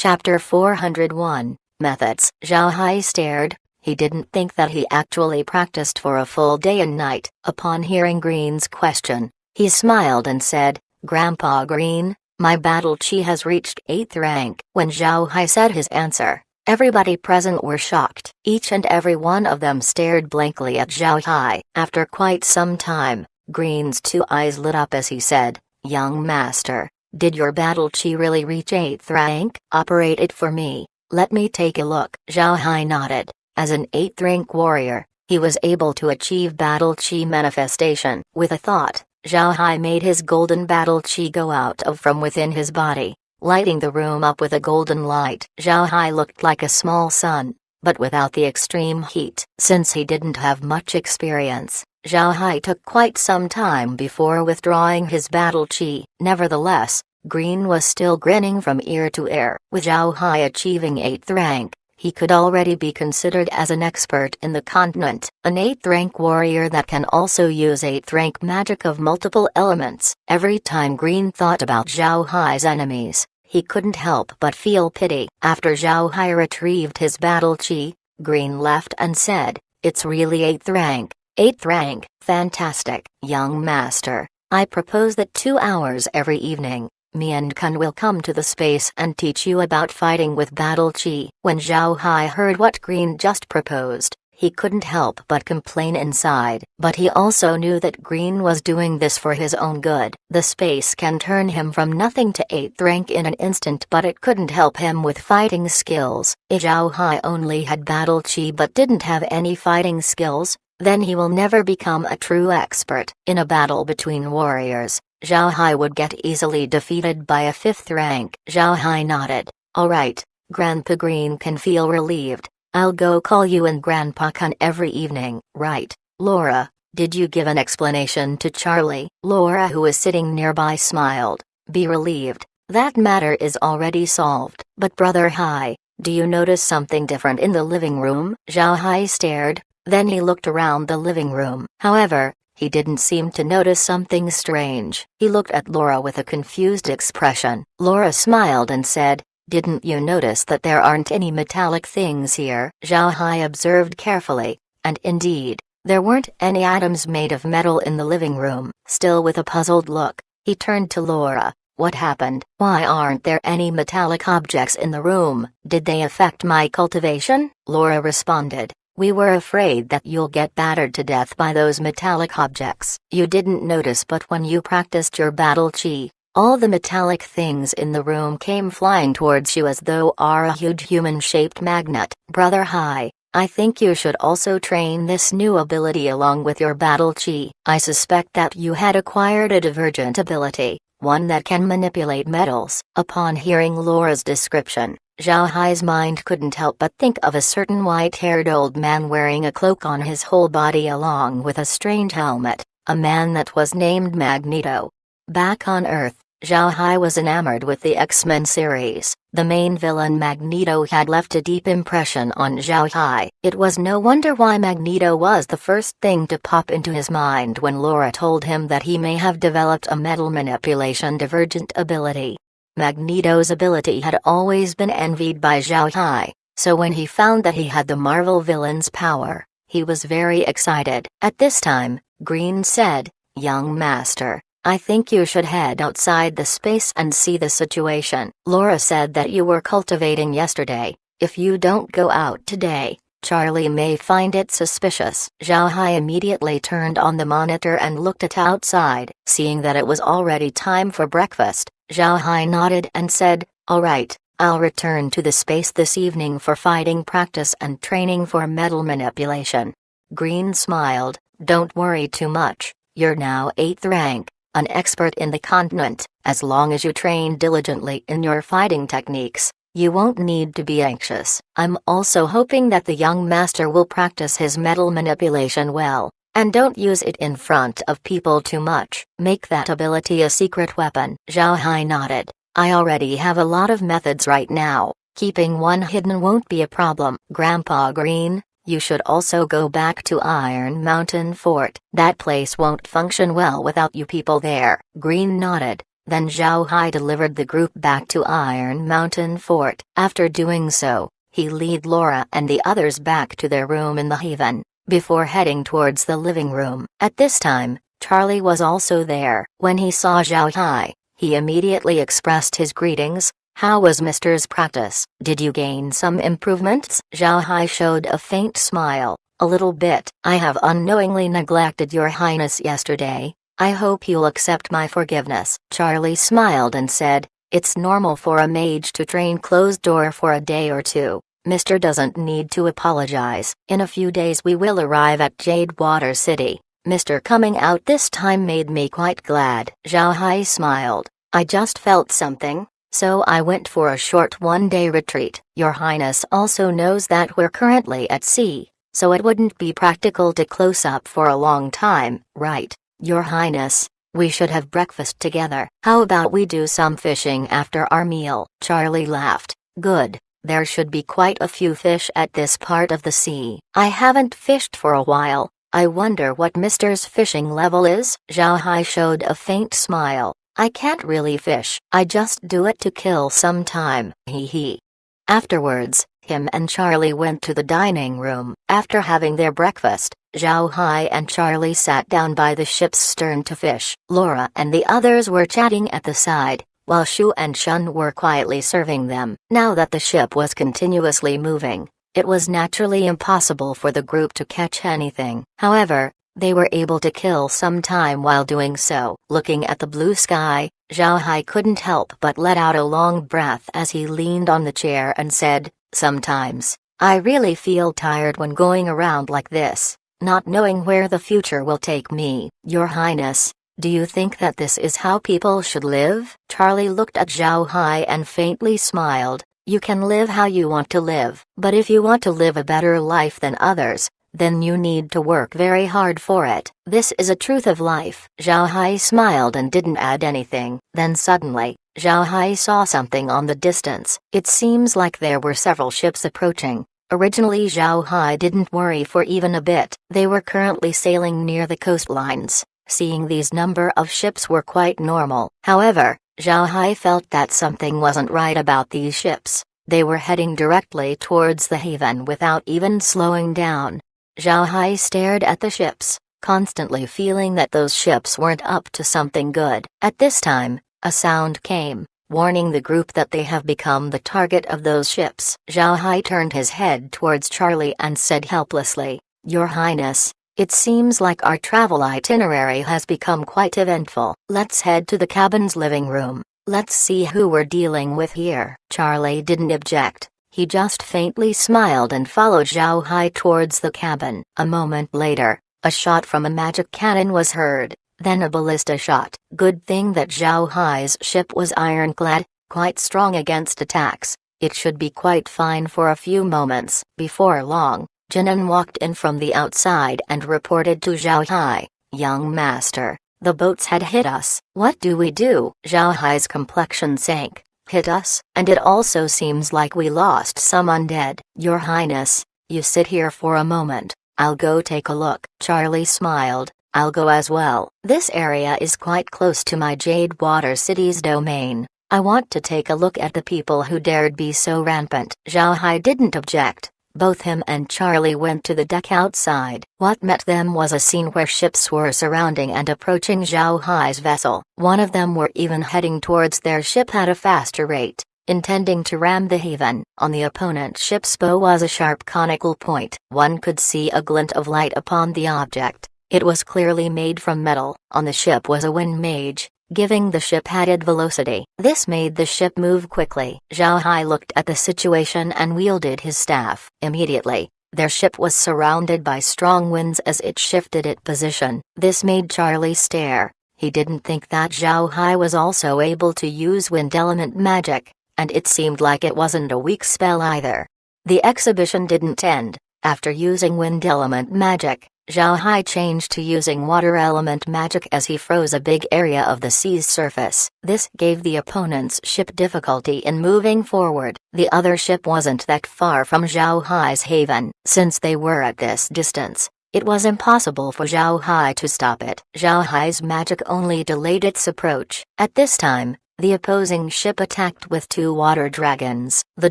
Chapter 401, Methods. Zhao Hai stared. He didn't think that he actually practiced for a full day and night. Upon hearing Green's question, he smiled and said, "Grandpa Green, my battle chi has reached 8th rank." When Zhao Hai said his answer, everybody present were shocked. Each and every one of them stared blankly at Zhao Hai. After quite some time, Green's two eyes lit up as he said, "Young master, did your battle chi really reach 8th rank? Operate it for me, let me take a look." Zhao Hai nodded. As an 8th rank warrior, he was able to achieve battle chi manifestation. With a thought, Zhao Hai made his golden battle chi go out of from within his body, lighting the room up with a golden light. Zhao Hai looked like a small sun, but without the extreme heat. Since he didn't have much experience, Zhao Hai took quite some time before withdrawing his battle chi. Nevertheless, Green was still grinning from ear to ear. With Zhao Hai achieving 8th rank, he could already be considered as an expert in the continent. An 8th rank warrior that can also use 8th rank magic of multiple elements. Every time Green thought about Zhao Hai's enemies, he couldn't help but feel pity. After Zhao Hai retrieved his battle chi, Green laughed and said, "It's really 8th rank. 8th rank, fantastic. Young master, I propose that 2 hours every evening, me and Kun will come to the space and teach you about fighting with battle chi." When Zhao Hai heard what Green just proposed, he couldn't help but complain inside. But he also knew that Green was doing this for his own good. The space can turn him from nothing to 8th rank in an instant, but it couldn't help him with fighting skills. If Zhao Hai only had battle chi but didn't have any fighting skills, then he will never become a true expert. In a battle between warriors, Zhao Hai would get easily defeated by a 5th rank. Zhao Hai nodded. "Alright, Grandpa Green can feel relieved. I'll go call you and Grandpa Kun every evening." "Right, Laura, did you give an explanation to Charlie?" Laura, who was sitting nearby, smiled. "Be relieved, that matter is already solved." "But Brother Hai, do you notice something different in the living room?" Zhao Hai stared, then he looked around the living room. However, he didn't seem to notice something strange. He looked at Laura with a confused expression. Laura smiled and said, "Didn't you notice that there aren't any metallic things here?" Zhao Hai observed carefully, and indeed, there weren't any items made of metal in the living room. Still with a puzzled look, he turned to Laura. "What happened? Why aren't there any metallic objects in the room? Did they affect my cultivation?" Laura responded, "We were afraid that you'll get battered to death by those metallic objects. You didn't notice, but when you practiced your battle chi, all the metallic things in the room came flying towards you as though are a huge human-shaped magnet." "Brother Hai, I think you should also train this new ability along with your battle chi. I suspect that you had acquired a divergent ability, one that can manipulate metals." Upon hearing Laura's description, Zhao Hai's mind couldn't help but think of a certain white-haired old man wearing a cloak on his whole body along with a strange helmet, a man that was named Magneto. Back on Earth, Zhao Hai was enamored with the X-Men series. The main villain Magneto had left a deep impression on Zhao Hai. It was no wonder why Magneto was the first thing to pop into his mind when Laura told him that he may have developed a metal manipulation divergent ability. Magneto's ability had always been envied by Zhao Hai, so when he found that he had the Marvel villain's power, he was very excited. At this time, Green said, "Young master, I think you should head outside the space and see the situation. Laura said that you were cultivating yesterday. If you don't go out today, Charlie may find it suspicious." Zhao Hai immediately turned on the monitor and looked at outside. Seeing that it was already time for breakfast, Zhao Hai nodded and said, "Alright, I'll return to the space this evening for fighting practice and training for metal manipulation." Green smiled. "Don't worry too much, you're now 8th rank, an expert in the continent. As long as you train diligently in your fighting techniques, you won't need to be anxious." "I'm also hoping that the young master will practice his metal manipulation well, and don't use it in front of people too much. Make that ability a secret weapon." Zhao Hai nodded. "I already have a lot of methods right now. Keeping one hidden won't be a problem." "Grandpa Green, you should also go back to Iron Mountain Fort. That place won't function well without you people there." Green nodded. Then Zhao Hai delivered the group back to Iron Mountain Fort. After doing so, he led Laura and the others back to their room in the haven, before heading towards the living room. At this time, Charlie was also there. When he saw Zhao Hai, he immediately expressed his greetings. "How was Mister's practice? Did you gain some improvements?" Zhao Hai showed a faint smile. "A little bit. I have unknowingly neglected your highness yesterday. I hope you'll accept my forgiveness." Charlie smiled and said, "It's normal for a mage to train closed door for a day or two. Mister doesn't need to apologize. In a few days we will arrive at Jade Water City. Mister coming out this time made me quite glad." Zhao Hai smiled. "I just felt something, so I went for a short one-day retreat. Your highness also knows that we're currently at sea, so it wouldn't be practical to close up for a long time, right? Your highness, we should have breakfast together. How about we do some fishing after our meal?" Charlie laughed. "Good. There should be quite a few fish at this part of the sea. I haven't fished for a while. I wonder what Mister's fishing level is?" Zhao Hai showed a faint smile. "I can't really fish. I just do it to kill some time. Hee hee." Afterwards, him and Charlie went to the dining room. After having their breakfast, Zhao Hai and Charlie sat down by the ship's stern to fish. Laura and the others were chatting at the side, while Shu and Shun were quietly serving them. Now that the ship was continuously moving, it was naturally impossible for the group to catch anything. However, they were able to kill some time while doing so. Looking at the blue sky, Zhao Hai couldn't help but let out a long breath as he leaned on the chair and said, "Sometimes, I really feel tired when going around like this, not knowing where the future will take me." "Your Highness, do you think that this is how people should live?" Charlie looked at Zhao Hai and faintly smiled. "You can live how you want to live, but if you want to live a better life than others, then you need to work very hard for it. This is a truth of life." Zhao Hai smiled and didn't add anything. Then suddenly, Zhao Hai saw something on the distance. It seems like there were several ships approaching. Originally Zhao Hai didn't worry for even a bit. They were currently sailing near the coastlines. Seeing these number of ships were quite normal. However, Zhao Hai felt that something wasn't right about these ships. They were heading directly towards the haven without even slowing down. Zhao Hai stared at the ships, constantly feeling that those ships weren't up to something good. At this time, a sound came, warning the group that they have become the target of those ships. Zhao Hai turned his head towards Charlie and said helplessly, "Your Highness, it seems like our travel itinerary has become quite eventful. Let's head to the cabin's living room. Let's see who we're dealing with here." Charlie didn't object. He just faintly smiled and followed Zhao Hai towards the cabin. A moment later, a shot from a magic cannon was heard, then a ballista shot. Good thing that Zhao Hai's ship was ironclad, quite strong against attacks. It should be quite fine for a few moments. Before long, Jinan walked in from the outside and reported to Zhao Hai, "Young master, the boats had hit us. What do we do?" Zhao Hai's complexion sank. "Hit us? And it also seems like we lost some undead." "Your Highness, you sit here for a moment, I'll go take a look." Charlie smiled. "I'll go as well. This area is quite close to my Jade Water City's domain. I want to take a look at the people who dared be so rampant." Zhao Hai didn't object. Both him and Charlie went to the deck outside. What met them was a scene where ships were surrounding and approaching Zhao Hai's vessel. One of them were even heading towards their ship at a faster rate, intending to ram the haven. On the opponent's ship's bow was a sharp conical point. One could see a glint of light upon the object. It was clearly made from metal. On the ship was a wind mage, giving the ship added velocity. This made the ship move quickly. Zhao Hai looked at the situation and wielded his staff. Immediately, their ship was surrounded by strong winds as it shifted its position. This made Charlie stare. He didn't think that Zhao Hai was also able to use wind element magic, and it seemed like it wasn't a weak spell either. The exhibition didn't end. After using wind element magic, Zhao Hai changed to using water element magic as he froze a big area of the sea's surface. This gave the opponent's ship difficulty in moving forward. The other ship wasn't that far from Zhao Hai's haven. Since they were at this distance, It was impossible for Zhao Hai to stop it. Zhao Hai's magic only delayed its approach. At this time, the opposing ship attacked with 2 water dragons. The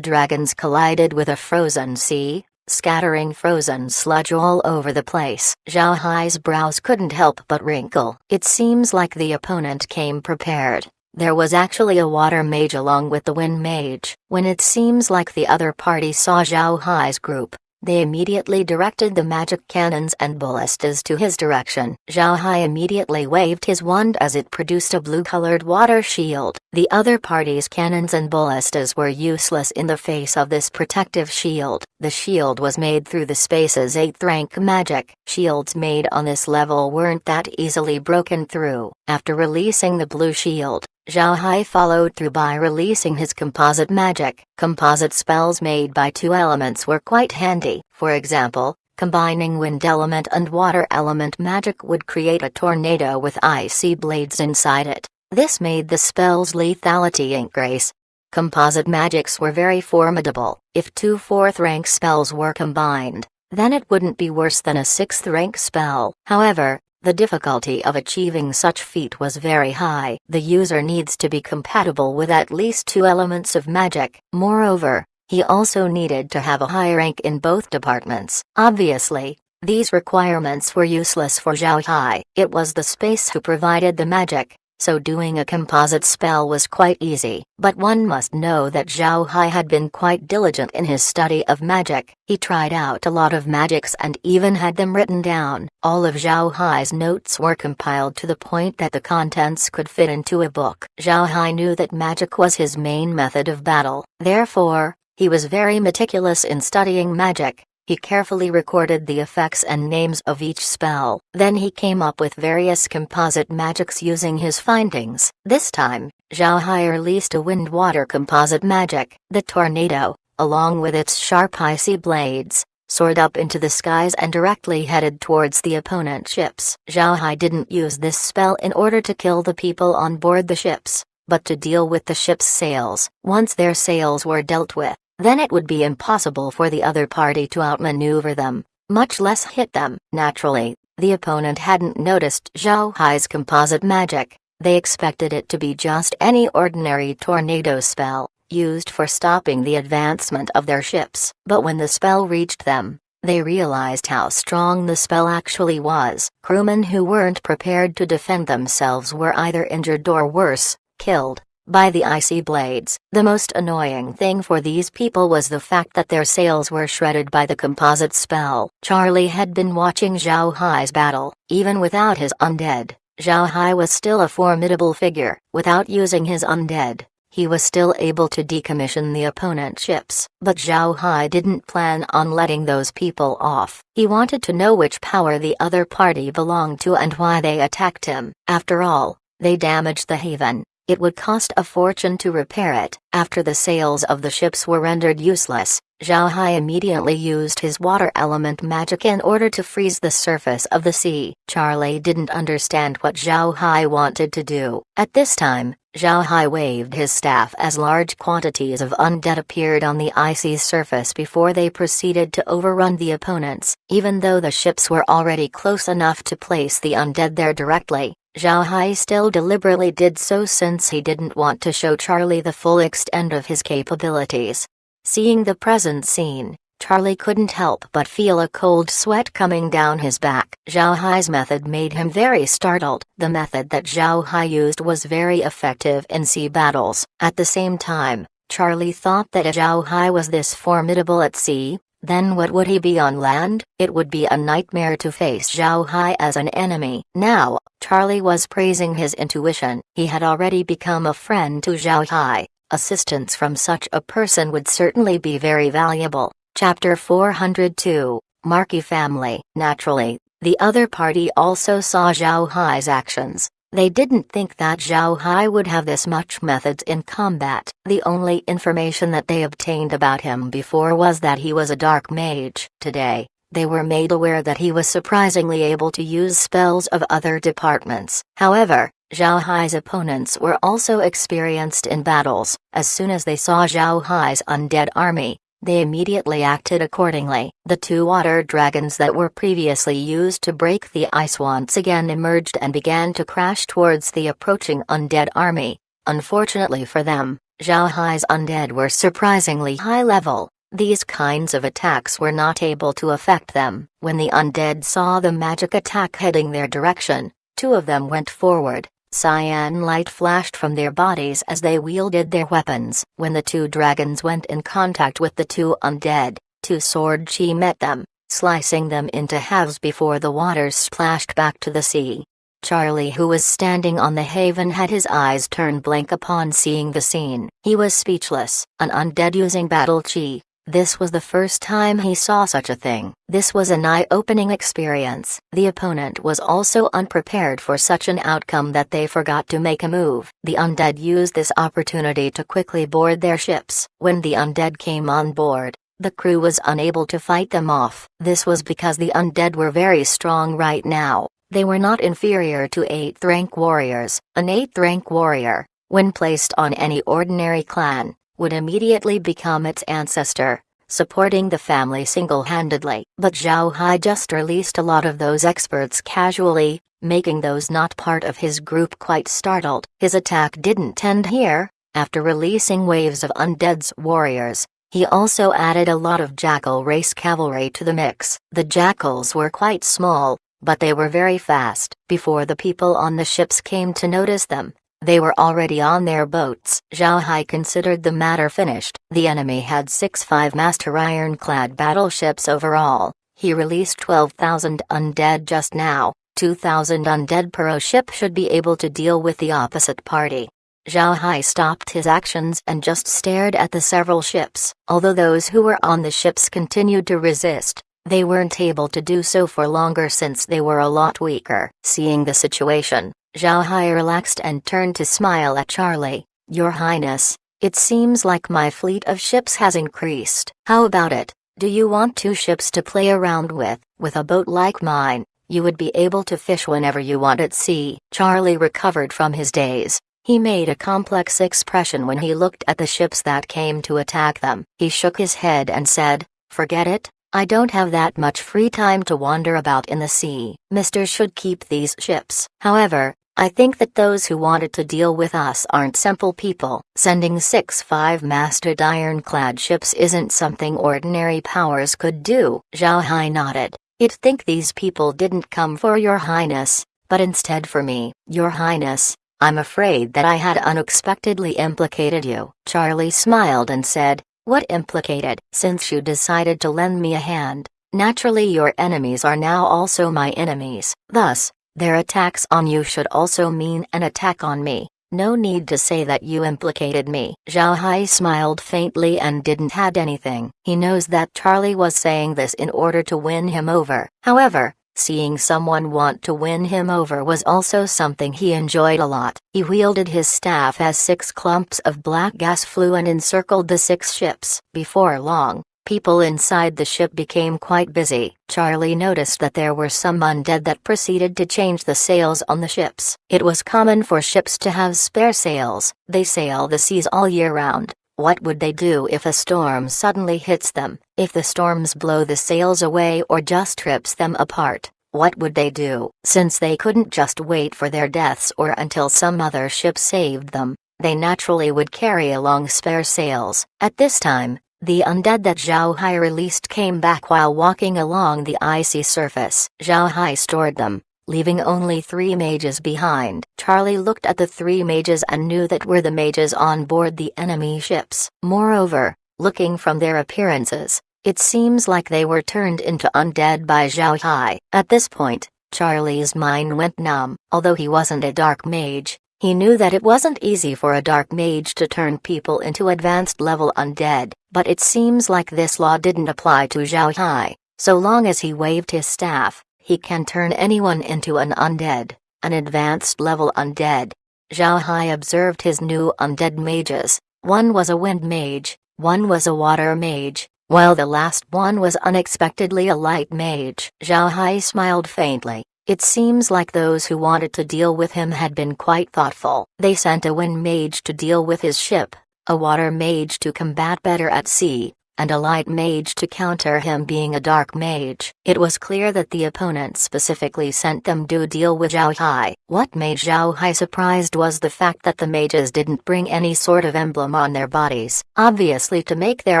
dragons collided with a frozen sea, scattering frozen sludge all over the place. Zhao Hai's brows couldn't help but wrinkle. It seems like the opponent came prepared. There was actually a water mage along with the wind mage. When it seems like the other party saw Zhao Hai's group, they immediately directed the magic cannons and ballistas to his direction. Zhao Hai immediately waved his wand as it produced a blue-colored water shield. The other party's cannons and ballistas were useless in the face of this protective shield. The shield was made through the space's 8th rank magic. Shields made on this level weren't that easily broken through. After releasing the blue shield, Zhao Hai followed through by releasing his composite magic. Composite spells made by 2 elements were quite handy. For example, combining wind element and water element magic would create a tornado with icy blades inside it. This made the spell's lethality increase. Composite magics were very formidable. If 2 4th rank spells were combined, then it wouldn't be worse than a 6th rank spell. However, the difficulty of achieving such feat was very high. The user needs to be compatible with at least 2 elements of magic. Moreover, he also needed to have a high rank in both departments. Obviously, these requirements were useless for Zhao Hai. It was the space who provided the magic, so doing a composite spell was quite easy. But one must know that Zhao Hai had been quite diligent in his study of magic. He tried out a lot of magics and even had them written down. All of Zhao Hai's notes were compiled to the point that the contents could fit into a book. Zhao Hai knew that magic was his main method of battle. Therefore, he was very meticulous in studying magic. He carefully recorded the effects and names of each spell. Then he came up with various composite magics using his findings. This time, Zhao Hai released a wind-water composite magic. The tornado, along with its sharp icy blades, soared up into the skies and directly headed towards the opponent's ships. Zhao Hai didn't use this spell in order to kill the people on board the ships, but to deal with the ship's sails. Once their sails were dealt with, then it would be impossible for the other party to outmaneuver them, much less hit them. Naturally, the opponent hadn't noticed Zhao Hai's composite magic. They expected it to be just any ordinary tornado spell, used for stopping the advancement of their ships. But when the spell reached them, they realized how strong the spell actually was. Crewmen who weren't prepared to defend themselves were either injured or worse, killed by the icy blades. The most annoying thing for these people was the fact that their sails were shredded by the composite spell. Charlie had been watching Zhao Hai's battle. Even without his undead, Zhao Hai was still a formidable figure. Without using his undead, he was still able to decommission the opponent's ships. But Zhao Hai didn't plan on letting those people off. He wanted to know which power the other party belonged to and why they attacked him. After all, they damaged the haven. It would cost a fortune to repair it. After the sails of the ships were rendered useless, Zhao Hai immediately used his water element magic in order to freeze the surface of the sea. Charlie didn't understand what Zhao Hai wanted to do. At this time, Zhao Hai waved his staff as large quantities of undead appeared on the icy surface before they proceeded to overrun the opponents. Even though the ships were already close enough to place the undead there directly, Zhao Hai still deliberately did so since he didn't want to show Charlie the full extent of his capabilities. Seeing the present scene, Charlie couldn't help but feel a cold sweat coming down his back. Zhao Hai's method made him very startled. The method that Zhao Hai used was very effective in sea battles. At the same time, Charlie thought that if Zhao Hai was this formidable at sea, then what would he be on land? It would be a nightmare to face Zhao Hai as an enemy. Now, Charlie was praising his intuition. He had already become a friend to Zhao Hai. Assistance from such a person would certainly be very valuable. Chapter 402, Marquee Family. Naturally, the other party also saw Zhao Hai's actions. They didn't think that Zhao Hai would have this much methods in combat. The only information that they obtained about him before was that he was a dark mage. Today, they were made aware that he was surprisingly able to use spells of other departments. However, Zhao Hai's opponents were also experienced in battles. As soon as they saw Zhao Hai's undead army, They immediately acted accordingly. The two water dragons that were previously used to break the ice once again emerged and began to crash towards the approaching undead army. Unfortunately for them, Zhao Hai's undead were surprisingly high level. These kinds of attacks were not able to affect them. When the undead saw the magic attack heading their direction, two of them went forward. Cyan light flashed from their bodies as they wielded their weapons. When the two dragons went in contact with the two undead, two sword chi met them, slicing them into halves before the waters splashed back to the sea. Charlie, who was standing on the haven, had his eyes turn blank upon seeing the scene. He was speechless. An undead using battle chi. This was the first time he saw such a thing. This was an eye-opening experience. The opponent was also unprepared for such an outcome that they forgot to make a move. The undead used this opportunity to quickly board their ships. When the undead came on board, the crew was unable to fight them off. This was because the undead were very strong right now. They were not inferior to 8th rank warriors. An 8th rank warrior, when placed on any ordinary clan, would immediately become its ancestor, supporting the family single-handedly. But Zhao Hai just released a lot of those experts casually, making those not part of his group quite startled. His attack didn't end here. After releasing waves of undead's warriors, he also added a lot of jackal race cavalry to the mix. The jackals were quite small, but they were very fast. Before the people on the ships came to notice them, they were already on their boats. Zhao Hai considered the matter finished. The enemy had 6 5-master ironclad battleships overall. He released 12,000 undead just now. 2,000 undead per ship should be able to deal with the opposite party. Zhao Hai stopped his actions and just stared at the several ships. Although those who were on the ships continued to resist, they weren't able to do so for longer since they were a lot weaker. Seeing the situation, Zhao Hai relaxed and turned to smile at Charlie. "Your Highness, it seems like my fleet of ships has increased. How about it? Do you want 2 ships to play around with? With a boat like mine, you would be able to fish whenever you want at sea." Charlie recovered from his daze. He made a complex expression when he looked at the ships that came to attack them. He shook his head and said, "Forget it. I don't have that much free time to wander about in the sea. Mister should keep these ships. However, I think that those who wanted to deal with us aren't simple people. Sending 6 5-masted ironclad ships isn't something ordinary powers could do." Zhao Hai nodded. "I'd think these people didn't come for your highness, but instead for me." "Your highness, I'm afraid that I had unexpectedly implicated you." Charlie smiled and said, "What implicated?" "Since you decided to lend me a hand, naturally your enemies are now also my enemies. Thus, their attacks on you should also mean an attack on me. No need to say that you implicated me." Zhao Hai smiled faintly and didn't add anything. He knows that Charlie was saying this in order to win him over. However, seeing someone want to win him over was also something he enjoyed a lot. He wielded his staff as 6 clumps of black gas flew and encircled the 6 ships. Before long, people inside the ship became quite busy. Charlie noticed that there were some undead that proceeded to change the sails on the ships. It was common for ships to have spare sails. They sail the seas all year round. What would they do if a storm suddenly hits them? If the storms blow the sails away or just trips them apart, what would they do? Since they couldn't just wait for their deaths or until some other ship saved them, they naturally would carry along spare sails. At this time, the undead that Zhao Hai released came back while walking along the icy surface. Zhao Hai stored them, leaving only 3 mages behind. Charlie looked at the 3 mages and knew that were the mages on board the enemy ships. Moreover, looking from their appearances, it seems like they were turned into undead by Zhao Hai. At this point, Charlie's mind went numb. Although he wasn't a dark mage, he knew that it wasn't easy for a dark mage to turn people into advanced level undead, but it seems like this law didn't apply to Zhao Hai. So long as he waved his staff, he can turn anyone into an undead, an advanced level undead. Zhao Hai observed his new undead mages. One was a wind mage, one was a water mage, while the last one was unexpectedly a light mage. Zhao Hai smiled faintly. It seems like those who wanted to deal with him had been quite thoughtful. They sent a wind mage to deal with his ship, a water mage to combat better at sea, and a light mage to counter him being a dark mage. It was clear that the opponent specifically sent them to deal with Zhao Hai. What made Zhao Hai surprised was the fact that the mages didn't bring any sort of emblem on their bodies, obviously to make their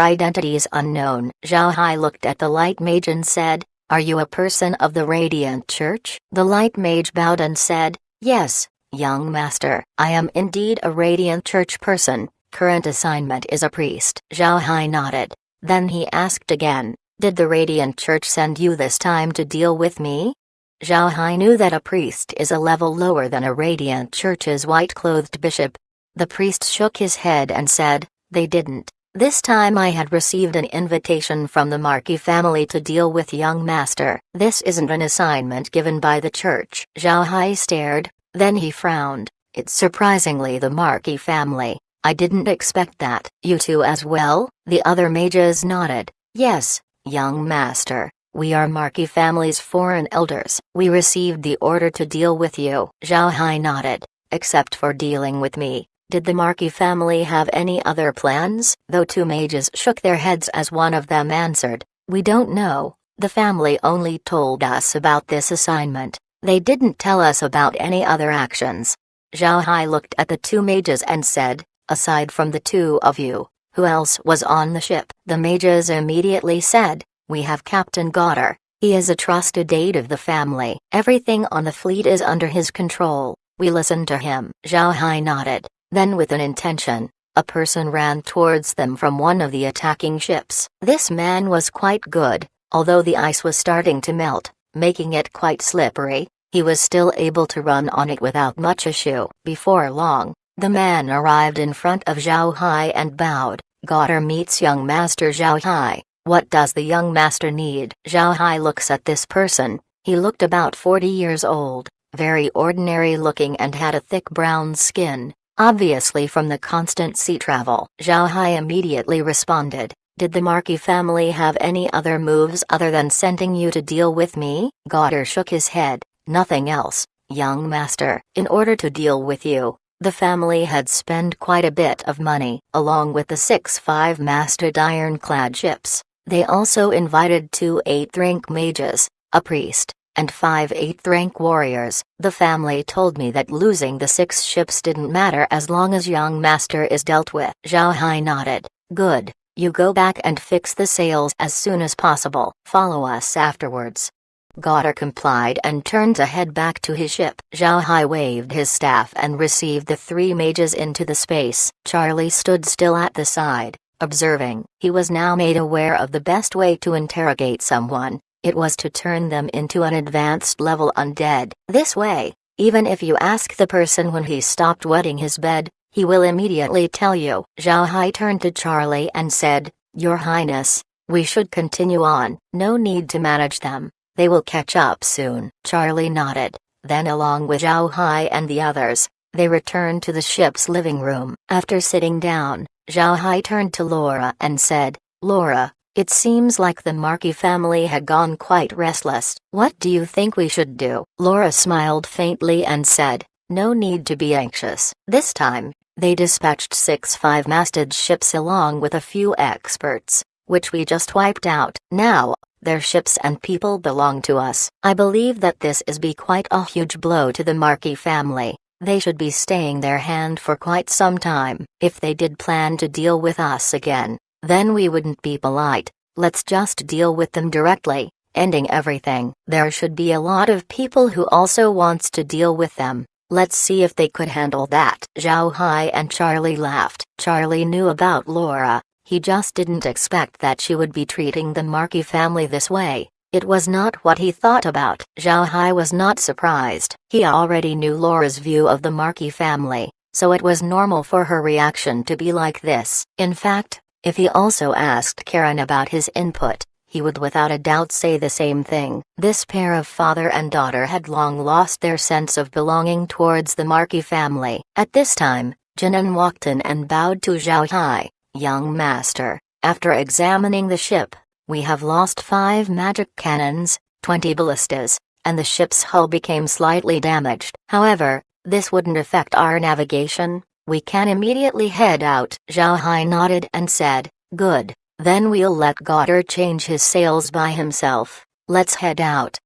identities unknown. Zhao Hai looked at the light mage and said, "Are you a person of the Radiant Church?" The light mage bowed and said, "Yes, young master. I am indeed a Radiant Church person. Current assignment is a priest." Zhao Hai nodded. Then he asked again, "Did the Radiant Church send you this time to deal with me?" Zhao Hai knew that a priest is a level lower than a Radiant Church's white-clothed bishop. The priest shook his head and said, "They didn't. This time I had received an invitation from the Marquis family to deal with young master. This isn't an assignment given by the church." Zhao Hai stared, then he frowned. "It's surprisingly the Marquis family. I didn't expect that." "You two as well?" The other mages nodded. "Yes, young master. We are Marquis family's foreign elders. We received the order to deal with you." Zhao Hai nodded. "Except for dealing with me. Did the Marquis family have any other plans?" Though two mages shook their heads as one of them answered, "We don't know. The family only told us about this assignment. They didn't tell us about any other actions." Zhao Hai looked at the two mages and said, "Aside from the two of you, who else was on the ship?" The mages immediately said, "We have Captain Goddard. He is a trusted aide of the family. Everything on the fleet is under his control. We listen to him." Zhao Hai nodded. Then with an intention, a person ran towards them from one of the attacking ships. This man was quite good, although the ice was starting to melt, making it quite slippery. He was still able to run on it without much issue. Before long, the man arrived in front of Zhao Hai and bowed. "Goddard meets young master Zhao Hai. What does the young master need?" Zhao Hai looks at this person. He looked about 40 years old, very ordinary looking and had a thick brown skin. Obviously from the constant sea travel. Zhao Hai immediately responded, "Did the Marquis family have any other moves other than sending you to deal with me?" Goddard shook his head. "Nothing else, young master. In order to deal with you, the family had spent quite a bit of money. Along with the 6 5-masted ironclad ships, they also invited 2 8th-rank mages, a priest, and 5 8th-rank warriors. The family told me that losing the 6 ships didn't matter as long as young master is dealt with." Zhao Hai nodded. "Good. You go back and fix the sails as soon as possible. Follow us afterwards." Goddard complied and turned to head back to his ship. Zhao Hai waved his staff and received the 3 mages into the space. Charlie stood still at the side, observing. He was now made aware of the best way to interrogate someone. It was to turn them into an advanced level undead. This way, even if you ask the person when he stopped wetting his bed, he will immediately tell you. Zhao Hai turned to Charlie and said, "Your Highness, we should continue on. No need to manage them. They will catch up soon." Charlie nodded. Then along with Zhao Hai and the others, they returned to the ship's living room. After sitting down, Zhao Hai turned to Laura and said, "Laura, it seems like the Marquis family had gone quite restless. What do you think we should do?" Laura smiled faintly and said, "No need to be anxious. This time, they dispatched 6 5-masted ships along with a few experts, which we just wiped out. Now, their ships and people belong to us. I believe that this is be quite a huge blow to the Marquis family. They should be staying their hand for quite some time. If they did plan to deal with us again, then we wouldn't be polite. Let's just deal with them directly, ending everything. There should be a lot of people who also wants to deal with them. Let's see if they could handle that." Zhao Hai and Charlie laughed. Charlie knew about Laura. He just didn't expect that she would be treating the Marquis family this way. It was not what he thought about. Zhao Hai was not surprised. He already knew Laura's view of the Marquis family, so it was normal for her reaction to be like this. In fact, if he also asked Karen about his input, he would without a doubt say the same thing. This pair of father and daughter had long lost their sense of belonging towards the Marquis family. At this time, Jinan walked in and bowed to Zhao Hai. "Young master, after examining the ship, we have lost 5 magic cannons, 20 ballistas, and the ship's hull became slightly damaged. However, this wouldn't affect our navigation. We can immediately head out." Zhao Hai nodded and said, "Good. Then we'll let Goddard change his sails by himself. Let's head out."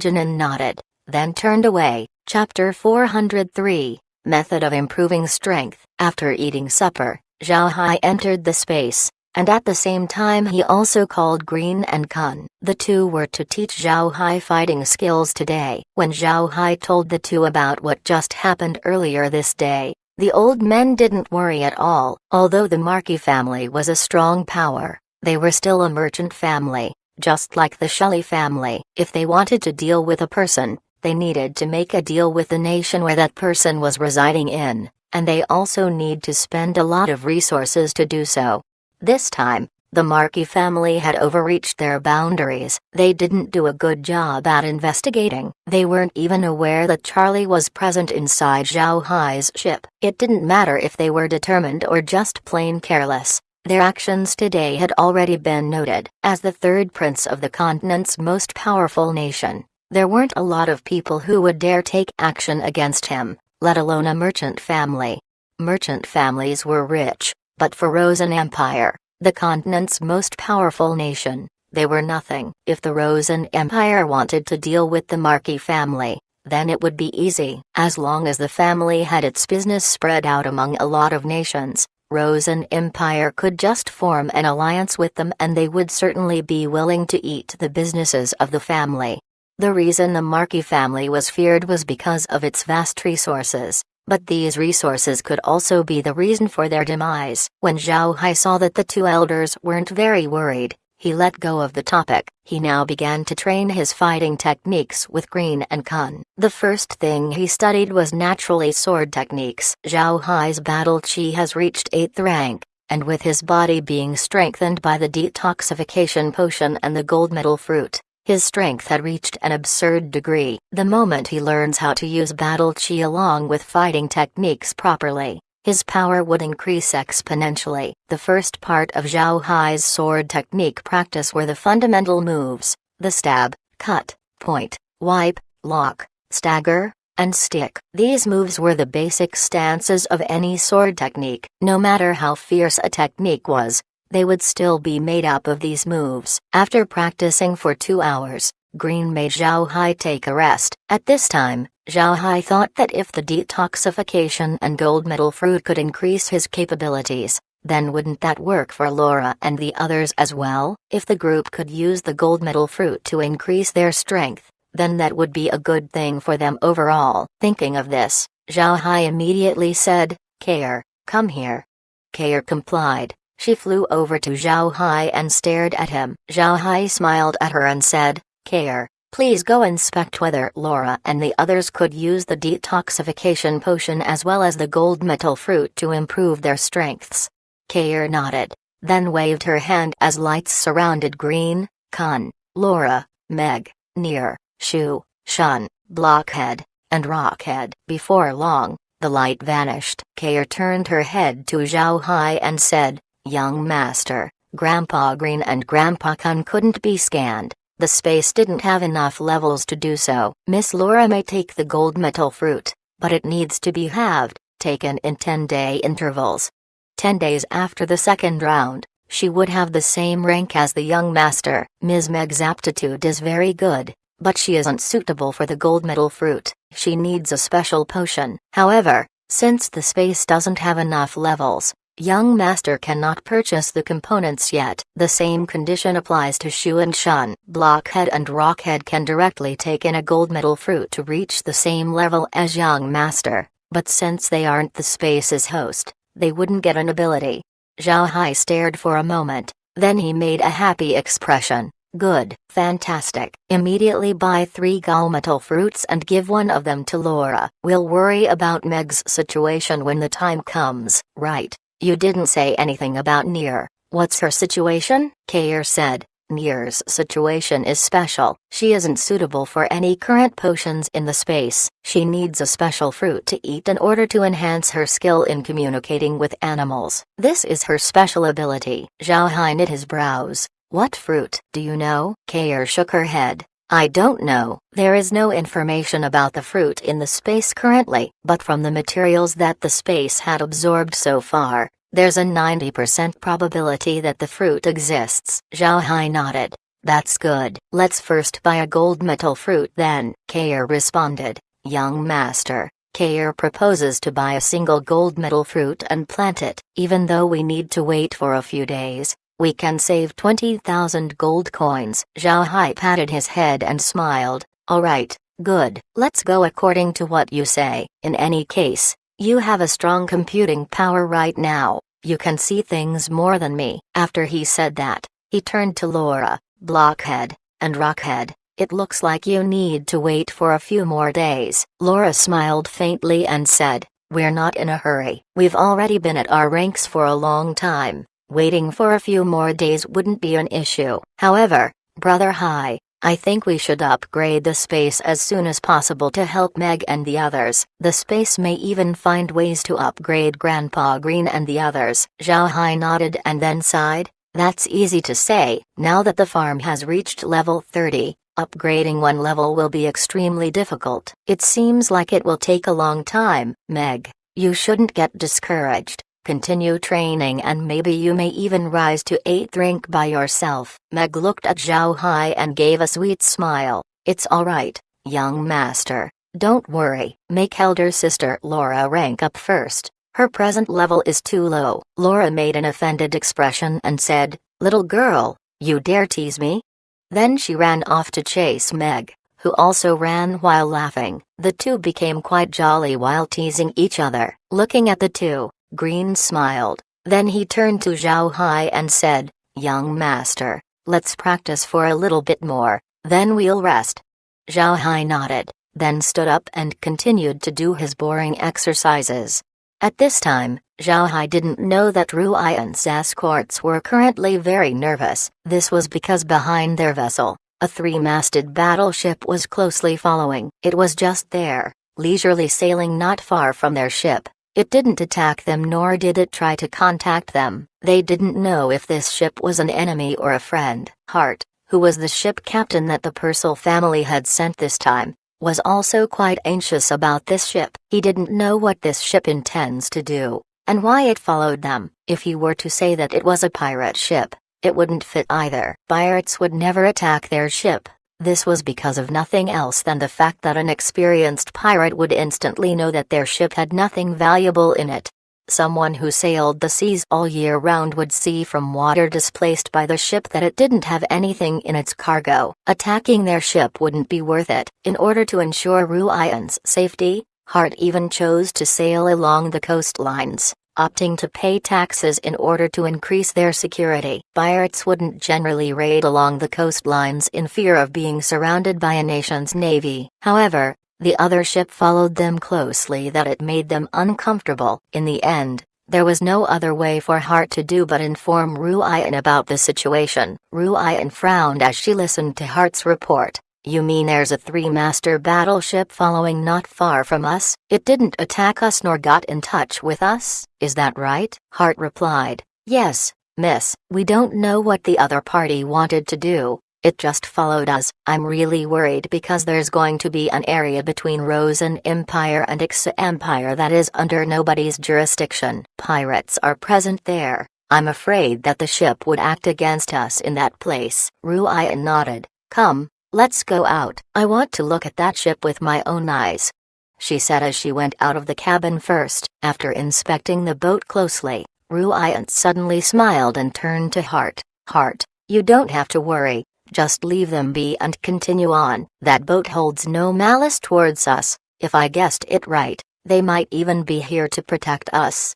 Jinan nodded, then turned away. Chapter 403, Method of Improving Strength. After eating supper, Zhao Hai entered the space, and at the same time he also called Green and Kun. The two were to teach Zhao Hai fighting skills today. When Zhao Hai told the two about what just happened earlier this day, the old men didn't worry at all. Although the Marquis family was a strong power, they were still a merchant family, just like the Shelley family. If they wanted to deal with a person, they needed to make a deal with the nation where that person was residing in, and they also need to spend a lot of resources to do so. This time, the Marquis family had overreached their boundaries. They didn't do a good job at investigating. They weren't even aware that Charlie was present inside Zhao Hai's ship. It didn't matter if they were determined or just plain careless. Their actions today had already been noted. As the third prince of the continent's most powerful nation, there weren't a lot of people who would dare take action against him, let alone a merchant family. Merchant families were rich, but for Rosen Empire, the continent's most powerful nation, they were nothing. If the Rosen Empire wanted to deal with the Marquis family, then it would be easy. As long as the family had its business spread out among a lot of nations, Rosen Empire could just form an alliance with them and they would certainly be willing to eat the businesses of the family. The reason the Marquis family was feared was because of its vast resources. But these resources could also be the reason for their demise. When Zhao Hai saw that the two elders weren't very worried, he let go of the topic. He now began to train his fighting techniques with Green and Kun. The first thing he studied was naturally sword techniques. Zhao Hai's battle chi has reached 8th rank, and with his body being strengthened by the detoxification potion and the gold metal fruit, his strength had reached an absurd degree. The moment he learns how to use battle chi along with fighting techniques properly, his power would increase exponentially. The first part of Zhao Hai's sword technique practice were the fundamental moves: the stab, cut, point, wipe, lock, stagger, and stick. These moves were the basic stances of any sword technique. No matter how fierce a technique was, they would still be made up of these moves. After practicing for 2 hours, Green made Zhao Hai take a rest. At this time, Zhao Hai thought that if the detoxification and gold metal fruit could increase his capabilities, then wouldn't that work for Laura and the others as well? If the group could use the gold metal fruit to increase their strength, then that would be a good thing for them overall. Thinking of this, Zhao Hai immediately said, "Kair, come here." Kair complied. She flew over to Zhao Hai and stared at him. Zhao Hai smiled at her and said, "Kair, please go inspect whether Laura and the others could use the detoxification potion as well as the gold metal fruit to improve their strengths." Kair nodded, then waved her hand as lights surrounded Green, Kun, Laura, Meg, Near, Shu, Shun, Blockhead, and Rockhead. Before long, the light vanished. Kair turned her head to Zhao Hai and said, "Young Master, Grandpa Green and Grandpa Kun couldn't be scanned. The space didn't have enough levels to do so. Miss Laura may take the gold metal fruit, but it needs to be halved, taken in 10-day intervals. 10 days after the second round, she would have the same rank as the young master. Ms. Meg's aptitude is very good, but she isn't suitable for the gold metal fruit. She needs a special potion. However, since the space doesn't have enough levels, young master cannot purchase the components yet. The same condition applies to Shu and Shun. Blockhead and Rockhead can directly take in a gold metal fruit to reach the same level as young master, but since they aren't the space's host, they wouldn't get an ability." Zhao Hai stared for a moment, then he made a happy expression. "Good. Fantastic. Immediately buy 3 gold metal fruits and give one of them to Laura. We'll worry about Meg's situation when the time comes." "Right. You didn't say anything about Near. What's her situation?" Kair said. "Near's situation is special. She isn't suitable for any current potions in the space. She needs a special fruit to eat in order to enhance her skill in communicating with animals. This is her special ability." Zhao Hai knit his brows. "What fruit? Do you know?" Kair shook her head. "I don't know. There is no information about the fruit in the space currently, but from the materials that the space had absorbed so far, There's a 90% probability that the fruit exists. Zhao Hai nodded. That's good. Let's first buy a gold metal fruit then, Kair responded. Young master, Kair proposes to buy a single gold metal fruit and plant it. Even though we need to wait for a few days, we can save 20,000 gold coins. Zhao Hai patted his head and smiled. Alright, good. Let's go according to what you say. In any case, you have a strong computing power right now. You can see things more than me. After he said that, he turned to Laura, Blockhead, and Rockhead. It looks like you need to wait for a few more days. Laura smiled faintly and said, we're not in a hurry. We've already been at our ranks for a long time. Waiting for a few more days wouldn't be an issue. However, Brother Hai, I think we should upgrade the space as soon as possible to help Meg and the others. The space may even find ways to upgrade Grandpa Green and the others. Zhao Hai nodded and then sighed. That's easy to say. Now that the farm has reached level 30, upgrading one level will be extremely difficult. It seems like it will take a long time. Meg, you shouldn't get discouraged. Continue training and maybe you may even rise to 8th rank by yourself. Meg looked at Zhao Hai and gave a sweet smile. It's alright, young master. Don't worry. Make elder sister Laura rank up first. Her present level is too low. Laura made an offended expression and said, little girl, you dare tease me? Then she ran off to chase Meg, who also ran while laughing. The two became quite jolly while teasing each other. Looking at the two, Green smiled. Then he turned to Zhao Hai and said, young master, let's practice for a little bit more, then we'll rest. Zhao Hai nodded, then stood up and continued to do his boring exercises. At this time, Zhao Hai didn't know that Ruian's escorts were currently very nervous. This was because behind their vessel, a three-masted battleship was closely following. It was just there, leisurely sailing not far from their ship. It didn't attack them nor did it try to contact them. They didn't know if this ship was an enemy or a friend. Hart, who was the ship captain that the Purcell family had sent this time, was also quite anxious about this ship. He didn't know what this ship intends to do, and why it followed them. If he were to say that it was a pirate ship, it wouldn't fit either. Pirates would never attack their ship. This was because of nothing else than the fact that an experienced pirate would instantly know that their ship had nothing valuable in it. Someone who sailed the seas all year round would see from water displaced by the ship that it didn't have anything in its cargo. Attacking their ship wouldn't be worth it. In order to ensure Ruian's safety, Hart even chose to sail along the coastlines, opting to pay taxes in order to increase their security. Pirates wouldn't generally raid along the coastlines in fear of being surrounded by a nation's navy. However, the other ship followed them closely that it made them uncomfortable. In the end, there was no other way for Hart to do but inform Ruian about the situation. Ruian frowned as she listened to Hart's report. You mean there's a three-master battleship following not far from us? It didn't attack us nor got in touch with us, is that right? Hart replied, yes, miss. We don't know what the other party wanted to do. It just followed us. I'm really worried because there's going to be an area between Rosen Empire and Ixa Empire that is under nobody's jurisdiction. Pirates are present there. I'm afraid that the ship would act against us in that place. Ruian nodded. Come. Let's go out. I want to look at that ship with my own eyes, she said as she went out of the cabin first. After inspecting the boat closely, Ruian suddenly smiled and turned to Hart. Hart, you don't have to worry, just leave them be and continue on. That boat holds no malice towards us. If I guessed it right, they might even be here to protect us.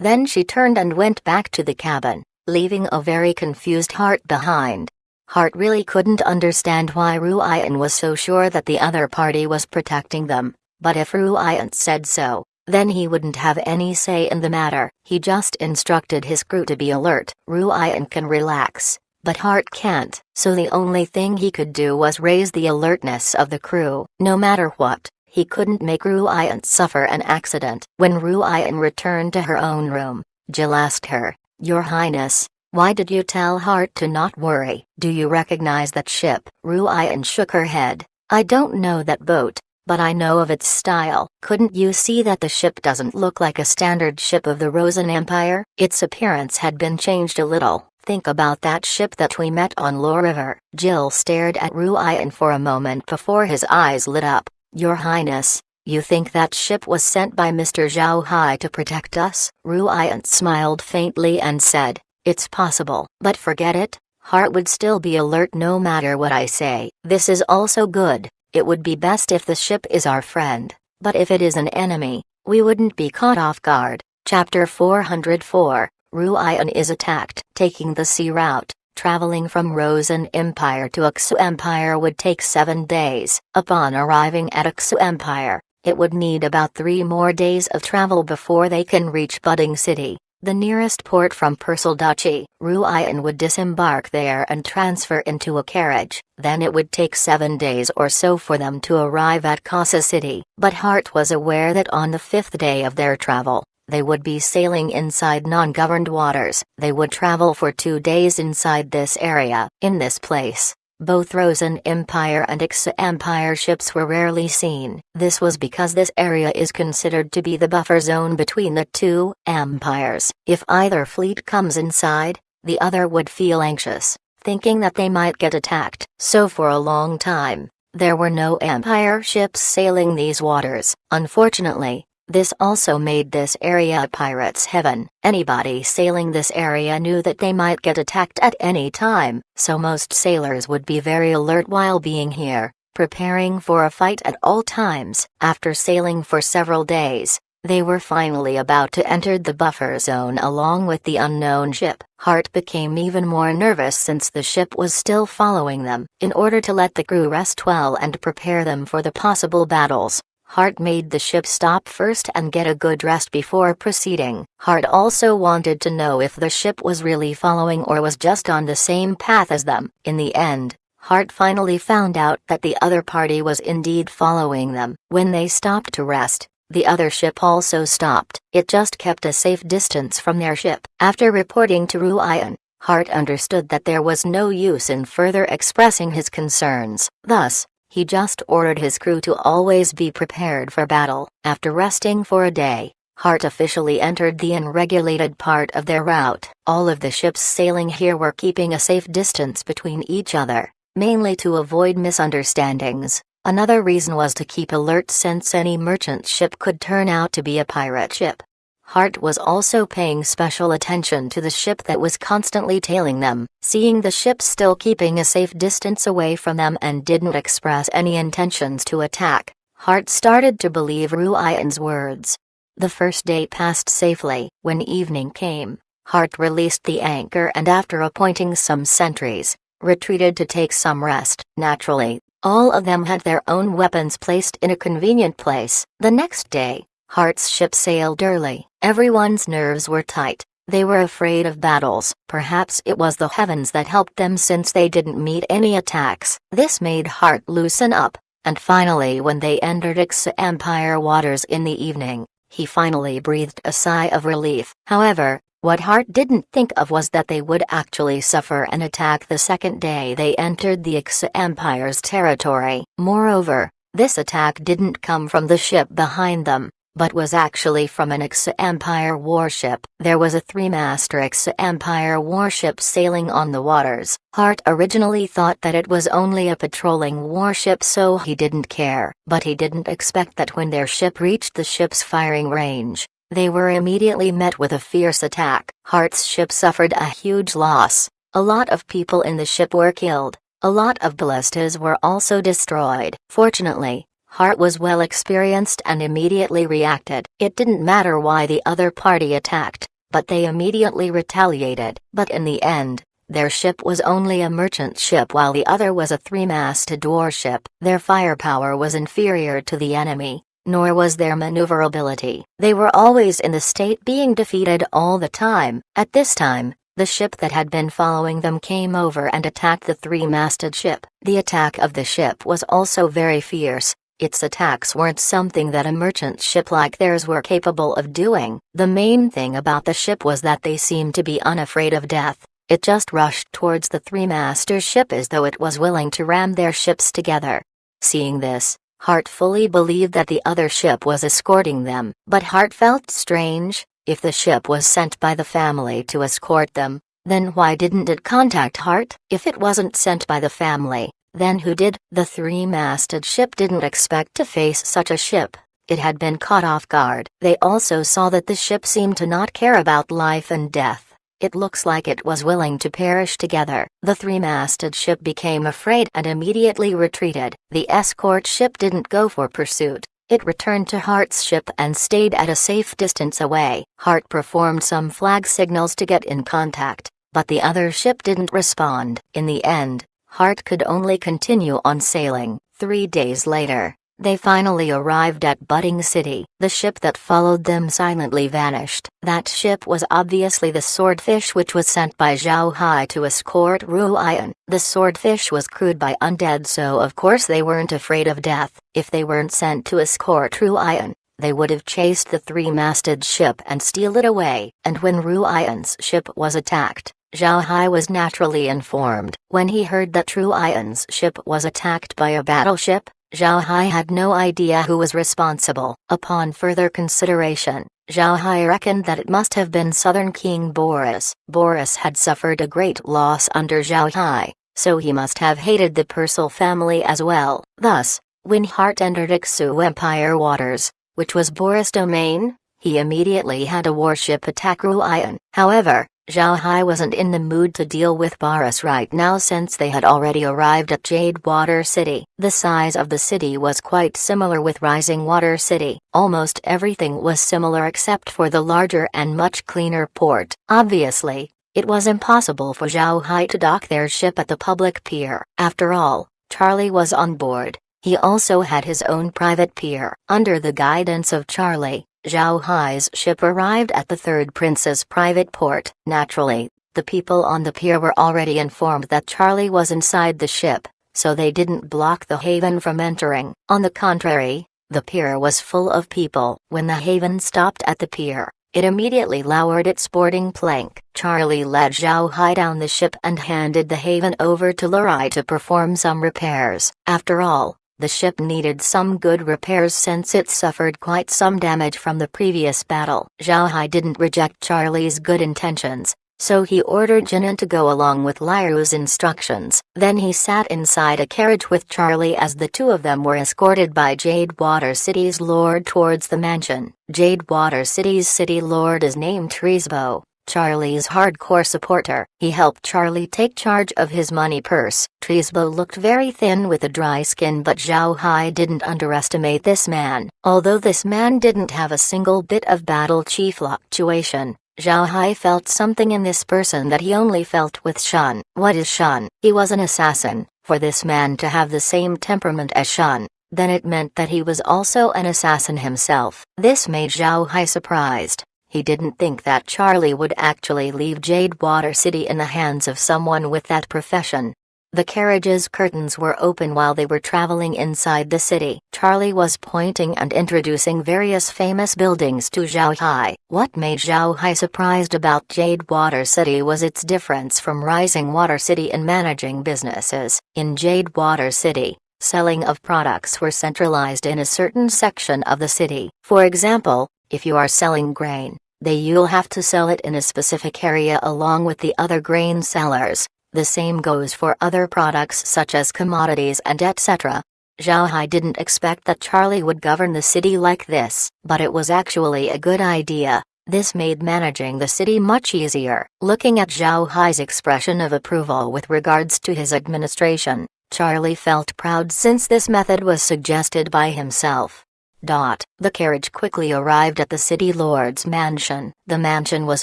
Then she turned and went back to the cabin, leaving a very confused Hart behind. Hart really couldn't understand why Ruian was so sure that the other party was protecting them, but if Ruian said so, then he wouldn't have any say in the matter. He just instructed his crew to be alert. Ruian can relax, but Hart can't, so the only thing he could do was raise the alertness of the crew. No matter what, he couldn't make Ruian suffer an accident. When Ruian returned to her own room, Jill asked her, Your Highness, why did you tell Hart to not worry? Do you recognize that ship? Ruian shook her head. I don't know that boat, but I know of its style. Couldn't you see that the ship doesn't look like a standard ship of the Rosen Empire? Its appearance had been changed a little. Think about that ship that we met on Lore River. Jill stared at Ruian for a moment before his eyes lit up. Your Highness, you think that ship was sent by Mr. Zhao Hai to protect us? Ruian smiled faintly and said, it's possible. But forget it, Hart would still be alert no matter what I say. This is also good. It would be best if the ship is our friend, but if it is an enemy, we wouldn't be caught off guard. Chapter 404, Ruian is attacked. Taking the sea route, traveling from Rosen Empire to Aksu Empire would take 7 days. Upon arriving at Aksu Empire, it would need about 3 more days of travel before they can reach Budding City, the nearest port from Persal Duchy. Ruian would disembark there and transfer into a carriage. Then it would take 7 days or so for them to arrive at Kasa City. But Hart was aware that on the 5th day of their travel, they would be sailing inside non-governed waters. They would travel for 2 days inside this area. In this place, both Rosen Empire and Aksu Empire ships were rarely seen. This was because this area is considered to be the buffer zone between the two empires. If either fleet comes inside, the other would feel anxious, thinking that they might get attacked. So for a long time, there were no empire ships sailing these waters. Unfortunately, this also made this area a pirate's heaven. Anybody sailing this area knew that they might get attacked at any time, so most sailors would be very alert while being here, preparing for a fight at all times. After sailing for several days, they were finally about to enter the buffer zone along with the unknown ship. Hart became even more nervous since the ship was still following them. In order to let the crew rest well and prepare them for the possible battles, Hart made the ship stop first and get a good rest before proceeding. Hart also wanted to know if the ship was really following or was just on the same path as them. In the end, Hart finally found out that the other party was indeed following them. When they stopped to rest, the other ship also stopped. It just kept a safe distance from their ship. After reporting to Ruian, Hart understood that there was no use in further expressing his concerns. Thus, he just ordered his crew to always be prepared for battle. After resting for a day, Hart officially entered the unregulated part of their route. All of the ships sailing here were keeping a safe distance between each other, mainly to avoid misunderstandings. Another reason was to keep alert since any merchant ship could turn out to be a pirate ship. Hart was also paying special attention to the ship that was constantly tailing them. Seeing the ship still keeping a safe distance away from them and didn't express any intentions to attack, Hart started to believe Ruian's words. The first day passed safely. When evening came, Hart released the anchor and after appointing some sentries, retreated to take some rest. Naturally, all of them had their own weapons placed in a convenient place. The next day, Hart's ship sailed early. Everyone's nerves were tight. They were afraid of battles. Perhaps it was the heavens that helped them since they didn't meet any attacks. This made Hart loosen up, and finally when they entered Aksu Empire waters in the evening, he finally breathed a sigh of relief. However, what Hart didn't think of was that they would actually suffer an attack the second day they entered the Aksu Empire's territory. Moreover, this attack didn't come from the ship behind them, but was actually from an Aksu Empire warship. There was a 3-master Aksu Empire warship sailing on the waters. Hart originally thought that it was only a patrolling warship so he didn't care. But he didn't expect that when their ship reached the ship's firing range, they were immediately met with a fierce attack. Hart's ship suffered a huge loss. A lot of people in the ship were killed. A lot of ballistas were also destroyed. Fortunately, Hart was well experienced and immediately reacted. It didn't matter why the other party attacked, but they immediately retaliated. But in the end, their ship was only a merchant ship while the other was a 3-masted warship. Their firepower was inferior to the enemy, nor was their maneuverability. They were always in the state being defeated all the time. At this time, the ship that had been following them came over and attacked the 3-masted ship. The attack of the ship was also very fierce. Its attacks weren't something that a merchant ship like theirs were capable of doing. The main thing about the ship was that they seemed to be unafraid of death. It just rushed towards the 3-master ship as though it was willing to ram their ships together. Seeing this, Hart fully believed that the other ship was escorting them, but Hart felt strange. If the ship was sent by the family to escort them, then why didn't it contact Hart? If it wasn't sent by the family, then who did? The three-masted ship didn't expect to face such a ship. It had been caught off guard. They also saw that the ship seemed to not care about life and death. It looks like it was willing to perish together. The three-masted ship became afraid and immediately retreated. The escort ship didn't go for pursuit. It returned to Hart's ship and stayed at a safe distance away. Hart performed some flag signals to get in contact, but the other ship didn't respond. In the end, Hart could only continue on sailing. 3 days later, they finally arrived at Budding City. The ship that followed them silently vanished. That ship was obviously the Swordfish, which was sent by Zhao Hai to escort Ruian. The Swordfish was crewed by undead, so of course they weren't afraid of death. If they weren't sent to escort Ruian, they would have chased the three-masted ship and steal it away. And when Ruian's ship was attacked, Zhao Hai was naturally informed. When he heard that Ruian's ship was attacked by a battleship, Zhao Hai had no idea who was responsible. Upon further consideration, Zhao Hai reckoned that it must have been Southern King Boris. Boris had suffered a great loss under Zhao Hai, so he must have hated the Purcell family as well. Thus, when Hart entered Ixu Empire waters, which was Boris' domain, he immediately had a warship attack Ruian. However, Zhao Hai wasn't in the mood to deal with Boris right now since they had already arrived at Jade Water City. The size of the city was quite similar with Rising Water City. Almost everything was similar except for the larger and much cleaner port. Obviously, it was impossible for Zhao Hai to dock their ship at the public pier. After all, Charlie was on board. He also had his own private pier. Under the guidance of Charlie, Zhao Hai's ship arrived at the third prince's private port. Naturally, the people on the pier were already informed that Charlie was inside the ship, so they didn't block the haven from entering. On the contrary, the pier was full of people. When the haven stopped at the pier, it immediately lowered its boarding plank. Charlie led Zhao Hai down the ship and handed the haven over to Lurai to perform some repairs. After all, the ship needed some good repairs since it suffered quite some damage from the previous battle. Zhao Hai didn't reject Charlie's good intentions, so he ordered Jinan to go along with Liu's instructions. Then he sat inside a carriage with Charlie as the two of them were escorted by Jade Water City's lord towards the mansion. Jade Water City's city lord is named Trisbo, Charlie's hardcore supporter. He helped Charlie take charge of his money purse. Trisbo looked very thin with a dry skin, but Zhao Hai didn't underestimate this man. Although this man didn't have a single bit of battle chi fluctuation, Zhao Hai felt something in this person that he only felt with Shun. What is Shun? He was an assassin. For this man to have the same temperament as Shun, then it meant that he was also an assassin himself. This made Zhao Hai surprised. He didn't think that Charlie would actually leave Jade Water City in the hands of someone with that profession. The carriage's curtains were open while they were traveling inside the city. Charlie was pointing and introducing various famous buildings to Zhao Hai. What made Zhao Hai surprised about Jade Water City was its difference from Rising Water City in managing businesses. In Jade Water City, selling of products were centralized in a certain section of the city. For example, if you are selling grain, you'll have to sell it in a specific area along with the other grain sellers. The same goes for other products such as commodities and etc. Zhao Hai didn't expect that Charlie would govern the city like this, but it was actually a good idea. This made managing the city much easier. Looking at Zhao Hai's expression of approval with regards to his administration, Charlie felt proud since this method was suggested by himself. The carriage quickly arrived at the city lord's mansion. The mansion was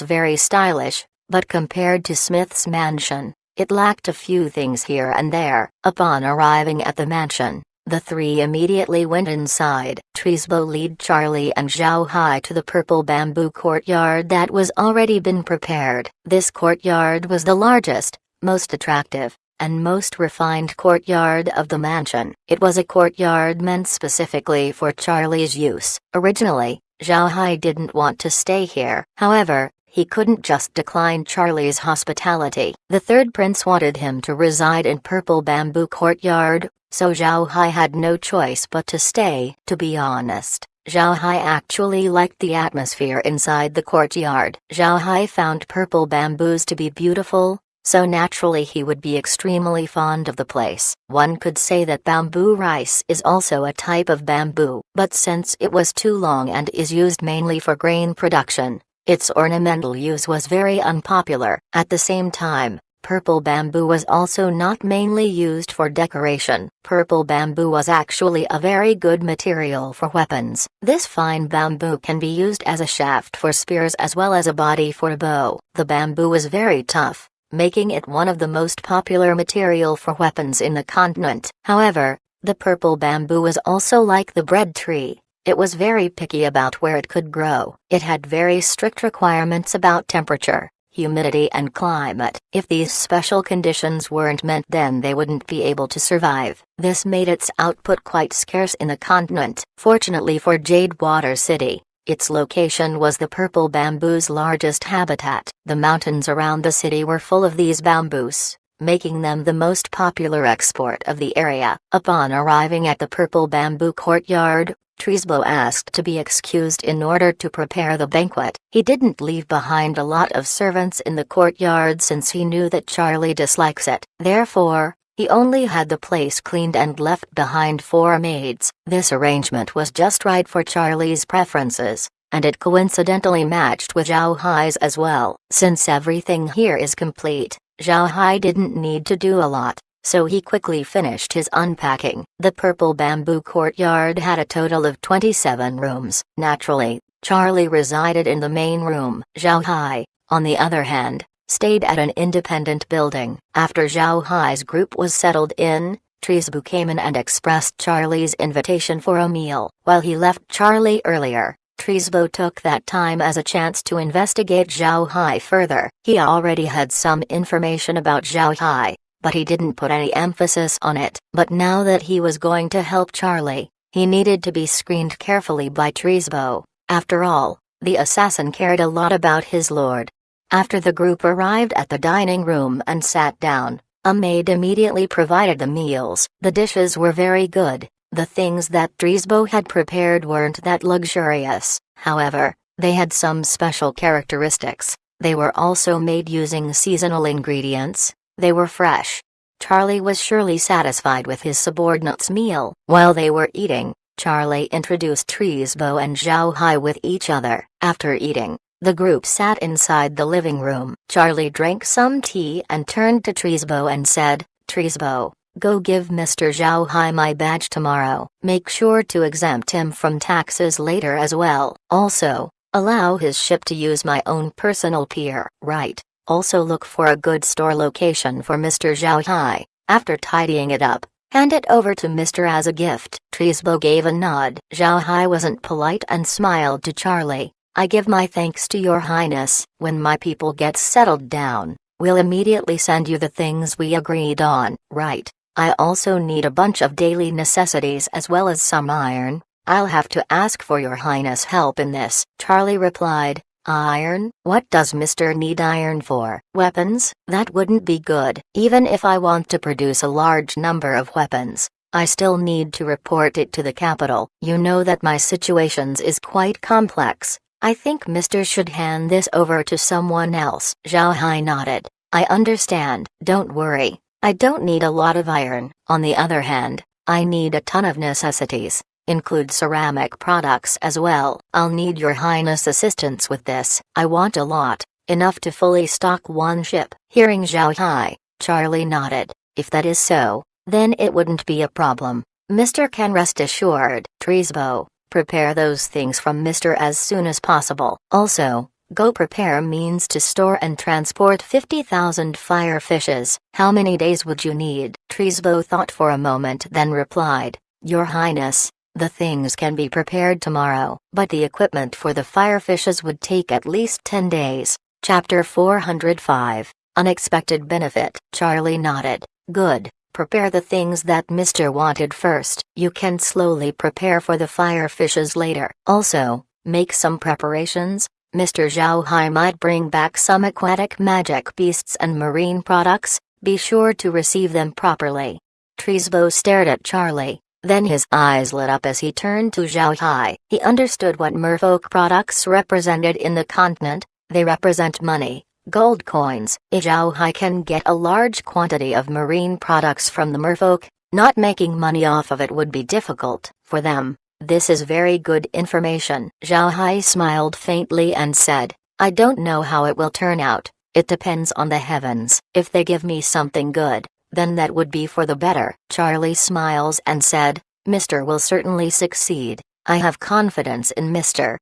very stylish, but compared to Smith's mansion, it lacked a few things here and there. Upon arriving at the mansion, the three immediately went inside. Trisbo led Charlie and Zhao Hai to the purple bamboo courtyard that was already been prepared. This courtyard was the largest, most attractive, and most refined courtyard of the mansion. It was a courtyard meant specifically for Charlie's use. Originally, Zhao Hai didn't want to stay here. However, he couldn't just decline Charlie's hospitality. The third prince wanted him to reside in Purple Bamboo Courtyard, so Zhao Hai had no choice but to stay. To be honest, Zhao Hai actually liked the atmosphere inside the courtyard. Zhao Hai found purple bamboos to be beautiful, so naturally he would be extremely fond of the place. One could say that bamboo rice is also a type of bamboo, but since it was too long and is used mainly for grain production, its ornamental use was very unpopular. At the same time, purple bamboo was also not mainly used for decoration. Purple bamboo was actually a very good material for weapons. This fine bamboo can be used as a shaft for spears as well as a body for a bow. The bamboo was very tough, making it one of the most popular material for weapons in the continent. However, the purple bamboo was also like the bread tree. It was very picky about where it could grow. It had very strict requirements about temperature, humidity and climate. If these special conditions weren't met, then they wouldn't be able to survive. This made its output quite scarce in the continent. Fortunately for Jade Water City, its location was the purple bamboo's largest habitat. The mountains around the city were full of these bamboos, making them the most popular export of the area. Upon arriving at the Purple Bamboo Courtyard, Trisbo asked to be excused in order to prepare the banquet. He didn't leave behind a lot of servants in the courtyard since he knew that Charlie dislikes it. Therefore, he only had the place cleaned and left behind 4 maids. This arrangement was just right for Charlie's preferences, and it coincidentally matched with Zhao Hai's as well. Since everything here is complete, Zhao Hai didn't need to do a lot, so he quickly finished his unpacking. The Purple Bamboo Courtyard had a total of 27 rooms. Naturally, Charlie resided in the main room. Zhao Hai, on the other hand, stayed at an independent building. After Zhao Hai's group was settled in, Trisbo came in and expressed Charlie's invitation for a meal. While he left Charlie earlier, Trisbo took that time as a chance to investigate Zhao Hai further. He already had some information about Zhao Hai, but he didn't put any emphasis on it. But now that he was going to help Charlie, he needed to be screened carefully by Trisbo. After all, the assassin cared a lot about his lord. After the group arrived at the dining room and sat down, a maid immediately provided the meals. The dishes were very good. The things that Trisbo had prepared weren't that luxurious, however, they had some special characteristics. They were also made using seasonal ingredients. They were fresh. Charlie was surely satisfied with his subordinate's meal. While they were eating, Charlie introduced Trisbo and Zhao Hai with each other. After eating, the group sat inside the living room. Charlie drank some tea and turned to Trisbo and said, "Trisbo, go give Mr. Zhao Hai my badge tomorrow. Make sure to exempt him from taxes later as well. Also, allow his ship to use my own personal pier. Right. Also look for a good store location for Mr. Zhao Hai. After tidying it up, hand it over to Mr. as a gift." Trisbo gave a nod. Zhao Hai wasn't polite and smiled to Charlie. "I give my thanks to your highness. When my people get settled down, we'll immediately send you the things we agreed on." "Right. I also need a bunch of daily necessities as well as some iron. I'll have to ask for your highness' help in this." Charlie replied, "Iron? What does Mr. need iron for? Weapons? That wouldn't be good. Even if I want to produce a large number of weapons, I still need to report it to the capital. You know that my situations is quite complex. I think Mr. should hand this over to someone else." Zhao Hai nodded. "I understand. Don't worry. I don't need a lot of iron. On the other hand, I need a ton of necessities. Include ceramic products as well. I'll need your highness' assistance with this. I want a lot, enough to fully stock one ship." Hearing Zhao Hai, Charlie nodded. "If that is so, then it wouldn't be a problem. Mr. can rest assured." Trisbo, prepare those things from Mr. as soon as possible. Also, go prepare means to store and transport 50,000 fire fishes. How many days would you need? Trisbo thought for a moment then replied, "Your highness, the things can be prepared tomorrow, but the equipment for the firefishes would take at least 10 days. Chapter 405, Unexpected Benefit. Charlie nodded. "Good, prepare the things that Mr. wanted first. You can slowly prepare for the firefishes later. Also, make some preparations, Mr. Zhao Hai might bring back some aquatic magic beasts and marine products, be sure to receive them properly. Trisbo stared at Charlie, then his eyes lit up as he turned to Zhao Hai. He understood what merfolk products represented in the continent. They represent money, gold coins. Zhao Hai can get a large quantity of marine products from the merfolk. Not making money off of it would be difficult for them. This is very good information. Zhao Hai smiled faintly and said, I don't know how it will turn out. It depends on the heavens. If they give me something good, then that would be for the better. Charlie smiles and said, Mr. will certainly succeed. I have confidence in Mr.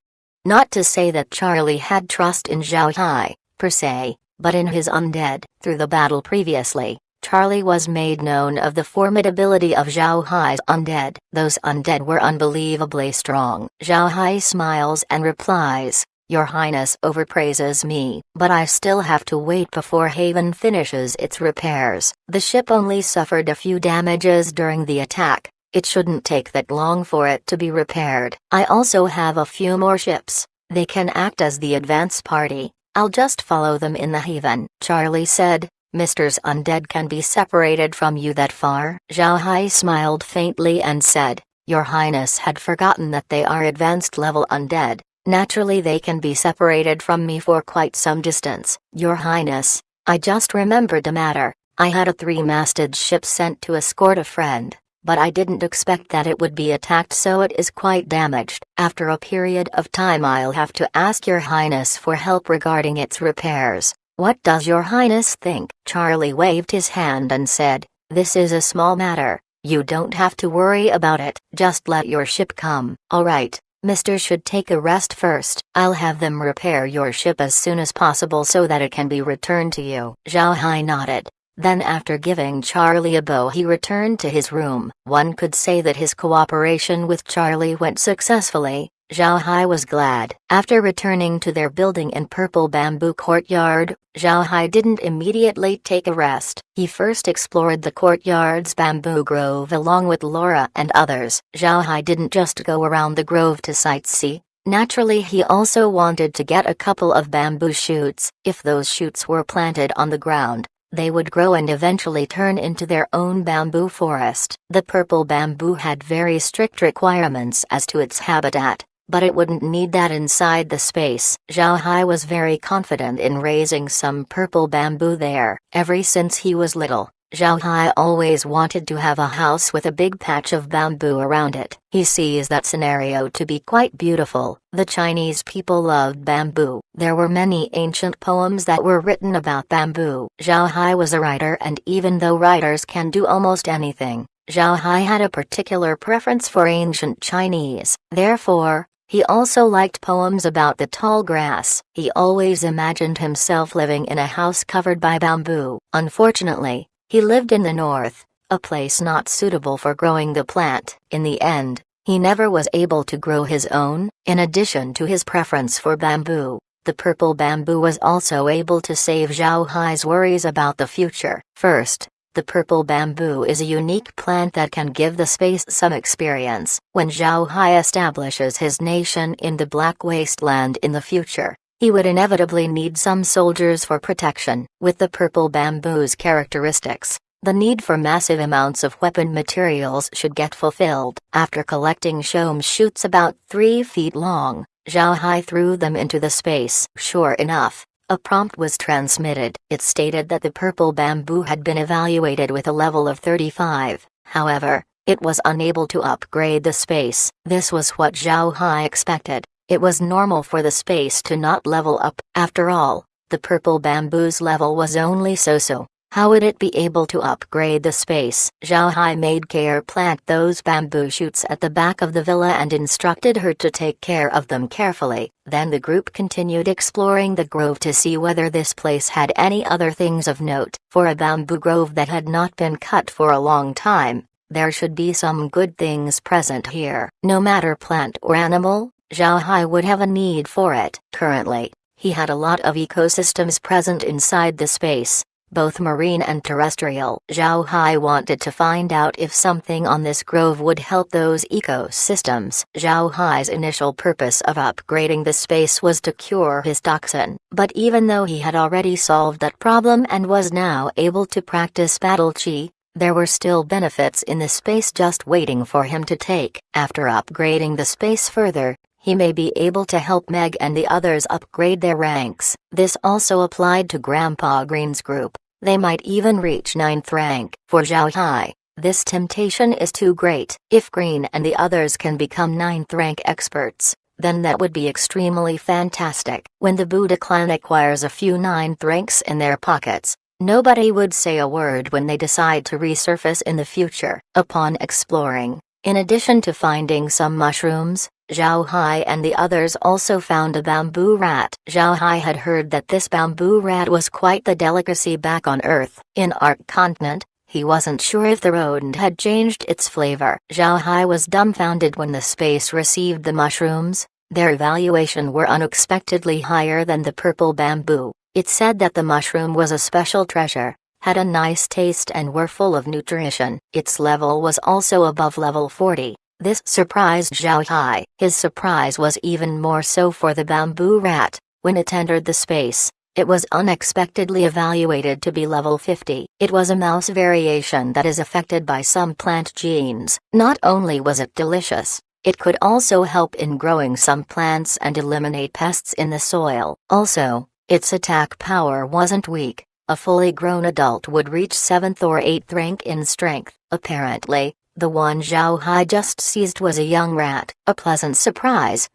Not to say that Charlie had trust in Zhao Hai, per se, but in his undead. Through the battle previously, Charlie was made known of the formidability of Zhao Hai's undead. Those undead were unbelievably strong. Zhao Hai smiles and replies, Your Highness overpraises me, but I still have to wait before Haven finishes its repairs. The ship only suffered a few damages during the attack. It shouldn't take that long for it to be repaired. I also have a few more ships. They can act as the advance party. I'll just follow them in the Haven. Charlie said, Mr.'s undead can be separated from you that far? Zhao Hai smiled faintly and said, Your Highness had forgotten that they are advanced level undead. Naturally they can be separated from me for quite some distance. Your Highness, I just remembered a matter. I had a 3-masted ship sent to escort a friend, but I didn't expect that it would be attacked, so it is quite damaged. After a period of time I'll have to ask Your Highness for help regarding its repairs. What does Your Highness think? Charlie waved his hand and said, This is a small matter. You don't have to worry about it. Just let your ship come. All right. Mr. should take a rest first. I'll have them repair your ship as soon as possible so that it can be returned to you. Zhao Hai nodded. Then after giving Charlie a bow he returned to his room. One could say that his cooperation with Charlie went successfully. Zhao Hai was glad. After returning to their building in Purple Bamboo Courtyard, Zhao Hai didn't immediately take a rest. He first explored the courtyard's bamboo grove along with Laura and others. Zhao Hai didn't just go around the grove to sightsee. Naturally he also wanted to get a couple of bamboo shoots. If those shoots were planted on the ground, they would grow and eventually turn into their own bamboo forest. The purple bamboo had very strict requirements as to its habitat, but it wouldn't need that inside the space. Zhao Hai was very confident in raising some purple bamboo there. Ever since he was little, Zhao Hai always wanted to have a house with a big patch of bamboo around it. He sees that scenario to be quite beautiful. The Chinese people loved bamboo. There were many ancient poems that were written about bamboo. Zhao Hai was a writer, and even though writers can do almost anything, Zhao Hai had a particular preference for ancient Chinese. Therefore, he also liked poems about the tall grass. He always imagined himself living in a house covered by bamboo. Unfortunately, he lived in the north, a place not suitable for growing the plant. In the end, he never was able to grow his own. In addition to his preference for bamboo, the purple bamboo was also able to save Zhao Hai's worries about the future. First, the purple bamboo is a unique plant that can give the space some experience. When Zhao Hai establishes his nation in the Black Wasteland in the future, he would inevitably need some soldiers for protection. With the purple bamboo's characteristics, the need for massive amounts of weapon materials should get fulfilled. After collecting shom shoots about 3 feet long, Zhao Hai threw them into the space. Sure enough, a prompt was transmitted. It stated that the purple bamboo had been evaluated with a level of 35, however, it was unable to upgrade the space. This was what Zhao Hai expected. It was normal for the space to not level up. After all, the purple bamboo's level was only so-so. How would it be able to upgrade the space? Zhao Hai made Care plant those bamboo shoots at the back of the villa and instructed her to take care of them carefully. Then the group continued exploring the grove to see whether this place had any other things of note. For a bamboo grove that had not been cut for a long time, there should be some good things present here. No matter plant or animal, Zhao Hai would have a need for it. Currently, he had a lot of ecosystems present inside the space. both marine and terrestrial. Zhao Hai wanted to find out if something on this grove would help those ecosystems. Zhao Hai's initial purpose of upgrading the space was to cure his toxin, but even though he had already solved that problem and was now able to practice battle chi, there were still benefits in the space just waiting for him to take. After upgrading the space further, he may be able to help Meg and the others upgrade their ranks. This also applied to Grandpa Green's group. They might even reach 9th rank. For Zhao Hai, this temptation is too great. If Green and the others can become 9th rank experts, then that would be extremely fantastic. When the Buddha clan acquires a few 9th ranks in their pockets, nobody would say a word when they decide to resurface in the future. Upon exploring, in addition to finding some mushrooms, Zhao Hai and the others also found a bamboo rat. Zhao Hai had heard that this bamboo rat was quite the delicacy back on Earth. In Ark Continent, he wasn't sure if the rodent had changed its flavor. Zhao Hai was dumbfounded when the space received the mushrooms. Their evaluation were unexpectedly higher than the purple bamboo. It said that the mushroom was a special treasure, had a nice taste and were full of nutrition. Its level was also above level 40. This surprised Zhao Hai. His surprise was even more so for the bamboo rat. When it entered the space, it was unexpectedly evaluated to be level 50. It was a mouse variation that is affected by some plant genes. Not only was it delicious, it could also help in growing some plants and eliminate pests in the soil. Also, its attack power wasn't weak. A fully grown adult would reach 7th or 8th rank in strength. Apparently, the one Zhao Hai just seized was a young rat. A pleasant surprise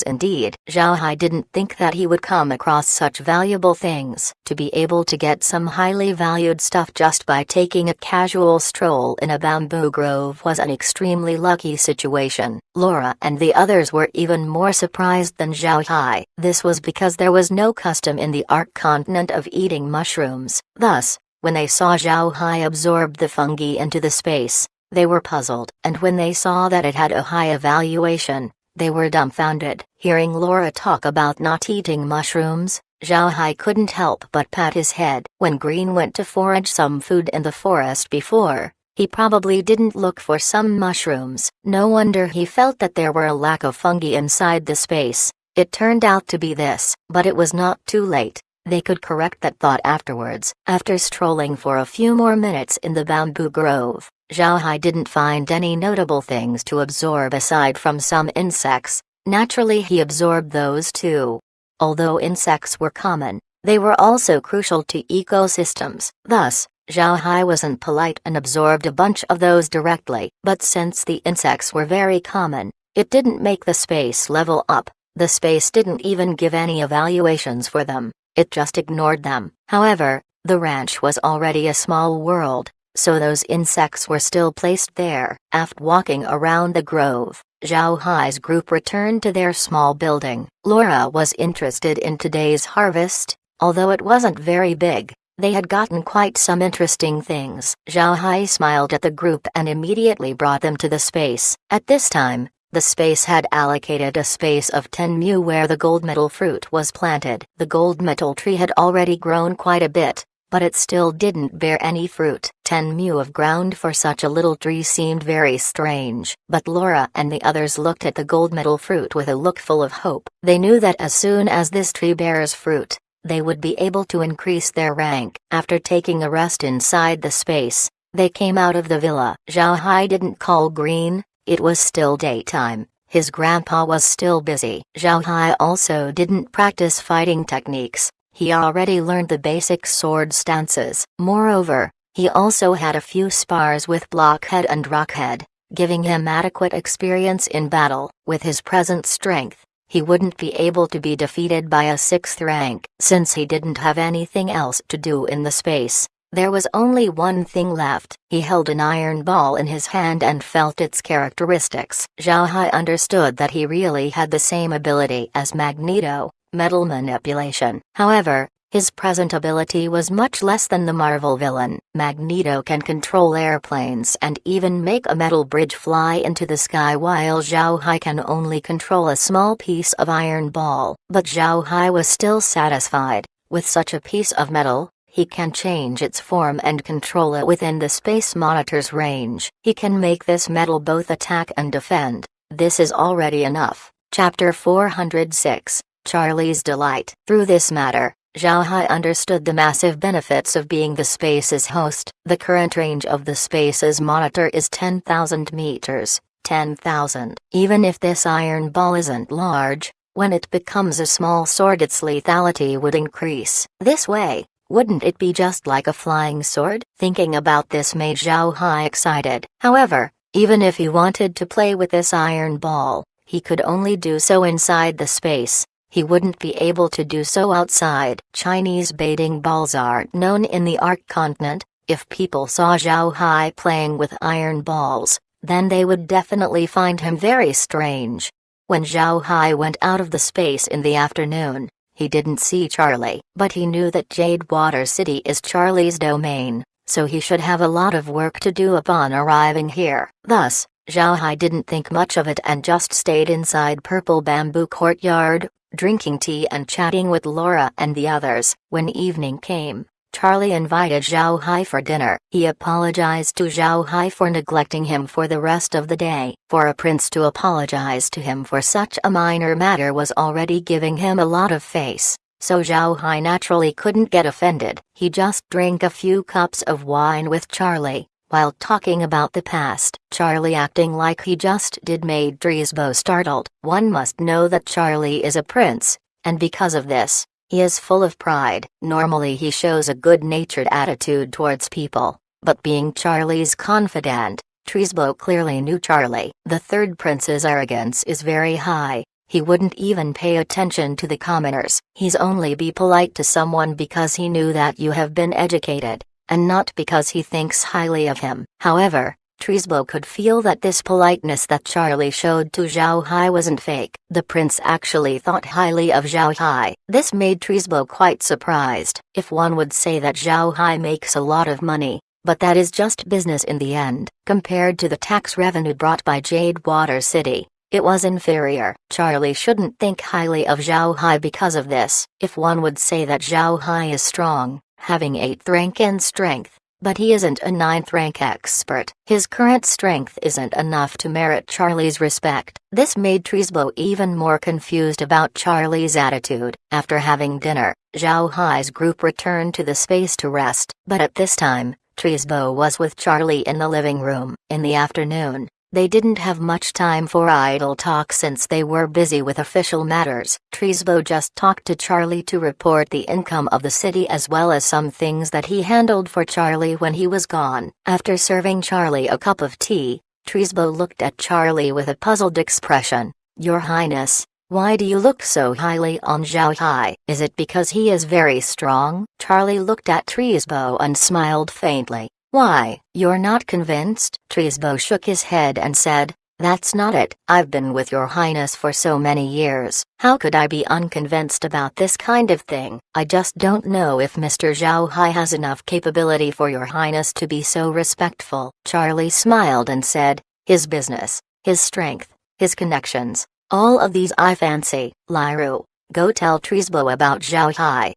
indeed. Zhao Hai didn't think that he would come across such valuable things. To be able to get some highly valued stuff just by taking a casual stroll in a bamboo grove was an extremely lucky situation. Laura and the others were even more surprised than Zhao Hai. This was because there was no custom in the Ark Continent of eating mushrooms. Thus, when they saw Zhao Hai absorb the fungi into the space, they were puzzled. And when they saw that it had a high evaluation, they were dumbfounded. Hearing Laura talk about not eating mushrooms, Zhao Hai couldn't help but pat his head. When Green went to forage some food in the forest before, he probably didn't look for some mushrooms. No wonder he felt that there were a lack of fungi inside the space. It turned out to be this, but it was not too late. They could correct that thought afterwards. After strolling for a few more minutes in the bamboo grove, Zhao Hai didn't find any notable things to absorb aside from some insects. Naturally, he absorbed those too. Although insects were common, they were also crucial to ecosystems. Thus, Zhao Hai wasn't polite and absorbed a bunch of those directly. But since the insects were very common, it didn't make the space level up. The space didn't even give any evaluations for them. It just ignored them. However, the ranch was already a small world, so those insects were still placed there. After walking around the grove, Zhao Hai's group returned to their small building. Laura was interested in today's harvest. Although it wasn't very big, they had gotten quite some interesting things. Zhao Hai smiled at the group and immediately brought them to the space. At this time, the space had allocated a space of 10 mu where the gold metal fruit was planted. The gold metal tree had already grown quite a bit, but it still didn't bear any fruit. 10 mu of ground for such a little tree seemed very strange. But Laura and the others looked at the gold metal fruit with a look full of hope. They knew that as soon as this tree bears fruit, they would be able to increase their rank. After taking a rest inside the space, they came out of the villa. Zhao Hai didn't call Green. It was still daytime. His grandpa was still busy. Zhao Hai also didn't practice fighting techniques. He already learned the basic sword stances. Moreover, he also had a few spars with Blockhead and Rockhead, giving him adequate experience in battle. With his present strength, he wouldn't be able to be defeated by a 6th rank. Since he didn't have anything else to do in the space, there was only one thing left. He held an iron ball in his hand and felt its characteristics. Zhao Hai understood that he really had the same ability as Magneto, metal manipulation. However, his present ability was much less than the Marvel villain. Magneto can control airplanes and even make a metal bridge fly into the sky, while Zhao Hai can only control a small piece of iron ball. But Zhao Hai was still satisfied. With such a piece of metal, he can change its form and control it within the space monitor's range. He can make this metal both attack and defend. This is already enough. Chapter 406, Charlie's Delight. Through this matter, Zhao Hai understood the massive benefits of being the space's host. The current range of the space's monitor is 10,000 meters. 10,000. Even if this iron ball isn't large, when it becomes a small sword its lethality would increase. This way, wouldn't it be just like a flying sword? Thinking about this made Zhao Hai excited. However, even if he wanted to play with this iron ball, he could only do so inside the space. He wouldn't be able to do so outside. Chinese baiting balls aren't known in the Ark continent. If people saw Zhao Hai playing with iron balls, then they would definitely find him very strange. When Zhao Hai went out of the space in the afternoon, he didn't see Charlie. But he knew that Jade Water City is Charlie's domain, so he should have a lot of work to do upon arriving here. Thus, Zhao Hai didn't think much of it and just stayed inside Purple Bamboo Courtyard, drinking tea and chatting with Laura and the others. When evening came, Charlie invited Zhao Hai for dinner. He apologized to Zhao Hai for neglecting him for the rest of the day. For a prince to apologize to him for such a minor matter was already giving him a lot of face, so Zhao Hai naturally couldn't get offended. He just drank a few cups of wine with Charlie, while talking about the past. Charlie acting like he just did made Trisbo startled. One must know that Charlie is a prince, and because of this, he is full of pride. Normally he shows a good-natured attitude towards people, but being Charlie's confidant, Trisbo clearly knew Charlie. The third prince's arrogance is very high. He wouldn't even pay attention to the commoners. He's only be polite to someone because he knew that you have been educated, and not because he thinks highly of him. However, Trisbo could feel that this politeness that Charlie showed to Zhao Hai wasn't fake. The prince actually thought highly of Zhao Hai. This made Trisbo quite surprised. If one would say that Zhao Hai makes a lot of money, but that is just business in the end. Compared to the tax revenue brought by Jade Water City, it was inferior. Charlie shouldn't think highly of Zhao Hai because of this. If one would say that Zhao Hai is strong, having 8th rank in strength, but he isn't a 9th rank expert. His current strength isn't enough to merit Charlie's respect. This made Trisbo even more confused about Charlie's attitude. After having dinner, Zhao Hai's group returned to the space to rest. But at this time, Trisbo was with Charlie in the living room. In the afternoon, they didn't have much time for idle talk since they were busy with official matters. Trisbo just talked to Charlie to report the income of the city as well as some things that he handled for Charlie when he was gone. After serving Charlie a cup of tea, Trisbo looked at Charlie with a puzzled expression. "Your Highness, why do you look so highly on Zhao Hai? Is it because he is very strong?" Charlie looked at Trisbo and smiled faintly. "Why, you're not convinced?" Trisbo shook his head and said, "That's not it. I've been with your highness for so many years. How could I be unconvinced about this kind of thing? I just don't know if Mr. Zhao Hai has enough capability for your highness to be so respectful." Charlie smiled and said, "His business, his strength, his connections, all of these I fancy. Liru, go tell Trisbo about Zhao Hai."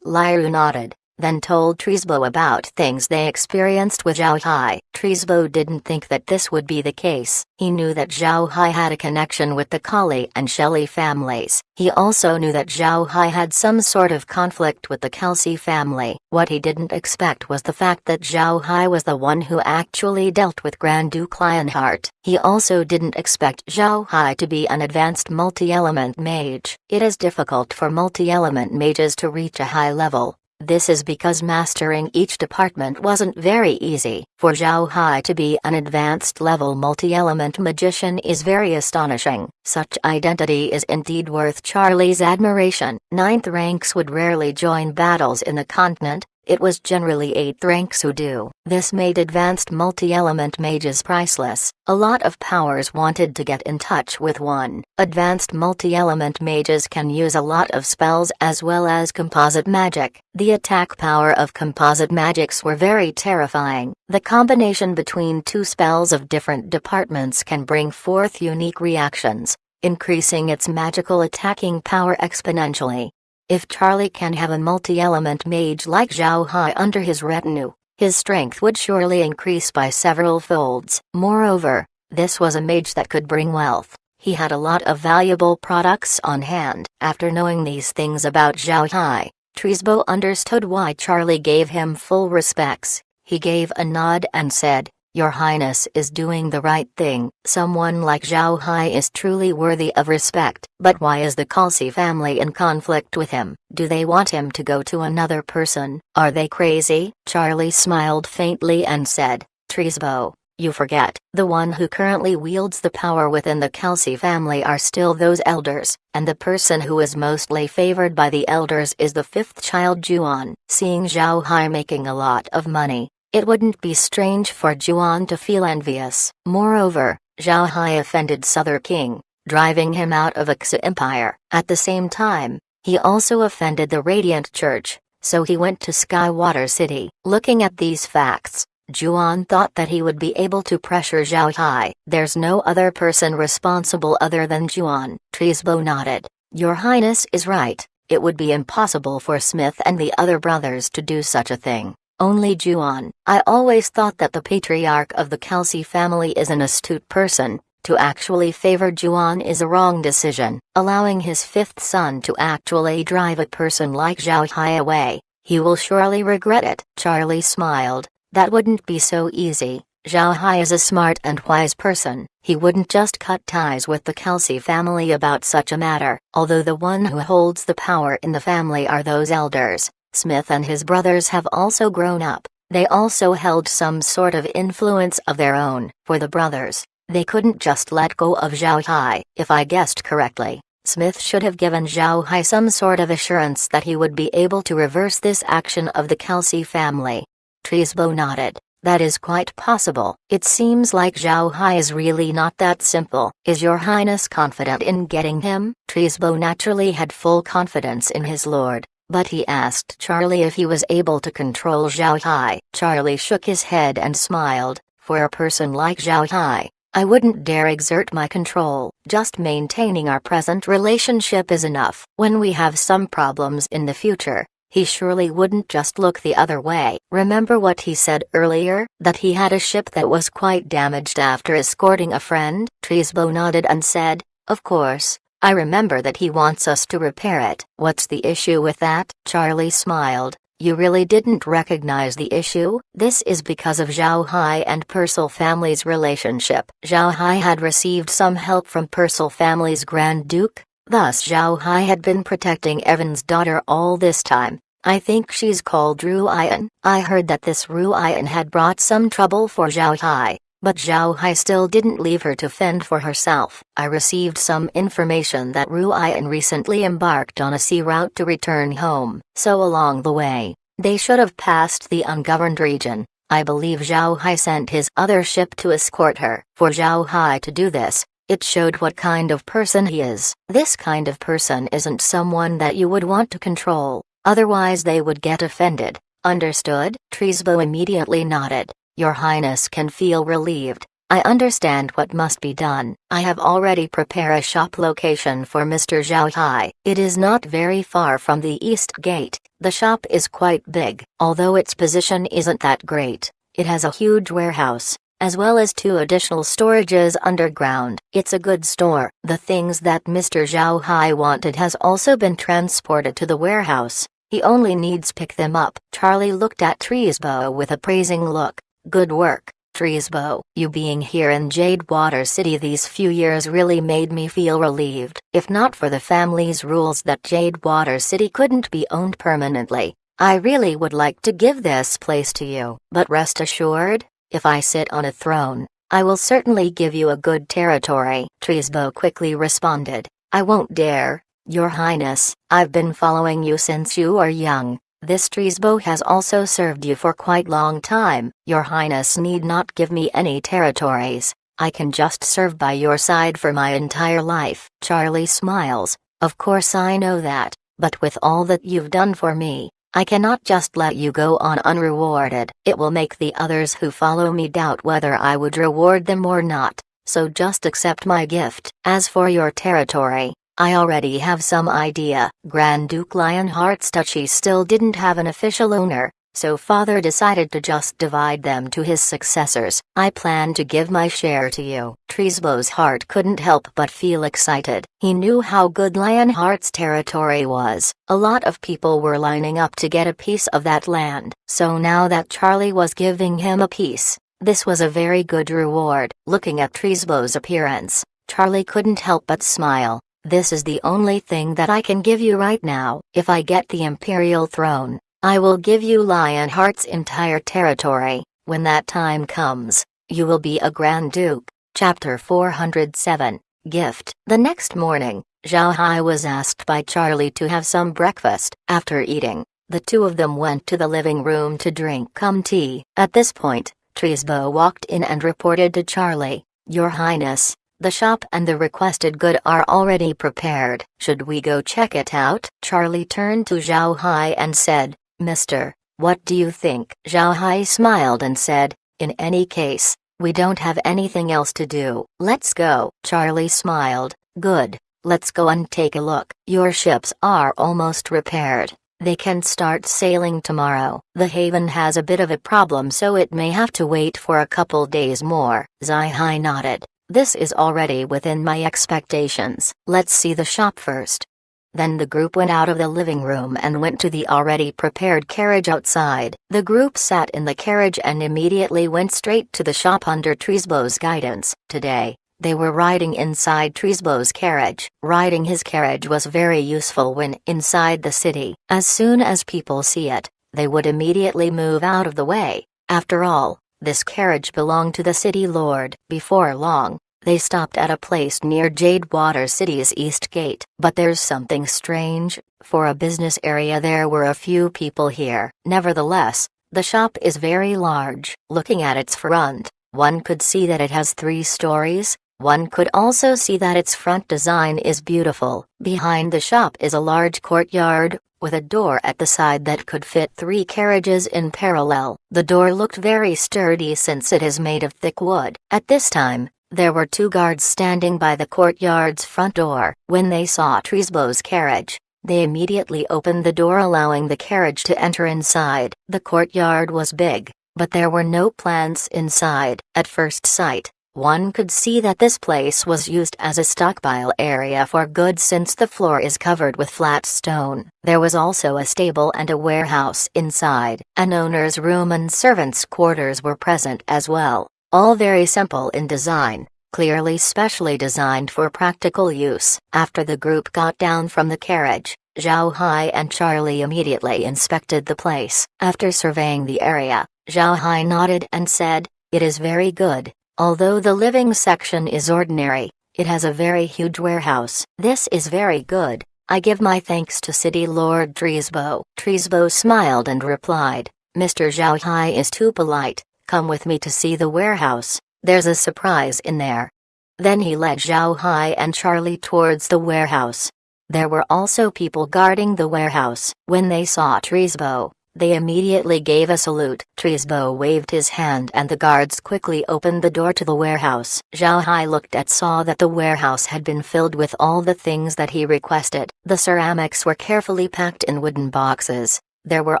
Liru nodded, then told Trisbo about things they experienced with Zhao Hai. Trisbo didn't think that this would be the case. He knew that Zhao Hai had a connection with the Kali and Shelley families. He also knew that Zhao Hai had some sort of conflict with the Kelsey family. What he didn't expect was the fact that Zhao Hai was the one who actually dealt with Grand Duke Lionheart. He also didn't expect Zhao Hai to be an advanced multi-element mage. It is difficult for multi-element mages to reach a high level. This is because mastering each department wasn't very easy. For Zhao Hai to be an advanced level multi-element magician is very astonishing. Such identity is indeed worth Charlie's admiration. 9th ranks would rarely join battles in the continent. It was generally 8th ranks who do. This made advanced multi-element mages priceless. A lot of powers wanted to get in touch with one. Advanced multi-element mages can use a lot of spells as well as composite magic. The attack power of composite magics were very terrifying. The combination between two spells of different departments can bring forth unique reactions, increasing its magical attacking power exponentially. If Charlie can have a multi-element mage like Zhao Hai under his retinue, his strength would surely increase by several folds. Moreover, this was a mage that could bring wealth. He had a lot of valuable products on hand. After knowing these things about Zhao Hai, Trisbo understood why Charlie gave him full respects. He gave a nod and said, "Your Highness is doing the right thing. Someone like Zhao Hai is truly worthy of respect." But why is the Kalsi family in conflict with him? Do they want him to go to another person? Are they crazy? Charlie smiled faintly and said, "Trisbo, you forget, the one who currently wields the power within the Kalsi family are still those elders, and the person who is mostly favored by the elders is the fifth child Juan." Seeing Zhao Hai making a lot of money, it wouldn't be strange for Juan to feel envious. Moreover, Zhao Hai offended Souther King, driving him out of Axa Empire. At the same time, he also offended the Radiant Church, so he went to Skywater City. Looking at these facts, Juan thought that he would be able to pressure Zhao Hai. There's no other person responsible other than Juan. Trisbo nodded. Your Highness is right, it would be impossible for Smith and the other brothers to do such a thing. Only Juan. I always thought that the patriarch of the Kalsi family is an astute person. To actually favor Juan is a wrong decision. Allowing his fifth son to actually drive a person like Zhao Hai away, he will surely regret it. Charlie smiled. That wouldn't be so easy. Zhao Hai is a smart and wise person. He wouldn't just cut ties with the Kalsi family about such a matter. Although the one who holds the power in the family are those elders, Smith and his brothers have also grown up. They also held some sort of influence of their own. For the brothers, they couldn't just let go of Zhao Hai. If I guessed correctly, Smith should have given Zhao Hai some sort of assurance that he would be able to reverse this action of the Kalsi family. Trisbo nodded. That is quite possible. It seems like Zhao Hai is really not that simple. Is your Highness confident in getting him? Trisbo naturally had full confidence in his lord, but he asked Charlie if he was able to control Zhao Hai. Charlie shook his head and smiled. For a person like Zhao Hai, I wouldn't dare exert my control. Just maintaining our present relationship is enough. When we have some problems in the future, he surely wouldn't just look the other way. Remember what he said earlier, that he had a ship that was quite damaged after escorting a friend? Trisbo nodded and said, "Of course, I remember that he wants us to repair it." What's the issue with that? Charlie smiled. You really didn't recognize the issue? This is because of Zhao Hai and Purcell family's relationship. Zhao Hai had received some help from Purcell family's Grand Duke, thus Zhao Hai had been protecting Evan's daughter all this time. I think she's called Ruian. I heard that this Ruian had brought some trouble for Zhao Hai, but Zhao Hai still didn't leave her to fend for herself. I received some information that Ruian recently embarked on a sea route to return home. So along the way, they should have passed the ungoverned region. I believe Zhao Hai sent his other ship to escort her. For Zhao Hai to do this, it showed what kind of person he is. This kind of person isn't someone that you would want to control, otherwise they would get offended. Understood? Trisbo immediately nodded. Your Highness can feel relieved. I understand what must be done. I have already prepared a shop location for Mr. Zhao Hai. It is not very far from the East Gate. The shop is quite big. Although its position isn't that great, it has a huge warehouse, as well as 2 additional storages underground. It's a good store. The things that Mr. Zhao Hai wanted has also been transported to the warehouse. He only needs pick them up. Charlie looked at Trisbo with a praising look. Good work, Trisbo. You being here in Jadewater City these few years really made me feel relieved. If not for the family's rules that Jadewater City couldn't be owned permanently, I really would like to give this place to you. But rest assured, if I sit on a throne, I will certainly give you a good territory. Trisbo quickly responded. I won't dare, Your Highness. I've been following you since you are young. This Trisbo has also served you for quite long time. Your Highness need not give me any territories. I can just serve by your side for my entire life. Charlie smiles. Of course I know that, but with all that you've done for me, I cannot just let you go on unrewarded. It will make the others who follow me doubt whether I would reward them or not, so just accept my gift. As for your territory, I already have some idea. Grand Duke Lionheart's duchy still didn't have an official owner, so father decided to just divide them to his successors. I plan to give my share to you. Treesbow's heart couldn't help but feel excited. He knew how good Lionheart's territory was. A lot of people were lining up to get a piece of that land. So now that Charlie was giving him a piece, this was a very good reward. Looking at Treesbow's appearance, Charlie couldn't help but smile. This is the only thing that I can give you right now. If I get the imperial throne, I will give you Lionheart's entire territory. When that time comes, you will be a Grand Duke. Chapter 407, Gift. The next morning, Zhao Hai was asked by Charlie to have some breakfast. After eating, the two of them went to the living room to drink some tea. At this point, Treesbow walked in and reported to Charlie, "Your Highness, the shop and the requested good are already prepared. Should we go check it out?" Charlie turned to Zhao Hai and said, "Mister, what do you think?" Zhao Hai smiled and said, "In any case, we don't have anything else to do. Let's go." Charlie smiled, "Good, let's go and take a look." "Your ships are almost repaired. They can start sailing tomorrow. The haven has a bit of a problem, so it may have to wait for a couple days more." Zhao Hai nodded. "This is already within my expectations. Let's see the shop first." Then the group went out of the living room and went to the already prepared carriage outside. The group sat in the carriage and immediately went straight to the shop under Treesbow's guidance. Today, they were riding inside Treesbow's carriage. Riding his carriage was very useful when inside the city. As soon as people see it, they would immediately move out of the way. After all, this carriage belonged to the city lord. Before long, they stopped at a place near Jadewater City's east gate. But there's something strange. For a business area there were a few people here. Nevertheless, the shop is very large. Looking at its front, one could see that it has 3 stories. One could also see that its front design is beautiful. Behind the shop is a large courtyard, with a door at the side that could fit 3 carriages in parallel. The door looked very sturdy since it is made of thick wood. At this time, there were 2 guards standing by the courtyard's front door. When they saw Treesbow's carriage, they immediately opened the door, allowing the carriage to enter inside. The courtyard was big, but there were no plants inside. At first sight, one could see that this place was used as a stockpile area for goods since the floor is covered with flat stone. There was also a stable and a warehouse inside. An owner's room and servants' quarters were present as well. All very simple in design, clearly specially designed for practical use. After the group got down from the carriage, Zhao Hai and Charlie immediately inspected the place. After surveying the area, Zhao Hai nodded and said, "It is very good. Although the living section is ordinary, it has a very huge warehouse." "This is very good. I give my thanks to City Lord Treesbow." Treesbow smiled and replied, "Mr. Zhao Hai is too polite. Come with me to see the warehouse. There's a surprise in there." Then he led Zhao Hai and Charlie towards the warehouse. There were also people guarding the warehouse. When they saw Treesbow, they immediately gave a salute. Treesbow waved his hand and the guards quickly opened the door to the warehouse. Zhao Hai looked at saw that the warehouse had been filled with all the things that he requested. The ceramics were carefully packed in wooden boxes. There were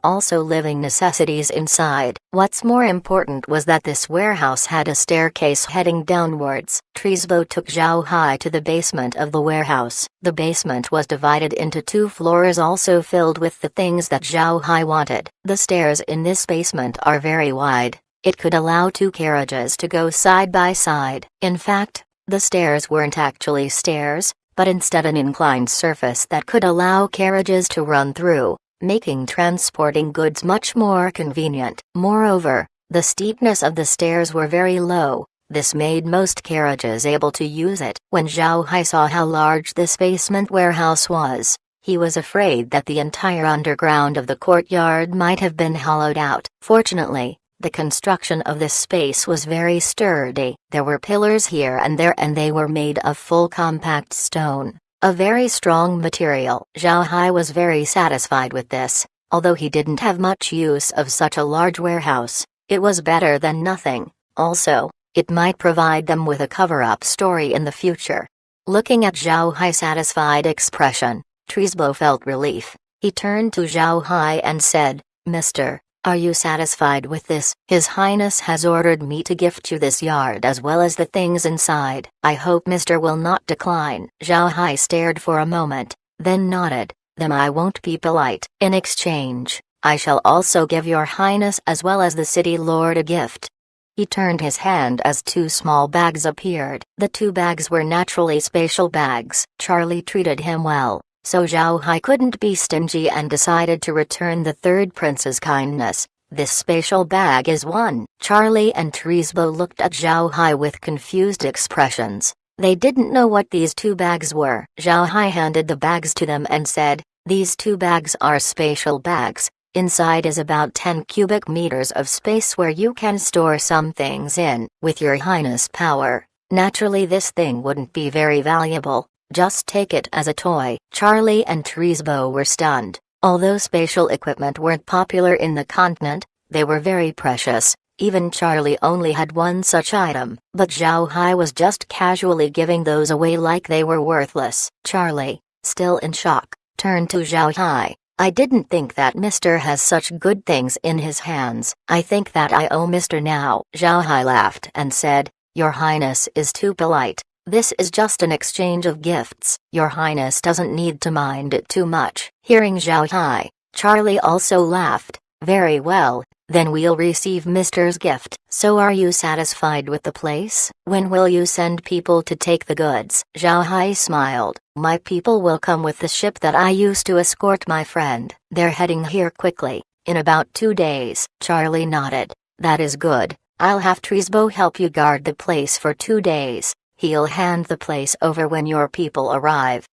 also living necessities inside. What's more important was that this warehouse had a staircase heading downwards. Treesbow took Zhao Hai to the basement of the warehouse. The basement was divided into 2 floors, also filled with the things that Zhao Hai wanted. The stairs in this basement are very wide. It could allow 2 carriages to go side by side. In fact, the stairs weren't actually stairs, but instead an inclined surface that could allow carriages to run through, making transporting goods much more convenient. Moreover, the steepness of the stairs were very low. This made most carriages able to use it. When Zhao Hai saw how large this basement warehouse was, he was afraid that the entire underground of the courtyard might have been hollowed out. Fortunately, the construction of this space was very sturdy. There were pillars here and there, and they were made of full compact stone, a very strong material. Zhao Hai was very satisfied with this. Although he didn't have much use of such a large warehouse, it was better than nothing. Also, it might provide them with a cover-up story in the future. Looking at Zhao Hai's satisfied expression, Trisbo felt relief. He turned to Zhao Hai and said, "Mister, are you satisfied with this? His Highness has ordered me to gift you this yard as well as the things inside. I hope Mister will not decline." Zhao Hai stared for a moment, then nodded. "Then I won't be polite. In exchange, I shall also give your Highness as well as the city lord a gift." He turned his hand as two small bags appeared. The two bags were naturally spatial bags. Charlie treated him well, so Zhao Hai couldn't be stingy and decided to return the third prince's kindness. "This spatial bag is one." Charlie and Trisbo looked at Zhao Hai with confused expressions. They didn't know what these two bags were. Zhao Hai handed the bags to them and said, "These two bags are spatial bags. Inside is about 10 cubic meters of space where you can store some things in. With your Highness power, naturally this thing wouldn't be very valuable. Just take it as a toy." Charlie and Trisbo were stunned. Although spatial equipment weren't popular in the continent, they were very precious. Even Charlie only had one such item, but Zhao Hai was just casually giving those away like they were worthless. Charlie, still in shock, turned to Zhao Hai. "I didn't think that Mister has such good things in his hands. I think that I owe Mister now." Zhao Hai laughed and said, "Your Highness is too polite. This is just an exchange of gifts. Your Highness doesn't need to mind it too much." Hearing Zhao Hai, Charlie also laughed. "Very well, then we'll receive Mister's gift." "So are you satisfied with the place? When will you send people to take the goods?" Zhao Hai smiled. "My people will come with the ship that I used to escort my friend. They're heading here quickly, in about 2 days." Charlie nodded. "That is good. I'll have Trisbo help you guard the place for 2 days. He'll hand the place over when your people arrive."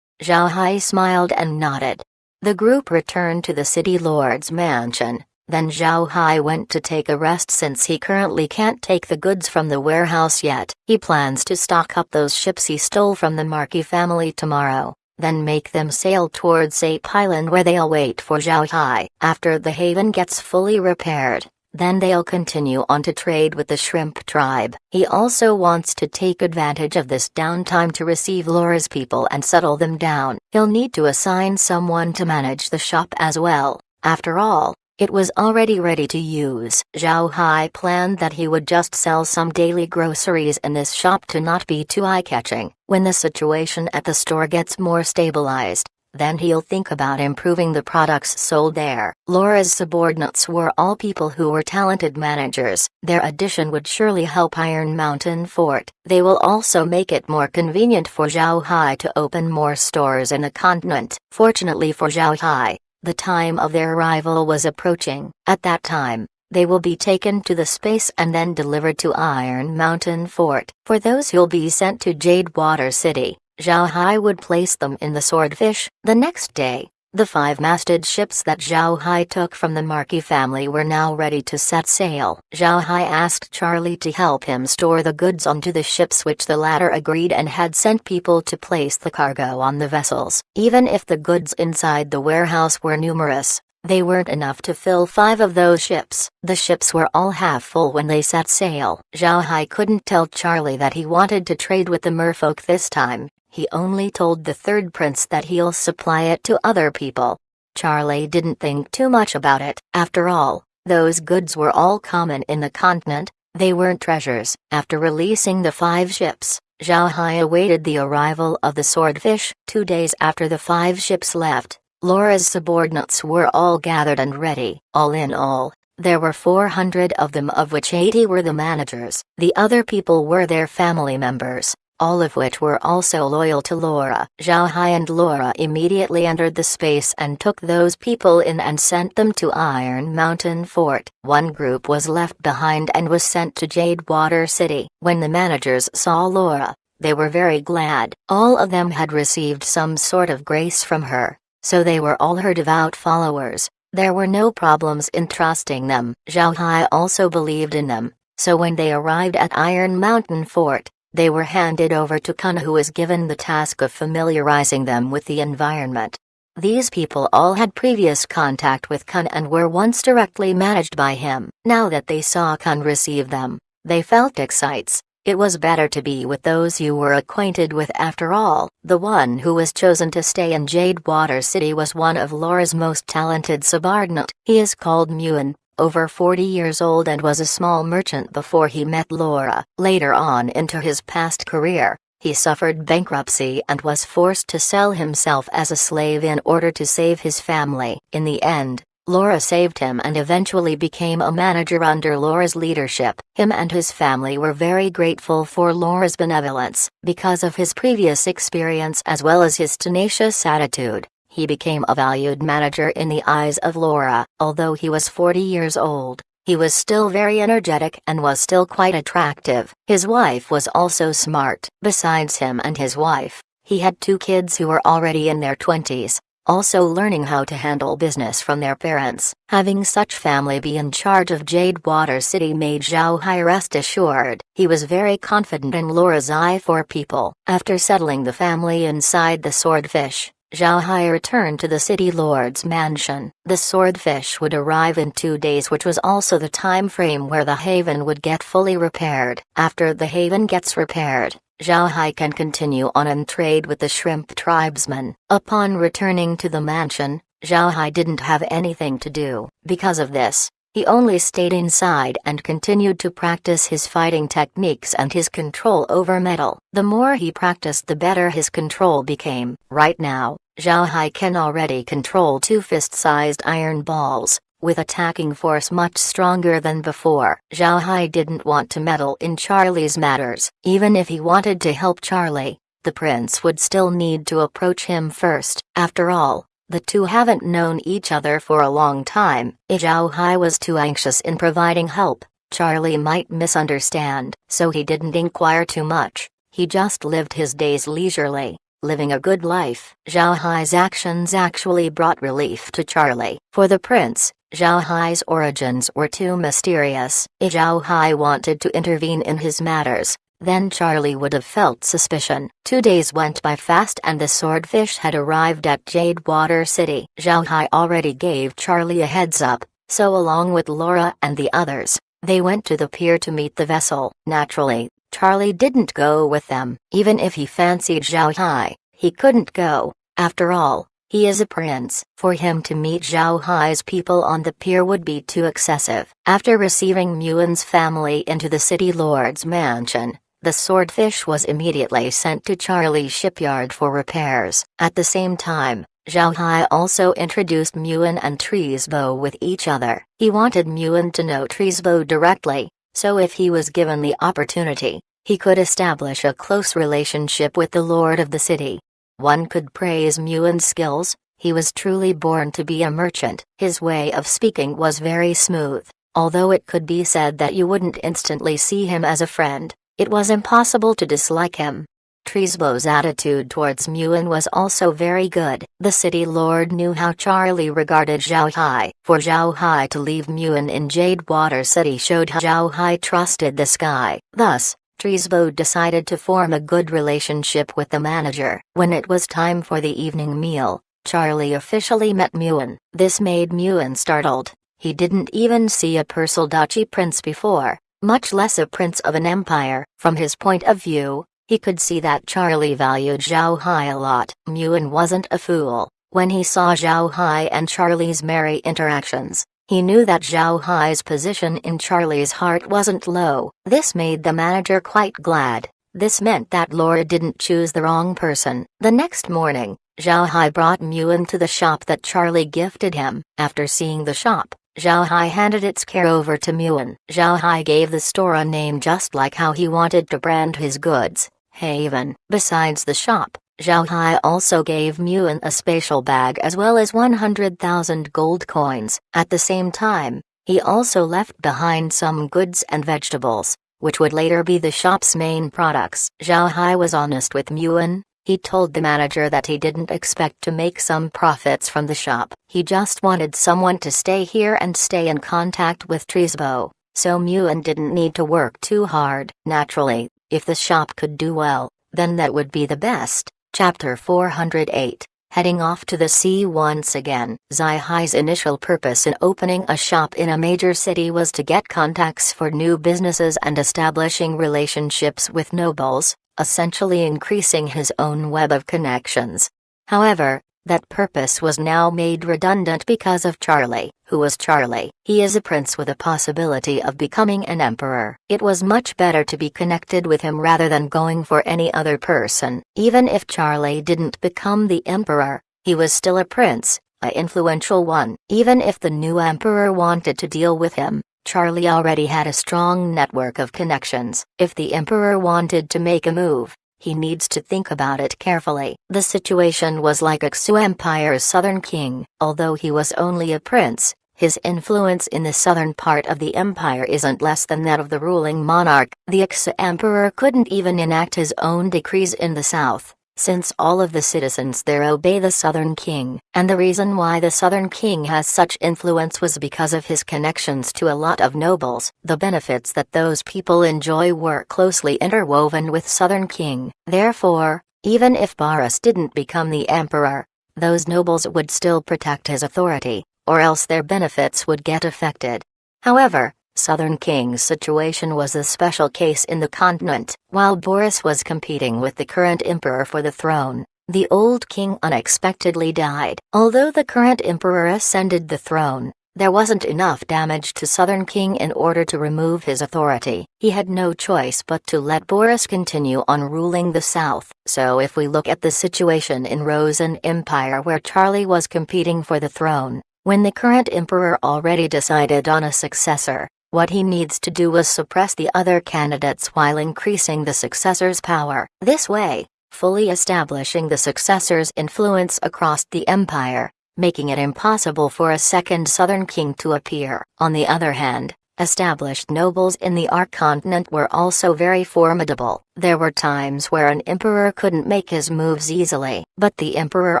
Zhao Hai smiled and nodded. The group returned to the city lord's mansion. Then Zhao Hai went to take a rest since he currently can't take the goods from the warehouse yet. He plans to stock up those ships he stole from the Marquis family tomorrow, then make them sail towards Ape Island where they'll wait for Zhao Hai. After the haven gets fully repaired, then they'll continue on to trade with the shrimp tribe. He also wants to take advantage of this downtime to receive Laura's people and settle them down. He'll need to assign someone to manage the shop as well. After all, it was already ready to use. Zhao Hai planned that he would just sell some daily groceries in this shop to not be too eye-catching. When the situation at the store gets more stabilized, then he'll think about improving the products sold there. Laura's subordinates were all people who were talented managers. Their addition would surely help Iron Mountain Fort. They will also make it more convenient for Zhao Hai to open more stores in the continent. Fortunately for Zhao Hai, the time of their arrival was approaching. At that time, they will be taken to the space and then delivered to Iron Mountain Fort. For those who'll be sent to Jade Water City, Zhao Hai would place them in the Swordfish. The next day, the 5-masted ships that Zhao Hai took from the Marquis family were now ready to set sail. Zhao Hai asked Charlie to help him store the goods onto the ships, which the latter agreed, and had sent people to place the cargo on the vessels. Even if the goods inside the warehouse were numerous, they weren't enough to fill 5 of those ships. The ships were all half full when they set sail. Zhao Hai couldn't tell Charlie that he wanted to trade with the merfolk this time. He only told the third prince that he'll supply it to other people. Charlie didn't think too much about it. After all, those goods were all common in the continent. They weren't treasures. After releasing the 5 ships, Zhao Hai awaited the arrival of the Swordfish. 2 days after the 5 ships left, Laura's subordinates were all gathered and ready. All in all, there were 400 of them, of which 80 were the managers. The other people were their family members, all of which were also loyal to Laura. Zhao Hai and Laura immediately entered the space and took those people in and sent them to Iron Mountain Fort. One group was left behind and was sent to Jade Water City. When the managers saw Laura, they were very glad. All of them had received some sort of grace from her, so they were all her devout followers. There were no problems in trusting them. Zhao Hai also believed in them, so when they arrived at Iron Mountain Fort, they were handed over to Kun, who was given the task of familiarizing them with the environment. These people all had previous contact with Kun and were once directly managed by him. Now that they saw Kun receive them, they felt excited. It was better to be with those you were acquainted with after all. The one who was chosen to stay in Jadewater City was one of Laura's most talented subordinate. He is called Muin, over 40 years old, and was a small merchant before he met Laura. Later on into his past career, he suffered bankruptcy and was forced to sell himself as a slave in order to save his family. In the end, Laura saved him and eventually became a manager under Laura's leadership. Him and his family were very grateful for Laura's benevolence. Because of his previous experience as well as his tenacious attitude, he became a valued manager in the eyes of Laura. Although he was 40 years old, he was still very energetic and was still quite attractive. His wife was also smart. Besides him and his wife, he had 2 kids who were already in their 20s. Also learning how to handle business from their parents. Having such family be in charge of Jadewater City made Zhao Hai rest assured. He was very confident in Laura's eye for people. After settling the family inside the swordfish, Zhao Hai returned to the city lord's mansion. The swordfish would arrive in 2 days, which was also the time frame where the haven would get fully repaired. After the haven gets repaired, Zhao Hai can continue on and trade with the shrimp tribesmen. Upon returning to the mansion, Zhao Hai didn't have anything to do. Because of this, he only stayed inside and continued to practice his fighting techniques and his control over metal. The more he practiced, the better his control became. Right now, Zhao Hai can already control 2 fist-sized iron balls, with attacking force much stronger than before. Zhao Hai didn't want to meddle in Charlie's matters. Even if he wanted to help Charlie, the prince would still need to approach him first. After all, the two haven't known each other for a long time. If Zhao Hai was too anxious in providing help, Charlie might misunderstand. So he didn't inquire too much. He just lived his days leisurely, living a good life. Zhao Hai's actions actually brought relief to Charlie. For the prince, Zhao Hai's origins were too mysterious. If Zhao Hai wanted to intervene in his matters, then Charlie would have felt suspicion. 2 days went by fast and the swordfish had arrived at Jadewater City. Zhao Hai already gave Charlie a heads up, so along with Laura and the others, they went to the pier to meet the vessel. Naturally, Charlie didn't go with them. Even if he fancied Zhao Hai, he couldn't go. After all, he is a prince. For him to meet Zhao Hai's people on the pier would be too excessive. After receiving Muin's family into the city lord's mansion, the swordfish was immediately sent to Charlie's shipyard for repairs. At the same time, Zhao Hai also introduced Muin and Treesbow with each other. He wanted Muin to know Treesbow directly, so if he was given the opportunity, he could establish a close relationship with the lord of the city. One could praise Muin's skills. He was truly born to be a merchant. His way of speaking was very smooth. Although it could be said that you wouldn't instantly see him as a friend, it was impossible to dislike him. Treesbow's attitude towards Muin was also very good. The city lord knew how Charlie regarded Zhao Hai. For Zhao Hai to leave Muin in Jadewater City showed how Zhao Hai trusted this guy. Thus, Treesbow decided to form a good relationship with the manager. When it was time for the evening meal, Charlie officially met Muin. This made Muin startled. He didn't even see a Persildachi prince before, much less a prince of an empire. From his point of view, he could see that Charlie valued Zhao Hai a lot. Muin wasn't a fool. When he saw Zhao Hai and Charlie's merry interactions, he knew that Zhao Hai's position in Charlie's heart wasn't low. This made the manager quite glad. This meant that Laura didn't choose the wrong person. The next morning, Zhao Hai brought Muin to the shop that Charlie gifted him. After seeing the shop, Zhao Hai handed its care over to Muin. Zhao Hai gave the store a name just like how he wanted to brand his goods, Haven. Besides the shop, Zhao Hai also gave Muin a spatial bag as well as 100,000 gold coins. At the same time, he also left behind some goods and vegetables, which would later be the shop's main products. Zhao Hai was honest with Muin. He told the manager that he didn't expect to make some profits from the shop. He just wanted someone to stay here and stay in contact with Treesbow, so Muin didn't need to work too hard. Naturally, if the shop could do well, then that would be the best. Chapter 408. heading off to the sea once again. Zai Hai's initial purpose in opening a shop in a major city was to get contacts for new businesses and establishing relationships with nobles, essentially increasing his own web of connections. However, that purpose was now made redundant because of Charlie. Who was Charlie? He is a prince with a possibility of becoming an emperor. It was much better to be connected with him rather than going for any other person. Even if Charlie didn't become the emperor, he was still a prince, an influential one. Even if the new emperor wanted to deal with him, Charlie already had a strong network of connections. If the emperor wanted to make a move, he needs to think about it carefully. The situation was like Xu Empire's southern king. Although he was only a prince, his influence in the southern part of the empire isn't less than that of the ruling monarch. The Xu Emperor couldn't even enact his own decrees in the south, since all of the citizens there obey the southern king. And the reason why the southern king has such influence was because of his connections to a lot of nobles. The benefits that those people enjoy were closely interwoven with southern king. Therefore, even if Boris didn't become the emperor, those nobles would still protect his authority, or else their benefits would get affected. However, Southern King's situation was a special case in the continent. While Boris was competing with the current emperor for the throne, the old king unexpectedly died. Although the current emperor ascended the throne, there wasn't enough damage to Southern King in order to remove his authority. He had no choice but to let Boris continue on ruling the south. So if we look at the situation in Rosen Empire where Charlie was competing for the throne, when the current emperor already decided on a successor, what he needs to do was suppress the other candidates while increasing the successor's power. This way, fully establishing the successor's influence across the empire, making it impossible for a second southern king to appear. On the other hand, established nobles in the Ark-continent were also very formidable. There were times where an emperor couldn't make his moves easily, but the emperor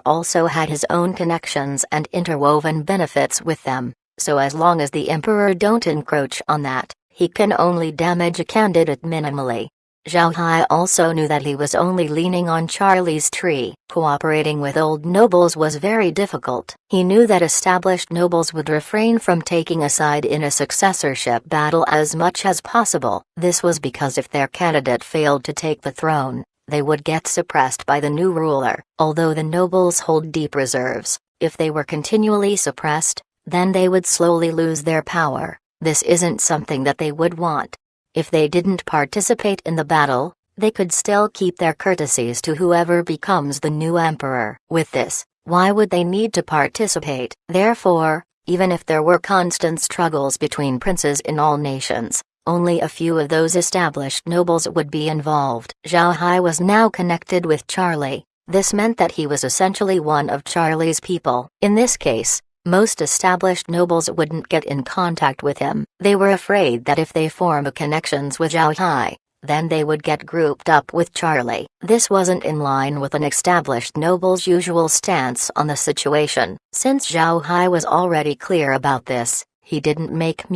also had his own connections and interwoven benefits with them. So as long as the emperor don't encroach on that, he can only damage a candidate minimally. Zhao Hai also knew that he was only leaning on Charlie's tree. Cooperating with old nobles was very difficult. He knew that established nobles would refrain from taking a side in a successorship battle as much as possible. This was because if their candidate failed to take the throne, they would get suppressed by the new ruler. Although the nobles hold deep reserves, if they were continually suppressed, then they would slowly lose their power. This isn't something that they would want. If they didn't participate in the battle, they could still keep their courtesies to whoever becomes the new emperor. With this, why would they need to participate? Therefore, even if there were constant struggles between princes in all nations, only a few of those established nobles would be involved. Zhao Hai was now connected with Charlie. This meant that he was essentially one of Charlie's people. In this case, most established nobles wouldn't get in contact with him. They were afraid that if they formed connections with Zhao Hai, then they would get grouped up with Charlie. This wasn't in line with an established noble's usual stance on the situation. Since Zhao Hai was already clear about this, he didn't make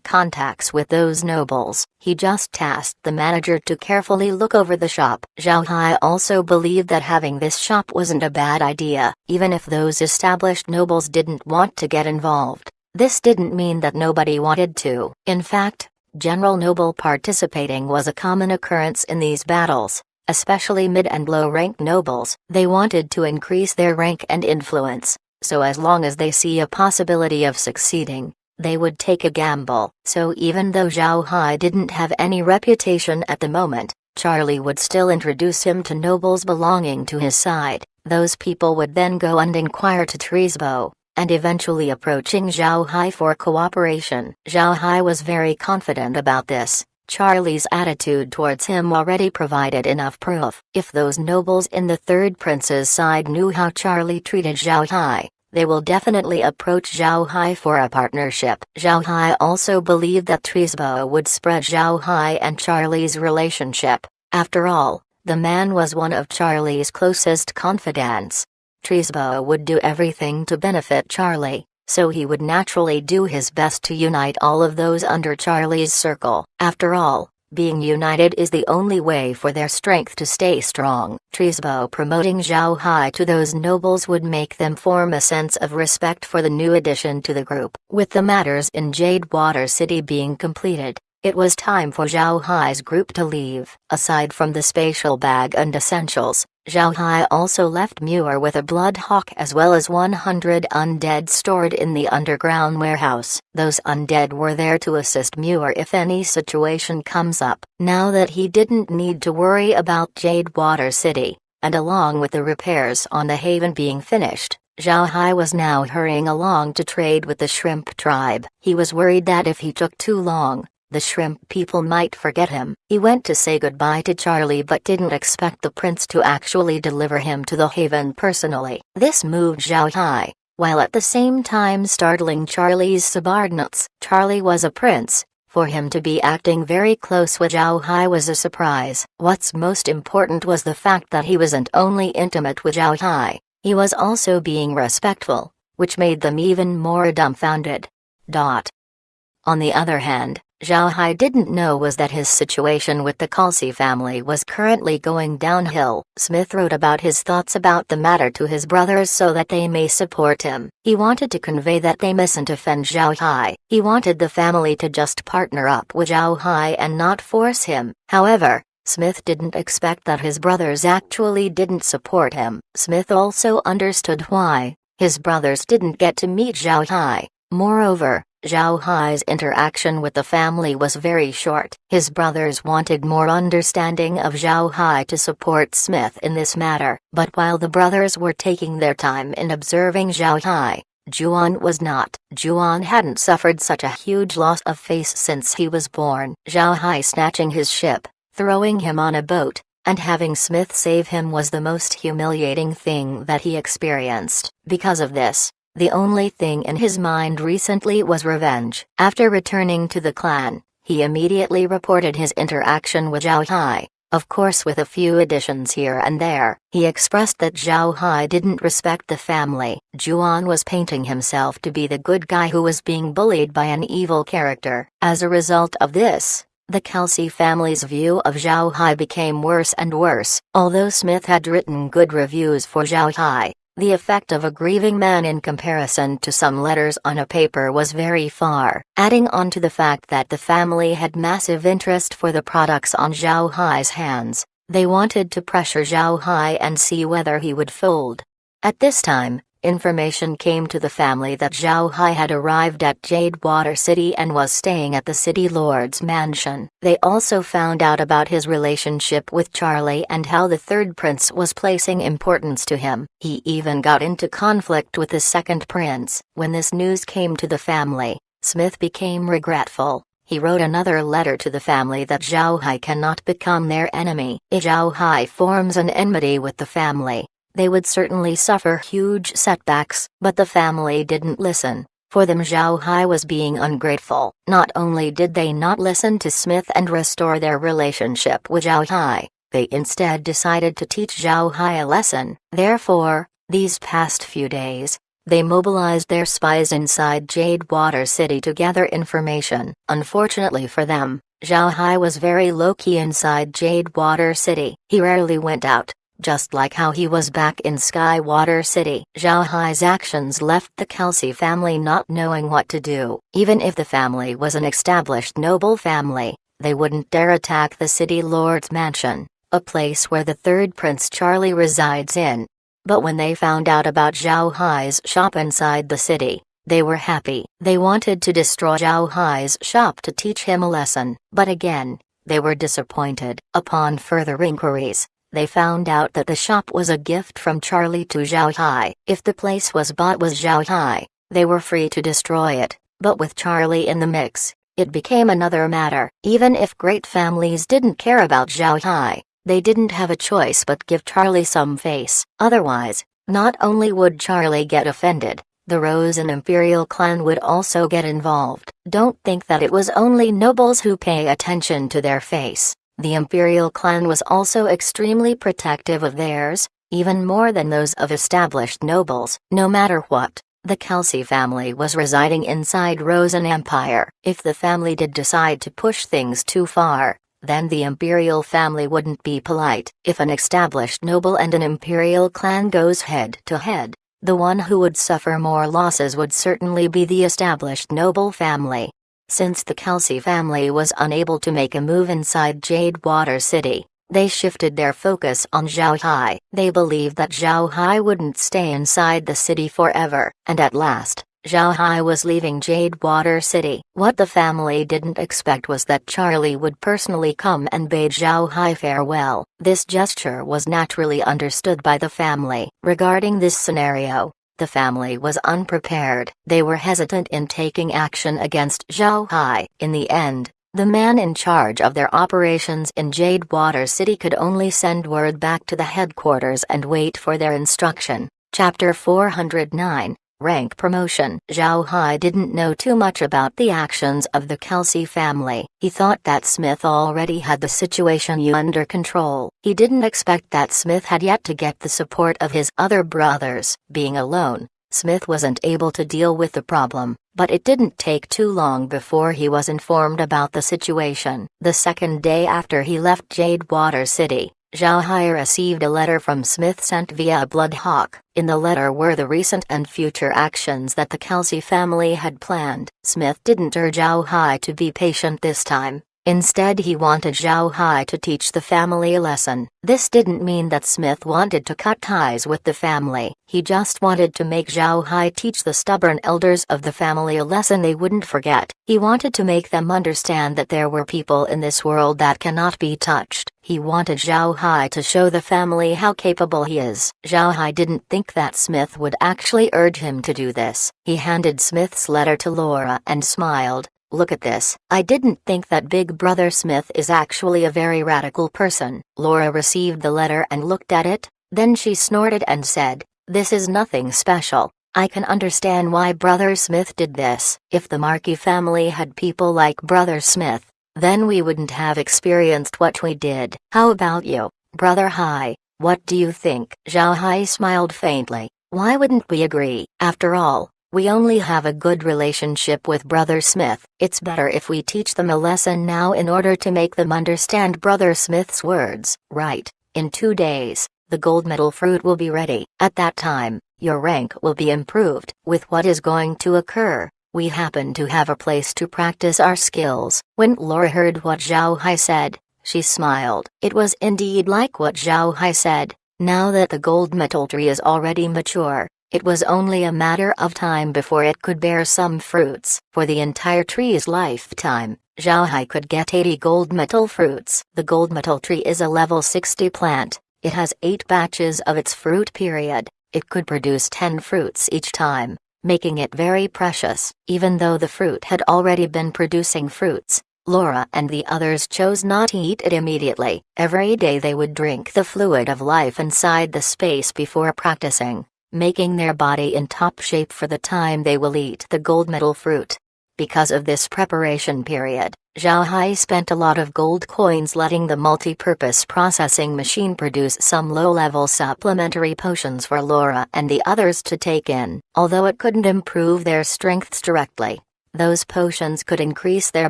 contacts with those nobles. He just tasked the manager to carefully look over the shop. Zhao Hai also believed that having this shop wasn't a bad idea, even if those established nobles didn't want to get involved. This didn't mean that nobody wanted to. In fact, general noble participating was a common occurrence in these battles, especially mid and low-rank nobles. They wanted to increase their rank and influence, so as long as they see a possibility of succeeding, they would take a gamble. So even though Zhao Hai didn't have any reputation at the moment, Charlie would still introduce him to nobles belonging to his side. Those people would then go and inquire to Trisbo, and eventually approaching Zhao Hai for cooperation. Zhao Hai was very confident about this. Charlie's attitude towards him already provided enough proof. If those nobles in the third prince's side knew how Charlie treated Zhao Hai, they will definitely approach Zhao Hai for a partnership. Zhao Hai also believed that Trisbo would spread Zhao Hai and Charlie's relationship. After all, the man was one of Charlie's closest confidants. Trisbo would do everything to benefit Charlie, so he would naturally do his best to unite all of those under Charlie's circle. After all, Being united is the only way for their strength to stay strong. Trisbo promoting Zhao Hai to those nobles would make them form a sense of respect for the new addition to the group. With the matters in Jade Water City being completed, it was time for Zhao Hai's group to leave. Aside from the spatial bag and essentials, Zhao Hai also left Muir with a blood hawk as well as 100 undead stored in the underground warehouse. Those undead were there to assist Muir if any situation comes up. Now that he didn't need to worry about Jade Water City, and along with the repairs on the haven being finished, Zhao Hai was now hurrying along to trade with the shrimp tribe. He was worried that if he took too long, the shrimp people might forget him. He went to say goodbye to Charlie but didn't expect the prince to actually deliver him to the haven personally. This moved Zhao Hai, while at the same time startling Charlie's subordinates. Charlie was a prince. For him to be acting very close with Zhao Hai was a surprise. What's most important was the fact that he wasn't only intimate with Zhao Hai, he was also being respectful, which made them even more dumbfounded. On the other hand, Zhao Hai didn't know was that his situation with the Khalsi family was currently going downhill. Smith wrote about his thoughts about the matter to his brothers so that they may support him. He wanted to convey that they mustn't offend Zhao Hai. He wanted the family to just partner up with Zhao Hai and not force him. However, Smith didn't expect that his brothers actually didn't support him. Smith also understood why his brothers didn't get to meet Zhao Hai. Moreover, Zhao Hai's interaction with the family was very short. His brothers wanted more understanding of Zhao Hai to support Smith in this matter. But while the brothers were taking their time in observing Zhao Hai, Juan was not. Juan hadn't suffered such a huge loss of face since he was born. Zhao Hai snatching his ship, throwing him on a boat, and having Smith save him was the most humiliating thing that he experienced. Because of this, the only thing in his mind recently was revenge. After returning to the clan, he immediately reported his interaction with Zhao Hai, of course with a few additions here and there. He expressed that Zhao Hai didn't respect the family. Juan was painting himself to be the good guy who was being bullied by an evil character. As a result of this, the Khalsi family's view of Zhao Hai became worse and worse. Although Smith had written good reviews for Zhao Hai, the effect of a grieving man in comparison to some letters on a paper was very far. Adding on to the fact that the family had massive interest for the products on Zhao Hai's hands, they wanted to pressure Zhao Hai and see whether he would fold. At this time, information came to the family that Zhao Hai had arrived at Jade Water City and was staying at the city lord's mansion. They also found out about his relationship with Charlie and how the third prince was placing importance to him. He even got into conflict with the second prince. When this news came to the family, Smith became regretful. He wrote another letter to the family that Zhao Hai cannot become their enemy. If Zhao Hai forms an enmity with the family, they would certainly suffer huge setbacks. But the family didn't listen. For them Zhao Hai was being ungrateful. Not only did they not listen to Smith and restore their relationship with Zhao Hai, they instead decided to teach Zhao Hai a lesson. Therefore, these past few days, they mobilized their spies inside Jade Water City to gather information. Unfortunately for them, Zhao Hai was very low-key inside Jade Water City. He rarely went out. Just like how he was back in Sky Water City. Zhao Hai's actions left the Khalsi family not knowing what to do. Even if the family was an established noble family, they wouldn't dare attack the city lord's mansion, a place where the third prince Charlie resides in. But when they found out about Zhao Hai's shop inside the city, they were happy. They wanted to destroy Zhao Hai's shop to teach him a lesson. But again, they were disappointed. Upon further inquiries, they found out that the shop was a gift from Charlie to Zhao Hai. If the place was bought with Zhao Hai, they were free to destroy it, but with Charlie in the mix, it became another matter. Even if great families didn't care about Zhao Hai, they didn't have a choice but give Charlie some face. Otherwise, not only would Charlie get offended, the Rose and Imperial clan would also get involved. Don't think that it was only nobles who pay attention to their face. The Imperial clan was also extremely protective of theirs, even more than those of established nobles. No matter what, the Khalsi family was residing inside Rosen Empire. If the family did decide to push things too far, then the imperial family wouldn't be polite. If an established noble and an imperial clan goes head to head, the one who would suffer more losses would certainly be the established noble family. Since the Kelsey family was unable to make a move inside Jadewater City, they shifted their focus on Zhao Hai. They believed that Zhao Hai wouldn't stay inside the city forever, and at last, Zhao Hai was leaving Jadewater City. What the family didn't expect was that Charlie would personally come and bade Zhao Hai farewell. This gesture was naturally understood by the family. Regarding this scenario, the family was unprepared. They were hesitant in taking action against Zhao Hai. In the end, the man in charge of their operations in Jadewater City could only send word back to the headquarters and wait for their instruction. Chapter 409. Rank Promotion. Zhao Hai didn't know too much about the actions of the Kelsey family. He thought that Smith already had the situation under control. He didn't expect that Smith had yet to get the support of his other brothers. Being alone, Smith wasn't able to deal with the problem, but it didn't take too long before he was informed about the situation. The second day after he left Jadewater City, Zhao Hai received a letter from Smith sent via a Bloodhawk. In the letter were the recent and future actions that the Kelsey family had planned. Smith didn't urge Zhao Hai to be patient this time. Instead, he wanted Zhao Hai to teach the family a lesson. This didn't mean that Smith wanted to cut ties with the family. He just wanted to make Zhao Hai teach the stubborn elders of the family a lesson they wouldn't forget. He wanted to make them understand that there were people in this world that cannot be touched. He wanted Zhao Hai to show the family how capable he is. Zhao Hai didn't think that Smith would actually urge him to do this. He handed Smith's letter to Laura and smiled. Look at this. I didn't think that Big Brother Smith is actually a very radical person. Laura received the letter and looked at it, then she snorted and said, "This is nothing special. I can understand why Brother Smith did this. If the Markey family had people like Brother Smith, then we wouldn't have experienced what we did. How about you, Brother Hai? What do you think?" Zhao Hai smiled faintly. Why wouldn't we agree? After all, we only have a good relationship with Brother Smith. It's better if we teach them a lesson now in order to make them understand Brother Smith's words. Right. In 2 days, the gold medal fruit will be ready. At that time, your rank will be improved. With what is going to occur, we happen to have a place to practice our skills. When Laura heard what Zhao Hai said, she smiled. It was indeed like what Zhao Hai said. Now that the gold metal tree is already mature, it was only a matter of time before it could bear some fruits. For the entire tree's lifetime, Zhao Hai could get 80 gold metal fruits. The gold metal tree is a level 60 plant. It has 8 batches of its fruit period. It could produce 10 fruits each time, making it very precious. Even though the fruit had already been producing fruits, Laura and the others chose not to eat it immediately. Every day they would drink the fluid of life inside the space before practicing, making their body in top shape for the time they will eat the gold medal fruit. Because of this preparation period, Zhao Hai spent a lot of gold coins letting the multi-purpose processing machine produce some low-level supplementary potions for Laura and the others to take in. Although it couldn't improve their strengths directly, those potions could increase their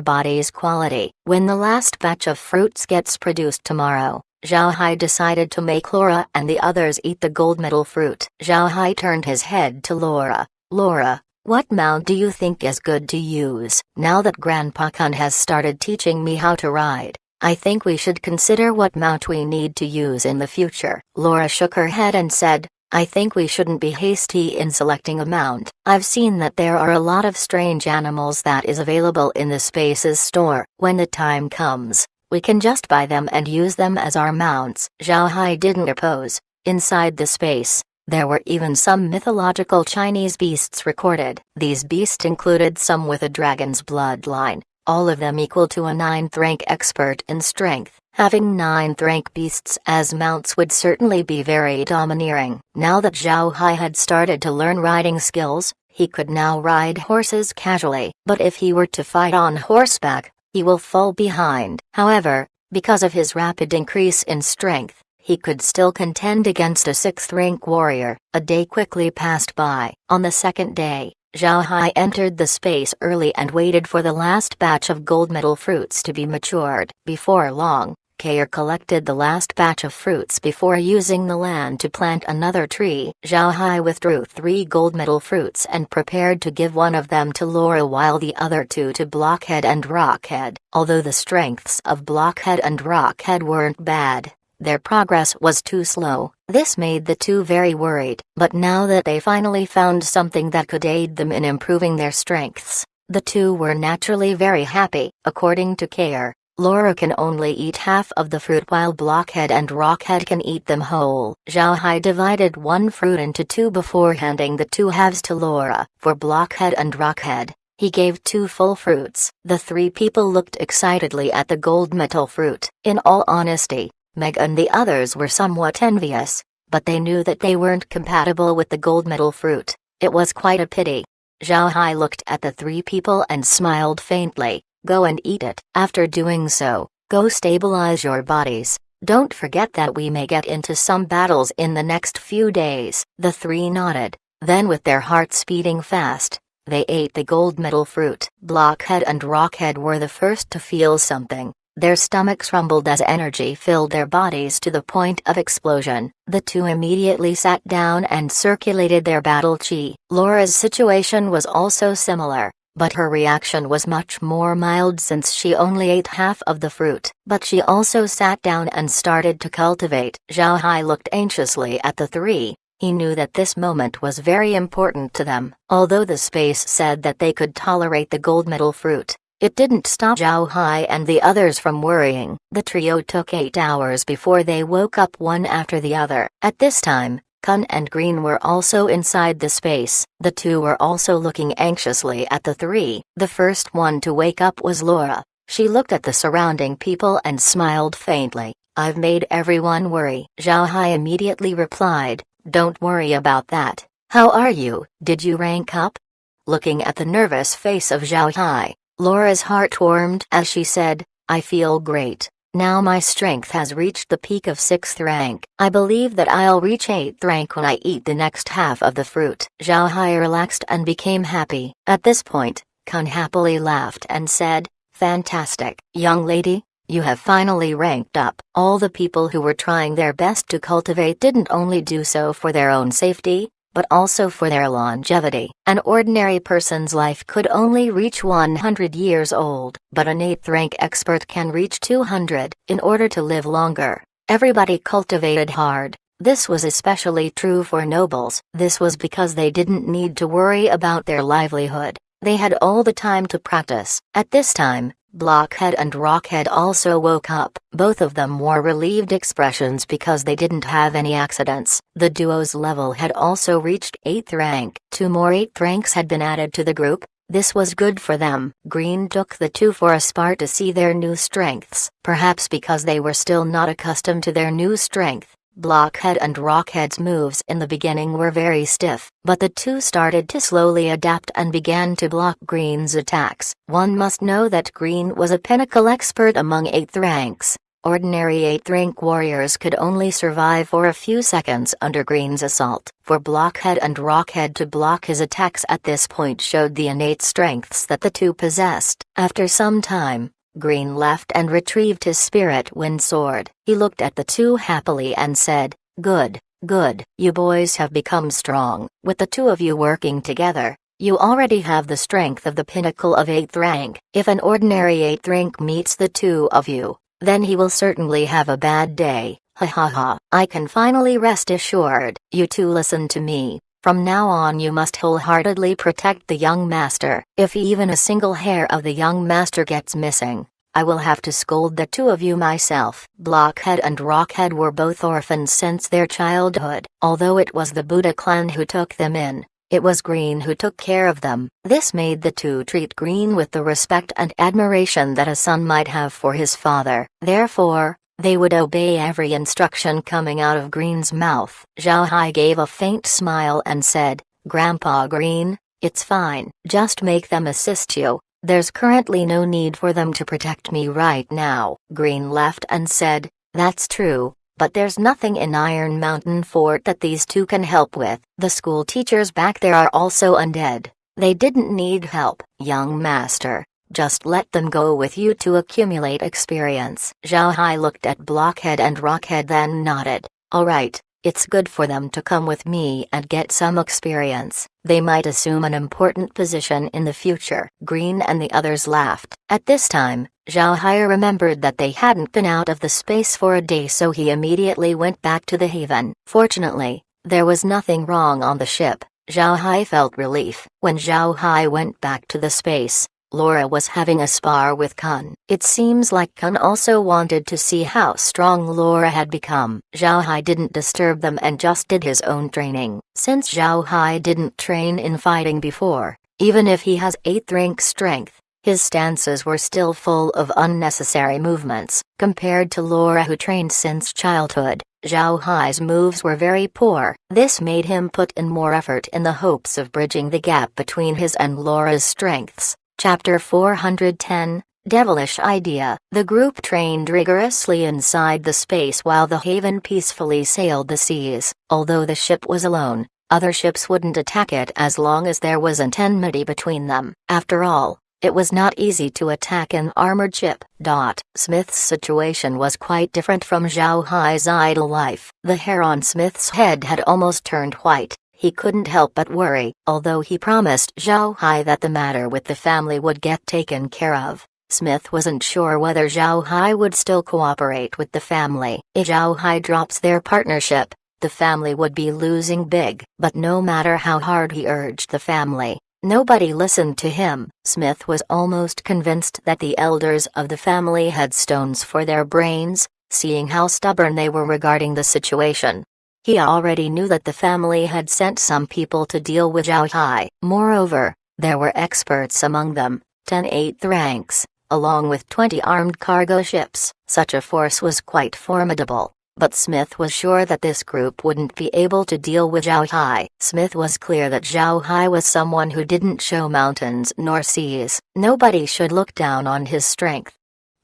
body's quality. When the last batch of fruits gets produced tomorrow, Zhao Hai decided to make Laura and the others eat the gold medal fruit. Zhao Hai turned his head to Laura. Laura, what mount do you think is good to use? Now that Grandpa Kun has started teaching me how to ride, I think we should consider what mount we need to use in the future. Laura shook her head and said, I think we shouldn't be hasty in selecting a mount. I've seen that there are a lot of strange animals that is available in the Spaces store. When the time comes, we can just buy them and use them as our mounts. Zhao Hai didn't oppose. Inside the space, there were even some mythological Chinese beasts recorded. These beasts included some with a dragon's bloodline, all of them equal to a 9th rank expert in strength. Having 9th rank beasts as mounts would certainly be very domineering. Now that Zhao Hai had started to learn riding skills, he could now ride horses casually. But if he were to fight on horseback, he will fall behind. However, because of his rapid increase in strength, he could still contend against a 6th rank warrior. A day quickly passed by. On the second day, Zhao Hai entered the space early and waited for the last batch of gold medal fruits to be matured. Before long, Kair collected the last batch of fruits before using the land to plant another tree. Zhao Hai withdrew 3 gold medal fruits and prepared to give one of them to Laura while the other 2 to Blockhead and Rockhead. Although the strengths of Blockhead and Rockhead weren't bad, their progress was too slow. This made the 2 very worried. But now that they finally found something that could aid them in improving their strengths, the 2 were naturally very happy. According to Kair, Laura can only eat half of the fruit while Blockhead and Rockhead can eat them whole. Zhao Hai divided 1 fruit into 2 before handing the 2 halves to Laura. For Blockhead and Rockhead, he gave 2 full fruits. The 3 people looked excitedly at the gold metal fruit. In all honesty, Meg and the others were somewhat envious, but they knew that they weren't compatible with the gold medal fruit. It was quite a pity. Zhao Hai looked at the 3 people and smiled faintly. Go and eat it. After doing so, go stabilize your bodies. Don't forget that we may get into some battles in the next few days. The 3 nodded. Then with their hearts beating fast, they ate the gold medal fruit. Blockhead and Rockhead were the first to feel something. Their stomachs rumbled as energy filled their bodies to the point of explosion. The 2 immediately sat down and circulated their battle chi. Laura's situation was also similar, but her reaction was much more mild since she only ate half of the fruit. But she also sat down and started to cultivate. Zhao Hai looked anxiously at the 3. He knew that this moment was very important to them. Although the space said that they could tolerate the gold medal fruit, it didn't stop Zhao Hai and the others from worrying. The trio took 8 hours before they woke up one after the other. At this time, Kun and Green were also inside the space. The 2 were also looking anxiously at the 3. The first one to wake up was Laura. She looked at the surrounding people and smiled faintly. I've made everyone worry. Zhao Hai immediately replied, don't worry about that. How are you? Did you rank up? Looking at the nervous face of Zhao Hai, Laura's heart warmed as she said, I feel great. Now my strength has reached the peak of 6th rank. I believe that I'll reach 8th rank when I eat the next half of the fruit. Zhao Hai relaxed and became happy. At this point, Kun happily laughed and said, fantastic. Young lady, you have finally ranked up. All the people who were trying their best to cultivate didn't only do so for their own safety, but also for their longevity. An ordinary person's life could only reach 100 years old, but an 8th rank expert can reach 200. In order to live longer, everybody cultivated hard. This was especially true for nobles. This was because they didn't need to worry about their livelihood. They had all the time to practice. At this time, Blockhead and Rockhead also woke up. Both of them wore relieved expressions because they didn't have any accidents. The duo's level had also reached 8th rank. 2 more 8th ranks had been added to the group. This was good for them. Green took the 2 for a spar to see their new strengths. Perhaps because they were still not accustomed to their new strength, Blockhead and Rockhead's moves in the beginning were very stiff, but the 2 started to slowly adapt and began to block Green's attacks. One must know that Green was a pinnacle expert among 8th ranks. Ordinary 8th rank warriors could only survive for a few seconds under Green's assault. For Blockhead and Rockhead to block his attacks at this point showed the innate strengths that the 2 possessed. After some time, Green left and retrieved his spirit wind sword. He looked at the 2 happily and said, good, good. You boys have become strong. With the 2 of you working together, you already have the strength of the pinnacle of 8th rank. If an ordinary 8th rank meets the 2 of you, then he will certainly have a bad day. Ha ha ha. I can finally rest assured. You 2 listen to me. From now on you must wholeheartedly protect the young master. If even a single hair of the young master gets missing, I will have to scold the 2 of you myself. Blockhead and Rockhead were both orphans since their childhood. Although it was the Buddha clan who took them in, it was Green who took care of them. This made the 2 treat Green with the respect and admiration that a son might have for his father. Therefore, they would obey every instruction coming out of Green's mouth. Zhao Hai gave a faint smile and said, Grandpa Green, it's fine. Just make them assist you. There's currently no need for them to protect me right now. Green left and said, that's true, but there's nothing in Iron Mountain Fort that these 2 can help with. The school teachers back there are also undead. They didn't need help, young master. Just let them go with you to accumulate experience. Zhao Hai looked at Blockhead and Rockhead, then nodded. All right, it's good for them to come with me and get some experience. They might assume an important position in the future. Green and the others laughed. At this time, Zhao Hai remembered that they hadn't been out of the space for a day, so he immediately went back to the haven. Fortunately, there was nothing wrong on the ship. Zhao Hai felt relief. When Zhao Hai went back to the space, Laura was having a spar with Kun. It seems like Kun also wanted to see how strong Laura had become. Zhao Hai didn't disturb them and just did his own training. Since Zhao Hai didn't train in fighting before, even if he has 8th rank strength, his stances were still full of unnecessary movements. Compared to Laura, who trained since childhood, Zhao Hai's moves were very poor. This made him put in more effort in the hopes of bridging the gap between his and Laura's strengths. Chapter 410, Devilish Idea. The group trained rigorously inside the space while the haven peacefully sailed the seas. Although the ship was alone, other ships wouldn't attack it as long as there was enmity between them. After all, it was not easy to attack an armored ship. Smith's situation was quite different from Zhao Hai's idle life. The hair on Smith's head had almost turned white. He couldn't help but worry. Although he promised Zhao Hai that the matter with the family would get taken care of, Smith wasn't sure whether Zhao Hai would still cooperate with the family. If Zhao Hai drops their partnership, the family would be losing big. But no matter how hard he urged the family, nobody listened to him. Smith was almost convinced that the elders of the family had stones for their brains, seeing how stubborn they were regarding the situation. He already knew that the family had sent some people to deal with Zhao Hai. Moreover, there were experts among them, 10 8th ranks, along with 20 armed cargo ships. Such a force was quite formidable, but Smith was sure that this group wouldn't be able to deal with Zhao Hai. Smith was clear that Zhao Hai was someone who didn't show mountains nor seas. Nobody should look down on his strength.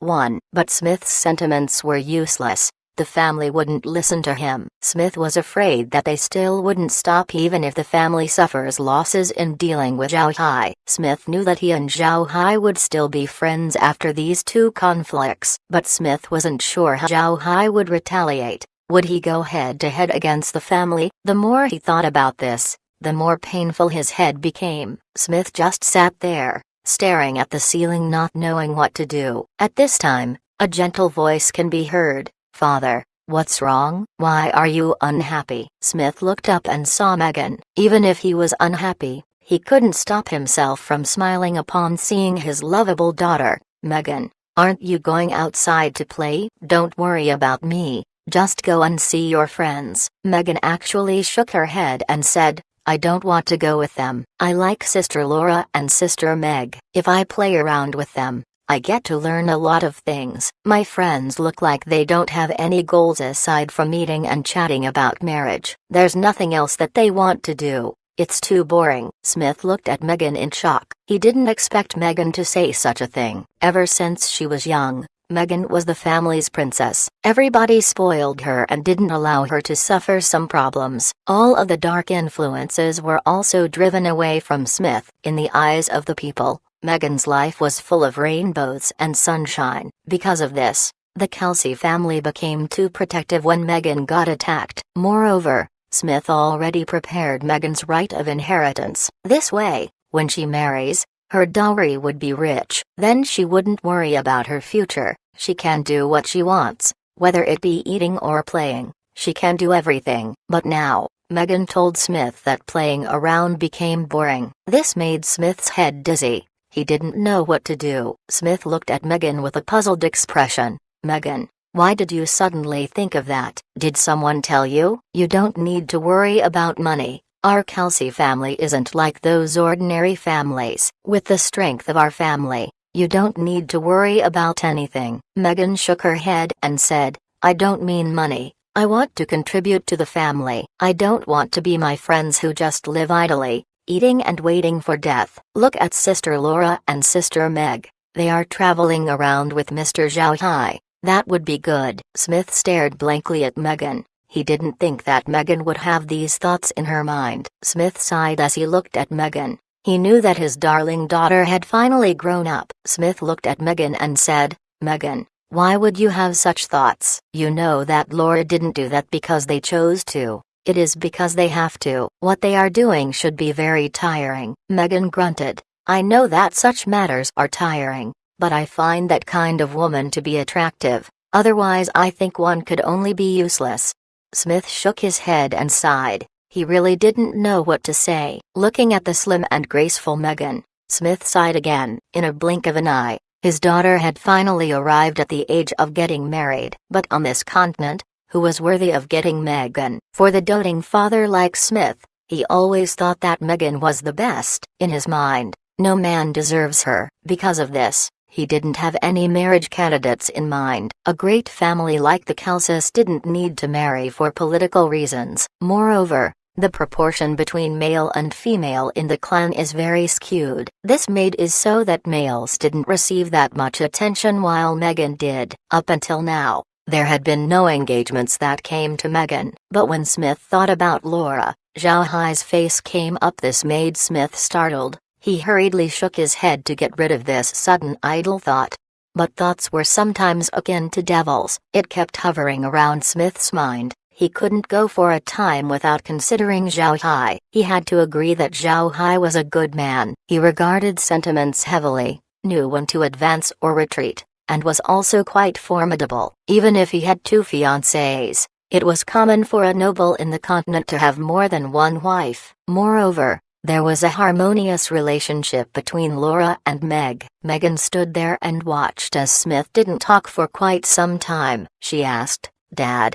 But Smith's sentiments were useless. The family wouldn't listen to him. Smith was afraid that they still wouldn't stop even if the family suffers losses in dealing with Zhao Hai. Smith knew that he and Zhao Hai would still be friends after these two conflicts, but Smith wasn't sure how Zhao Hai would retaliate. Would he go head-to-head against the family? The more he thought about this, the more painful his head became. Smith just sat there, staring at the ceiling, not knowing what to do. At this time, a gentle voice can be heard. Father, what's wrong? Why are you unhappy? Smith looked up and saw Megan. Even if he was unhappy, he couldn't stop himself from smiling upon seeing his lovable daughter. Megan, aren't you going outside to play? Don't worry about me, just go and see your friends. Megan actually shook her head and said, I don't want to go with them. I like Sister Laura and Sister Meg. If I play around with them, I get to learn a lot of things. My friends look like they don't have any goals aside from eating and chatting about marriage. There's nothing else that they want to do. It's too boring. Smith looked at Megan in shock. He didn't expect Megan to say such a thing. Ever since she was young, Megan was the family's princess. Everybody spoiled her and didn't allow her to suffer some problems. All of the dark influences were also driven away from Smith. In the eyes of the people, Megan's life was full of rainbows and sunshine. Because of this, the Kelsey family became too protective when Megan got attacked. Moreover, Smith already prepared Megan's right of inheritance. This way, when she marries, her dowry would be rich. Then she wouldn't worry about her future. She can do what she wants, whether it be eating or playing. She can do everything. But now, Megan told Smith that playing around became boring. This made Smith's head dizzy. He didn't know what to do. Smith looked at Megan with a puzzled expression. Megan, why did you suddenly think of that? Did someone tell you? You don't need to worry about money. Our Kelsey family isn't like those ordinary families. With the strength of our family, you don't need to worry about anything. Megan shook her head and said, I don't mean money. I want to contribute to the family. I don't want to be my friends who just live idly, eating and waiting for death. Look at Sister Laura and Sister Meg. They are traveling around with Mr. Zhao Hai. That would be good. Smith stared blankly at Megan. He didn't think that Megan would have these thoughts in her mind. Smith sighed as he looked at Megan. He knew that his darling daughter had finally grown up. Smith looked at Megan and said, "Megan, why would you have such thoughts? You know that Laura didn't do that because they chose to. It is because they have to. What they are doing should be very tiring." Megan grunted. "I know that such matters are tiring, but I find that kind of woman to be attractive. Otherwise I think one could only be useless." Smith shook his head and sighed. He really didn't know what to say. Looking at the slim and graceful Megan, Smith sighed again. In a blink of an eye, his daughter had finally arrived at the age of getting married. But on this continent, who was worthy of getting Megan? For the doting father like Smith, he always thought that Megan was the best. In his mind, no man deserves her. Because of this, he didn't have any marriage candidates in mind. A great family like the Kelsos didn't need to marry for political reasons. Moreover, the proportion between male and female in the clan is very skewed. This made is so that males didn't receive that much attention while Megan did. Up until now, there had been no engagements that came to Megan. But when Smith thought about Laura, Zhao Hai's face came up. This made Smith startled. He hurriedly shook his head to get rid of this sudden idle thought. But thoughts were sometimes akin to devils. It kept hovering around Smith's mind. He couldn't go for a time without considering Zhao Hai. He had to agree that Zhao Hai was a good man. He regarded sentiments heavily, knew when to advance or retreat, and was also quite formidable. Even if he had 2 fiancées, it was common for a noble in the continent to have more than one wife. Moreover, there was a harmonious relationship between Laura and Meg. Megan stood there and watched as Smith didn't talk for quite some time. She asked, Dad,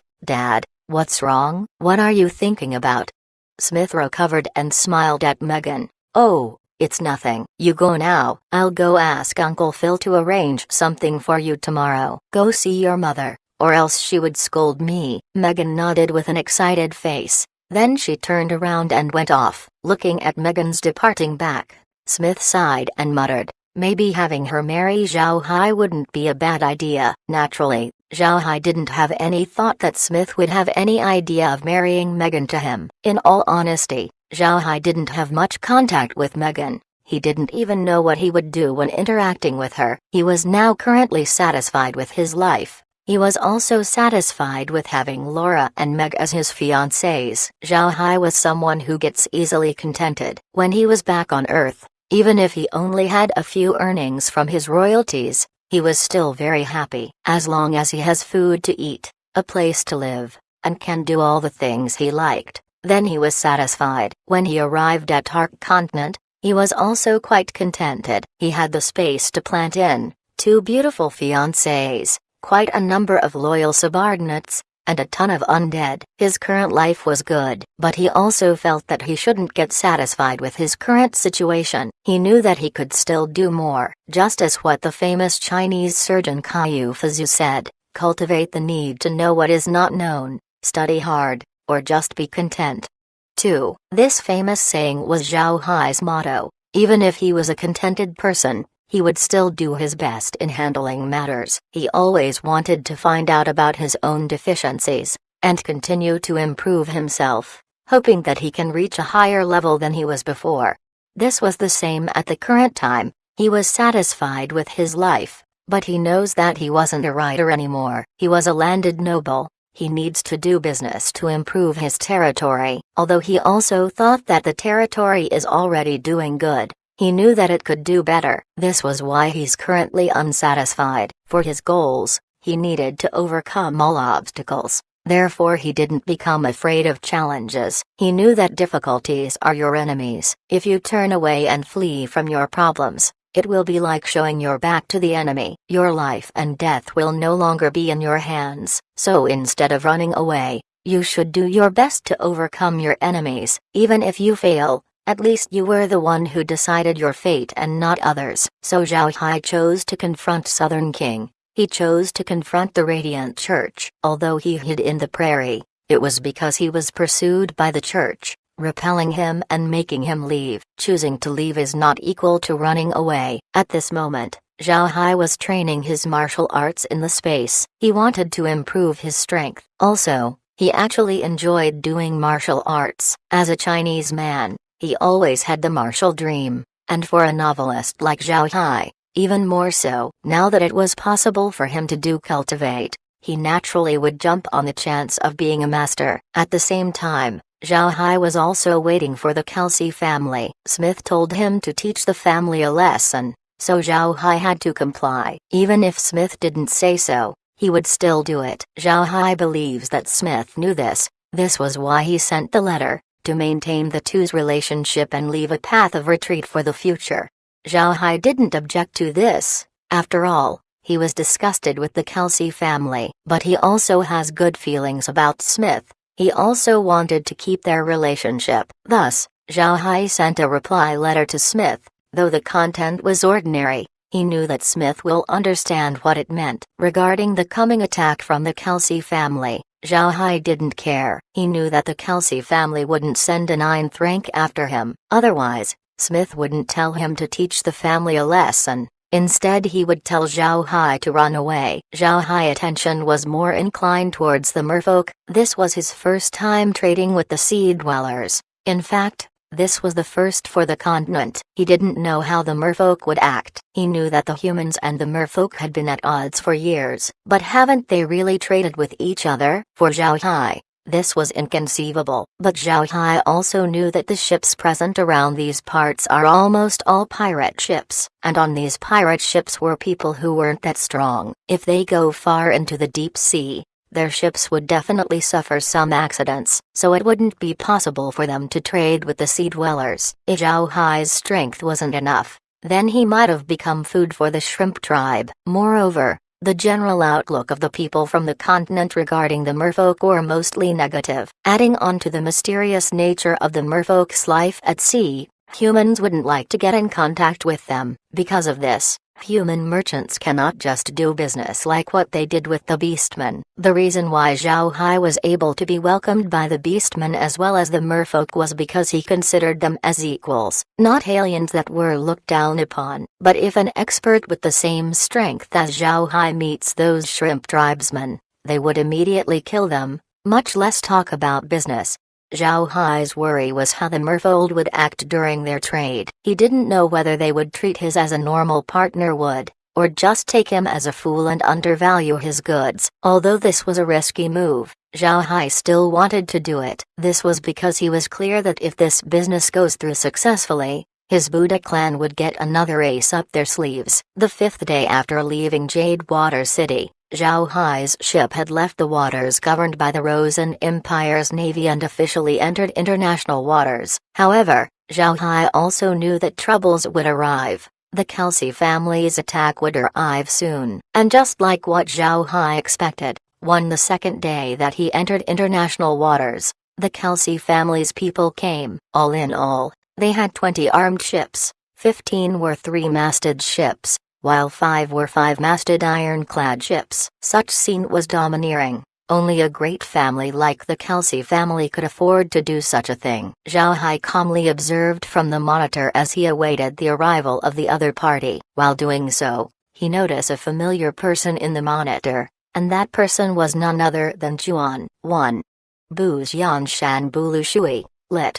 what's wrong? What are you thinking about?" Smith recovered and smiled at Megan. "Oh, it's nothing. You go now. I'll go ask Uncle Phil to arrange something for you tomorrow. Go see your mother, or else she would scold me." Megan nodded with an excited face. Then she turned around and went off. Looking at Megan's departing back, Smith sighed and muttered, "Maybe having her marry Zhao Hai wouldn't be a bad idea." Naturally, Zhao Hai didn't have any thought that Smith would have any idea of marrying Megan to him. In all honesty, Zhao Hai didn't have much contact with Megan. He didn't even know what he would do when interacting with her. He was now currently satisfied with his life. He was also satisfied with having Laura and Meg as his fiancées. Zhao Hai was someone who gets easily contented. When he was back on Earth, even if he only had a few earnings from his royalties, he was still very happy. As long as he has food to eat, a place to live, and can do all the things he liked, then he was satisfied. When he arrived at Ark Continent, he was also quite contented. He had the space to plant in, 2 beautiful fiancées, quite a number of loyal subordinates, and a ton of undead. His current life was good, but he also felt that he shouldn't get satisfied with his current situation. He knew that he could still do more. Just as what the famous Chinese surgeon Caillou Fuzhou said, cultivate the need to know what is not known, study hard, or just be content. 2. This famous saying was Zhao Hai's motto. Even if he was a contented person, he would still do his best in handling matters. He always wanted to find out about his own deficiencies, and continue to improve himself, hoping that he can reach a higher level than he was before. This was the same at the current time. He was satisfied with his life, but he knows that he wasn't a writer anymore. He was a landed noble. He needs to do business to improve his territory. Although he also thought that the territory is already doing good, he knew that it could do better. This was why he's currently unsatisfied. For his goals, he needed to overcome all obstacles. Therefore he didn't become afraid of challenges. He knew that difficulties are your enemies. If you turn away and flee from your problems, it will be like showing your back to the enemy. Your life and death will no longer be in your hands. So instead of running away, you should do your best to overcome your enemies. Even if you fail, at least you were the one who decided your fate and not others. So Zhao Hai chose to confront Southern King. He chose to confront the Radiant Church. Although he hid in the prairie, it was because he was pursued by the church, repelling him and making him leave. Choosing to leave is not equal to running away. At this moment, Zhao Hai was training his martial arts in the space. He wanted to improve his strength. Also, he actually enjoyed doing martial arts. As a Chinese man, He always had the martial dream, and for a novelist like Zhao Hai, even more so. Now that it was possible for him to cultivate, he naturally would jump on the chance of being a master. At the same time, Zhao Hai was also waiting for the Kelsey family. Smith told him to teach the family a lesson, so Zhao Hai had to comply. Even if Smith didn't say so, he would still do it. Zhao Hai believes that Smith knew this. This was why he sent the letter, to maintain the two's relationship and leave a path of retreat for the future. Zhao Hai didn't object to this. After all, he was disgusted with the Kelsey family. But he also has good feelings about Smith. He also wanted to keep their relationship. Thus, Zhao Hai sent a reply letter to Smith. Though the content was ordinary, he knew that Smith will understand what it meant. Regarding the coming attack from the Kelsey family, Zhao Hai didn't care. He knew that the Kelsey family wouldn't send a ninth rank after him. Otherwise, Smith wouldn't tell him to teach the family a lesson. Instead, he would tell Zhao Hai to run away. Zhao Hai's attention was more inclined towards the merfolk. This was his first time trading with the Sea Dwellers. In fact, this was the first for the continent. He didn't know how the merfolk would act. He knew that the humans and the merfolk had been at odds for years. But haven't they really traded with each other? For Zhao Hai, this was inconceivable. But Zhao Hai also knew that the ships present around these parts are almost all pirate ships. And on these pirate ships were people who weren't that strong. If they go far into the deep sea, their ships would definitely suffer some accidents, so it wouldn't be possible for them to trade with the Sea Dwellers. If Zhao Hai's strength wasn't enough, then he might have become food for the shrimp tribe. Moreover, the general outlook of the people from the continent regarding the merfolk were mostly negative. Adding on to the mysterious nature of the merfolk's life at sea, humans wouldn't like to get in contact with them. Because of this, human merchants cannot just do business like what they did with the beastmen. The reason why Zhao Hai was able to be welcomed by the beastmen as well as the merfolk was because he considered them as equals, not aliens that were looked down upon. But if an expert with the same strength as Zhao Hai meets those shrimp tribesmen, they would immediately kill them, much less talk about business. Zhao Hai's worry was how the merfolk would act during their trade. He didn't know whether they would treat him as a normal partner would, or just take him as a fool and undervalue his goods. Although this was a risky move, Zhao Hai still wanted to do it. This was because he was clear that if this business goes through successfully, his Buddha clan would get another ace up their sleeves. The fifth day after leaving Jade Water City, Zhao Hai's ship had left the waters governed by the Rosen Empire's navy and officially entered international waters. However, Zhao Hai also knew that troubles would arrive. The Kelsey family's attack would arrive soon. And just like what Zhao Hai expected, on the second day that he entered international waters, the Kelsey family's people came. All in all, they had 20 armed ships, 15 were three-masted ships, while 5 were five-masted ironclad ships. Such scene was domineering. Only a great family like the Kelsey family could afford to do such a thing. Zhao Hai calmly observed from the monitor as he awaited the arrival of the other party. While doing so, he noticed a familiar person in the monitor, and that person was none other than Juan. 1. Bu Xian Shan Bulu Shui, lit.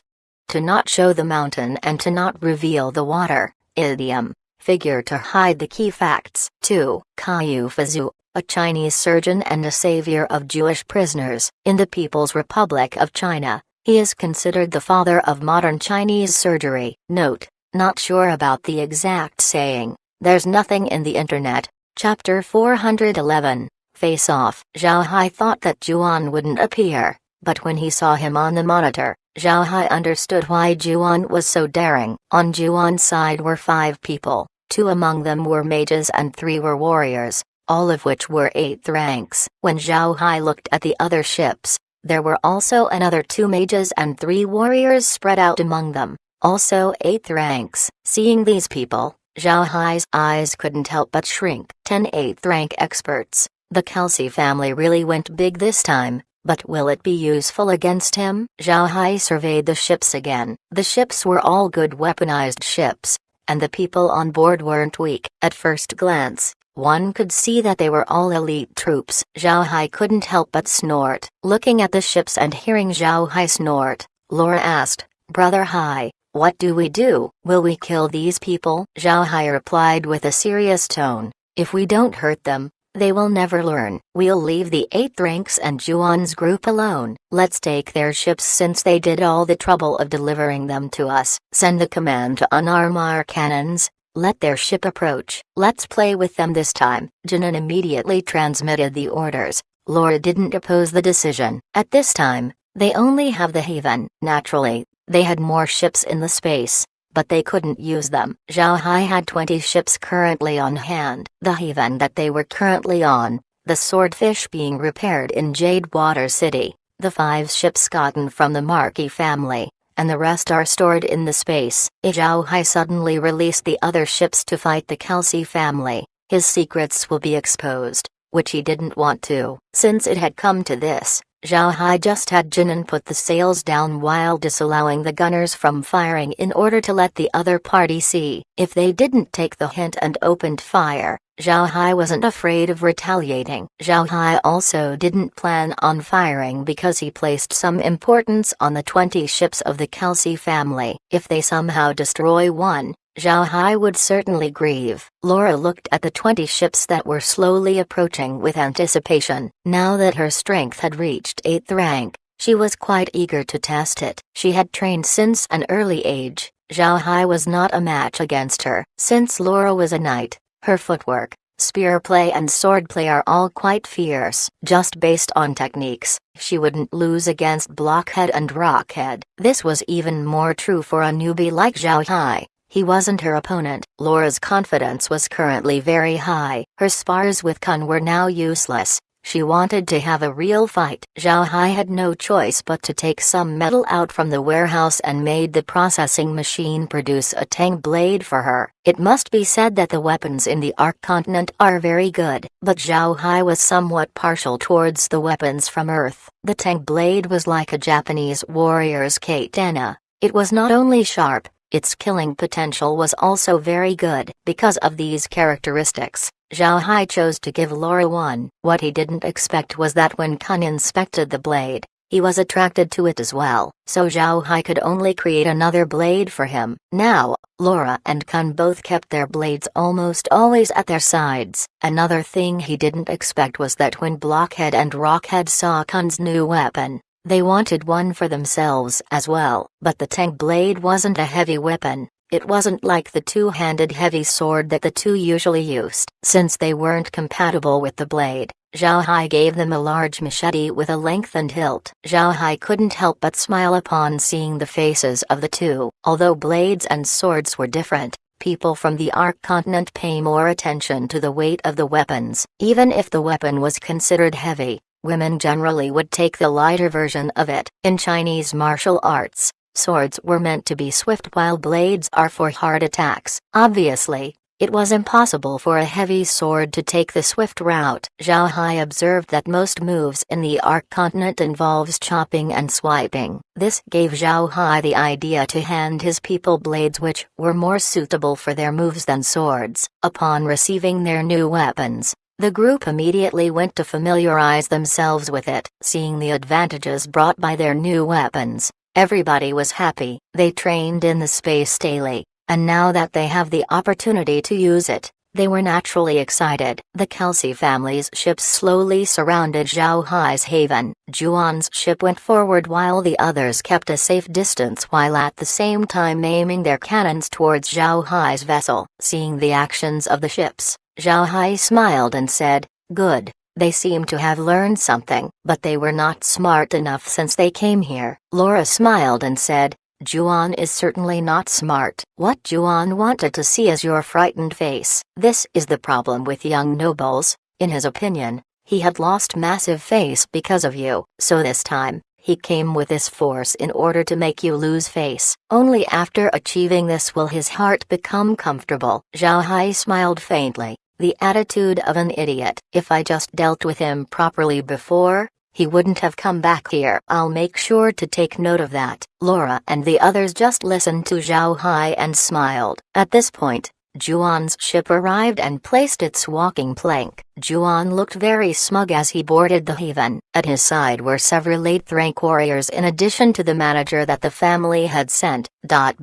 To not show the mountain and to not reveal the water, idiom. Figure to hide the key facts. 2. Kaiyu Fazu, a Chinese surgeon and a savior of Jewish prisoners. In the People's Republic of China, he is considered the father of modern Chinese surgery. Note, not sure about the exact saying. There's nothing in the internet. Chapter 411, Face Off. Zhao Hai thought that Juan wouldn't appear, but when he saw him on the monitor, Zhao Hai understood why Juan was so daring. On Juan's side were 5 people. 2 among them were mages and 3 were warriors, all of which were 8th ranks. When Zhao Hai looked at the other ships, there were also another 2 mages and 3 warriors spread out among them, also 8th ranks. Seeing these people, Zhao Hai's eyes couldn't help but shrink. 10 8th rank experts. The Kelsey family really went big this time, but will it be useful against him? Zhao Hai surveyed the ships again. The ships were all good weaponized ships, and the people on board weren't weak. At first glance, one could see that they were all elite troops. Zhao Hai couldn't help but snort. Looking at the ships and hearing Zhao Hai snort, Laura asked, "Brother Hai, What do we do? Will we kill these people? Zhao Hai replied with a serious tone. If we don't hurt them, they will never learn. We'll leave the 8th ranks and Juan's group alone. Let's take their ships since they did all the trouble of delivering them to us. Send the command to unarm our cannons. Let their ship approach. Let's play with them this time. Jinan immediately transmitted the orders. Laura didn't oppose the decision. At this time, they only have the Haven. Naturally, they had more ships in the space, but they couldn't use them. Zhao Hai had 20 ships currently on hand. The Haven that they were currently on, the Swordfish being repaired in Jade Water City, the 5 ships gotten from the Marquis family, and the rest are stored in the space. Zhao Hai suddenly released the other ships to fight the Kelsey family. His secrets will be exposed, which he didn't want to. Since it had come to this, Zhao Hai just had Jinan put the sails down while disallowing the gunners from firing in order to let the other party see. If they didn't take the hint and opened fire, Zhao Hai wasn't afraid of retaliating. Zhao Hai also didn't plan on firing because he placed some importance on the 20 ships of the Kelsey family. If they somehow destroy one, Zhao Hai would certainly grieve. Laura looked at the 20 ships that were slowly approaching with anticipation. Now that her strength had reached 8th rank, she was quite eager to test it. She had trained since an early age. Zhao Hai was not a match against her. Since Laura was a knight, her footwork, spear play and sword play are all quite fierce. Just based on techniques, she wouldn't lose against Blockhead and Rockhead. This was even more true for a newbie like Zhao Hai. He wasn't her opponent. Laura's confidence was currently very high. Her spars with Kun were now useless. She wanted to have a real fight. Zhao Hai had no choice but to take some metal out from the warehouse and made the processing machine produce a tang blade for her. It must be said that the weapons in the Ark continent are very good, but Zhao Hai was somewhat partial towards the weapons from Earth. The tang blade was like a Japanese warrior's katana. It was not only sharp, its killing potential was also very good. Because of these characteristics, Zhao Hai chose to give Laura one. What he didn't expect was that when Kun inspected the blade, he was attracted to it as well, so Zhao Hai could only create another blade for him. Now, Laura and Kun both kept their blades almost always at their sides. Another thing he didn't expect was that when Blockhead and Rockhead saw Kun's new weapon, they wanted one for themselves as well. But the tang blade wasn't a heavy weapon. It wasn't like the two-handed heavy sword that the two usually used. Since they weren't compatible with the blade, Zhao Hai gave them a large machete with a lengthened hilt. Zhao Hai couldn't help but smile upon seeing the faces of the two. Although blades and swords were different, people from the Ark continent pay more attention to the weight of the weapons. Even if the weapon was considered heavy, women generally would take the lighter version of it. In Chinese martial arts, swords were meant to be swift while blades are for hard attacks. Obviously, it was impossible for a heavy sword to take the swift route. Zhao Hai observed that most moves in the Ark continent involves chopping and swiping. This gave Zhao Hai the idea to hand his people blades which were more suitable for their moves than swords. Upon receiving their new weapons, the group immediately went to familiarize themselves with it. Seeing the advantages brought by their new weapons, everybody was happy. They trained in the space daily, and now that they have the opportunity to use it, they were naturally excited. The Kelsey family's ships slowly surrounded Zhao Hai's haven. Juan's ship went forward while the others kept a safe distance while at the same time aiming their cannons towards Zhao Hai's vessel. Seeing the actions of the ships, Zhao Hai smiled and said, "Good, they seem to have learned something, but they were not smart enough since they came here." Laura smiled and said, "Juan is certainly not smart." What Juan wanted to see is your frightened face. This is the problem with young nobles. In his opinion, he had lost massive face because of you. So this time, he came with this force in order to make you lose face. Only after achieving this will his heart become comfortable. Zhao Hai smiled faintly, the attitude of an idiot. If I just dealt with him properly before, he wouldn't have come back here. I'll make sure to take note of that. Laura and the others just listened to Zhao Hai and smiled. At this point, Juan's ship arrived and placed its walking plank. Juan looked very smug as he boarded the haven. At his side were several 8th rank warriors in addition to the manager that the family had sent.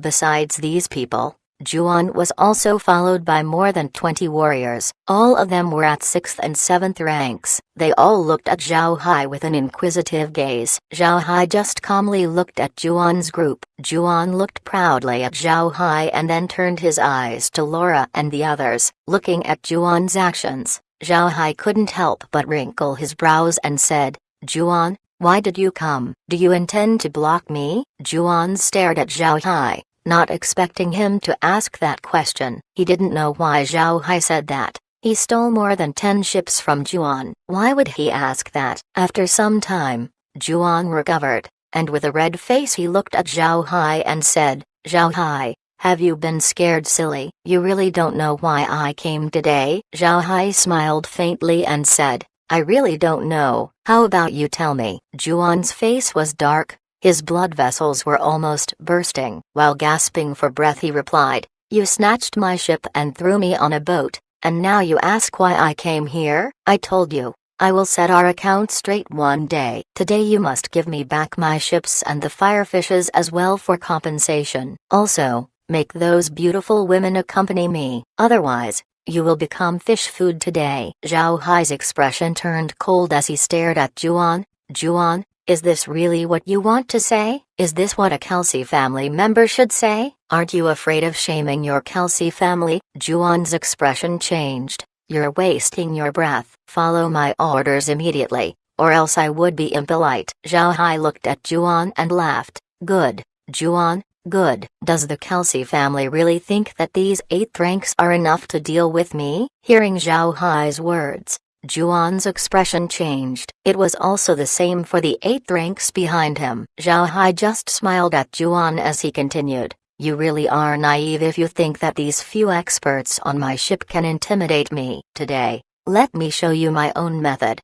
Besides these people, Juan was also followed by more than 20 warriors. All of them were at 6th and 7th ranks. They all looked at Zhao Hai with an inquisitive gaze. Zhao Hai just calmly looked at Juan's group. Juan looked proudly at Zhao Hai and then turned his eyes to Laura and the others. Looking at Juan's actions, Zhao Hai couldn't help but wrinkle his brows and said, "Juan, why did you come? Do you intend to block me?" Juan stared at Zhao Hai, not expecting him to ask that question. He didn't know why Zhao Hai said that. He stole more than 10 ships from Juan. Why would he ask that? After some time, Juan recovered, and with a red face he looked at Zhao Hai and said, "Zhao Hai, have you been scared, silly? You really don't know why I came today?" Zhao Hai smiled faintly and said, "I really don't know. How about you tell me?" Juan's face was dark. His blood vessels were almost bursting. While gasping for breath he replied, "You snatched my ship and threw me on a boat, and now you ask why I came here? I told you, I will set our account straight one day. Today you must give me back my ships and the firefishes as well for compensation. Also, make those beautiful women accompany me, otherwise, you will become fish food today." Zhao Hai's expression turned cold as he stared at Juan. "Juan, is this really what you want to say? Is this what a Kelsey family member should say? Aren't you afraid of shaming your Kelsey family?" Juan's expression changed. "You're wasting your breath. Follow my orders immediately, or else I would be impolite." Zhao Hai looked at Juan and laughed. "Good, Juan, good. Does the Kelsey family really think that these 8th ranks are enough to deal with me?" Hearing Zhao Hai's words, Juan's expression changed. It was also the same for the 8th ranks behind him. Zhao Hai just smiled at Juan as he continued, "You really are naive if you think that these few experts on my ship can intimidate me. Today, let me show you my own method."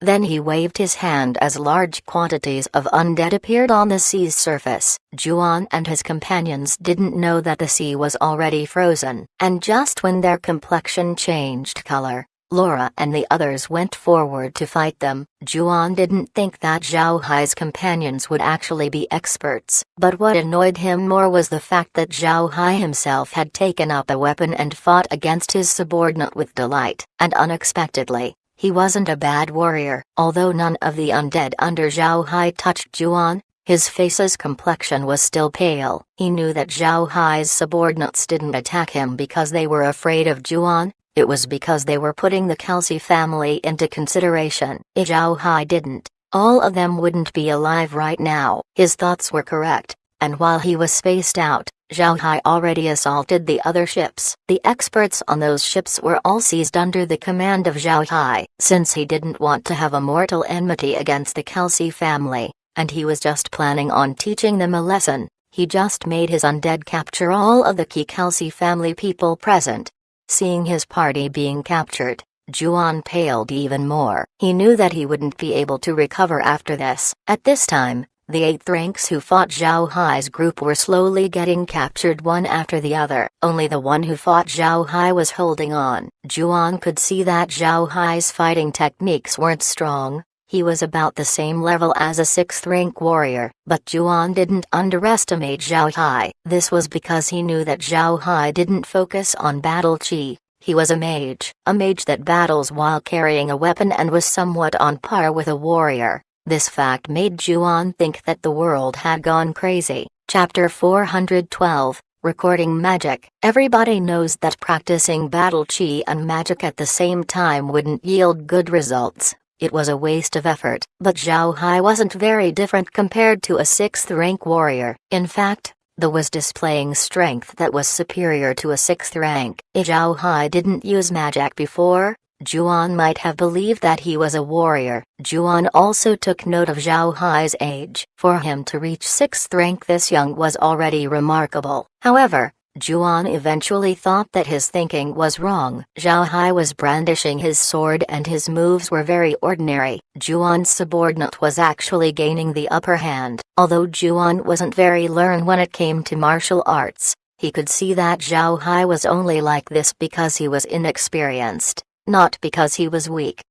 Then he waved his hand as large quantities of undead appeared on the sea's surface. Juan and his companions didn't know that the sea was already frozen, and just when their complexion changed color, Laura and the others went forward to fight them. Juan didn't think that Zhao Hai's companions would actually be experts, but what annoyed him more was the fact that Zhao Hai himself had taken up a weapon and fought against his subordinate with delight. And unexpectedly, he wasn't a bad warrior. Although none of the undead under Zhao Hai touched Juan, his face's complexion was still pale. He knew that Zhao Hai's subordinates didn't attack him because they were afraid of Juan. It was because they were putting the Kelsey family into consideration. If Zhao Hai didn't, all of them wouldn't be alive right now. His thoughts were correct, and while he was spaced out, Zhao Hai already assaulted the other ships. The experts on those ships were all seized under the command of Zhao Hai. Since he didn't want to have a mortal enmity against the Kelsey family, and he was just planning on teaching them a lesson, he just made his undead capture all of the key Kelsey family people present. Seeing his party being captured, Juan paled even more. He knew that he wouldn't be able to recover after this. At this time, the 8th ranks who fought Zhao Hai's group were slowly getting captured one after the other. Only the one who fought Zhao Hai was holding on. Juan could see that Zhao Hai's fighting techniques weren't strong. He was about the same level as a 6th rank warrior, but Juan didn't underestimate Zhao Hai. This was because he knew that Zhao Hai didn't focus on battle chi. He was a mage that battles while carrying a weapon and was somewhat on par with a warrior. This fact made Juan think that the world had gone crazy. Chapter 412, Recording Magic. Everybody knows that practicing battle chi and magic at the same time wouldn't yield good results. It was a waste of effort. But Zhao Hai wasn't very different compared to a 6th rank warrior. In fact, the was displaying strength that was superior to a 6th rank. If Zhao Hai didn't use magic before, Juan might have believed that he was a warrior. Juan also took note of Zhao Hai's age. For him to reach 6th rank this young was already remarkable. However, Juan eventually thought that his thinking was wrong. Zhao Hai was brandishing his sword and his moves were very ordinary. Juan's subordinate was actually gaining the upper hand. Although Juan wasn't very learned when it came to martial arts, He could see that Zhao Hai was only like this because he was inexperienced, not because he was weak.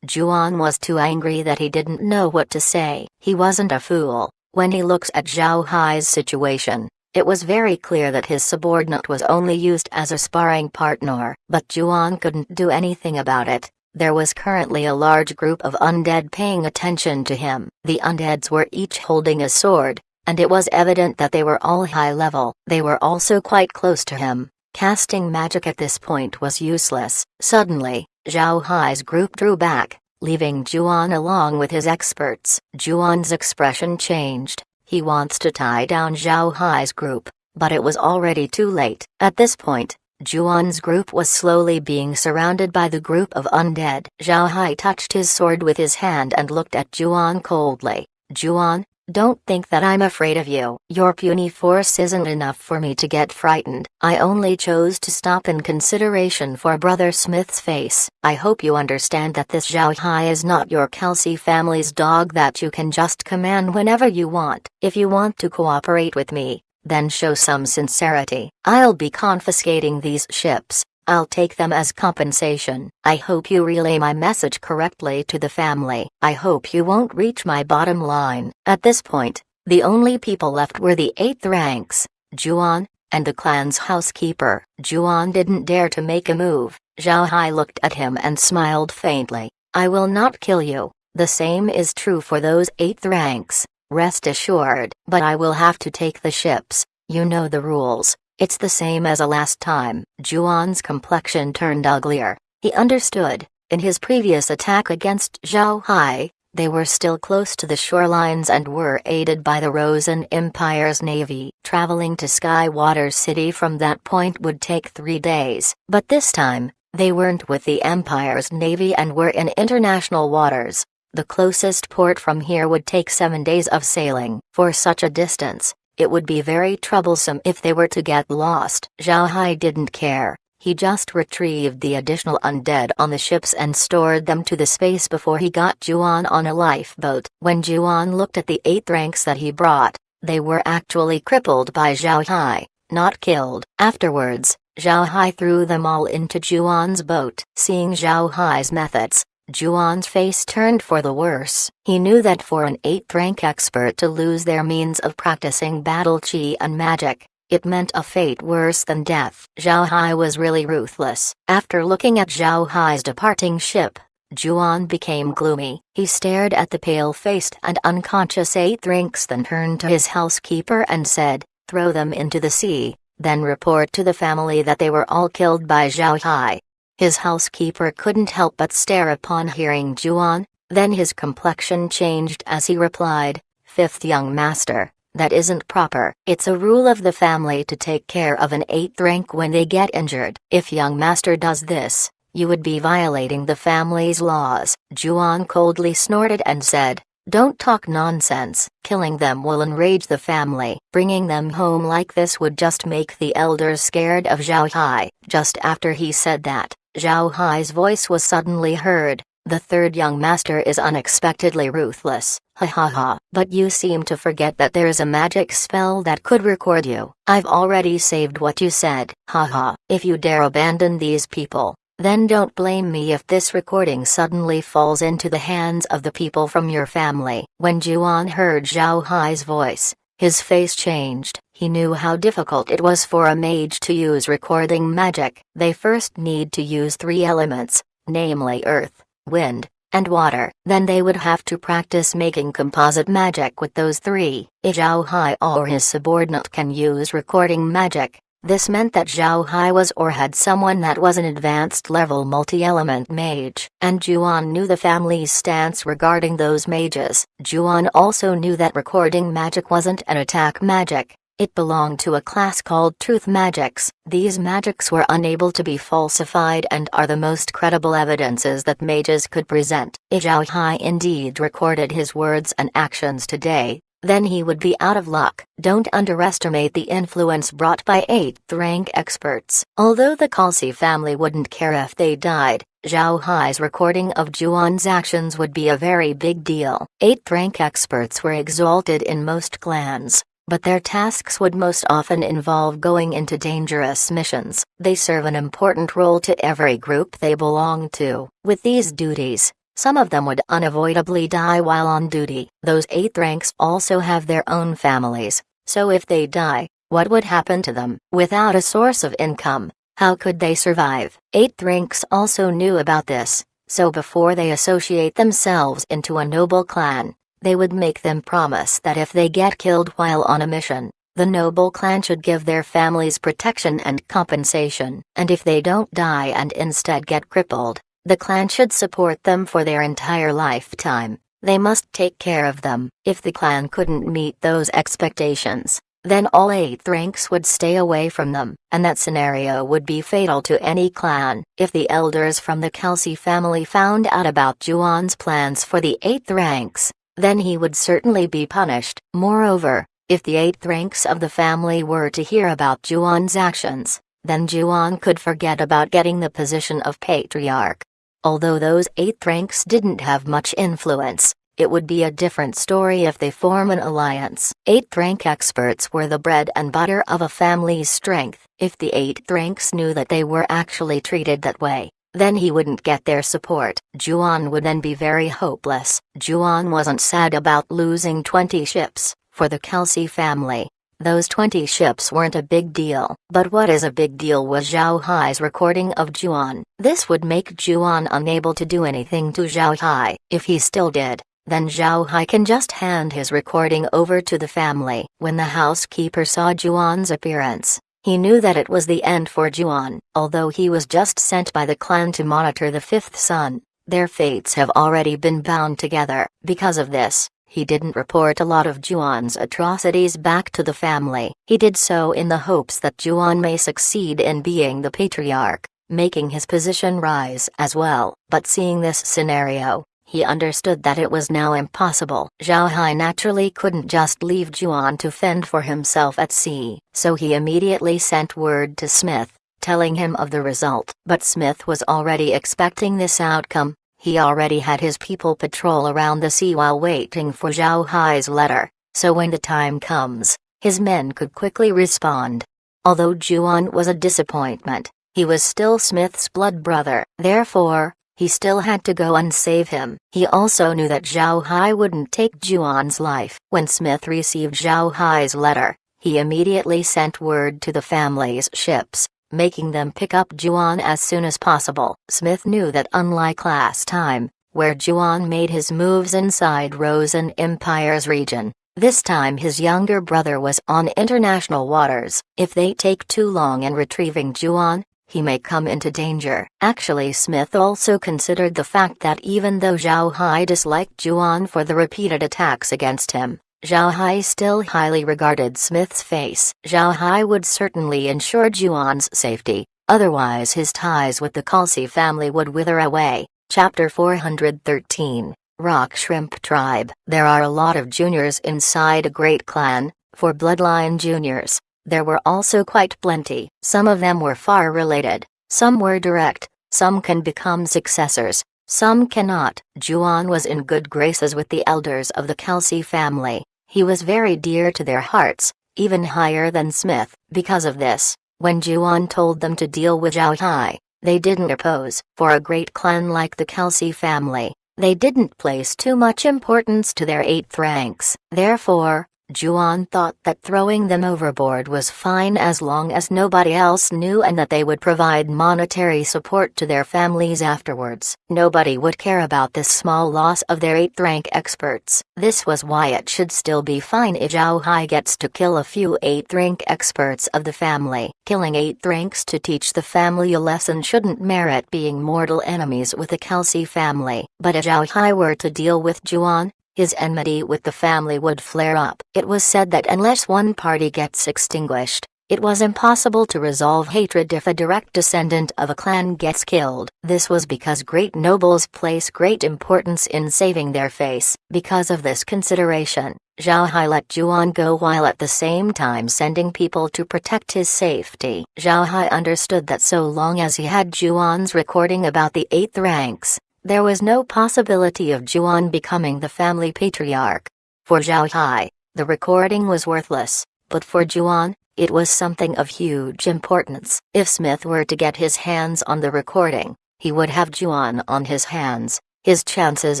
Juan was too angry that he didn't know what to say. He wasn't a fool. When he looks at Zhao Hai's situation, it was very clear that his subordinate was only used as a sparring partner, but Juan couldn't do anything about it. There was currently a large group of undead paying attention to him. The undeads were each holding a sword, and it was evident that they were all high level. They were also quite close to him. Casting magic at this point was useless. Suddenly, Zhao Hai's group drew back, leaving Juan along with his experts. Juan's expression changed. He wants to tie down Zhao Hai's group, but it was already too late. At this point, Juan's group was slowly being surrounded by the group of undead. Zhao Hai touched his sword with his hand and looked at Juan coldly. Juan, don't think that I'm afraid of you. Your puny force isn't enough for me to get frightened. I only chose to stop in consideration for Brother Smith's face. I hope you understand that this Zhao Hai is not your Kelsey family's dog that you can just command whenever you want. If you want to cooperate with me, then show some sincerity. I'll be confiscating these ships. I'll take them as compensation. I hope you relay my message correctly to the family. I hope you won't reach my bottom line. At this point, the only people left were the 8th ranks, Juan, and the clan's housekeeper. Juan didn't dare to make a move. Zhao Hai looked at him and smiled faintly. I will not kill you. The same is true for those 8th ranks. Rest assured. But I will have to take the ships. You know the rules. It's the same as last time. Juan's complexion turned uglier. He understood. In his previous attack against Zhao Hai, they were still close to the shorelines and were aided by the Rosen Empire's navy. Traveling to Skywater City from that point would take 3 days. But this time, they weren't with the Empire's navy and were in international waters. The closest port from here would take 7 days of sailing. For such a distance, it would be very troublesome if they were to get lost. Zhao Hai didn't care. He just retrieved the additional undead on the ships and stored them to the space before he got Juan on a lifeboat. When Juan looked at the 8 ranks that he brought, they were actually crippled by Zhao Hai, not killed. Afterwards, Zhao Hai threw them all into Juan's boat. Seeing Zhao Hai's methods, Juan's face turned for the worse. He knew that for an 8th rank expert to lose their means of practicing battle chi and magic, it meant a fate worse than death. Zhao Hai was really ruthless. After looking at Zhao Hai's departing ship, Juan became gloomy. He stared at the pale-faced and unconscious 8th ranks, then turned to his housekeeper and said, "Throw them into the sea, then report to the family that they were all killed by Zhao Hai." His housekeeper couldn't help but stare upon hearing Juan, then his complexion changed as he replied, "5th young master, that isn't proper. It's a rule of the family to take care of an 8th rank when they get injured. If young master does this, you would be violating the family's laws." Juan coldly snorted and said, "Don't talk nonsense. Killing them will enrage the family. Bringing them home like this would just make the elders scared of Zhao Hai." Just after he said that, Zhao Hai's voice was suddenly heard. "The 3rd young master is unexpectedly ruthless. Ha ha ha. But you seem to forget that there is a magic spell that could record you. I've already saved what you said. Ha ha. If you dare abandon these people, then don't blame me if this recording suddenly falls into the hands of the people from your family." When Juan heard Zhao Hai's voice, his face changed. He knew how difficult it was for a mage to use recording magic. They first need to use 3 elements, namely earth, wind, and water. Then they would have to practice making composite magic with those 3. If Zhao Hai or his subordinate can use recording magic, this meant that Zhao Hai was or had someone that was an advanced level multi-element mage. And Juan knew the family's stance regarding those mages. Juan also knew that recording magic wasn't an attack magic. It belonged to a class called truth magics. These magics were unable to be falsified and are the most credible evidences that mages could present. If Zhao Hai indeed recorded his words and actions today, then he would be out of luck. Don't underestimate the influence brought by 8th rank experts. Although the Kelsey family wouldn't care if they died, Zhao Hai's recording of Juan's actions would be a very big deal. 8th rank experts were exalted in most clans. but their tasks would most often involve going into dangerous missions. They serve an important role to every group they belong to. With these duties, some of them would unavoidably die while on duty. Those 8th ranks also have their own families, so if they die, what would happen to them? Without a source of income, how could they survive? 8th ranks also knew about this, so before they associate themselves into a noble clan, they would make them promise that if they get killed while on a mission, the noble clan should give their families protection and compensation. And if they don't die and instead get crippled, the clan should support them for their entire lifetime. They must take care of them. If the clan couldn't meet those expectations, then all 8th ranks would stay away from them, and that scenario would be fatal to any clan. If the elders from the Kelsey family found out about Juwon's plans for the 8th ranks, then he would certainly be punished. Moreover, if the 8th ranks of the family were to hear about Juwon's actions, then Juwon could forget about getting the position of patriarch. Although those 8th ranks didn't have much influence, it would be a different story if they form an alliance. 8th rank experts were the bread and butter of a family's strength. If the 8th ranks knew that they were actually treated that way, then he wouldn't get their support. Juwon would then be very hopeless. Juwon wasn't sad about losing 20 ships. For the Kelsey family, those 20 ships weren't a big deal. But what is a big deal was Zhao Hai's recording of Juwon. This would make Juwon unable to do anything to Zhao Hai. If he still did, then Zhao Hai can just hand his recording over to the family. When the housekeeper saw Juwon's appearance, he knew that it was the end for Juwon. Although he was just sent by the clan to monitor the 5th son, their fates have already been bound together. Because of this, he didn't report a lot of Juwon's atrocities back to the family. He did so in the hopes that Juwon may succeed in being the patriarch, making his position rise as well. But seeing this scenario, he understood that it was now impossible. Zhao Hai naturally couldn't just leave Juwon to fend for himself at sea, so he immediately sent word to Smith, telling him of the result. But Smith was already expecting this outcome. He already had his people patrol around the sea while waiting for Zhao Hai's letter, so when the time comes, his men could quickly respond. Although Juwon was a disappointment, he was still Smith's blood brother. Therefore, he still had to go and save him. He also knew that Zhao Hai wouldn't take Juwon's life. When Smith received Zhao Hai's letter, he immediately sent word to the family's ships, making them pick up Juwon as soon as possible. Smith knew that unlike last time, where Juwon made his moves inside Rosen Empire's region, this time his younger brother was on international waters. If they take too long in retrieving Juwon, he may come into danger. Actually, Smith also considered the fact that even though Zhao Hai disliked Juwon for the repeated attacks against him, Zhao Hai still highly regarded Smith's face. Zhao Hai would certainly ensure Juwon's safety, otherwise his ties with the Kelsey family would wither away. Chapter 413, Rock Shrimp Tribe. There are a lot of juniors inside a great clan. For bloodline juniors, there were also quite plenty. Some of them were far related, some were direct, some can become successors, some cannot. Juwon was in good graces with the elders of the Kelsey family. He was very dear to their hearts, even higher than Smith. Because of this, when Juwon told them to deal with Zhao Hai, they didn't oppose. For a great clan like the Kelsey family, they didn't place too much importance to their 8th ranks. Therefore, Juwon thought that throwing them overboard was fine as long as nobody else knew and that they would provide monetary support to their families afterwards. Nobody would care about this small loss of their 8th rank experts. This was why it should still be fine if Zhao Hai gets to kill a few 8th rank experts of the family. Killing 8th ranks to teach the family a lesson shouldn't merit being mortal enemies with the Kelsey family. But if Zhao Hai were to deal with Juwon, his enmity with the family would flare up. It was said that unless one party gets extinguished, it was impossible to resolve hatred if a direct descendant of a clan gets killed. This was because great nobles place great importance in saving their face. Because of this consideration, Zhao Hai let Juwon go while at the same time sending people to protect his safety. Zhao Hai understood that so long as he had Juwon's recording about the 8th ranks, there was no possibility of Juwon becoming the family patriarch. For Zhao Hai, The recording was worthless, but for Juan, it was something of huge importance. If Smith were to get his hands on the recording, he would have Juan on his hands. His chances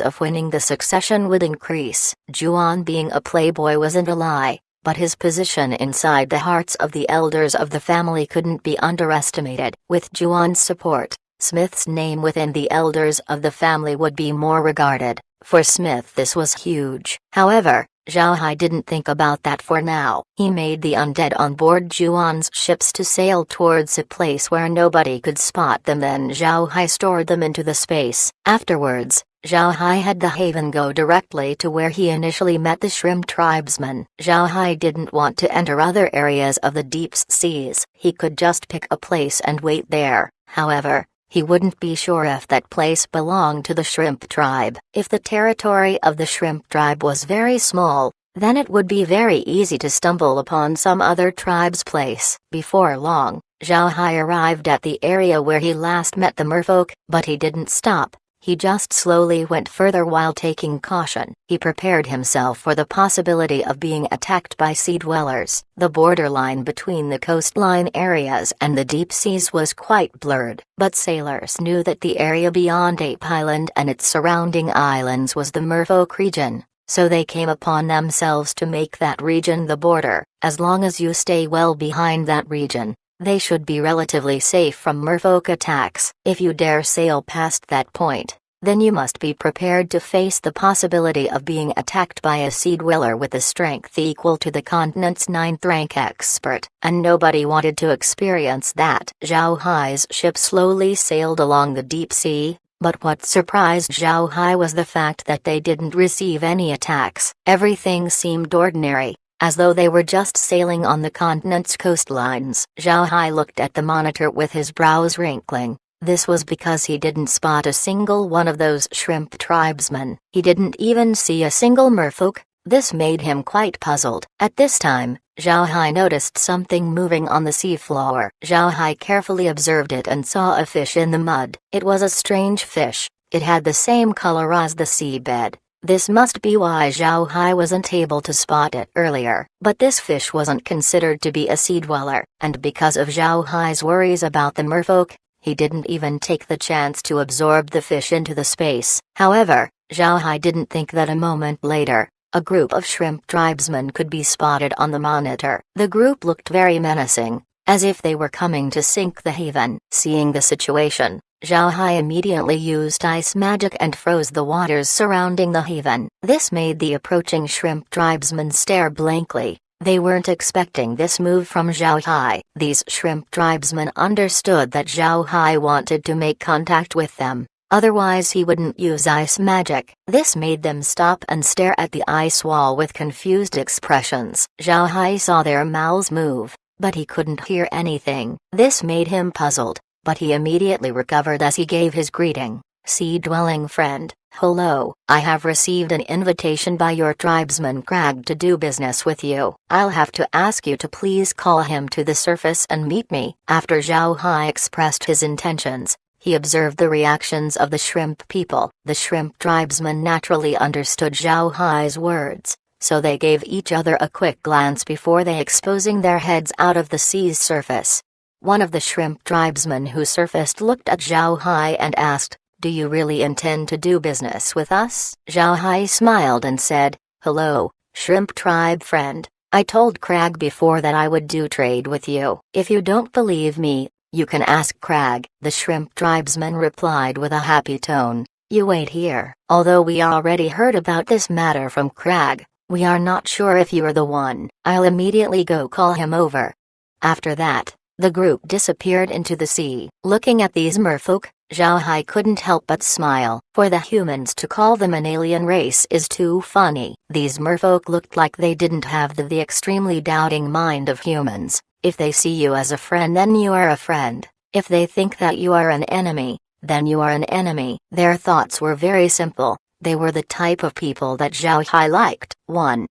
of winning the succession would increase. Juan being a playboy wasn't a lie, but his position inside the hearts of the elders of the family couldn't be underestimated. With Juan's support, Smith's name within the elders of the family would be more regarded. For Smith this was huge. However, Zhao Hai didn't think about that for now. He made the undead on board Juan's ships to sail towards a place where nobody could spot them. Then Zhao Hai stored them into the space. Afterwards, Zhao Hai had the Haven go directly to where he initially met the shrimp tribesmen. Zhao Hai didn't want to enter other areas of the deep seas. He could just pick a place and wait there. However, he wouldn't be sure if that place belonged to the shrimp tribe. If the territory of the shrimp tribe was very small, then it would be very easy to stumble upon some other tribe's place. Before long, Zhao Hai arrived at the area where he last met the merfolk, but he didn't stop. He just slowly went further while taking caution. He prepared himself for the possibility of being attacked by sea dwellers. The borderline between the coastline areas and the deep seas was quite blurred, but sailors knew that the area beyond Ape Island and its surrounding islands was the merfolk region, so they came upon themselves to make that region the border. As long as you stay well behind that region, they should be relatively safe from merfolk attacks. If you dare sail past that point, then you must be prepared to face the possibility of being attacked by a sea dweller with a strength equal to the continent's 9th rank expert, and nobody wanted to experience that. Zhao Hai's ship slowly sailed along the deep sea, but what surprised Zhao Hai was the fact that they didn't receive any attacks. Everything seemed ordinary, as though they were just sailing on the continent's coastlines. Zhao Hai looked at the monitor with his brows wrinkling. This was because he didn't spot a single one of those shrimp tribesmen. He didn't even see a single merfolk. This made him quite puzzled. At this time, Zhao Hai noticed something moving on the seafloor. Zhao Hai carefully observed it and saw a fish in the mud. It was a strange fish. It had the same color as the seabed. This must be why Zhao Hai wasn't able to spot it earlier. But this fish wasn't considered to be a sea dweller, and because of Zhao Hai's worries about the merfolk, he didn't even take the chance to absorb the fish into the space. However, Zhao Hai didn't think that a moment later, a group of shrimp tribesmen could be spotted on the monitor. The group looked very menacing, as if they were coming to sink the haven. Seeing the situation, Zhao Hai immediately used ice magic and froze the waters surrounding the haven. This made the approaching shrimp tribesmen stare blankly. They weren't expecting this move from Zhao Hai. These shrimp tribesmen understood that Zhao Hai wanted to make contact with them, otherwise he wouldn't use ice magic. This made them stop and stare at the ice wall with confused expressions. Zhao Hai saw their mouths move, but he couldn't hear anything. This made him puzzled, but he immediately recovered as he gave his greeting. Sea-dwelling friend, hello. I have received an invitation by your tribesman Crag to do business with you. I'll have to ask you to please call him to the surface and meet me. After Zhao Hai expressed his intentions, he observed the reactions of the shrimp people. The shrimp tribesmen naturally understood Zhao Hai's words, so they gave each other a quick glance before they exposing their heads out of the sea's surface. One of the shrimp tribesmen who surfaced looked at Zhao Hai and asked, "Do you really intend to do business with us?" Zhao Hai smiled and said, "Hello, shrimp tribe friend. I told Crag before that I would do trade with you. If you don't believe me, you can ask Crag." The shrimp tribesman replied with a happy tone, "You wait here. Although we already heard about this matter from Crag, we are not sure if you're the one. I'll immediately go call him over." After that, the group disappeared into the sea. Looking at these merfolk, Zhao Hai couldn't help but smile. For the humans to call them an alien race is too funny. These merfolk looked like they didn't have the extremely doubting mind of humans. If they see you as a friend, then you are a friend. If they think that you are an enemy, then you are an enemy. Their thoughts were very simple. They were the type of people that Zhao Hai liked.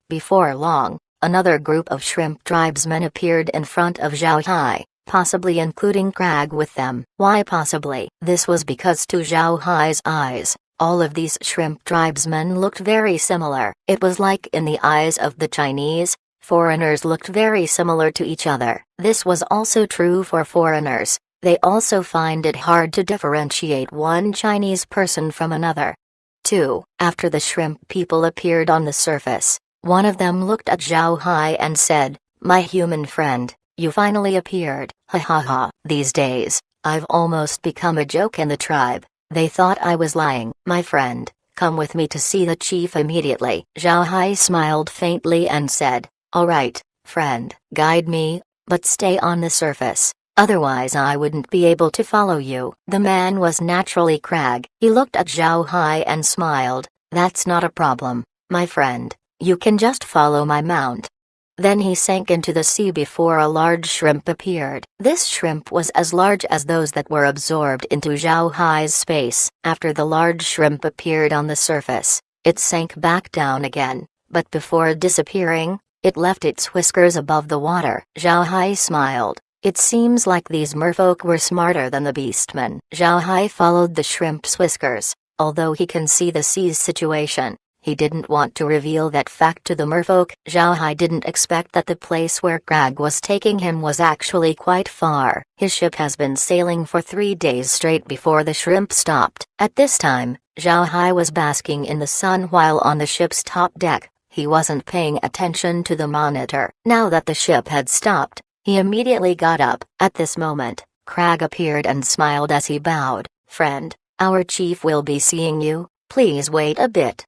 Before long, another group of shrimp tribesmen appeared in front of Zhao Hai, possibly including Crag with them. Why possibly? This was because to Zhao Hai's eyes, All of these shrimp tribesmen looked very similar. It was like in the eyes of the Chinese, foreigners looked very similar to each other. This was also true for foreigners. They also find it hard to differentiate one Chinese person from another. 2. After the shrimp people appeared on the surface, one of them looked at Zhao Hai and said, "My human friend, you finally appeared, ha ha ha. These days, I've almost become a joke in the tribe. They thought I was lying." "My friend, come with me to see the chief immediately." Zhao Hai smiled faintly and said, "All right, friend, guide me, but stay on the surface. Otherwise I wouldn't be able to follow you." The man was naturally crag. He looked at Zhao Hai and smiled. "That's not a problem, my friend, you can just follow my mount." Then he sank into the sea before a large shrimp appeared. This shrimp was as large as those that were absorbed into Zhao Hai's space. After the large shrimp appeared on the surface, it sank back down again, but before disappearing, it left its whiskers above the water. Zhao Hai smiled. It seems like these merfolk were smarter than the beastmen. Zhao Hai followed the shrimp's whiskers. Although he can see the sea's situation, he didn't want to reveal that fact to the merfolk. Zhao Hai didn't expect that the place where Crag was taking him was actually quite far. His ship has been sailing for 3 days straight before the shrimp stopped. At this time, Zhao Hai was basking in the sun while on the ship's top deck. He wasn't paying attention to the monitor. Now that the ship had stopped, he immediately got up. At this moment, Crag appeared and smiled as he bowed. "Friend, our chief will be seeing you, please wait a bit."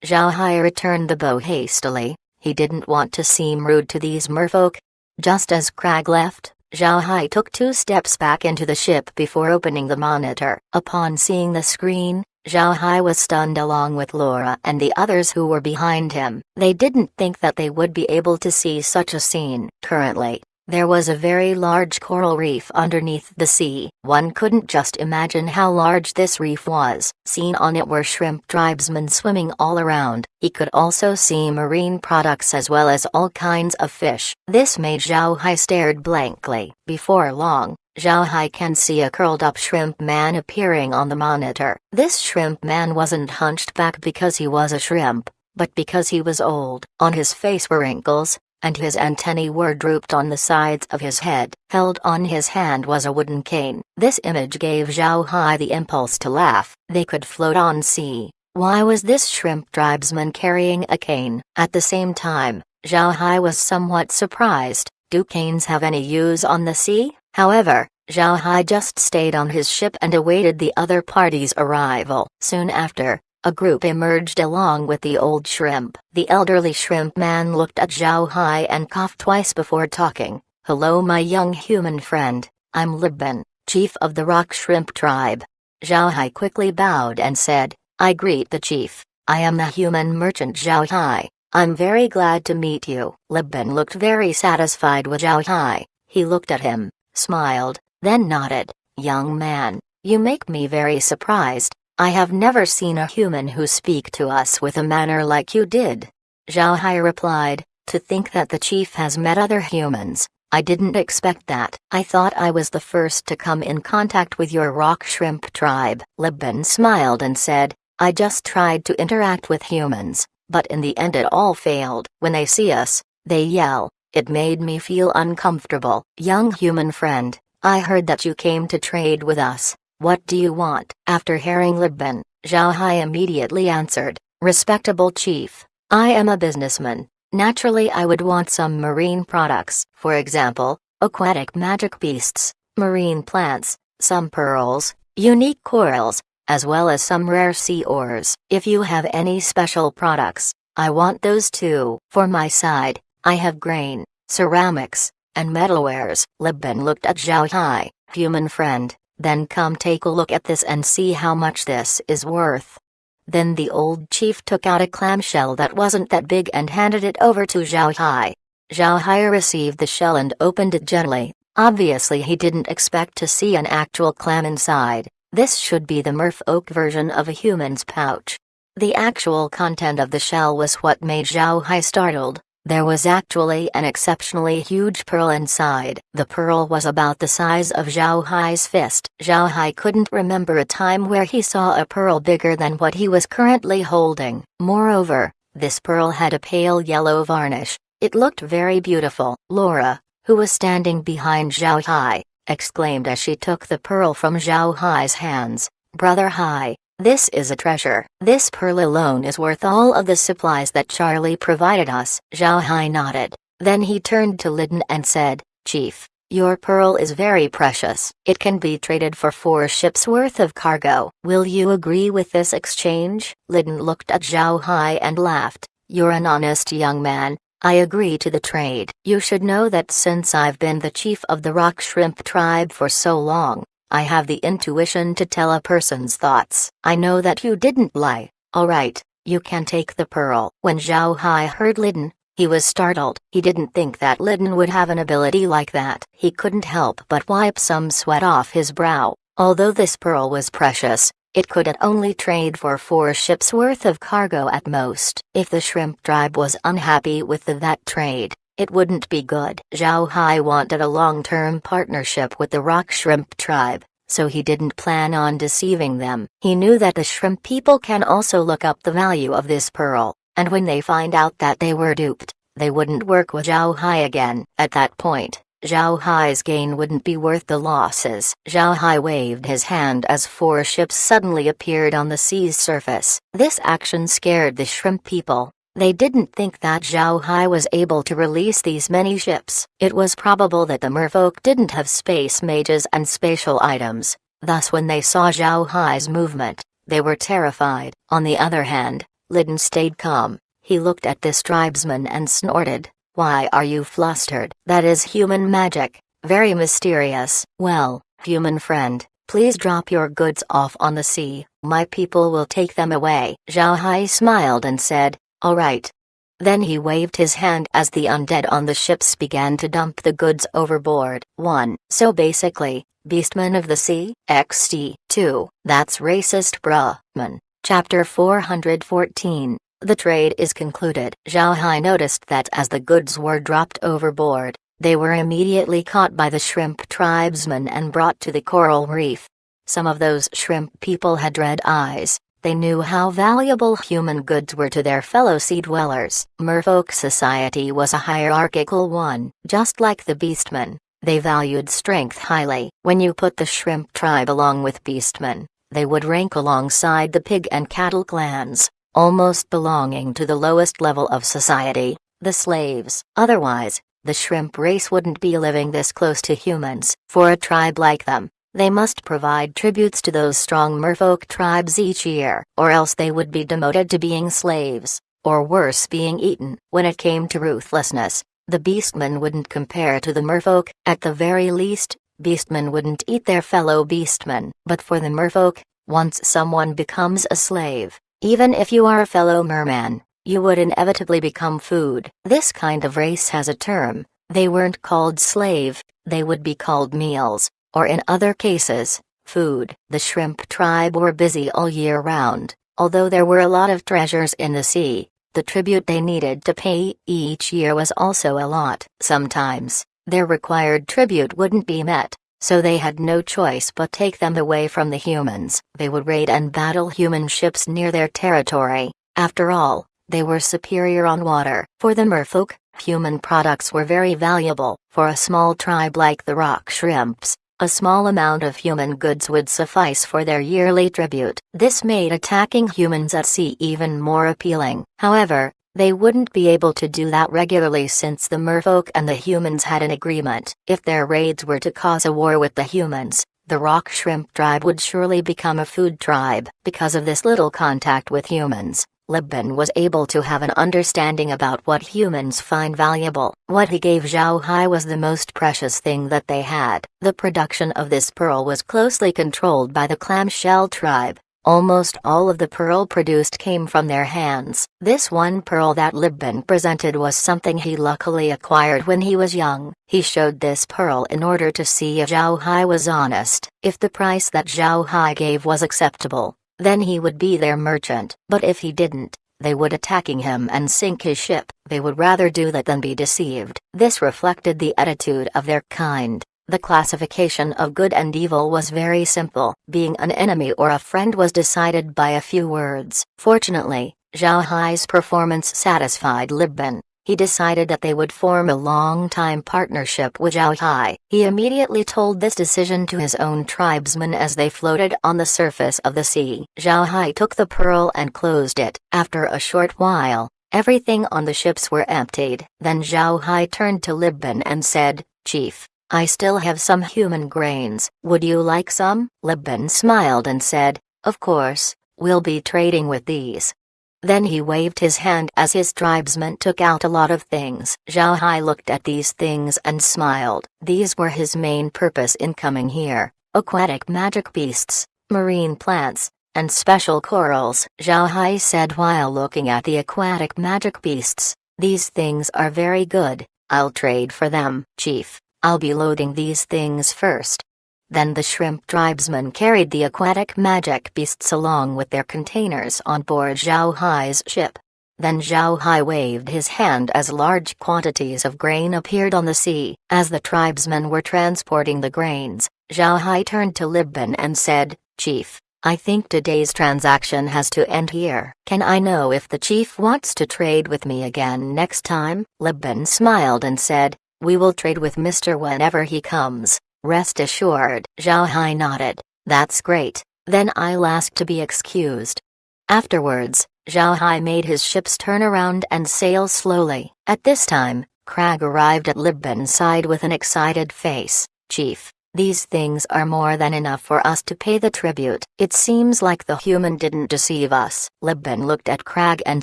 Zhao Hai returned the bow hastily. He didn't want to seem rude to these merfolk. Just as Crag left, Zhao Hai took 2 steps back into the ship before opening the monitor. Upon seeing the screen, Zhao Hai was stunned along with Laura and the others who were behind him. They didn't think that they would be able to see such a scene. Currently, there was a very large coral reef underneath the sea. One couldn't just imagine how large this reef was. Seen on it were shrimp tribesmen swimming all around. He could also see marine products as well as all kinds of fish. This made Zhao Hai stared blankly. Before long, Zhao Hai can see a curled-up shrimp man appearing on the monitor. This shrimp man wasn't hunched back because he was a shrimp, but because he was old. On his face were wrinkles, and his antennae were drooped on the sides of his head. Held on his hand was a wooden cane. This image gave Zhao Hai the impulse to laugh. They could float on sea. Why was this shrimp tribesman carrying a cane? At the same time, Zhao Hai was somewhat surprised. Do canes have any use on the sea? However, Zhao Hai just stayed on his ship and awaited the other party's arrival. Soon after, a group emerged along with the old shrimp. The elderly shrimp man looked at Zhao Hai and coughed twice before talking. "Hello my young human friend, I'm Libban, chief of the rock shrimp tribe." Zhao Hai quickly bowed and said, "I greet the chief. I am the human merchant Zhao Hai. I'm very glad to meet you." Libban looked very satisfied with Zhao Hai. He looked at him, smiled, then nodded. "Young man, you make me very surprised. I have never seen a human who speak to us with a manner like you did." Zhao Hai replied, "To think that the chief has met other humans, I didn't expect that. I thought I was the first to come in contact with your rock shrimp tribe." Libban smiled and said, "I just tried to interact with humans, but in the end it all failed. When they see us, they yell. It made me feel uncomfortable." "Young human friend, I heard that you came to trade with us. What do you want?" After hearing Libban, Zhao Hai immediately answered, "Respectable chief, I am a businessman. Naturally I would want some marine products. For example, aquatic magic beasts, marine plants, some pearls, unique corals, as well as some rare sea ores. If you have any special products, I want those too. For my side, I have grain, ceramics, and metalwares." Libban looked at Zhao Hai. "Human friend, then come take a look at this and see how much this is worth." Then the old chief took out a clamshell that wasn't that big and handed it over to Zhao Hai. Zhao Hai received the shell and opened it gently. Obviously he didn't expect to see an actual clam inside. This should be the merfolk version of a human's pouch. The actual content of the shell was what made Zhao Hai startled. There was actually an exceptionally huge pearl inside. The pearl was about the size of Zhao Hai's fist. Zhao Hai couldn't remember a time where he saw a pearl bigger than what he was currently holding. Moreover, this pearl had a pale yellow varnish. It looked very beautiful. Laura, who was standing behind Zhao Hai, exclaimed as she took the pearl from Zhao Hai's hands. "Brother Hai, this is a treasure. This pearl alone is worth all of the supplies that Charlie provided us." Zhao Hai nodded. Then he turned to Lydon and said, "Chief, your pearl is very precious. It can be traded for 4 ships worth of cargo. Will you agree with this exchange?" Lydon looked at Zhao Hai and laughed. "You're an honest young man. I agree to the trade. You should know that since I've been the chief of the rock shrimp tribe for so long, I have the intuition to tell a person's thoughts. I know that you didn't lie. All right, you can take the pearl." When Zhao Hai heard Lydon, he was startled. He didn't think that Lydon would have an ability like that. He couldn't help but wipe some sweat off his brow. Although this pearl was precious, it could only trade for 4 ships worth of cargo at most. If the shrimp tribe was unhappy with that trade, it wouldn't be good. Zhao Hai wanted a long-term partnership with the rock shrimp tribe, so he didn't plan on deceiving them. He knew that the shrimp people can also look up the value of this pearl, and when they find out that they were duped, they wouldn't work with Zhao Hai again. At that point, Zhao Hai's gain wouldn't be worth the losses. Zhao Hai waved his hand as 4 ships suddenly appeared on the sea's surface. This action scared the shrimp people. They didn't think that Zhao Hai was able to release these many ships. It was probable that the merfolk didn't have space mages and spatial items, thus when they saw Zhao Hai's movement, they were terrified. On the other hand, Lydon stayed calm. He looked at this tribesman and snorted. "Why are you flustered? That is human magic, very mysterious." "Well, human friend, please drop your goods off on the sea. My people will take them away." Zhao Hai smiled and said, "All right." Then he waved his hand as the undead on the ships began to dump the goods overboard. 1. So basically, beastmen of the sea? XD. 2. That's racist bruh, man. Chapter 414. The trade is concluded. Zhao Hai noticed that as the goods were dropped overboard, they were immediately caught by the shrimp tribesmen and brought to the coral reef. Some of those shrimp people had red eyes. They knew how valuable human goods were to their fellow sea dwellers. Merfolk society was a hierarchical one. Just like the beastmen, they valued strength highly. When you put the shrimp tribe along with beastmen, they would rank alongside the pig and cattle clans, almost belonging to the lowest level of society, the slaves. Otherwise, the shrimp race wouldn't be living this close to humans. For a tribe like them, they must provide tributes to those strong merfolk tribes each year, or else they would be demoted to being slaves, or worse, being eaten. When it came to ruthlessness, the beastmen wouldn't compare to the merfolk. At the very least, beastmen wouldn't eat their fellow beastmen. But for the merfolk, once someone becomes a slave, even if you are a fellow merman, you would inevitably become food. This kind of race has a term. They weren't called slave, they would be called meals, or in other cases, food. The shrimp tribe were busy all year round. Although there were a lot of treasures in the sea, the tribute they needed to pay each year was also a lot. Sometimes, their required tribute wouldn't be met, so they had no choice but take them away from the humans. They would raid and battle human ships near their territory. After all, they were superior on water. For the merfolk, human products were very valuable. For a small tribe like the rock shrimps, a small amount of human goods would suffice for their yearly tribute. This made attacking humans at sea even more appealing. However, they wouldn't be able to do that regularly since the merfolk and the humans had an agreement. If their raids were to cause a war with the humans, the rock shrimp tribe would surely become a food tribe. Because of this little contact with humans, Libban was able to have an understanding about what humans find valuable. What he gave Zhao Hai was the most precious thing that they had. The production of this pearl was closely controlled by the clamshell tribe. Almost all of the pearl produced came from their hands. This one pearl that Libban presented was something he luckily acquired when he was young. He showed this pearl in order to see if Zhao Hai was honest. If the price that Zhao Hai gave was acceptable, then he would be their merchant. But if he didn't, they would attacking him and sink his ship. They would rather do that than be deceived. This reflected the attitude of their kind. The classification of good and evil was very simple. Being an enemy or a friend was decided by a few words. Fortunately, Zhao Hai's performance satisfied Lib Ben. He decided that they would form a long-time partnership with Zhao Hai. He immediately told this decision to his own tribesmen as they floated on the surface of the sea. Zhao Hai took the pearl and closed it. After a short while, everything on the ships were emptied. Then Zhao Hai turned to Lib Ben and said, "Chief, I still have some human grains. Would you like some?" Lib Ben smiled and said, "Of course, we'll be trading with these." Then he waved his hand as his tribesmen took out a lot of things. Zhao Hai looked at these things and smiled. These were his main purpose in coming here: aquatic magic beasts, marine plants, and special corals. Zhao Hai said while looking at the aquatic magic beasts, "These things are very good, I'll trade for them." "Chief, I'll be loading these things first." Then the shrimp tribesmen carried the aquatic magic beasts along with their containers on board Zhao Hai's ship. Then Zhao Hai waved his hand as large quantities of grain appeared on the sea. As the tribesmen were transporting the grains, Zhao Hai turned to Lib Ben and said, "Chief, I think today's transaction has to end here. Can I know if the chief wants to trade with me again next time?" Lib Ben smiled and said, "We will trade with Mr. whenever he comes. Rest assured." Zhao Hai nodded. "That's great, then I'll ask to be excused." Afterwards, Zhao Hai made his ships turn around and sail slowly. At this time, Crag arrived at Lib Ben's side with an excited face. "Chief, these things are more than enough for us to pay the tribute. It seems like the human didn't deceive us." Lib Ben looked at Crag and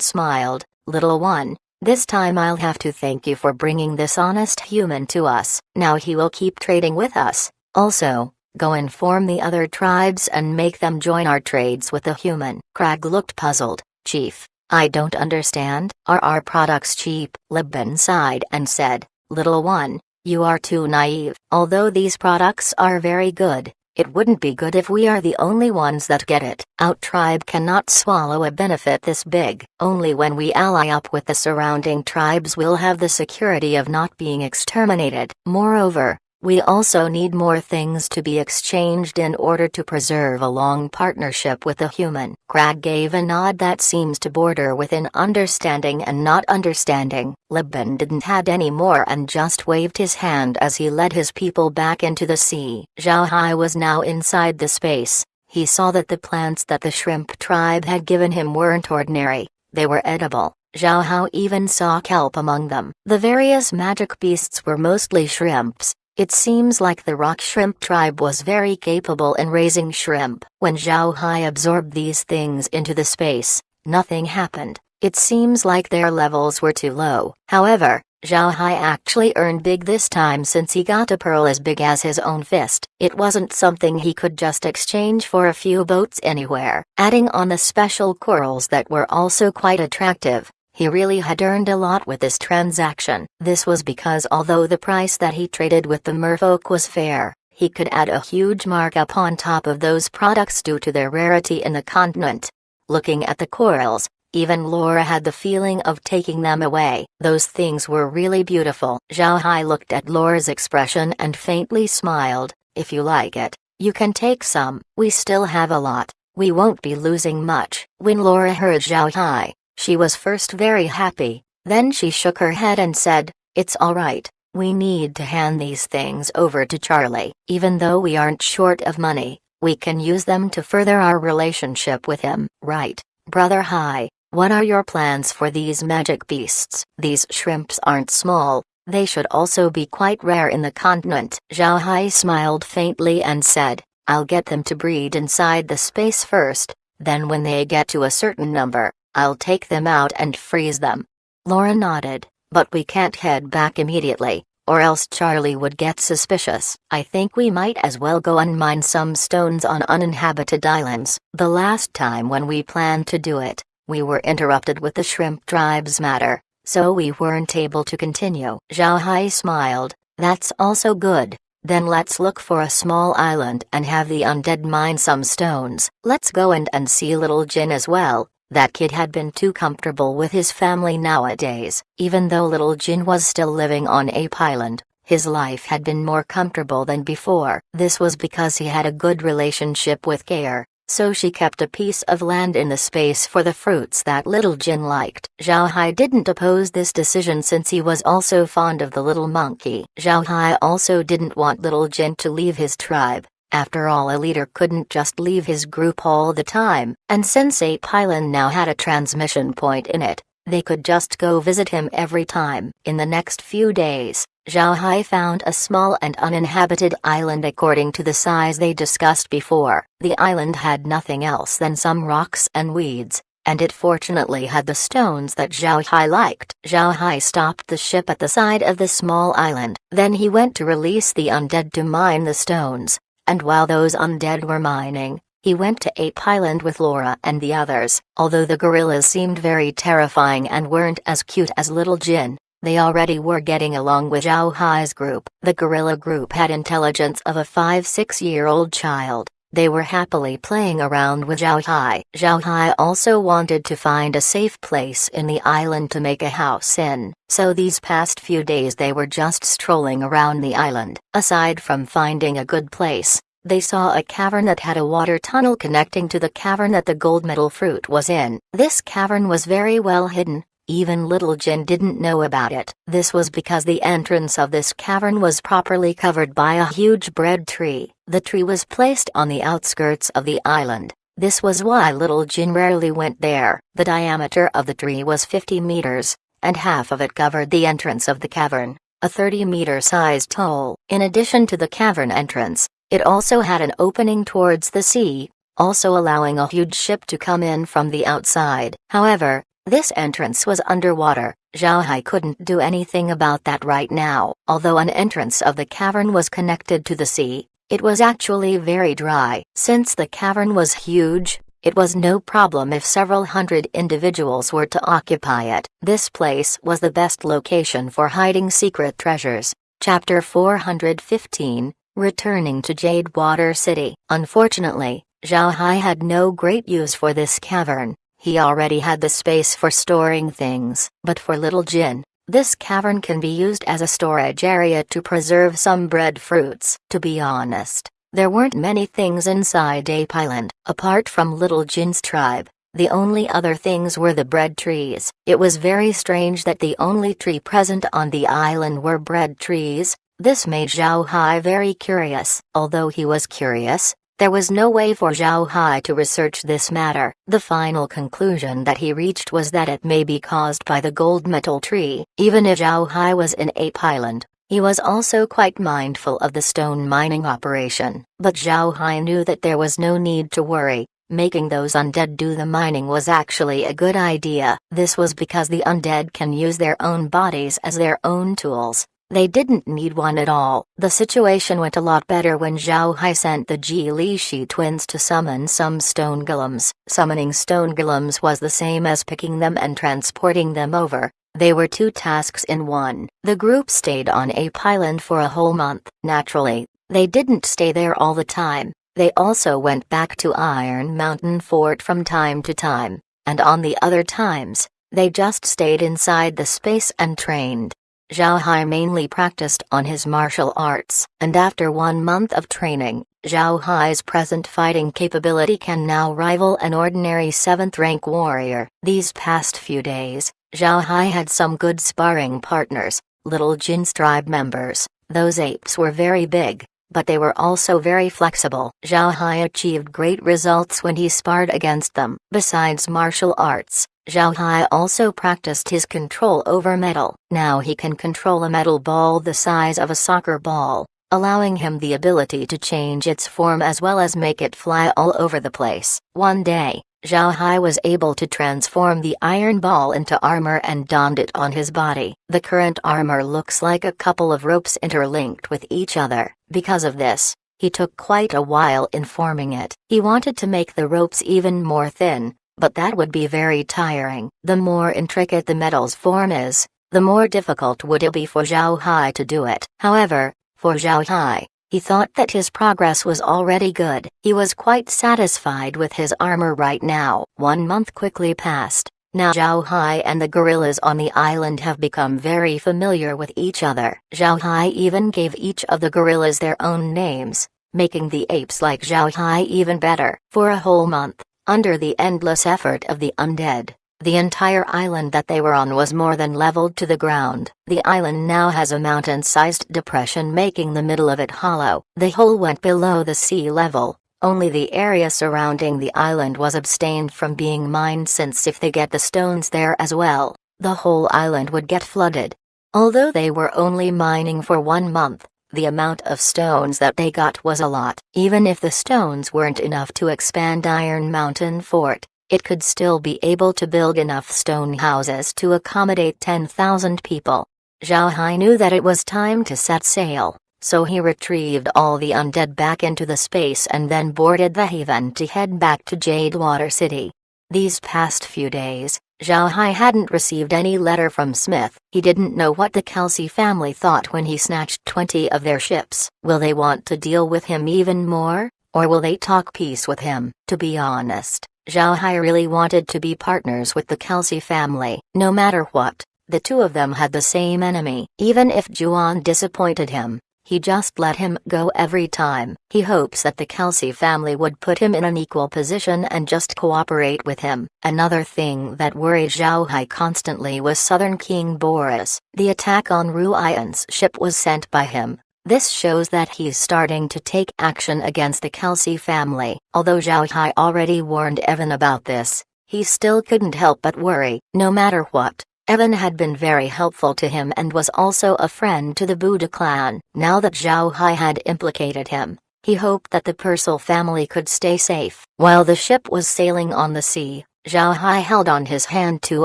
smiled. "Little one, this time I'll have to thank you for bringing this honest human to us. Now he will keep trading with us. Also, go inform the other tribes and make them join our trades with the human." Crag looked puzzled. "Chief, I don't understand. Are our products cheap?" Lib Ben sighed and said, "Little one, you are too naive. Although these products are very good, it wouldn't be good if we are the only ones that get it. Our tribe cannot swallow a benefit this big. Only when we ally up with the surrounding tribes we'll have the security of not being exterminated. Moreover, we also need more things to be exchanged in order to preserve a long partnership with the human." Crag gave a nod that seems to border within understanding and not understanding. Lib Ben didn't had any more and just waved his hand as he led his people back into the sea. Zhao Hai was now inside the space. He saw that the plants that the shrimp tribe had given him weren't ordinary, they were edible. Zhao Hai even saw kelp among them. The various magic beasts were mostly shrimps. It seems like the rock shrimp tribe was very capable in raising shrimp. When Zhao Hai absorbed these things into the space, nothing happened. It seems like their levels were too low. However, Zhao Hai actually earned big this time since he got a pearl as big as his own fist. It wasn't something he could just exchange for a few boats anywhere. Adding on the special corals that were also quite attractive, he really had earned a lot with this transaction. This was because although the price that he traded with the merfolk was fair, he could add a huge markup on top of those products due to their rarity in the continent. Looking at the corals, even Laura had the feeling of taking them away. Those things were really beautiful. Zhao Hai looked at Laura's expression and faintly smiled. "If you like it, you can take some. We still have a lot. We won't be losing much." When Laura heard Zhao Hai, she was first very happy, then she shook her head and said, "It's all right, we need to hand these things over to Charlie. Even though we aren't short of money, we can use them to further our relationship with him." "Right, Brother Hai, what are your plans for these magic beasts?" "These shrimps aren't small, they should also be quite rare in the continent." Zhao Hai smiled faintly and said, "I'll get them to breed inside the space first, then when they get to a certain number, I'll take them out and freeze them." Laura nodded. "But we can't head back immediately, or else Charlie would get suspicious. I think we might as well go and mine some stones on uninhabited islands." The last time when we planned to do it, we were interrupted with the shrimp tribe's matter, so we weren't able to continue. Zhao Hai smiled. "That's also good. Then let's look for a small island and have the undead mine some stones. Let's go and see Little Jin as well. That kid had been too comfortable with his family nowadays. Even though little Jin was still living on Ape Island, his life had been more comfortable than before. This was because he had a good relationship with Gair, so she kept a piece of land in the space for the fruits that little Jin liked. Zhao Hai didn't oppose this decision since he was also fond of the little monkey. Zhao Hai also didn't want little Jin to leave his tribe. After all, a leader couldn't just leave his group all the time, and since Ape Island now had a transmission point in it, they could just go visit him every time. In the next few days, Zhao Hai found a small and uninhabited island according to the size they discussed before. The island had nothing else than some rocks and weeds, and it fortunately had the stones that Zhao Hai liked. Zhao Hai stopped the ship at the side of the small island. Then he went to release the undead to mine the stones. And while those undead were mining, he went to Ape Island with Laura and the others. Although the gorillas seemed very terrifying and weren't as cute as little Jin, they already were getting along with Zhao Hai's group. The gorilla group had intelligence of a 5-6-year-old child. They were happily playing around with Zhao Hai. Zhao Hai also wanted to find a safe place in the island to make a house in, so these past few days they were just strolling around the island. Aside from finding a good place, they saw a cavern that had a water tunnel connecting to the cavern that the gold metal fruit was in. This cavern was very well hidden. Even little Jin didn't know about it. This was because the entrance of this cavern was properly covered by a huge bread tree. The tree was placed on the outskirts of the island. This was why little Jin rarely went there. The diameter of the tree was 50 meters, and half of it covered the entrance of the cavern, a 30-meter-sized hole. In addition to the cavern entrance, it also had an opening towards the sea, also allowing a huge ship to come in from the outside. However, this entrance was underwater. Zhao Hai couldn't do anything about that right now. Although an entrance of the cavern was connected to the sea, it was actually very dry. Since the cavern was huge, it was no problem if several hundred individuals were to occupy it. This place was the best location for hiding secret treasures. Chapter 415, Returning to Jade Water City. Unfortunately, Zhao Hai had no great use for this cavern. He already had the space for storing things. But for little Jin, this cavern can be used as a storage area to preserve some breadfruits. To be honest, there weren't many things inside Ape Island. Apart from little Jin's tribe, the only other things were the bread trees. It was very strange that the only tree present on the island were bread trees. This made Zhao Hai very curious. Although he was curious, there was no way for Zhao Hai to research this matter. The final conclusion that he reached was that it may be caused by the gold metal tree. Even if Zhao Hai was in Ape Island, he was also quite mindful of the stone mining operation. But Zhao Hai knew that there was no need to worry. Making those undead do the mining was actually a good idea. This was because the undead can use their own bodies as their own tools. They didn't need one at all. The situation went a lot better when Zhao Hai sent the Ji Li Shi twins to summon some stone golems. Summoning stone golems was the same as picking them and transporting them over. They were two tasks in one. The group stayed on Ape Island for a whole month. Naturally, they didn't stay there all the time. They also went back to Iron Mountain Fort from time to time, and on the other times, they just stayed inside the space and trained. Zhao Hai mainly practiced on his martial arts, and after 1 month of training, Zhao Hai's present fighting capability can now rival an ordinary 7th-rank warrior. These past few days, Zhao Hai had some good sparring partners, little Jin's tribe members. Those apes were very big, but they were also very flexible. Zhao Hai achieved great results when he sparred against them. Besides martial arts, Zhao Hai also practiced his control over metal. Now he can control a metal ball the size of a soccer ball, allowing him the ability to change its form as well as make it fly all over the place. One day, Zhao Hai was able to transform the iron ball into armor and donned it on his body. The current armor looks like a couple of ropes interlinked with each other. Because of this, he took quite a while in forming it. He wanted to make the ropes even more thin, but that would be very tiring. The more intricate the metal's form is, the more difficult would it be for Zhao Hai to do it. However, for Zhao Hai, He thought that his progress was already good. He was quite satisfied with his armor right now. 1 month quickly passed. Now Zhao Hai and the gorillas on the island have become very familiar with each other. Zhao Hai even gave each of the gorillas their own names, making the apes like Zhao Hai even better. For a whole month, under the endless effort of the undead, the entire island that they were on was more than leveled to the ground. The island now has a mountain-sized depression making the middle of it hollow. The whole went below the sea level. Only the area surrounding the island was abstained from being mined, since if they get the stones there as well, the whole island would get flooded. Although they were only mining for 1 month, the amount of stones that they got was a lot. Even if the stones weren't enough to expand Iron Mountain Fort, it could still be able to build enough stone houses to accommodate 10,000 people. Zhao Hai knew that it was time to set sail, so he retrieved all the undead back into the space and then boarded the Haven to head back to Jadewater City. These past few days, Zhao Hai hadn't received any letter from Smith. He didn't know what the Kelsey family thought when he snatched 20 of their ships. Will they want to deal with him even more, or will they talk peace with him? To be honest, Zhao Hai really wanted to be partners with the Kelsey family. No matter what, the two of them had the same enemy. Even if Juan disappointed him, he just let him go every time. He hopes that the Kelsey family would put him in an equal position and just cooperate with him. Another thing that worried Zhao Hai constantly was Southern King Boris. The attack on Ruian's ship was sent by him. This shows that he's starting to take action against the Kelsey family. Although Zhao Hai already warned Evan about this, he still couldn't help but worry. No matter what, Evan had been very helpful to him and was also a friend to the Buddha clan. Now that Zhao Hai had implicated him, he hoped that the Purcell family could stay safe. While the ship was sailing on the sea, Zhao Hai held on his hand 2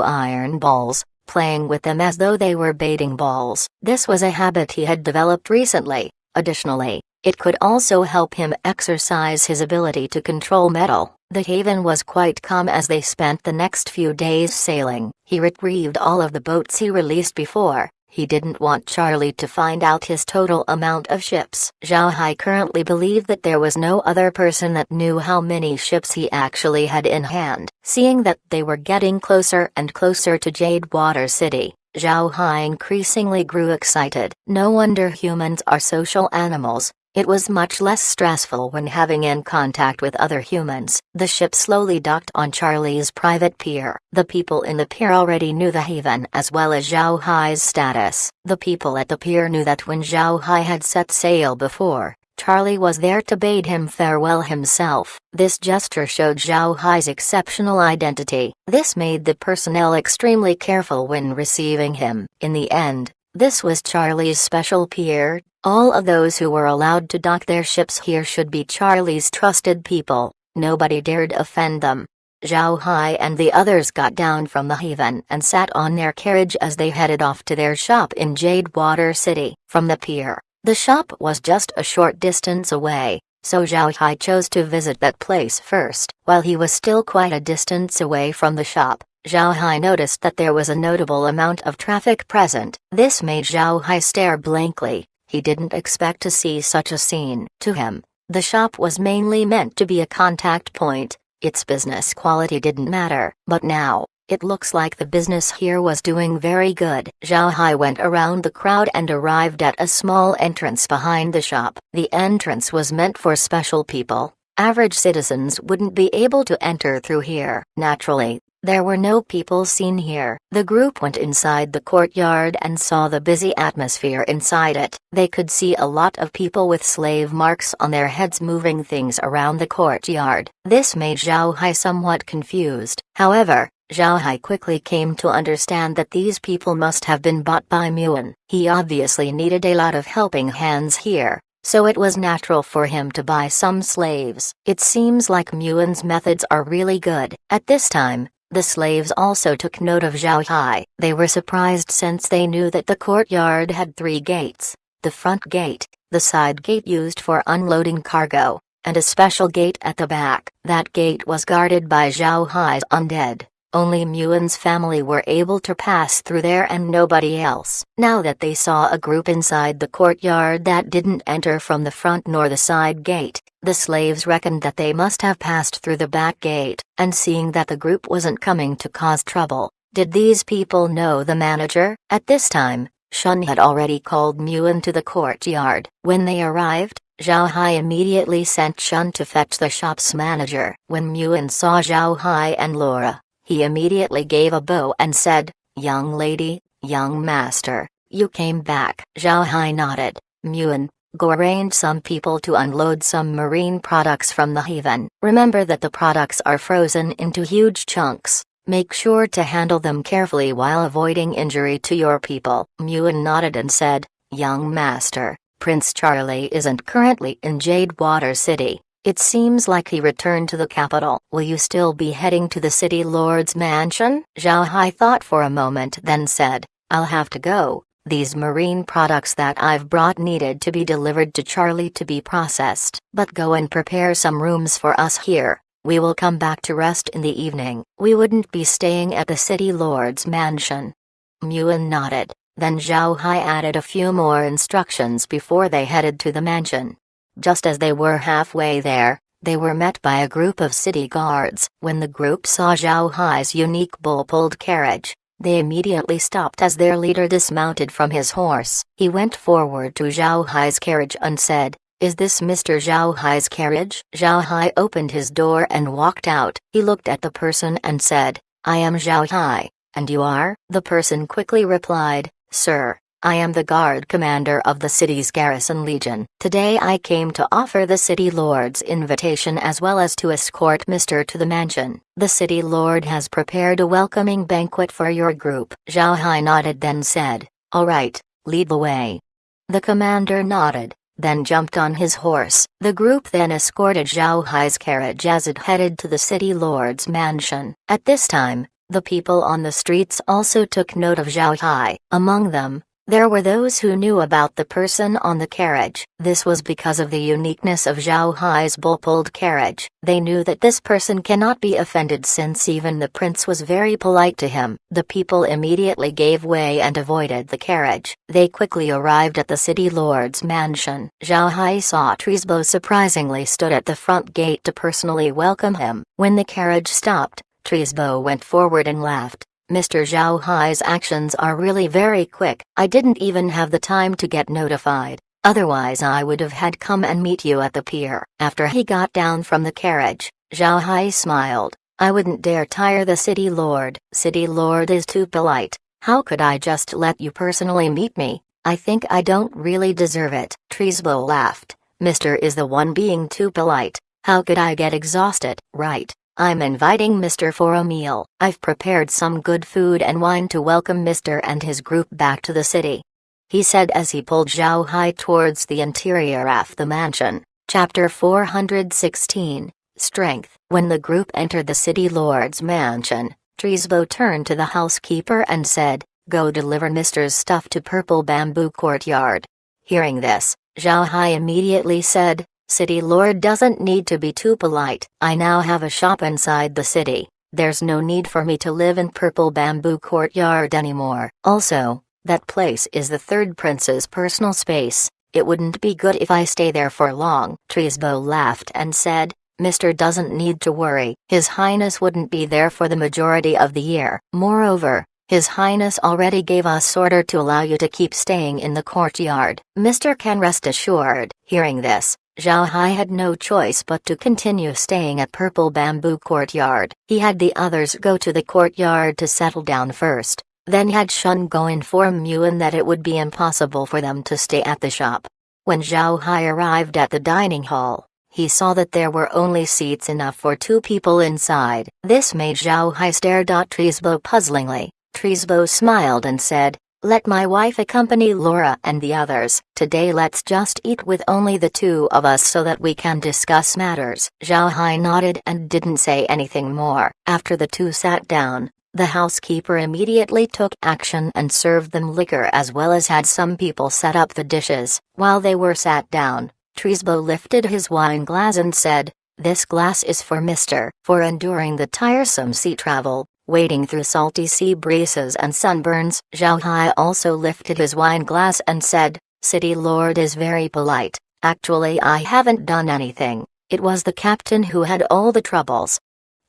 iron balls, playing with them as though they were baiting balls. This was a habit he had developed recently. Additionally, it could also help him exercise his ability to control metal. The Haven was quite calm as they spent the next few days sailing. He retrieved all of the boats he released before. He didn't want Charlie to find out his total amount of ships. Zhao Hai currently believed that there was no other person that knew how many ships he actually had in hand. Seeing that they were getting closer and closer to Jadewater City, Zhao Hai increasingly grew excited. No wonder humans are social animals. It was much less stressful when having in contact with other humans. The ship slowly docked on Charlie's private pier. The people in the pier already knew the Haven as well as Zhao Hai's status. The people at the pier knew that when Zhao Hai had set sail before, Charlie was there to bid him farewell himself. This gesture showed Zhao Hai's exceptional identity. This made the personnel extremely careful when receiving him. In the end, this was Charlie's special pier. All of those who were allowed to dock their ships here should be Charlie's trusted people. Nobody dared offend them. Zhao Hai and the others got down from the Haven and sat on their carriage as they headed off to their shop in Jadewater City. From the pier, the shop was just a short distance away, so Zhao Hai chose to visit that place first. While he was still quite a distance away from the shop, Zhao Hai noticed that there was a notable amount of traffic present. This made Zhao Hai stare blankly. He didn't expect to see such a scene. To him, the shop was mainly meant to be a contact point. Its business quality didn't matter. But now, it looks like the business here was doing very good. Zhao Hai went around the crowd and arrived at a small entrance behind the shop. The entrance was meant for special people. Average citizens wouldn't be able to enter through here. Naturally, there were no people seen here. The group went inside the courtyard and saw the busy atmosphere inside it. They could see a lot of people with slave marks on their heads moving things around the courtyard. This made Zhao Hai somewhat confused. However, Zhao Hai quickly came to understand that these people must have been bought by Muan. He obviously needed a lot of helping hands here, so it was natural for him to buy some slaves. It seems like Muan's methods are really good. At this time, the slaves also took note of Zhao Hai. They were surprised since they knew that the courtyard had 3 gates: the front gate, the side gate used for unloading cargo, and a special gate at the back. That gate was guarded by Zhao Hai's undead. Only Muin's family were able to pass through there and nobody else. Now that they saw a group inside the courtyard that didn't enter from the front nor the side gate, the slaves reckoned that they must have passed through the back gate, and seeing that the group wasn't coming to cause trouble, did these people know the manager? At this time, Shun had already called Muin to the courtyard. When they arrived, Zhao Hai immediately sent Shun to fetch the shop's manager. When Muin saw Zhao Hai and Laura, he immediately gave a bow and said, "Young lady, young master, you came back." Zhao Hai nodded. "Muin, go arrange some people to unload some marine products from the haven. Remember that the products are frozen into huge chunks. Make sure to handle them carefully while avoiding injury to your people." Muin nodded and said, "Young master, Prince Charlie isn't currently in Jadewater City. It seems like he returned to the capital. Will you still be heading to the city lord's mansion?" Zhao Hai thought for a moment then said, "I'll have to go. These marine products that I've brought needed to be delivered to Charlie to be processed. But go and prepare some rooms for us here. We will come back to rest in the evening." "We wouldn't be staying at the city lord's mansion." Muin nodded. Then Zhao Hai added a few more instructions before they headed to the mansion. Just as they were halfway there, they were met by a group of city guards. When the group saw Zhao Hai's unique bull-pulled carriage, they immediately stopped as their leader dismounted from his horse. He went forward to Zhao Hai's carriage and said, "Is this Mr. Zhao Hai's carriage?" Zhao Hai opened his door and walked out. He looked at the person and said, "I am Zhao Hai, and you are?" The person quickly replied, "Sir, I am the guard commander of the city's garrison legion. Today I came to offer the city lord's invitation as well as to escort Mr. to the mansion. The city lord has prepared a welcoming banquet for your group." Zhao Hai nodded then said, "All right, lead the way." The commander nodded, then jumped on his horse. The group then escorted Zhao Hai's carriage as it headed to the city lord's mansion. At this time, the people on the streets also took note of Zhao Hai. Among them, there were those who knew about the person on the carriage. This was because of the uniqueness of Zhao Hai's bull-pulled carriage. They knew that this person cannot be offended since even the prince was very polite to him. The people immediately gave way and avoided the carriage. They quickly arrived at the city lord's mansion. Zhao Hai saw Trisbo surprisingly stood at the front gate to personally welcome him. When the carriage stopped, Trisbo went forward and laughed. "Mr. Zhao Hai's actions are really very quick. I didn't even have the time to get notified. Otherwise I would have had come and meet you at the pier." After he got down from the carriage, Zhao Hai smiled. "I wouldn't dare tire the city lord. City lord is too polite. How could I just let you personally meet me? I think I don't really deserve it." Trisbo laughed. "Mr. is the one being too polite. How could I get exhausted?" "Right. I'm inviting Mr. for a meal. I've prepared some good food and wine to welcome Mr. and his group back to the city," he said as he pulled Zhao Hai towards the interior of the mansion. Chapter 416, Strength. When the group entered the city lord's mansion, Trisbo turned to the housekeeper and said, "Go deliver Mr.'s stuff to Purple Bamboo Courtyard." Hearing this, Zhao Hai immediately said, "City lord doesn't need to be too polite. I now have a shop inside the city. There's no need for me to live in Purple Bamboo Courtyard anymore. Also, that place is the third prince's personal space. It wouldn't be good if I stay there for long." Trisbo laughed and said, "Mr. doesn't need to worry. His Highness wouldn't be there for the majority of the year. Moreover, His Highness already gave us order to allow you to keep staying in the courtyard. Mr. can rest assured." Hearing this, Zhao Hai had no choice but to continue staying at Purple Bamboo Courtyard. He had the others go to the courtyard to settle down first, then had Shun go inform Muin that it would be impossible for them to stay at the shop. When Zhao Hai arrived at the dining hall, he saw that there were only seats enough for 2 people inside. This made Zhao Hai stare at Trisbo puzzlingly. Trisbo smiled and said, "Let my wife accompany Laura and the others. Today let's just eat with only the 2 of us so that we can discuss matters." Zhao Hai nodded and didn't say anything more. After the 2 sat down, the housekeeper immediately took action and served them liquor as well as had some people set up the dishes. While they were sat down, Trisbo lifted his wine glass and said, "This glass is for Mr. for enduring the tiresome sea travel, wading through salty sea breezes and sunburns. Zhao Hai also lifted his wine glass and said, "City Lord is very polite. Actually, I haven't done anything. It was the captain who had all the troubles."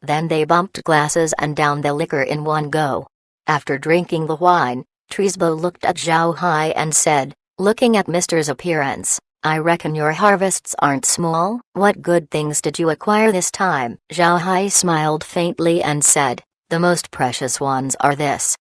Then they bumped glasses and downed the liquor in one go. After drinking the wine, Trisbo looked at Zhao Hai and said, looking at Mister's appearance, "I reckon your harvests aren't small. What good things did you acquire this time?" Zhao Hai smiled faintly and said, "The most precious ones are this."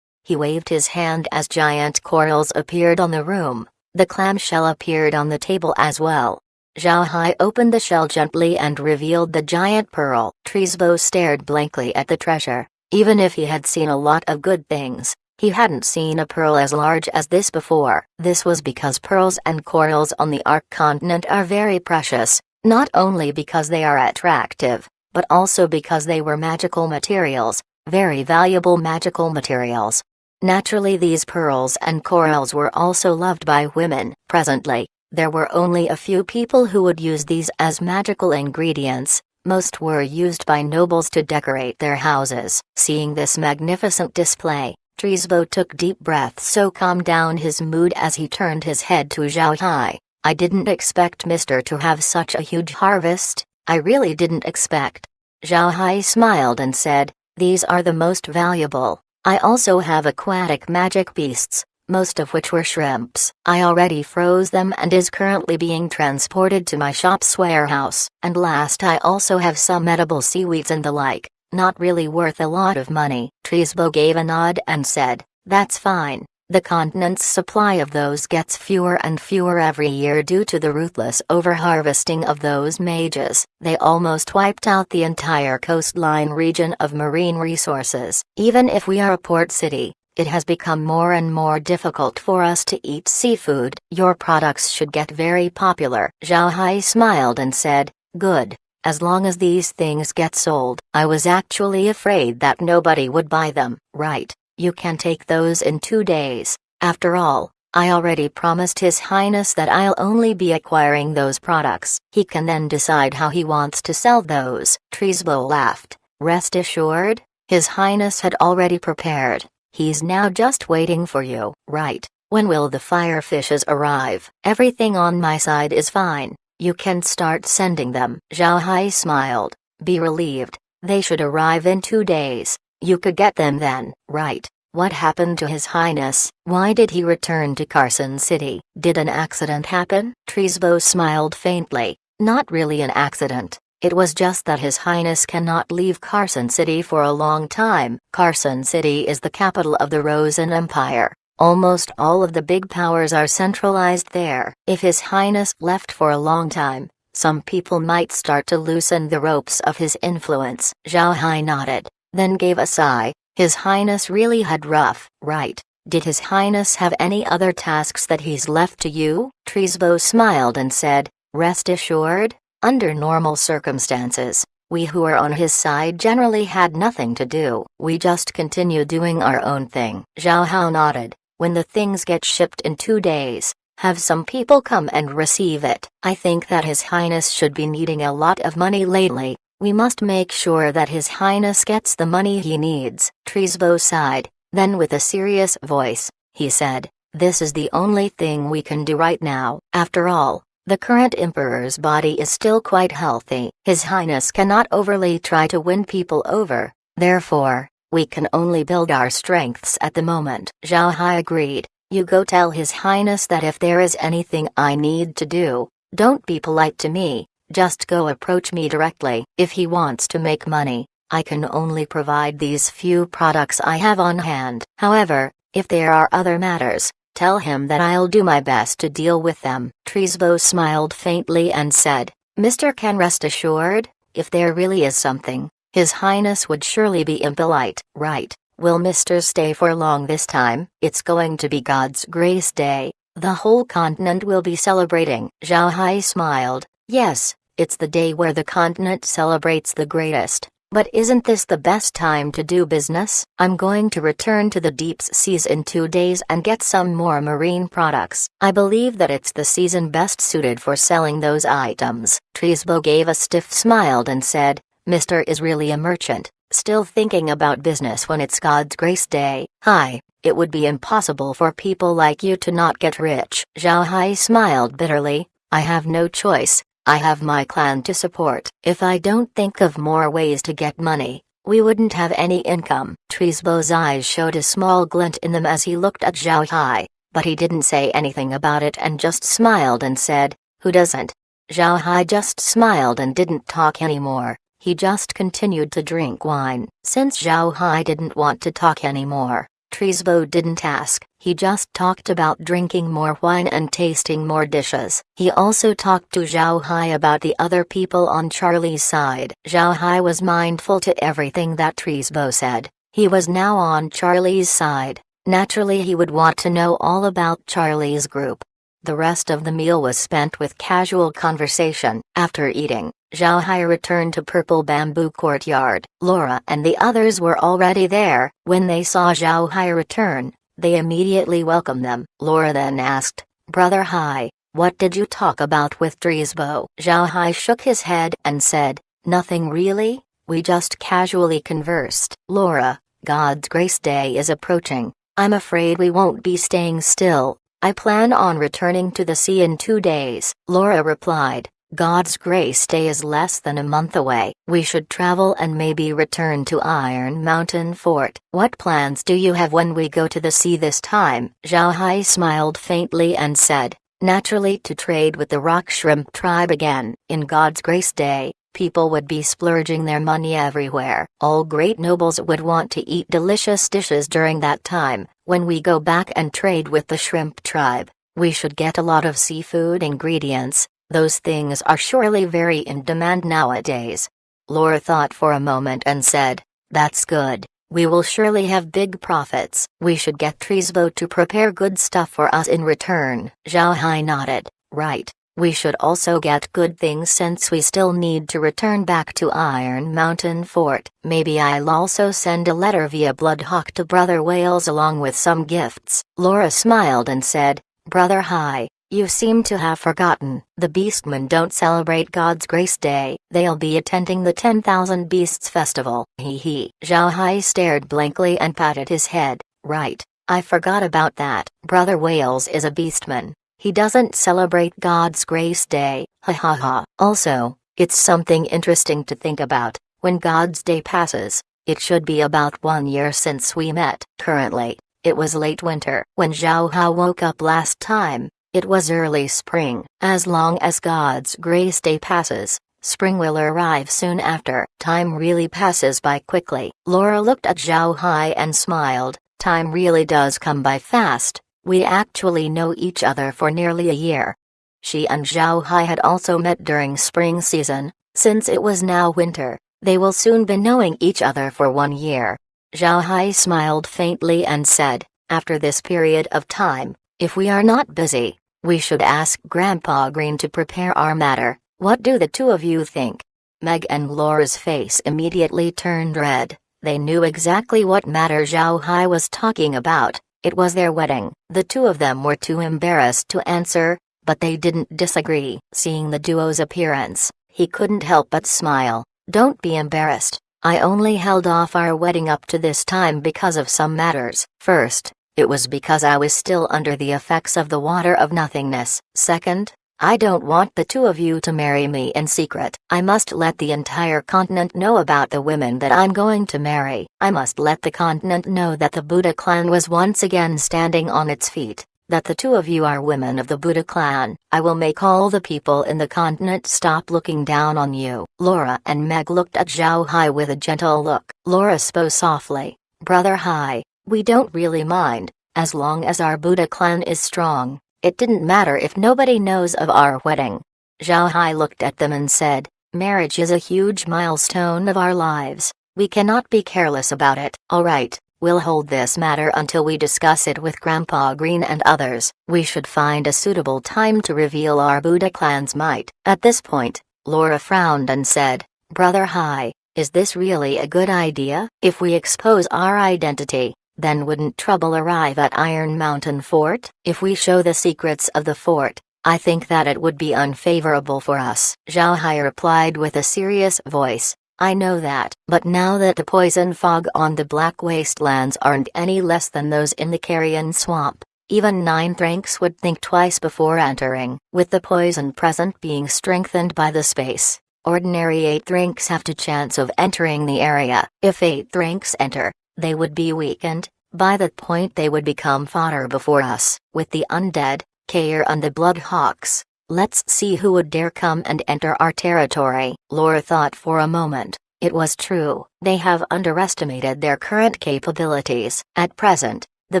He waved his hand as giant corals appeared on the room. The clamshell appeared on the table as well. Zhao Hai opened the shell gently and revealed the giant pearl. Trisbo stared blankly at the treasure. Even if he had seen a lot of good things, he hadn't seen a pearl as large as this before. This was because pearls and corals on the Ark continent are very precious, not only because they are attractive, but also because they were magical materials, very valuable magical materials. Naturally, these pearls and corals were also loved by women. Presently, there were only a few people who would use these as magical ingredients. Most were used by nobles to decorate their houses. Seeing this magnificent display, Trisbo took deep breaths so calmed down his mood as he turned his head to Zhao Hai. "I didn't expect Mister to have such a huge harvest. I really didn't expect." Zhao Hai smiled and said, "These are the most valuable. I also have aquatic magic beasts, most of which were shrimps. I already froze them and is currently being transported to my shop's warehouse. And last, I also have some edible seaweeds and the like, not really worth a lot of money." Trisbo gave a nod and said, "That's fine. The continent's supply of those gets fewer and fewer every year due to the ruthless overharvesting of those mages. They almost wiped out the entire coastline region of marine resources. Even if we are a port city, it has become more and more difficult for us to eat seafood. Your products should get very popular." Zhao Hai smiled and said, "Good. As long as these things get sold." "I was actually afraid that nobody would buy them." "Right. You can take those in 2 days. After all, I already promised His Highness that I'll only be acquiring those products. He can then decide how he wants to sell those." Trisbo laughed. "Rest assured, His Highness had already prepared. He's now just waiting for you." "Right. When will the firefishes arrive?" "Everything on my side is fine. You can start sending them." Zhao Hai smiled. "Be relieved. They should arrive in 2 days. You could get them then." "Right. What happened to His Highness? Why did he return to Carson City? Did an accident happen?" Trisbo smiled faintly. "Not really an accident. It was just that His Highness cannot leave Carson City for a long time. Carson City is the capital of the Rosen Empire. Almost all of the big powers are centralized there. If His Highness left for a long time, some people might start to loosen the ropes of his influence." Zhao Hai nodded, then gave a sigh. His Highness really had rough. "Right. Did His Highness have any other tasks that he's left to you?" Trisbo smiled and said, "Rest assured, under normal circumstances, we who are on his side generally had nothing to do. We just continue doing our own thing." Zhao Hai nodded. "When the things get shipped in 2 days, have some people come and receive it. I think that His Highness should be needing a lot of money lately. We must make sure that His Highness gets the money he needs." Trisbo sighed, then with a serious voice, he said, "This is the only thing we can do right now. After all, the current Emperor's body is still quite healthy. His Highness cannot overly try to win people over, therefore, we can only build our strengths at the moment." Zhao Hai agreed. "You go tell His Highness that if there is anything I need to do, don't be polite to me. Just go approach me directly. If he wants to make money, I can only provide these few products I have on hand. However, if there are other matters, tell him that I'll do my best to deal with them." Trisbo smiled faintly and said, "Mr. can rest assured, if there really is something, His Highness would surely be impolite." "Right. Will Mr. stay for long this time?" "It's going to be God's Grace Day. The whole continent will be celebrating." Zhao Hai smiled. "Yes. It's the day where the continent celebrates the greatest. But isn't this the best time to do business? I'm going to return to the deep seas in 2 days and get some more marine products. I believe that it's the season best suited for selling those items." Trisbo gave a stiff smile and said, "Mr. is really a merchant. Still thinking about business when it's God's Grace Day? Hi, it would be impossible for people like you to not get rich. Zhao Hai smiled bitterly. I have no choice. I have my clan to support. If I don't think of more ways to get money, we wouldn't have any income. Trisbo's eyes showed a small glint in them as he looked at Zhao Hai, but he didn't say anything about it and just smiled and said, "Who doesn't?" Zhao Hai just smiled and didn't talk anymore. He just continued to drink wine. Since Zhao Hai didn't want to talk anymore, Trisbo didn't ask. He just talked about drinking more wine and tasting more dishes. He also talked to Zhao Hai about the other people on Charlie's side. Zhao Hai was mindful to everything that Trisbo said. He was now on Charlie's side. Naturally, he would want to know all about Charlie's group. The rest of the meal was spent with casual conversation. After eating, Zhao Hai returned to Purple Bamboo Courtyard. Laura and the others were already there. When they saw Zhao Hai return, they immediately welcomed them. Laura then asked, "Brother Hai, what did you talk about with Trisbo?" Zhao Hai shook his head and said, "Nothing really, we just casually conversed." Laura, God's Grace Day is approaching. I'm afraid we won't be staying still. I plan on returning to the sea in 2 days. Laura replied, God's Grace Day is less than a month away. We should travel and maybe return to Iron Mountain Fort. What plans do you have when we go to the sea this time? Zhao Hai smiled faintly and said, naturally to trade with the rock shrimp tribe again. In God's Grace Day, people would be splurging their money everywhere. All great nobles would want to eat delicious dishes during that time. When we go back and trade with the shrimp tribe, we should get a lot of seafood ingredients. Those things are surely very in demand nowadays. Laura thought for a moment and said, that's good. We will surely have big profits. We should get Trisbo to prepare good stuff for us in return. Zhao Hai nodded. Right. We should also get good things since we still need to return back to Iron Mountain Fort. Maybe I'll also send a letter via Bloodhawk to Brother Wales along with some gifts. Laura smiled and said, Brother Hai, you seem to have forgotten. The Beastmen don't celebrate God's Grace Day. They'll be attending the 10,000 Beasts Festival. Hee hee. Zhao Hai stared blankly and patted his head. Right, I forgot about that. Brother Wales is a Beastman. He doesn't celebrate God's Grace Day, ha ha ha. Also, it's something interesting to think about. When God's Day passes, it should be about 1 year since we met. Currently, it was late winter. When Zhao Hao woke up last time, it was early spring. As long as God's Grace Day passes, spring will arrive soon after. Time really passes by quickly. Laura looked at Zhao Hai and smiled. Time really does come by fast. We actually know each other for nearly a year. She and Zhao Hai had also met during spring season. Since it was now winter, they will soon be knowing each other for 1 year. Zhao Hai smiled faintly and said, after this period of time, if we are not busy, we should ask Grandpa Green to prepare our matter. What do the two of you think? Meg and Laura's face immediately turned red. They knew exactly what matter Zhao Hai was talking about. It was their wedding. The two of them were too embarrassed to answer, but they didn't disagree. Seeing the duo's appearance, he couldn't help but smile. Don't be embarrassed. I only held off our wedding up to this time because of some matters. First, it was because I was still under the effects of the water of nothingness. Second, I don't want the two of you to marry me in secret. I must let the entire continent know about the women that I'm going to marry. I must let the continent know that the Buddha clan was once again standing on its feet, that the two of you are women of the Buddha clan. I will make all the people in the continent stop looking down on you. Laura and Meg looked at Zhao Hai with a gentle look. Laura spoke softly, Brother Hai, we don't really mind, as long as our Buddha clan is strong. It didn't matter if nobody knows of our wedding. Zhao Hai looked at them and said, marriage is a huge milestone of our lives. We cannot be careless about it. All right, we'll hold this matter until we discuss it with Grandpa Green and others. We should find a suitable time to reveal our Buddha clan's might. At this point, Laura frowned and said, Brother Hai, is this really a good idea? If we expose our identity, then wouldn't trouble arrive at Iron Mountain Fort? If we show the secrets of the fort, I think that it would be unfavorable for us. Zhao Hai replied with a serious voice. I know that. But now that the poison fog on the Black Wastelands aren't any less than those in the Carrion Swamp, even 9th ranks would think twice before entering. With the poison present being strengthened by the space, ordinary 8th ranks have a chance of entering the area. If 8th ranks enter, they would be weakened. By that point they would become fodder before us. With the undead, Kair and the Bloodhawks, let's see who would dare come and enter our territory. Laura thought for a moment. It was true. They have underestimated their current capabilities. At present, the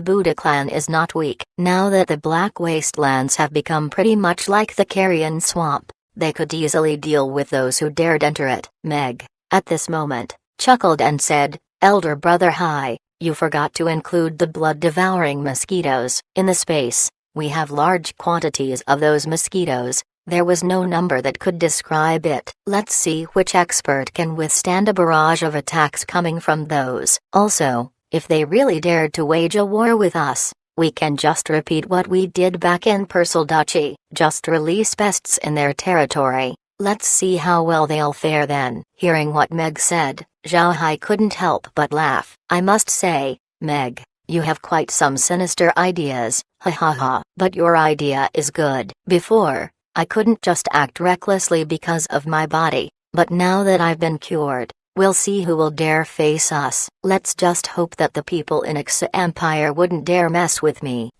Buddha clan is not weak. Now that the Black Wastelands have become pretty much like the Carrion Swamp, they could easily deal with those who dared enter it. Meg, at this moment, chuckled and said, "Elder brother Hai, you forgot to include the blood-devouring mosquitoes. In the space, we have large quantities of those mosquitoes. There was no number that could describe it. Let's see which expert can withstand a barrage of attacks coming from those. Also, if they really dared to wage a war with us, we can just repeat what we did back in Persal Duchy. Just release pests in their territory. Let's see how well they'll fare then." Hearing what Meg said, Zhao Hai couldn't help but laugh. "I must say, Meg, you have quite some sinister ideas, ha ha ha. But your idea is good. Before, I couldn't just act recklessly because of my body, but now that I've been cured, we'll see who will dare face us. Let's just hope that the people in Ixa Empire wouldn't dare mess with me."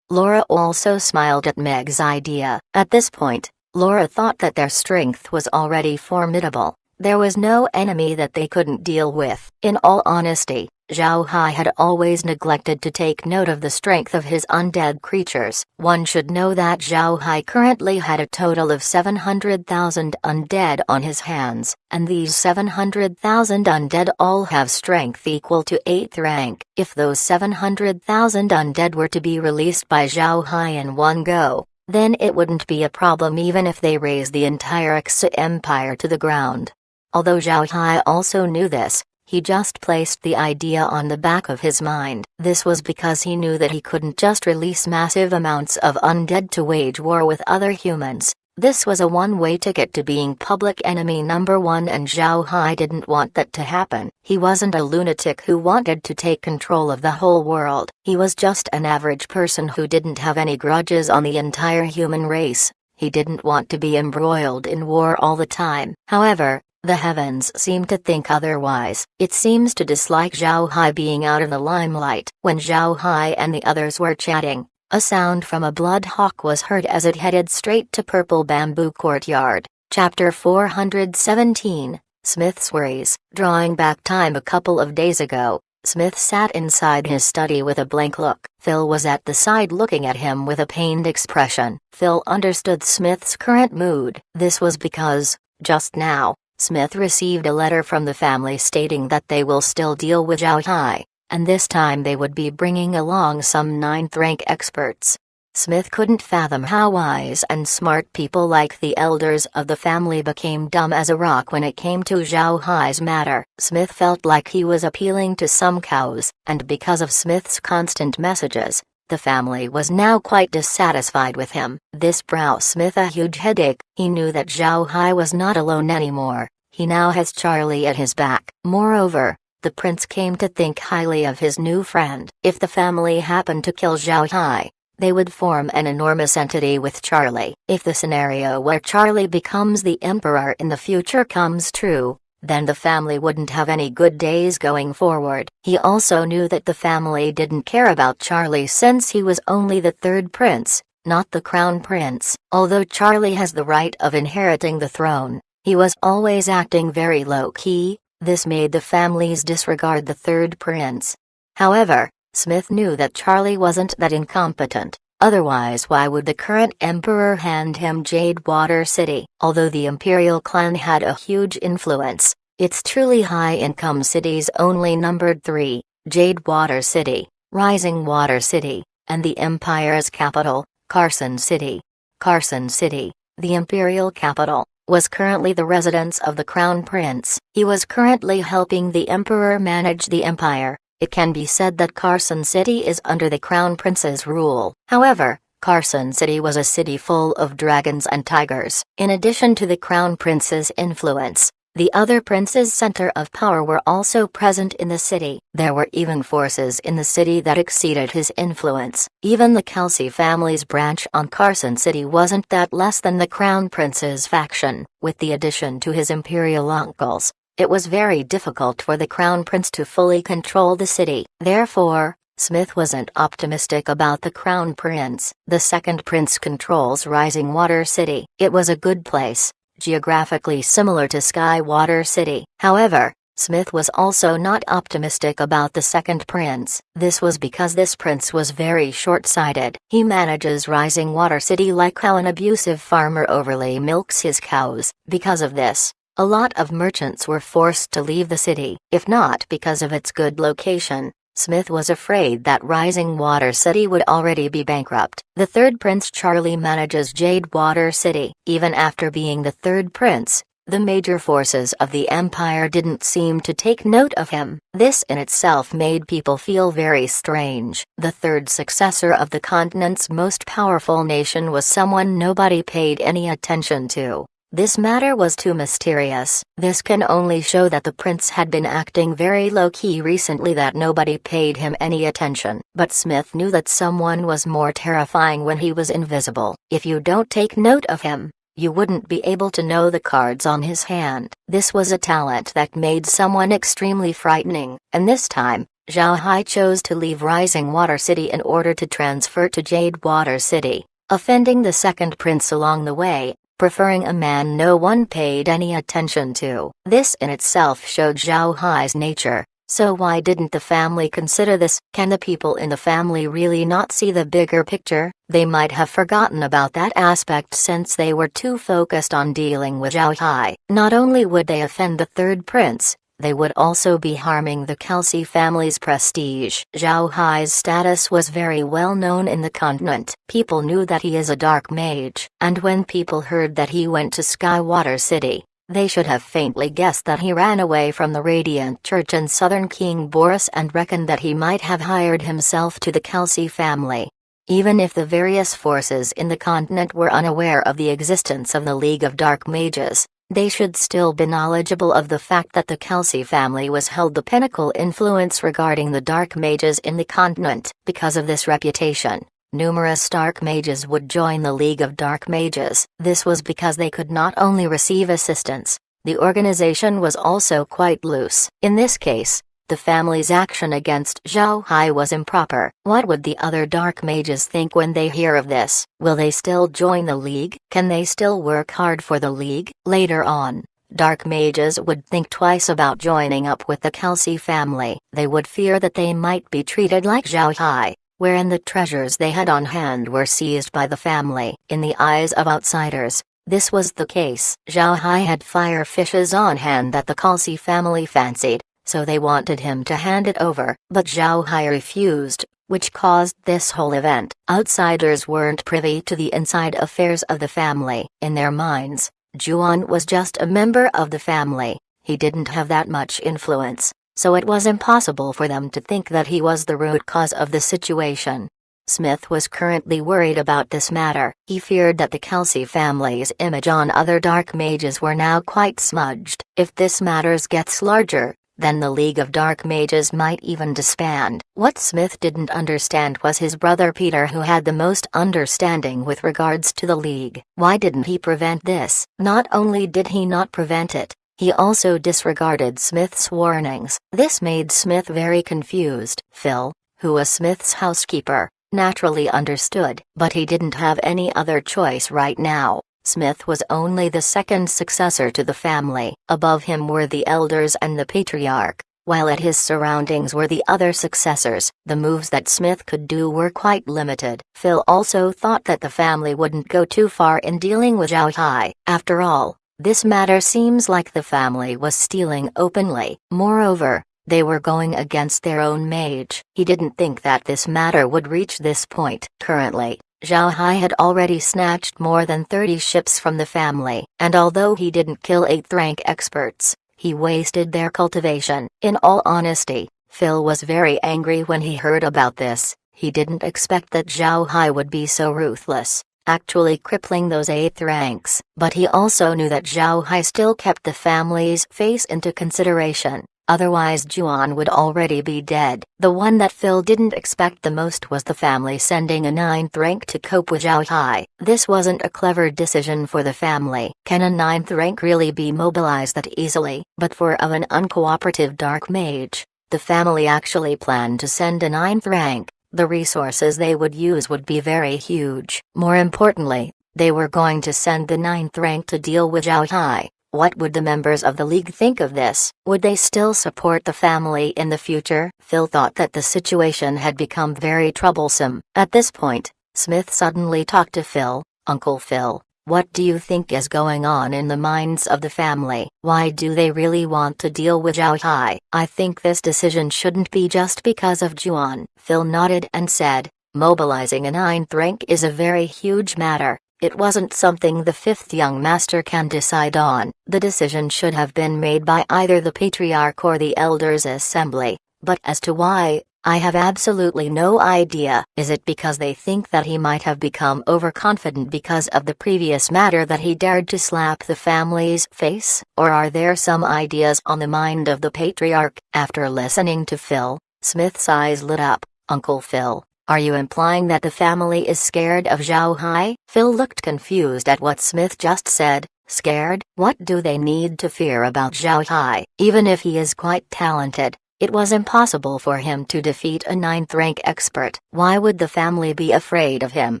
Laura also smiled at Meg's idea. At this point, Laura thought that their strength was already formidable. There was no enemy that they couldn't deal with. In all honesty, Zhao Hai had always neglected to take note of the strength of his undead creatures. One should know that Zhao Hai currently had a total of 700,000 undead on his hands, and these 700,000 undead all have strength equal to 8th rank. If those 700,000 undead were to be released by Zhao Hai in one go, then it wouldn't be a problem even if they razed the entire Ixa Empire to the ground. Although Zhao Hai also knew this, he just placed the idea on the back of his mind. This was because he knew that he couldn't just release massive amounts of undead to wage war with other humans. This was a one-way ticket to being public enemy number one, and Zhao Hai didn't want that to happen. He wasn't a lunatic who wanted to take control of the whole world. He was just an average person who didn't have any grudges on the entire human race. He didn't want to be embroiled in war all the time. However, the heavens seem to think otherwise. It seems to dislike Zhao Hai being out of the limelight. When Zhao Hai and the others were chatting, a sound from a blood hawk was heard as it headed straight to Purple Bamboo Courtyard. Chapter 417, Smith's Worries. Drawing back time a couple of days ago, Smith sat inside his study with a blank look. Phil was at the side looking at him with a pained expression. Phil understood Smith's current mood. This was because, just now, Smith received a letter from the family stating that they will still deal with Zhao Hai, and this time they would be bringing along some 9th rank experts. Smith couldn't fathom how wise and smart people like the elders of the family became dumb as a rock when it came to Zhao Hai's matter. Smith felt like he was appealing to some cows, and because of Smith's constant messages, the family was now quite dissatisfied with him. This brought Smith a huge headache. He knew that Zhao Hai was not alone anymore. He now has Charlie at his back. Moreover, the prince came to think highly of his new friend. If the family happened to kill Zhao Hai, they would form an enormous entity with Charlie. If the scenario where Charlie becomes the emperor in the future comes true, then the family wouldn't have any good days going forward. He also knew that the family didn't care about Charlie since he was only the third prince, not the crown prince. Although Charlie has the right of inheriting the throne, he was always acting very low-key. This made the families disregard the third prince. However, Smith knew that Charlie wasn't that incompetent. Otherwise, why would the current emperor hand him Jadewater City? Although the imperial clan had a huge influence, its truly high-income cities only numbered 3: Jadewater City, Rising Water City, and the empire's capital, Carson City. Carson City, the imperial capital, was currently the residence of the crown prince. He was currently helping the emperor manage the empire. It can be said that Carson City is under the crown prince's rule. However, Carson City was a city full of dragons and tigers. In addition to the crown prince's influence, The other princes' center of power were also present in the city. There were even forces in the city that exceeded his influence. Even the Kelsey family's branch on Carson City wasn't that less than the Crown Prince's faction. With the addition to his imperial uncles, it was very difficult for the Crown Prince to fully control the city. Therefore, Smith wasn't optimistic about the Crown Prince. The second prince controls Rising Water City. It was a good place, geographically similar to Skywater City. However, Smith was also not optimistic about the second prince. This was because this prince was very short-sighted. He manages Rising Water City like how an abusive farmer overly milks his cows. Because of this, a lot of merchants were forced to leave the city. If not because of its good location, Smith was afraid that Rising Water City would already be bankrupt. The third prince Charlie manages Jade Water City. Even after being the third prince, the major forces of the empire didn't seem to take note of him. This in itself made people feel very strange. The third successor of the continent's most powerful nation was someone nobody paid any attention to. This matter was too mysterious. This can only show that the prince had been acting very low-key recently, that nobody paid him any attention. But Smith knew that someone was more terrifying when he was invisible. If you don't take note of him, you wouldn't be able to know the cards on his hand. This was a talent that made someone extremely frightening, and this time, Zhao Hai chose to leave Rising Water City in order to transfer to Jade Water City, offending the second prince along the way, preferring a man no one paid any attention to. This in itself showed Zhao Hai's nature. So why didn't the family consider this? Can the people in the family really not see the bigger picture? They might have forgotten about that aspect since they were too focused on dealing with Zhao Hai. Not only would they offend the third prince, they would also be harming the Kelsey family's prestige. Zhao Hai's status was very well known in the continent. People knew that he is a dark mage, and when people heard that he went to Skywater City, they should have faintly guessed that he ran away from the Radiant Church and Southern King Boris and reckoned that he might have hired himself to the Kelsey family. Even if the various forces in the continent were unaware of the existence of the League of Dark Mages, they should still be knowledgeable of the fact that the Kelsey family was held the pinnacle influence regarding the Dark Mages in the continent. Because of this reputation, numerous Dark Mages would join the League of Dark Mages. This was because they could not only receive assistance, the organization was also quite loose. In this case, the family's action against Zhao Hai was improper. What would the other Dark Mages think when they hear of this? Will they still join the League? Can they still work hard for the League? Later on, Dark Mages would think twice about joining up with the Kelsey family. They would fear that they might be treated like Zhao Hai, wherein the treasures they had on hand were seized by the family. In the eyes of outsiders, this was the case. Zhao Hai had fire fishes on hand that the Kelsey family fancied, so they wanted him to hand it over. But Zhao Hai refused, which caused this whole event. Outsiders weren't privy to the inside affairs of the family. In their minds, Juan was just a member of the family. He didn't have that much influence, so it was impossible for them to think that he was the root cause of the situation. Smith was currently worried about this matter. He feared that the Kelsey family's image on other Dark Mages were now quite smudged. If this matter gets larger, then the League of Dark Mages might even disband. What Smith didn't understand was his brother Peter, who had the most understanding with regards to the League. Why didn't he prevent this? Not only did he not prevent it, he also disregarded Smith's warnings. This made Smith very confused. Phil, who was Smith's housekeeper, naturally understood, but he didn't have any other choice right now. Smith was only the second successor to the family. Above him were the elders and the patriarch, while at his surroundings were the other successors. The moves that Smith could do were quite limited. Phil also thought that the family wouldn't go too far in dealing with Zhao Hai. After all, this matter seems like the family was stealing openly. Moreover, they were going against their own mage. He didn't think that this matter would reach this point. Currently, Zhao Hai had already snatched more than 30 ships from the family, and although he didn't kill 8th-rank experts, he wasted their cultivation. In all honesty, Phil was very angry when he heard about this. He didn't expect that Zhao Hai would be so ruthless. actually crippling those 8th ranks. But he also knew that Zhao Hai still kept the family's face into consideration. Otherwise Juan would already be dead. The one that Phil didn't expect the most was the family sending a 9th rank to cope with Zhao Hai. This wasn't a clever decision for the family. Can a 9th rank really be mobilized that easily? But for an uncooperative dark mage, the family actually planned to send a 9th rank. The resources they would use would be very huge. More importantly, they were going to send the 9th rank to deal with Zhao Hai. What would the members of the league think of this? Would they still support the family in the future? Phil thought that the situation had become very troublesome. At this point, Smith suddenly talked to Phil. Uncle Phil, what do you think is going on in the minds of the family? Why do they really want to deal with Zhao Hai? I think this decision shouldn't be just because of Juan. Phil nodded and said, mobilizing a 9th rank is a very huge matter. It wasn't something the 5th young master can decide on. The decision should have been made by either the patriarch or the elders' assembly. But as to why, I have absolutely no idea. Is it because they think that he might have become overconfident because of the previous matter that he dared to slap the family's face? Or are there some ideas on the mind of the patriarch? After listening to Phil, Smith's eyes lit up. Uncle Phil, are you implying that the family is scared of Zhao Hai? Phil looked confused at what Smith just said. Scared? What do they need to fear about Zhao Hai? Even if he is quite talented, it was impossible for him to defeat a 9th rank expert. Why would the family be afraid of him?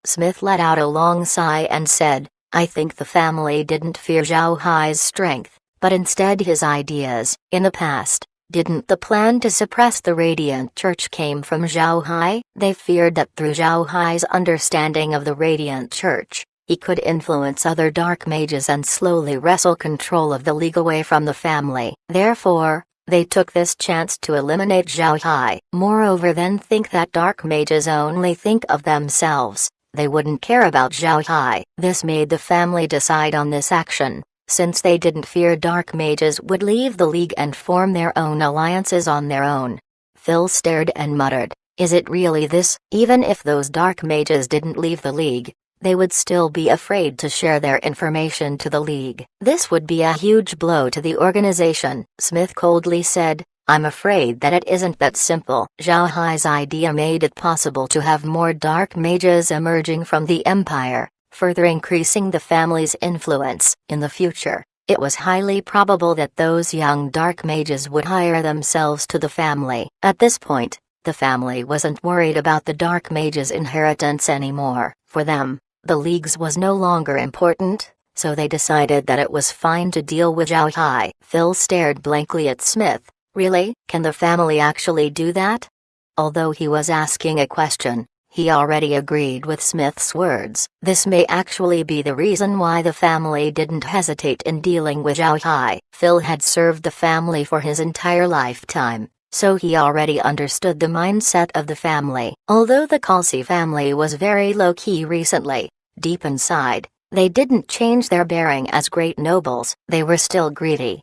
Smith let out a long sigh and said, I think the family didn't fear Zhao Hai's strength, but instead his ideas. In the past, didn't the plan to suppress the Radiant Church came from Zhao Hai? They feared that through Zhao Hai's understanding of the Radiant Church, he could influence other dark mages and slowly wrestle control of the league away from the family. Therefore, they took this chance to eliminate Zhao Hai. Moreover, then think that dark mages only think of themselves. They wouldn't care about Zhao Hai. This made the family decide on this action. Since they didn't fear dark mages would leave the league and form their own alliances on their own. Phil stared and muttered, is it really this? Even if those dark mages didn't leave the league, they would still be afraid to share their information to the league. This would be a huge blow to the organization. Smith coldly said, I'm afraid that it isn't that simple. Zhao Hai's idea made it possible to have more dark mages emerging from the empire, further increasing the family's influence. In the future, it was highly probable that those young dark mages would hire themselves to the family. At this point, the family wasn't worried about the dark mages' inheritance anymore. For them, the leagues was no longer important, so they decided that it was fine to deal with Zhao Hai. Phil stared blankly at Smith. Really? Can the family actually do that? Although he was asking a question, he already agreed with Smith's words. This may actually be the reason why the family didn't hesitate in dealing with Zhao Hai. Phil had served the family for his entire lifetime, so he already understood the mindset of the family. Although the Kalsi family was very low-key recently, deep inside, they didn't change their bearing as great nobles. They were still greedy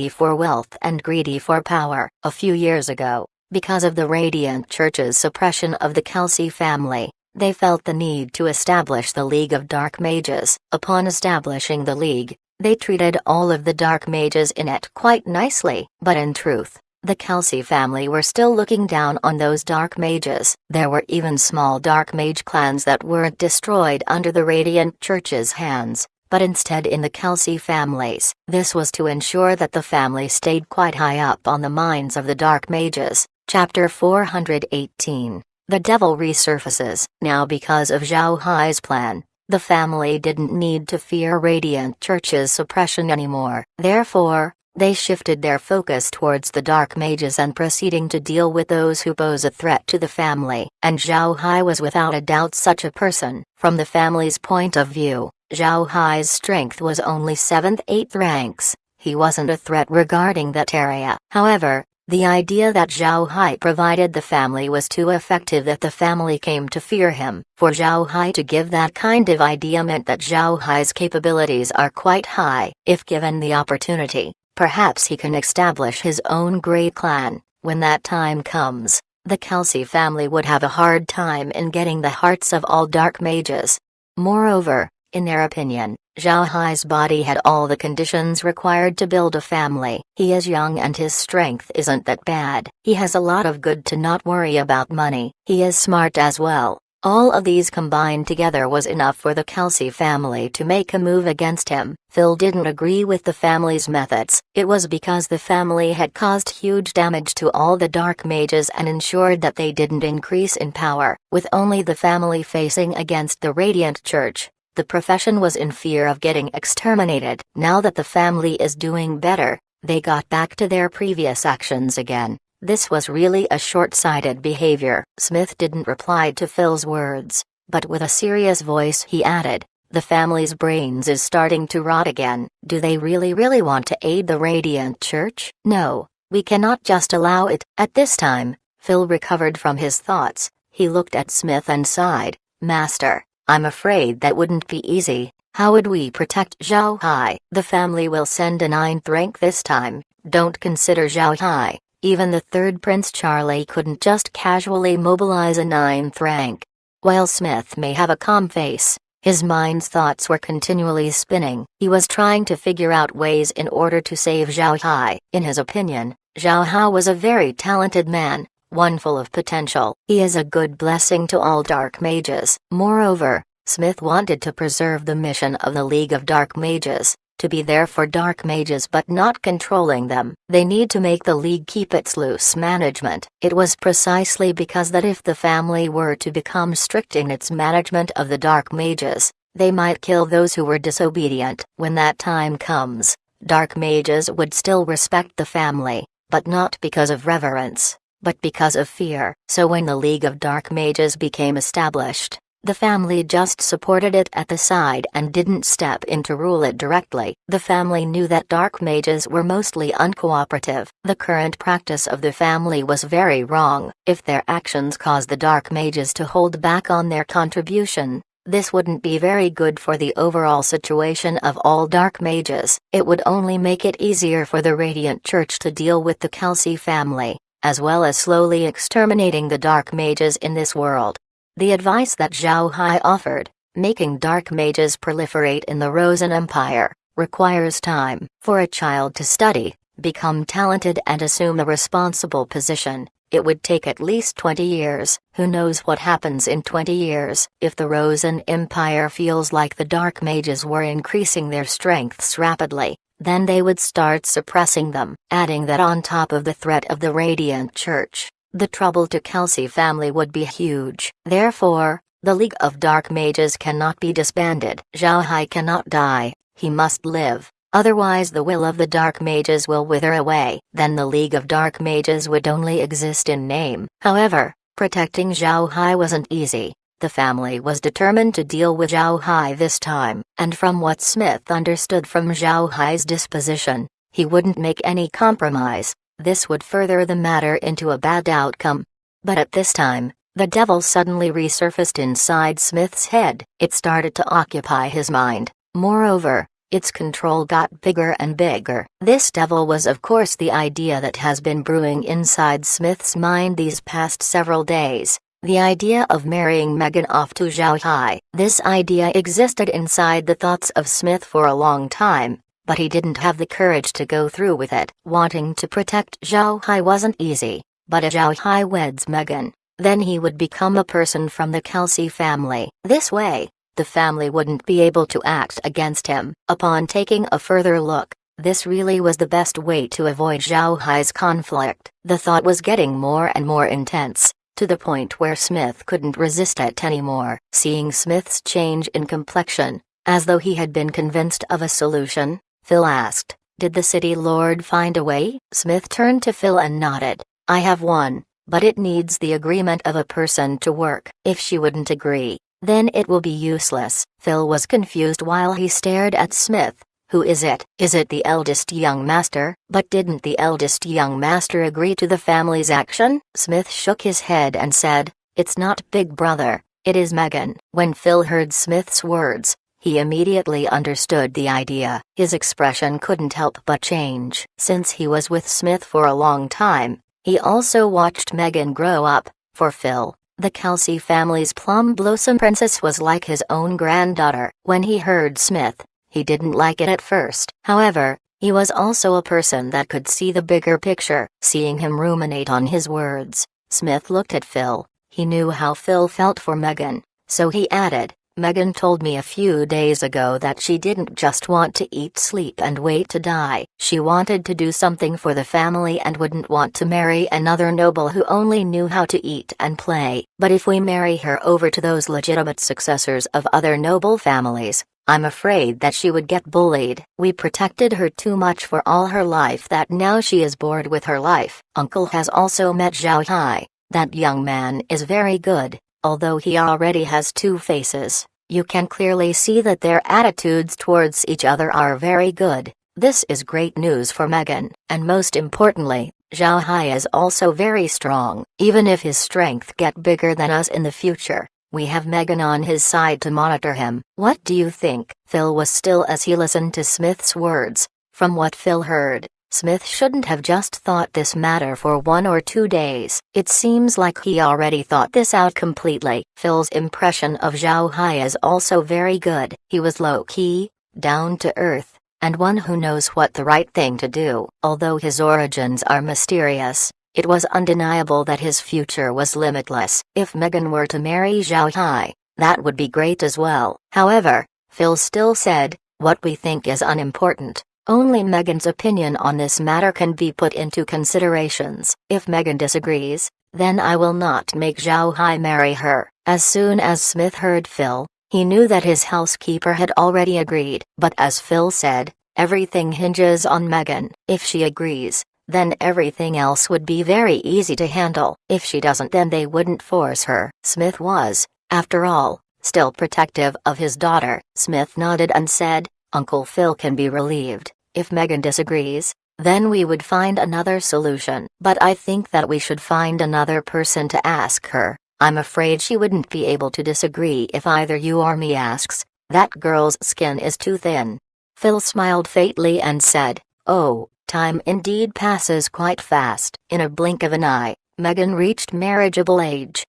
for wealth and greedy for power. A few years ago, because of the Radiant Church's suppression of the Kalsi family, they felt the need to establish the League of Dark Mages. Upon establishing the League, they treated all of the Dark Mages in it quite nicely. But in truth, the Kalsi family were still looking down on those Dark Mages. There were even small Dark Mage clans that weren't destroyed under the Radiant Church's hands, but instead in the Kalsi families. This was to ensure that the family stayed quite high up on the minds of the Dark Mages. Chapter 418. The Devil resurfaces. Now because of Zhao Hai's plan, the family didn't need to fear Radiant Church's suppression anymore. Therefore, they shifted their focus towards the Dark Mages and proceeding to deal with those who pose a threat to the family. And Zhao Hai was without a doubt such a person. From the family's point of view, Zhao Hai's strength was only 7th-8th ranks. He wasn't a threat regarding that area. However, the idea that Zhao Hai provided the family was too effective that the family came to fear him. For Zhao Hai to give that kind of idea meant that Zhao Hai's capabilities are quite high. If given the opportunity, perhaps he can establish his own great clan. When that time comes, the Kalsi family would have a hard time in getting the hearts of all dark mages. Moreover, in their opinion, Zhao Hai's body had all the conditions required to build a family. He is young and his strength isn't that bad. He has a lot of good to not worry about money. He is smart as well. All of these combined together was enough for the Kelsey family to make a move against him. Phil didn't agree with the family's methods. It was because the family had caused huge damage to all the dark mages and ensured that they didn't increase in power. With only the family facing against the Radiant Church, the profession was in fear of getting exterminated. Now that the family is doing better, they got back to their previous actions again. This was really a short-sighted behavior. Smith didn't reply to Phil's words, but with a serious voice he added, "The family's brains is starting to rot again. Do they really want to aid the Radiant Church? No, we cannot just allow it." At this time, Phil recovered from his thoughts. He looked at Smith and sighed. "Master, I'm afraid that wouldn't be easy. How would we protect Zhao Hai? The family will send a 9th rank this time. Don't consider Zhao Hai. Even the 3rd Prince Charlie couldn't just casually mobilize a 9th rank." While Smith may have a calm face, his mind's thoughts were continually spinning. He was trying to figure out ways in order to save Zhao Hai. In his opinion, Zhao Hai was a very talented man, one full of potential. He is a good blessing to all dark mages. Moreover, Smith wanted to preserve the mission of the League of Dark Mages, to be there for dark mages but not controlling them. They need to make the League keep its loose management. It was precisely because that if the family were to become strict in its management of the dark mages, they might kill those who were disobedient. When that time comes, dark mages would still respect the family, but not because of reverence, but because of fear. So when the League of Dark Mages became established, the family just supported it at the side and didn't step in to rule it directly. The family knew that dark mages were mostly uncooperative. The current practice of the family was very wrong. If their actions caused the dark mages to hold back on their contribution, this wouldn't be very good for the overall situation of all dark mages. It would only make it easier for the Radiant Church to deal with the Kelsey family, as well as slowly exterminating the dark mages in this world. The advice that Zhao Hai offered, making dark mages proliferate in the Rosen Empire, requires time. For a child to study, become talented and assume a responsible position, it would take at least 20 years. Who knows what happens in 20 years? If the Rosen Empire feels like the dark mages were increasing their strengths rapidly, then they would start suppressing them. Adding that on top of the threat of the Radiant Church, the trouble to Kelsey family would be huge. Therefore, the League of Dark Mages cannot be disbanded. Zhao Hai cannot die, he must live, otherwise the will of the Dark Mages will wither away. Then the League of Dark Mages would only exist in name. However, protecting Zhao Hai wasn't easy. The family was determined to deal with Zhao Hai this time, and from what Smith understood from Zhao Hai's disposition, he wouldn't make any compromise. This would further the matter into a bad outcome. But at this time, the devil suddenly resurfaced inside Smith's head. It started to occupy his mind. Moreover, its control got bigger and bigger. This devil was of course the idea that has been brewing inside Smith's mind these past several days. The idea of marrying Megan off to Zhao Hai. This idea existed inside the thoughts of Smith for a long time, but he didn't have the courage to go through with it. Wanting to protect Zhao Hai wasn't easy, but if Zhao Hai weds Megan, then he would become a person from the Kelsey family. This way, the family wouldn't be able to act against him. Upon taking a further look, this really was the best way to avoid Zhao Hai's conflict. The thought was getting more and more intense, to the point where Smith couldn't resist it anymore. Seeing Smith's change in complexion, as though he had been convinced of a solution, Phil asked, "Did the city lord find a way?" Smith turned to Phil and nodded. "I have one, but it needs the agreement of a person to work. If she wouldn't agree, then it will be useless." Phil was confused while he stared at Smith. "Who is it?" "Is it the eldest young master?" "But didn't the eldest young master agree to the family's action?" Smith shook his head and said, "It's not Big Brother, it is Megan." When Phil heard Smith's words, he immediately understood the idea. His expression couldn't help but change. Since he was with Smith for a long time, he also watched Megan grow up. For Phil, The Kelsey family's plum blossom princess was like his own granddaughter. When he heard Smith, he didn't like it at first. However, he was also a person that could see the bigger picture. Seeing him ruminate on his words, Smith looked at Phil. He knew how Phil felt for Megan, so he added, "Megan told me a few days ago that she didn't just want to eat, sleep and wait to die. She wanted to do something for the family and wouldn't want to marry another noble who only knew how to eat and play. But if we marry her over to those legitimate successors of other noble families, I'm afraid that she would get bullied. We protected her too much for all her life that now she is bored with her life." Uncle has also met Zhao Hai. That young man is very good. Although he already has two faces, you can clearly see that their attitudes towards each other are very good. This is great news for Megan. And most importantly, Zhao Hai is also very strong. Even if his strength get bigger than us in the future, we have Megan on his side to monitor him. What do you think? Phil was still as he listened to Smith's words. From what Phil heard, Smith shouldn't have just thought this matter for 1 or 2 days. It seems like he already thought this out completely. Phil's impression of Zhao Hai is also very good. He was low-key, down-to-earth, and one who knows what the right thing to do. Although his origins are mysterious, it was undeniable that his future was limitless. If Megan were to marry Zhao Hai, that would be great as well. However, Phil still said, "What we think is unimportant. Only Megan's opinion on this matter can be put into considerations. If Megan disagrees, then I will not make Zhao Hai marry her." As soon as Smith heard Phil, he knew that his housekeeper had already agreed. But as Phil said, everything hinges on Megan. If she agrees, then everything else would be very easy to handle. If she doesn't, then they wouldn't force her. Smith was, after all, still protective of his daughter. Smith nodded and said, "Uncle Phil can be relieved. If Megan disagrees, then we would find another solution. But I think that we should find another person to ask her. I'm afraid she wouldn't be able to disagree if either you or me asks. That girl's skin is too thin." Phil smiled faintly and said, "Oh, time indeed passes quite fast." In a blink of an eye, Megan reached marriageable age.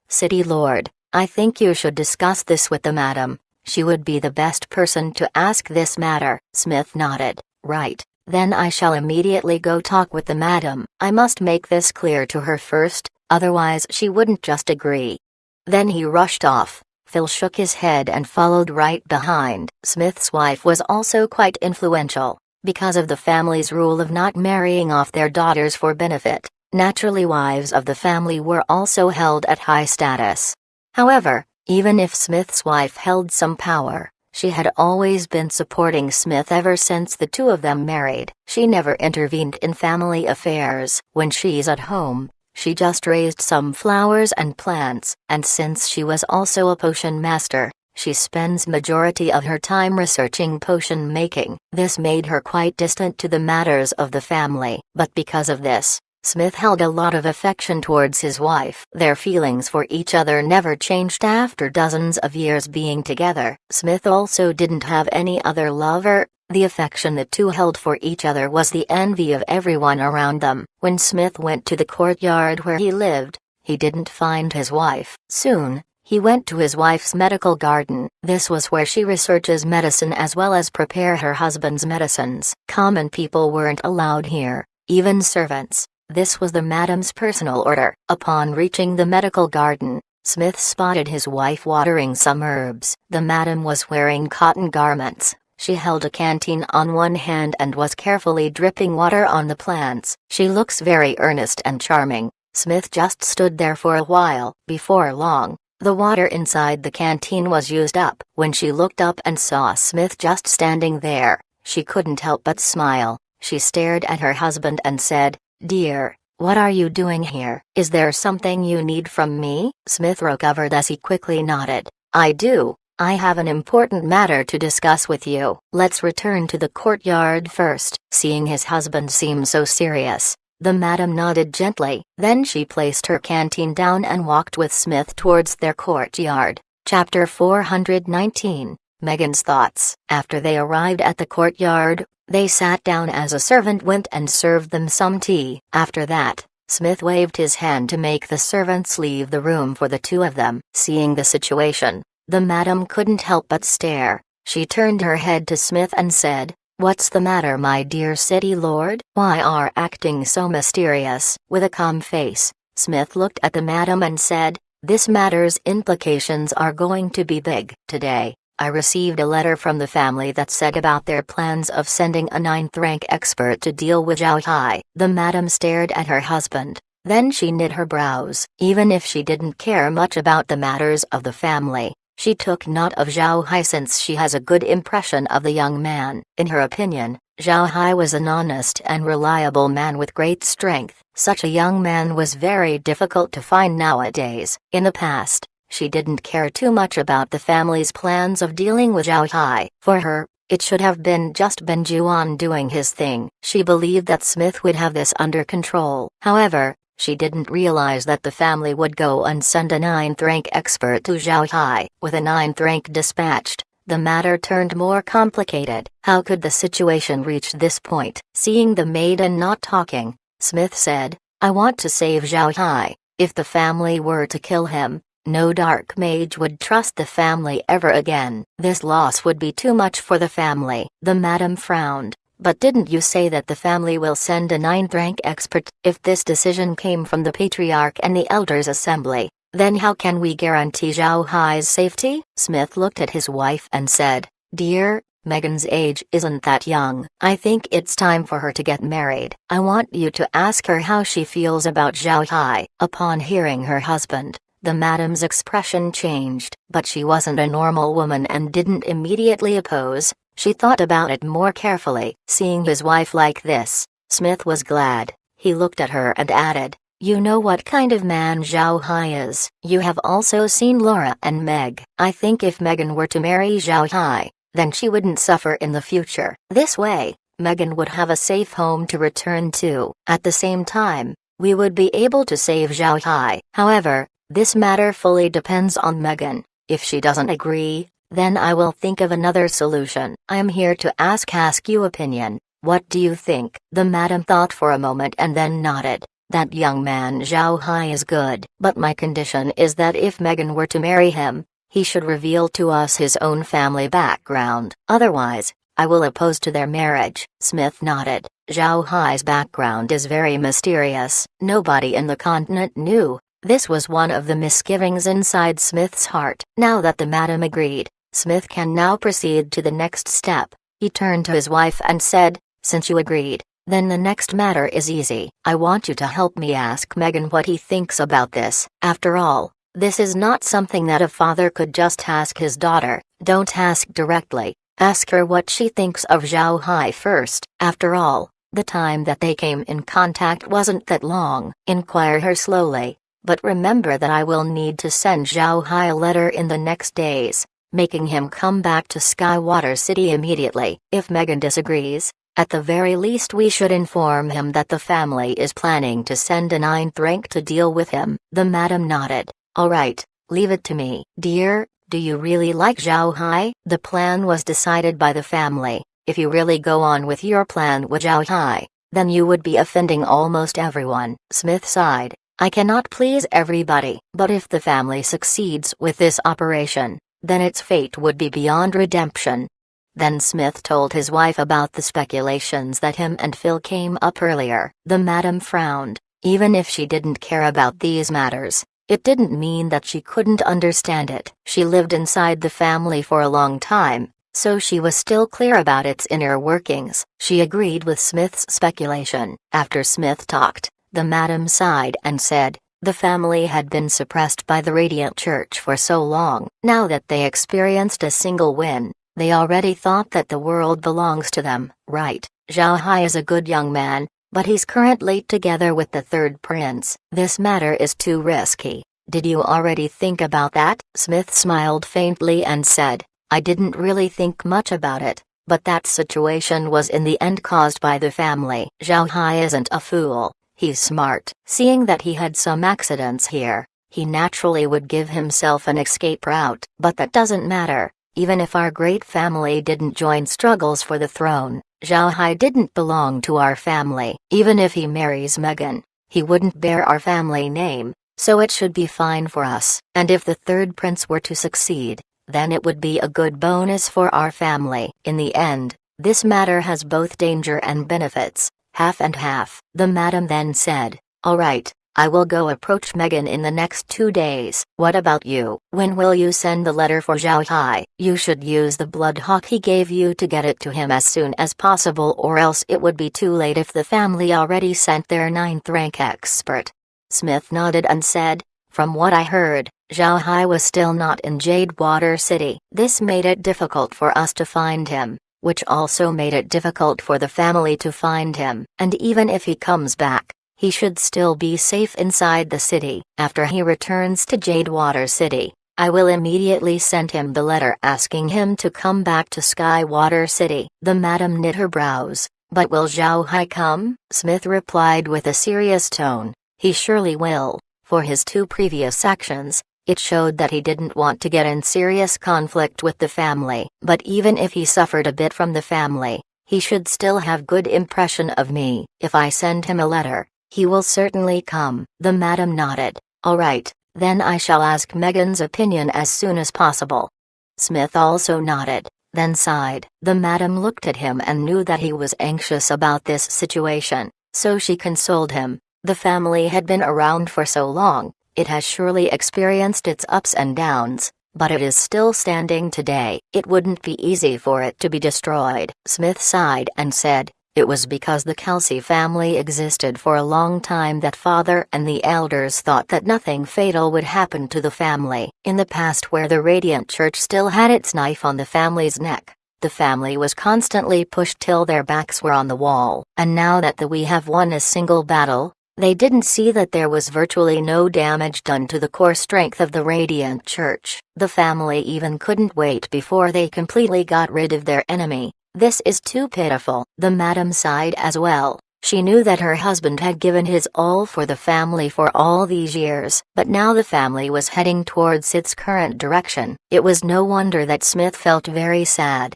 City Lord, I think you should discuss this with the madam. She would be the best person to ask this matter. Smith nodded. "Right, then I shall immediately go talk with the madam. I must make this clear to her first, otherwise she wouldn't just agree." Then he rushed off. Phil shook his head and followed right behind. Smith's wife was also quite influential. Because of the family's rule of not marrying off their daughters for benefit, naturally wives of the family were also held at high status. However, even if Smith's wife held some power, she had always been supporting Smith ever since the two of them married. She never intervened in family affairs. When she's at home, she just raised some flowers and plants, and since she was also a potion master, she spends majority of her time researching potion making. This made her quite distant to the matters of the family. But because of this, Smith held a lot of affection towards his wife. Their feelings for each other never changed after dozens of years being together. Smith also didn't have any other lover. The affection the two held for each other was the envy of everyone around them. When Smith went to the courtyard where he lived, he didn't find his wife. Soon, he went to his wife's medical garden. This was where she researches medicine as well as prepare her husband's medicines. Common people weren't allowed here, even servants. This was the madam's personal order. Upon reaching the medical garden, Smith spotted his wife watering some herbs. The madam was wearing cotton garments. She held a canteen on one hand and was carefully dripping water on the plants. She looks very earnest and charming. Smith just stood there for a while. Before long, the water inside the canteen was used up. When she looked up and saw Smith just standing there, she couldn't help but smile. She stared at her husband and said, "Dear, what are you doing here? Is there something you need from me?" Smith recovered as he quickly nodded. "I do. I have an important matter to discuss with you. Let's return to the courtyard first." Seeing his husband seem so serious, the madam nodded gently. Then she placed her canteen down and walked with Smith towards their courtyard. Chapter 419, Megan's Thoughts. After they arrived at the courtyard, they sat down as a servant went and served them some tea. After that, Smith waved his hand to make the servants leave the room for the two of them. Seeing the situation, the madam couldn't help but stare. She turned her head to Smith and said, "What's the matter, my dear city lord? Why are acting so mysterious?" With a calm face, Smith looked at the madam and said, "This matter's implications are going to be big. Today, I received a letter from the family that said about their plans of sending a ninth-rank expert to deal with Zhao Hai." The madam stared at her husband, then she knit her brows. Even if she didn't care much about the matters of the family, she took note of Zhao Hai since she has a good impression of the young man. In her opinion, Zhao Hai was an honest and reliable man with great strength. Such a young man was very difficult to find nowadays. In the past, she didn't care too much about the family's plans of dealing with Zhao Hai. For her, it should have been just Ben Juan doing his thing. She believed that Smith would have this under control. However, she didn't realize that the family would go and send a ninth-rank expert to Zhao Hai. With a ninth rank dispatched, the matter turned more complicated. How could the situation reach this point? Seeing the maiden not talking, Smith said, "I want to save Zhao Hai. If the family were to kill him, no dark mage would trust the family ever again. This loss would be too much for the family." The madam frowned. "But didn't you say that the family will send a ninth-rank expert? If this decision came from the Patriarch and the Elders' Assembly, then how can we guarantee Zhao Hai's safety?" Smith looked at his wife and said, "Dear, Megan's age isn't that young. I think it's time for her to get married. I want you to ask her how she feels about Zhao Hai." Upon hearing her husband, the madam's expression changed, but she wasn't a normal woman and didn't immediately oppose. She thought about it more carefully. Seeing his wife like this, Smith was glad. He looked at her and added, "You know what kind of man Zhao Hai is. You have also seen Laura and Meg. I think if Megan were to marry Zhao Hai, then she wouldn't suffer in the future. This way, Megan would have a safe home to return to. At the same time, we would be able to save Zhao Hai. However, this matter fully depends on Megan. If she doesn't agree, then I will think of another solution. I am here to ask you opinion. What do you think?" The madam thought for a moment and then nodded. "That young man Zhao Hai is good, but my condition is that if Megan were to marry him, he should reveal to us his own family background. Otherwise, I will oppose to their marriage." Smith nodded. Zhao Hai's background is very mysterious. Nobody in the continent knew. This was one of the misgivings inside Smith's heart. Now that the madam agreed, Smith can now proceed to the next step. He turned to his wife and said, "Since you agreed, then the next matter is easy. I want you to help me ask Megan what he thinks about this. After all, this is not something that a father could just ask his daughter. Don't ask directly. Ask her what she thinks of Zhao Hai first. After all, the time that they came in contact wasn't that long. Inquire her slowly. But remember that I will need to send Zhao Hai a letter in the next days, making him come back to Skywater City immediately. If Megan disagrees, at the very least we should inform him that the family is planning to send a ninth rank to deal with him." The madam nodded. "All right, leave it to me." "Dear, do you really like Zhao Hai?" The plan was decided by the family. If you really go on with your plan with Zhao Hai, then you would be offending almost everyone. Smith sighed. "I cannot please everybody, but if the family succeeds with this operation, then its fate would be beyond redemption." Then Smith told his wife about the speculations that him and Phil came up earlier. The madam frowned. Even if she didn't care about these matters, it didn't mean that she couldn't understand it. She lived inside the family for a long time, so she was still clear about its inner workings. She agreed with Smith's speculation. After Smith talked, the madam sighed and said, "The family had been suppressed by the Radiant Church for so long. Now that they experienced a single win, they already thought that the world belongs to them." "Right, Zhao Hai is a good young man, but he's currently together with the third prince. This matter is too risky. Did you already think about that?" Smith smiled faintly and said, "I didn't really think much about it, but that situation was in the end caused by the family. Zhao Hai isn't a fool. He's smart. Seeing that he had some accidents here, he naturally would give himself an escape route. But that doesn't matter. Even if our great family didn't join struggles for the throne, Zhao Hai didn't belong to our family. Even if he marries Megan, He wouldn't bear our family name, so it should be fine for us. And if the third prince were to succeed, then it would be a good bonus for our family. In the end, this matter has both danger and benefits, half and half. The madam then said, "All right, I will go approach Megan in the next 2 days. What about you? When will you send the letter for Zhao Hai? You should use the blood hawk he gave you to get it to him as soon as possible, or else it would be too late if the family already sent their 9th rank expert." Smith nodded and said, "From what I heard, Zhao Hai was still not in Jadewater City. This made it difficult for us to find him, which also made it difficult for the family to find him. And even if he comes back, he should still be safe inside the city. After he returns to Jadewater City, I will immediately send him the letter asking him to come back to Skywater City." The madam knit her brows. "But will Zhao Hai come?" Smith replied with a serious tone. "He surely will. For his 2 previous actions, it showed that he didn't want to get in serious conflict with the family. But even if he suffered a bit from the family, he should still have good impression of me. If I send him a letter, he will certainly come." The madam nodded. "All right, then I shall ask Megan's opinion as soon as possible." Smith also nodded, then sighed. The madam looked at him and knew that he was anxious about this situation, so she consoled him. The family had been around for so long, it has surely experienced its ups and downs, but it is still standing today. It wouldn't be easy for it to be destroyed. Smith sighed and said, "It was because the Kelsey family existed for a long time that father and the elders thought that nothing fatal would happen to the family. In the past, where the Radiant Church still had its knife on the family's neck, the family was constantly pushed till their backs were on the wall. And now that we have won a single battle, they didn't see that there was virtually no damage done to the core strength of the Radiant Church. The family even couldn't wait before they completely got rid of their enemy. This is too pitiful." The madam sighed as well. She knew that her husband had given his all for the family for all these years, but now the family was heading towards its current direction. It was no wonder that Smith felt very sad.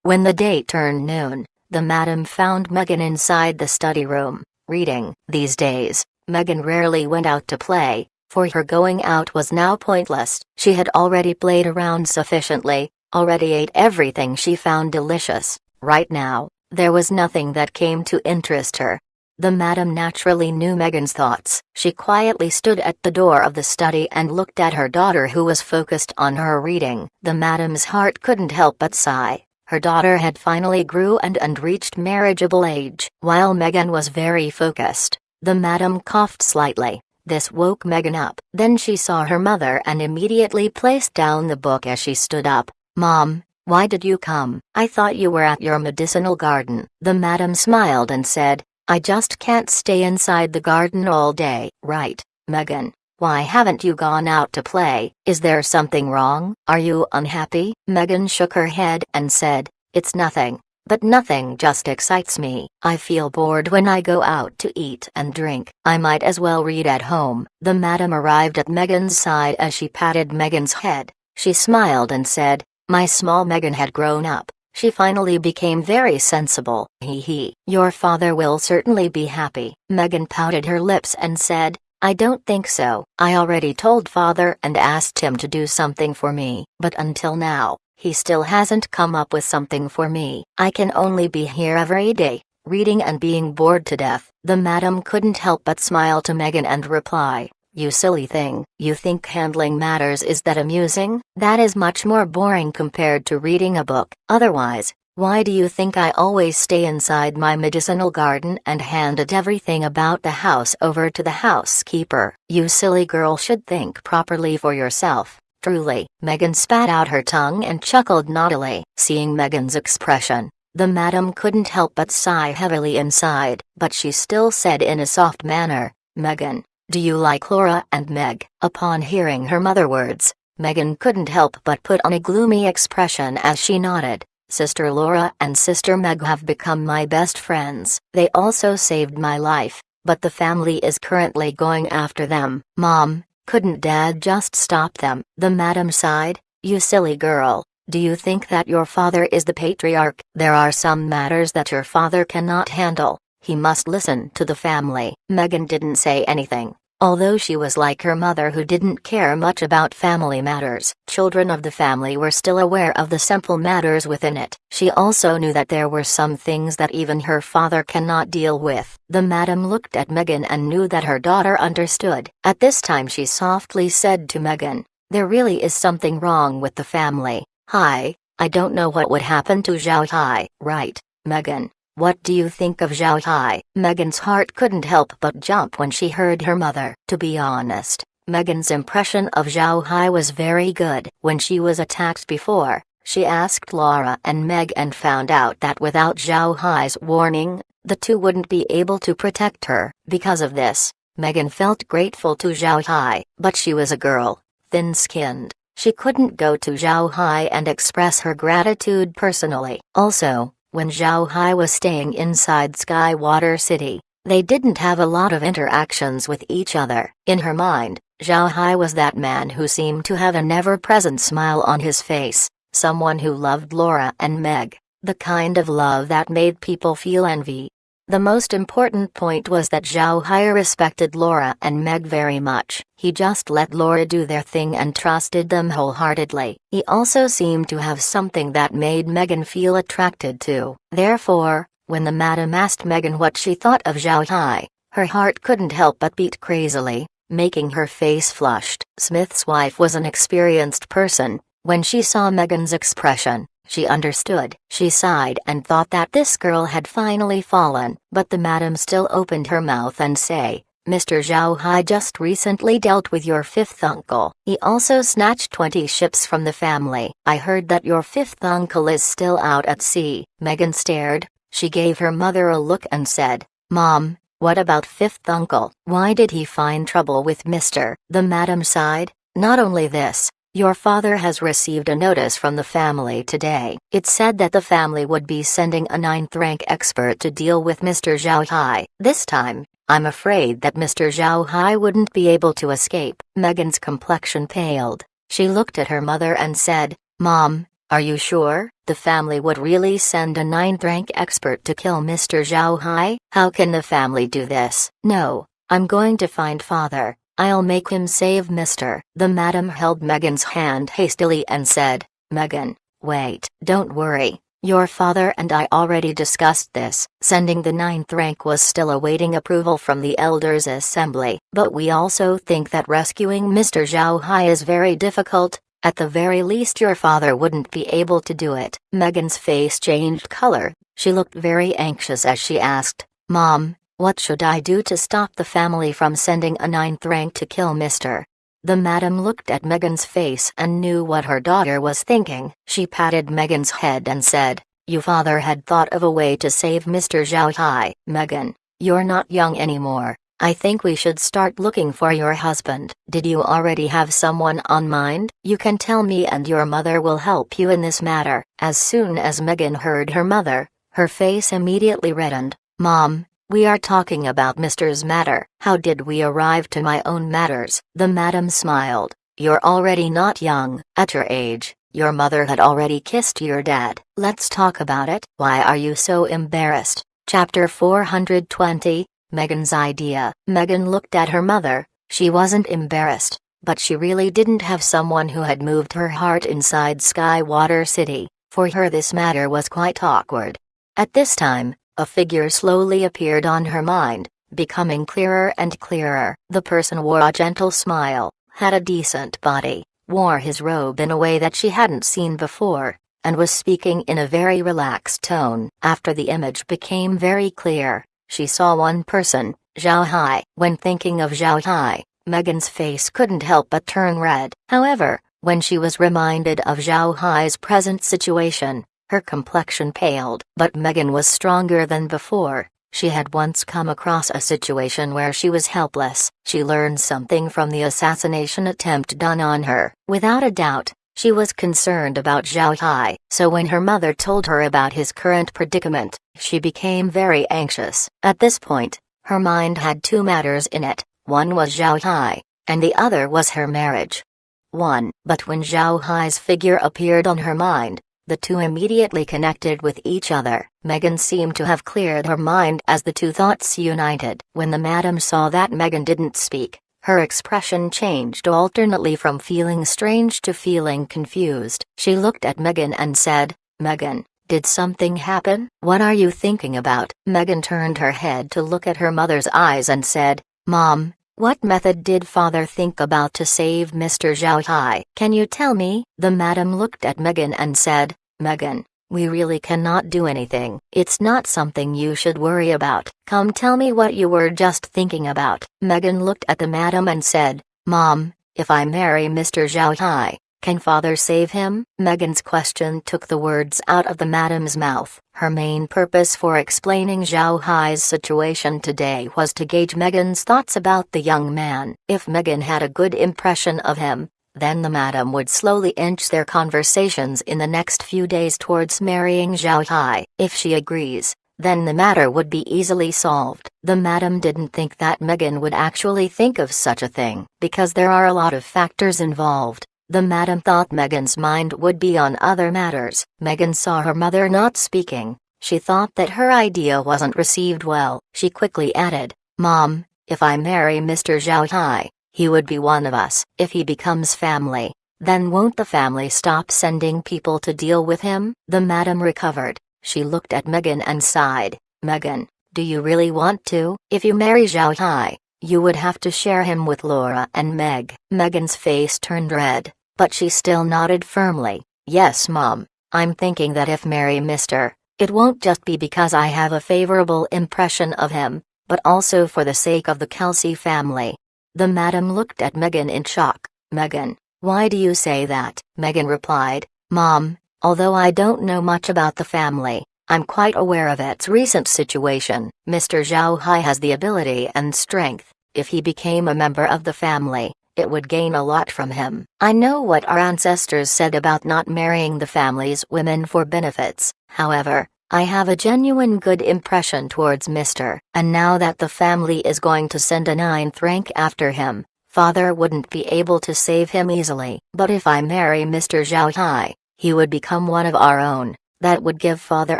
When the day turned noon, the madam found Megan inside the study room, reading. These days, Megan rarely went out to play, for her going out was now pointless. She had already played around sufficiently, already ate everything she found delicious. Right now, there was nothing that came to interest her. The madam naturally knew Megan's thoughts. She quietly stood at the door of the study and looked at her daughter, who was focused on her reading. The madam's heart couldn't help but sigh. Her daughter had finally grew and reached marriageable age. While Megan was very focused, the madam coughed slightly. This woke Megan up. Then she saw her mother and immediately placed down the book as she stood up. "Mom, why did you come? I thought you were at your medicinal garden." The madam smiled and said, "I just can't stay inside the garden all day." "Right, Megan. Why haven't you gone out to play? Is there something wrong? Are you unhappy?" Megan shook her head and said, "It's nothing, but nothing just excites me. I feel bored when I go out to eat and drink. I might as well read at home." The madam arrived at Megan's side as she patted Megan's head. She smiled and said, "My small Megan had grown up. She finally became very sensible. He. Your father will certainly be happy." Megan pouted her lips and said, "I don't think so. I already told father and asked him to do something for me, but until now, he still hasn't come up with something for me. I can only be here every day, reading and being bored to death." The madam couldn't help but smile to Megan and reply, "You silly thing. You think handling matters is that amusing? That is much more boring compared to reading a book. Otherwise, why do you think I always stay inside my medicinal garden and handed everything about the house over to the housekeeper? You silly girl should think properly for yourself, truly." Megan spat out her tongue and chuckled naughtily. Seeing Megan's expression, the madam couldn't help but sigh heavily inside, but she still said in a soft manner, "Megan, do you like Laura and Meg?" Upon hearing her mother's words, Megan couldn't help but put on a gloomy expression as she nodded. "Sister Laura and Sister Meg have become my best friends. They also saved my life, but the family is currently going after them." "Mom, couldn't Dad just stop them?" The madam sighed. "You silly girl, do you think that your father is the patriarch? There are some matters that your father cannot handle. he must listen to the family. Megan didn't say anything, although she was like her mother who didn't care much about family matters. Children of the family were still aware of the simple matters within it. She also knew that there were some things that even her father cannot deal with. The madam looked at Megan and knew that her daughter understood. At this time she softly said to Megan, "There really is something wrong with the family. Hi, I don't know what would happen to Zhao Hai." "Right, Megan. What do you think of Zhao Hai?" Megan's heart couldn't help but jump when she heard her mother. To be honest, Megan's impression of Zhao Hai was very good. When she was attacked before, she asked Laura and Meg and found out that without Zhao Hai's warning, the two wouldn't be able to protect her. Because of this, Megan felt grateful to Zhao Hai, but she was a girl, thin-skinned. She couldn't go to Zhao Hai and express her gratitude personally. Also, when Zhao Hai was staying inside Skywater City, they didn't have a lot of interactions with each other. In her mind, Zhao Hai was that man who seemed to have an ever-present smile on his face, someone who loved Laura and Meg, the kind of love that made people feel envy. The most important point was that Zhao Hai respected Laura and Meg very much. He just let Laura do their thing and trusted them wholeheartedly. He also seemed to have something that made Megan feel attracted to. Therefore, when the madam asked Megan what she thought of Zhao Hai, her heart couldn't help but beat crazily, making her face flushed. Smith's wife was an experienced person. When she saw Megan's expression, she understood. She sighed and thought that this girl had finally fallen. But the madam still opened her mouth and say, "Mr. Zhao Hai just recently dealt with your fifth uncle. He also snatched 20 ships from the family. I heard that your fifth uncle is still out at sea." Megan stared. She gave her mother a look and said, "Mom, what about fifth uncle? Why did he find trouble with Mr.?" The madam sighed. "Not only this, your father has received a notice from the family today. It said that the family would be sending a 9th rank expert to deal with Mr. Zhao Hai. This time, I'm afraid that Mr. Zhao Hai wouldn't be able to escape." Megan's complexion paled. She looked at her mother and said, "Mom, are you sure the family would really send a 9th rank expert to kill Mr. Zhao Hai? How can the family do this?" "No, I'm going to find father. I'll make him save Mr." The madam held Megan's hand hastily and said, "Megan, wait. Don't worry. Your father and I already discussed this. Sending the 9th rank was still awaiting approval from the Elders' Assembly. But we also think that rescuing Mr. Zhao Hai is very difficult. At the very least your father wouldn't be able to do it." Megan's face changed color. She looked very anxious as she asked, "Mom, what should I do to stop the family from sending a 9th rank to kill Mr.?" The madam looked at Megan's face and knew what her daughter was thinking. She patted Megan's head and said, "Your father had thought of a way to save Mr. Zhao Hai. Megan, you're not young anymore. I think we should start looking for your husband. Did you already have someone on mind? You can tell me and your mother will help you in this matter." As soon as Megan heard her mother, her face immediately reddened. "Mom, we are talking about Mr.'s matter. How did we arrive to my own matters?" The madam smiled. "You're already not young. At your age, your mother had already kissed your dad. Let's talk about it." "Why are you so embarrassed?" Chapter 420, Megan's idea. Megan looked at her mother. She wasn't embarrassed, but she really didn't have someone who had moved her heart inside Skywater City. For her this matter was quite awkward. At this time, a figure slowly appeared on her mind, becoming clearer and clearer. The person wore a gentle smile, had a decent body, wore his robe in a way that she hadn't seen before, and was speaking in a very relaxed tone. After the image became very clear, she saw one person, Zhao Hai. When thinking of Zhao Hai, Megan's face couldn't help but turn red. However, when she was reminded of Zhao Hai's present situation, her complexion paled. But Megan was stronger than before. She had once come across a situation where she was helpless. She learned something from the assassination attempt done on her. Without a doubt, she was concerned about Zhao Hai. So when her mother told her about his current predicament, she became very anxious. At this point, her mind had two matters in it. One was Zhao Hai, and the other was her marriage. But when Zhao Hai's figure appeared on her mind, The two immediately connected with each other. Megan seemed to have cleared her mind as the two thoughts united. When the madam saw that Megan didn't speak, her expression changed alternately from feeling strange to feeling confused. She looked at Megan and said, "Megan, did something happen? What are you thinking about?" Megan turned her head to look at her mother's eyes and said, "Mom, what method did father think about to save Mr. Zhao Hai? Can you tell me?" The madam looked at Megan and said, "Megan, we really cannot do anything. It's not something you should worry about. Come tell me what you were just thinking about." Megan looked at the madam and said, "Mom, if I marry Mr. Zhao Hai, can father save him?" Megan's question took the words out of the madam's mouth. Her main purpose for explaining Zhao Hai's situation today was to gauge Megan's thoughts about the young man. If Megan had a good impression of him, then the madam would slowly inch their conversations in the next few days towards marrying Zhao Hai. If she agrees, then the matter would be easily solved. The madam didn't think that Megan would actually think of such a thing, because there are a lot of factors involved. The madam thought Megan's mind would be on other matters. Megan saw her mother not speaking. She thought that her idea wasn't received well. She quickly added, "Mom, if I marry Mr. Zhao Hai, he would be one of us. If he becomes family, then won't the family stop sending people to deal with him?" The madam recovered. She looked at Megan and sighed. "Megan, do you really want to? If you marry Zhao Hai, you would have to share him with Laura and Meg." Megan's face turned red, but she still nodded firmly. "Yes, Mom, I'm thinking that if marry Mr., it won't just be because I have a favorable impression of him, but also for the sake of the Kelsey family." The madam looked at Megan in shock. "Megan, why do you say that?" Megan replied, "Mom, although I don't know much about the family, I'm quite aware of its recent situation. Mr. Zhao Hai has the ability and strength. If he became a member of the family, it would gain a lot from him. I know what our ancestors said about not marrying the family's women for benefits. However, I have a genuine good impression towards Mr. And now that the family is going to send a ninth rank after him, father wouldn't be able to save him easily. But if I marry Mr. Zhao Hai, he would become one of our own. That would give father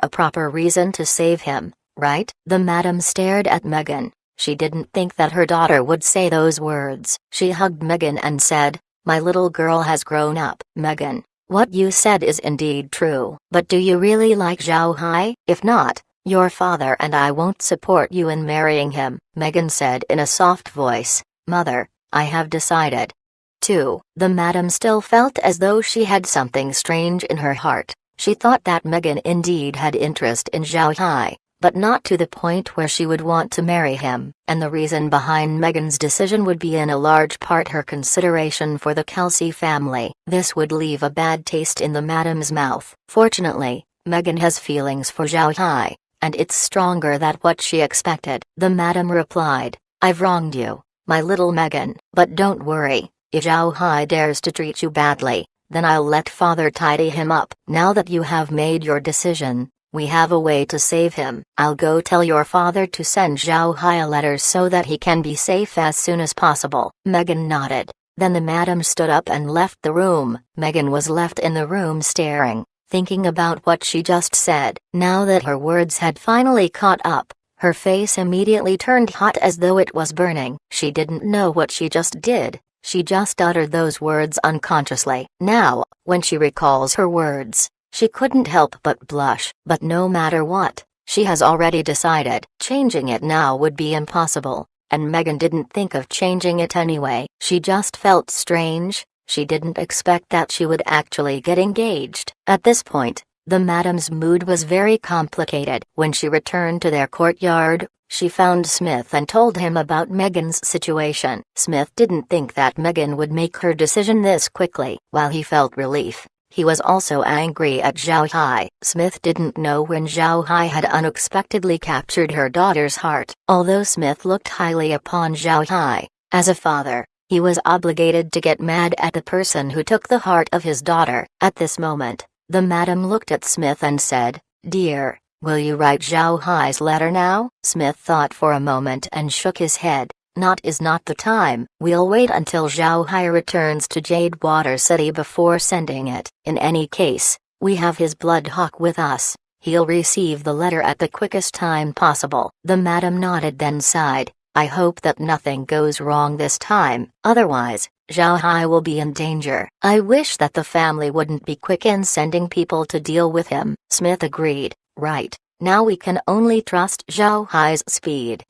a proper reason to save him, right?" The madam stared at Megan. She didn't think that her daughter would say those words. She hugged Megan and said, "My little girl has grown up." "Megan, what you said is indeed true. But do you really like Zhao Hai? If not, your father and I won't support you in marrying him." Megan said in a soft voice, "Mother, I have decided." 2. The madam still felt as though she had something strange in her heart. She thought that Megan indeed had interest in Zhao Hai, but not to the point where she would want to marry him. And the reason behind Megan's decision would be in a large part her consideration for the Kelsey family. This would leave a bad taste in the madam's mouth. Fortunately, Megan has feelings for Zhao Hai, and it's stronger than what she expected. The madam replied, "I've wronged you, my little Megan, but don't worry. If Zhao Hai dares to treat you badly, then I'll let father tidy him up. Now that you have made your decision, we have a way to save him. I'll go tell your father to send Zhao Hai a letter so that he can be safe as soon as possible." Megan nodded. Then the madam stood up and left the room. Megan was left in the room staring, thinking about what she just said. Now that her words had finally caught up, her face immediately turned hot as though it was burning. She didn't know what she just did. She just uttered those words unconsciously. Now, when she recalls her words, she couldn't help but blush. But no matter what, she has already decided. Changing it now would be impossible, and Megan didn't think of changing it anyway. She just felt strange. She didn't expect that she would actually get engaged. At this point, the madam's mood was very complicated. When she returned to their courtyard, she found Smith and told him about Megan's situation. Smith didn't think that Megan would make her decision this quickly. While he felt relief, he was also angry at Zhao Hai. Smith didn't know when Zhao Hai had unexpectedly captured her daughter's heart. Although Smith looked highly upon Zhao Hai, as a father, he was obligated to get mad at the person who took the heart of his daughter. At this moment, the madam looked at Smith and said, "Dear, will you write Zhao Hai's letter now?" Smith thought for a moment and shook his head. Is not the time. We'll wait until Zhao Hai returns to Jade Water City before sending it. In any case, We have his blood hawk with us. He'll receive the letter at the quickest time possible." The madam nodded, then sighed. "I hope that nothing goes wrong this time, otherwise, Zhao Hai will be in danger. I wish that the family wouldn't be quick in sending people to deal with him." Smith agreed. "Right. Now we can only trust Zhao Hai's speed."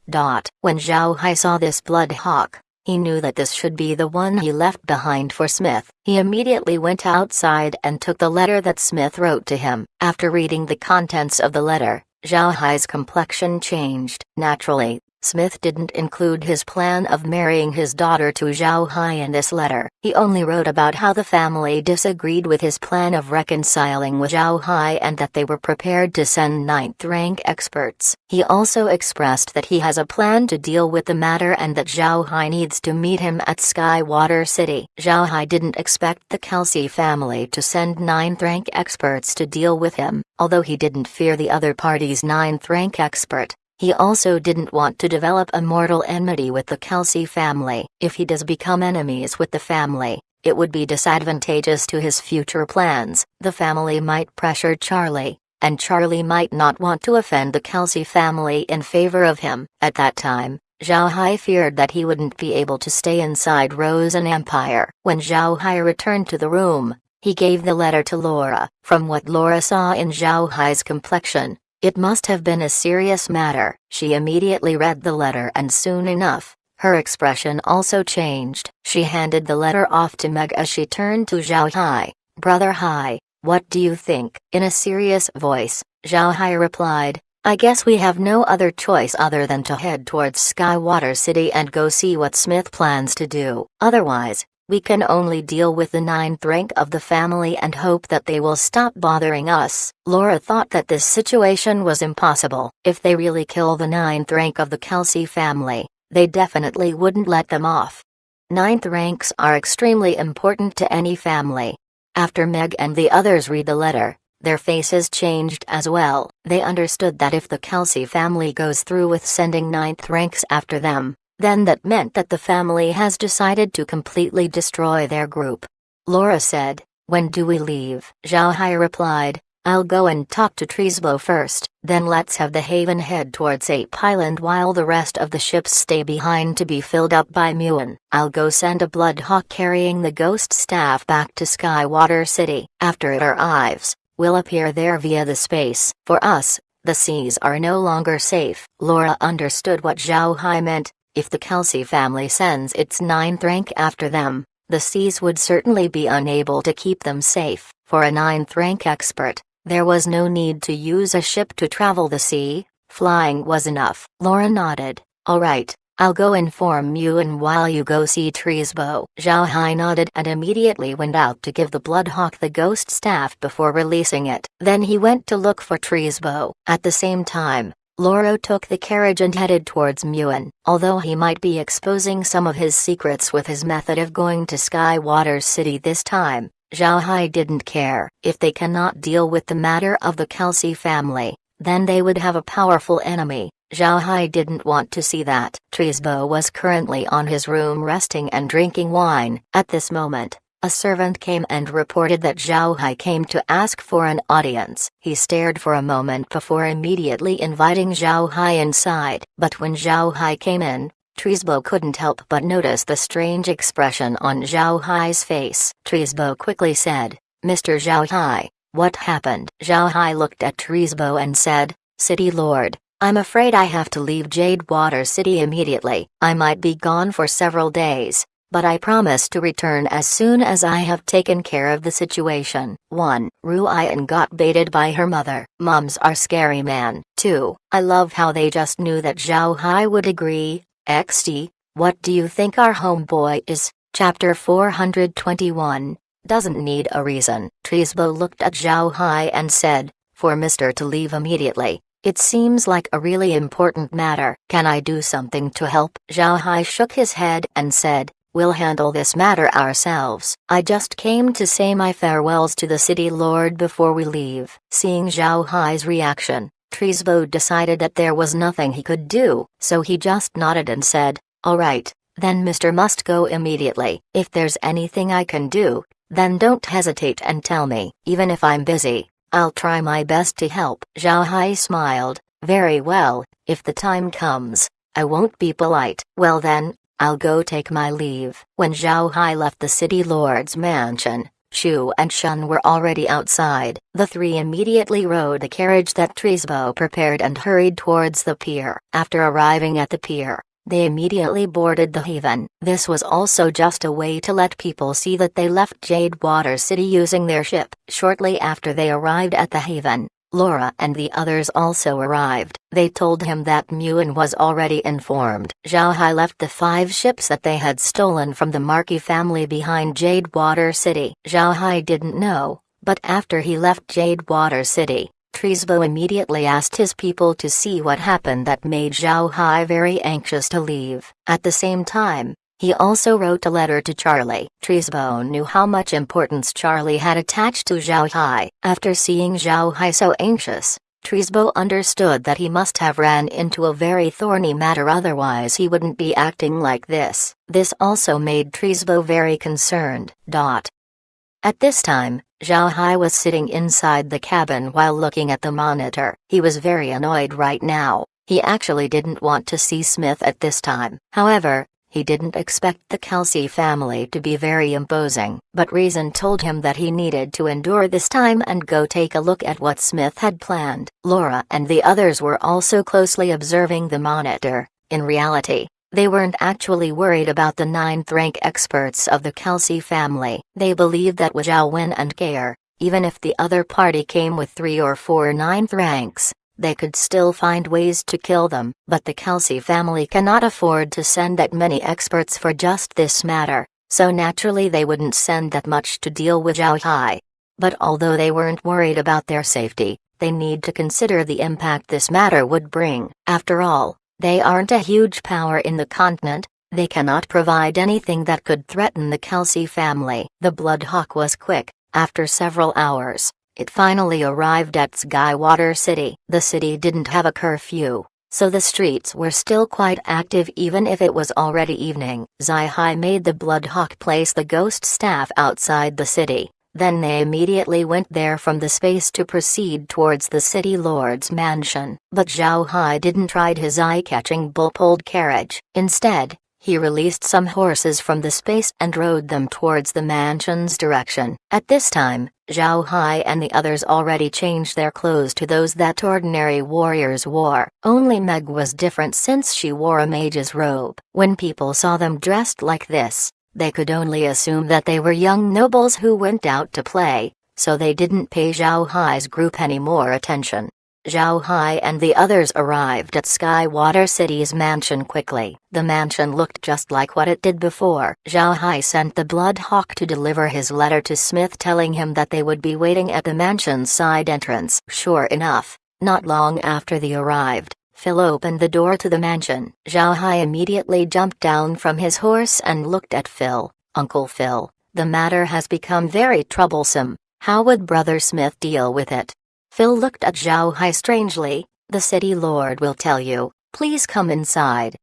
When Zhao Hai saw this blood hawk, he knew that this should be the one he left behind for Smith. He immediately went outside and took the letter that Smith wrote to him. After reading the contents of the letter, Zhao Hai's complexion changed. Naturally, Smith didn't include his plan of marrying his daughter to Zhao Hai in this letter. He only wrote about how the family disagreed with his plan of reconciling with Zhao Hai and that they were prepared to send ninth-rank experts. He also expressed that he has a plan to deal with the matter and that Zhao Hai needs to meet him at Skywater City. Zhao Hai didn't expect the Kelsey family to send ninth-rank experts to deal with him, although he didn't fear the other party's ninth-rank expert. He also didn't want to develop a mortal enmity with the Kelsey family. If he does become enemies with the family, it would be disadvantageous to his future plans. The family might pressure Charlie, and Charlie might not want to offend the Kelsey family in favor of him. At that time, Zhao Hai feared that he wouldn't be able to stay inside Rosen Empire. When Zhao Hai returned to the room, he gave the letter to Laura. From what Laura saw in Zhao Hai's complexion, it must have been a serious matter. She immediately read the letter and soon enough, her expression also changed. She handed the letter off to Meg as she turned to Zhao Hai. "Brother Hai, what do you think?" In a serious voice, Zhao Hai replied, "I guess we have no other choice other than to head towards Skywater City and go see what Smith plans to do. Otherwise, we can only deal with the ninth rank of the family and hope that they will stop bothering us." Laura thought that this situation was impossible. If they really kill the ninth rank of the Kelsey family, they definitely wouldn't let them off. Ninth ranks are extremely important to any family. After Meg and the others read the letter, their faces changed as well. They understood that if the Kelsey family goes through with sending ninth ranks after them, then that meant that the family has decided to completely destroy their group. Laura said, "When do we leave?" Zhao Hai replied, "I'll go and talk to Trisbo first, then let's have the Haven head towards Ape Island while the rest of the ships stay behind to be filled up by Muon. I'll go send a Bloodhawk carrying the ghost staff back to Skywater City. After it arrives, we'll appear there via the space. For us, the seas are no longer safe." Laura understood what Zhao Hai meant. If the Kelsey family sends its ninth rank after them, the seas would certainly be unable to keep them safe. For a ninth rank expert, there was no need to use a ship to travel the sea, flying was enough. Laura nodded. "All right, I'll go inform you and while you go see Trisbo." Zhao Hai nodded and immediately went out to give the Bloodhawk the ghost staff before releasing it. Then he went to look for Trisbo. At the same time, Laura took the carriage and headed towards Muon. Although he might be exposing some of his secrets with his method of going to Skywater City this time, Zhao Hai didn't care. If they cannot deal with the matter of the Kelsey family, then they would have a powerful enemy. Zhao Hai didn't want to see that. Trisbo was currently on his room resting and drinking wine. At this moment, a servant came and reported that Zhao Hai came to ask for an audience. He stared for a moment before immediately inviting Zhao Hai inside. But when Zhao Hai came in, Trisbo couldn't help but notice the strange expression on Zhao Hai's face. Trisbo quickly said, "Mr. Zhao Hai, what happened?" Zhao Hai looked at Trisbo and said, "City Lord, I'm afraid I have to leave Jadewater City immediately. I might be gone for several days, but I promise to return as soon as I have taken care of the situation." 1. Ruian got baited by her mother. Moms are scary, man. 2. I love how they just knew that Zhao Hai would agree. XD, what do you think our homeboy is? Chapter 421, doesn't need a reason. Trisbo looked at Zhao Hai and said, "For Mr. to leave immediately, it seems like a really important matter. Can I do something to help?" Zhao Hai shook his head and said, "We'll handle this matter ourselves. I just came to say my farewells to the city lord before we leave." Seeing Zhao Hai's reaction, Trisbo decided that there was nothing he could do, so he just nodded and said, "All right, then Mr. must go immediately. If there's anything I can do, Then don't hesitate and tell me. Even if I'm busy, I'll try my best to help. Zhao Hai smiled. Very well, if the time comes, I won't be polite. Well then, I'll go take my leave. When Zhao Hai left the city lord's mansion, Shu and Shun were already outside. The three immediately rode the carriage that Trisbo prepared and hurried towards the pier. After arriving at the pier, they immediately boarded the haven. This was also just a way to let people see that they left Jade Water City using their ship. Shortly after they arrived at the haven, Laura and the others also arrived. They told him that Muan was already informed. Zhao Hai left the 5 ships that they had stolen from the Marquis family behind Jade Water City. Zhao Hai didn't know, but after he left Jade Water City, Trisbo immediately asked his people to see what happened that made Zhao Hai very anxious to leave. At the same time, he also wrote a letter to Charlie. Trisbo knew how much importance Charlie had attached to Zhao Hai. After seeing Zhao Hai so anxious, Trisbo understood that he must have ran into a very thorny matter, otherwise he wouldn't be acting like this. This also made Trisbo very concerned. At this time, Zhao Hai was sitting inside the cabin while looking at the monitor. He was very annoyed right now. He actually didn't want to see Smith at this time. However, he didn't expect the Kelsey family to be very imposing. But reason told him that he needed to endure this time and go take a look at what Smith had planned. Laura and the others were also closely observing the monitor. In reality, they weren't actually worried about the 9th rank experts of the Kelsey family. They believed that with Zhao Wen and Care, even if the other party came with 3 or 4 9th ranks, they could still find ways to kill them. But the Kelsey family cannot afford to send that many experts for just this matter, so naturally they wouldn't send that much to deal with Zhao Hai. But although they weren't worried about their safety, they need to consider the impact this matter would bring. After all, they aren't a huge power in the continent. They cannot provide anything that could threaten the Kelsey family. The Blood Hawk was quick. After several hours, it finally arrived at Skywater City. The city didn't have a curfew, so the streets were still quite active even if it was already evening. Zai Hai made the Blood Hawk place the ghost staff outside the city. Then they immediately went there from the space to proceed towards the city lord's mansion. But Zhao Hai didn't ride his eye-catching bull-pulled carriage. Instead, he released some horses from the space and rode them towards the mansion's direction. At this time, Zhao Hai and the others already changed their clothes to those that ordinary warriors wore. Only Meg was different since she wore a mage's robe. When people saw them dressed like this, they could only assume that they were young nobles who went out to play, so they didn't pay Zhao Hai's group any more attention. Zhao Hai and the others arrived at Skywater City's mansion quickly. The mansion looked just like what it did before. Zhao Hai sent the Blood Hawk to deliver his letter to Smith telling him that they would be waiting at the mansion's side entrance. Sure enough, not long after they arrived, Phil opened the door to the mansion. Zhao Hai immediately jumped down from his horse and looked at Phil. Uncle Phil, the matter has become very troublesome. How would Brother Smith deal with it? Phil looked at Zhao Hai strangely. The city lord will tell you. Please come inside.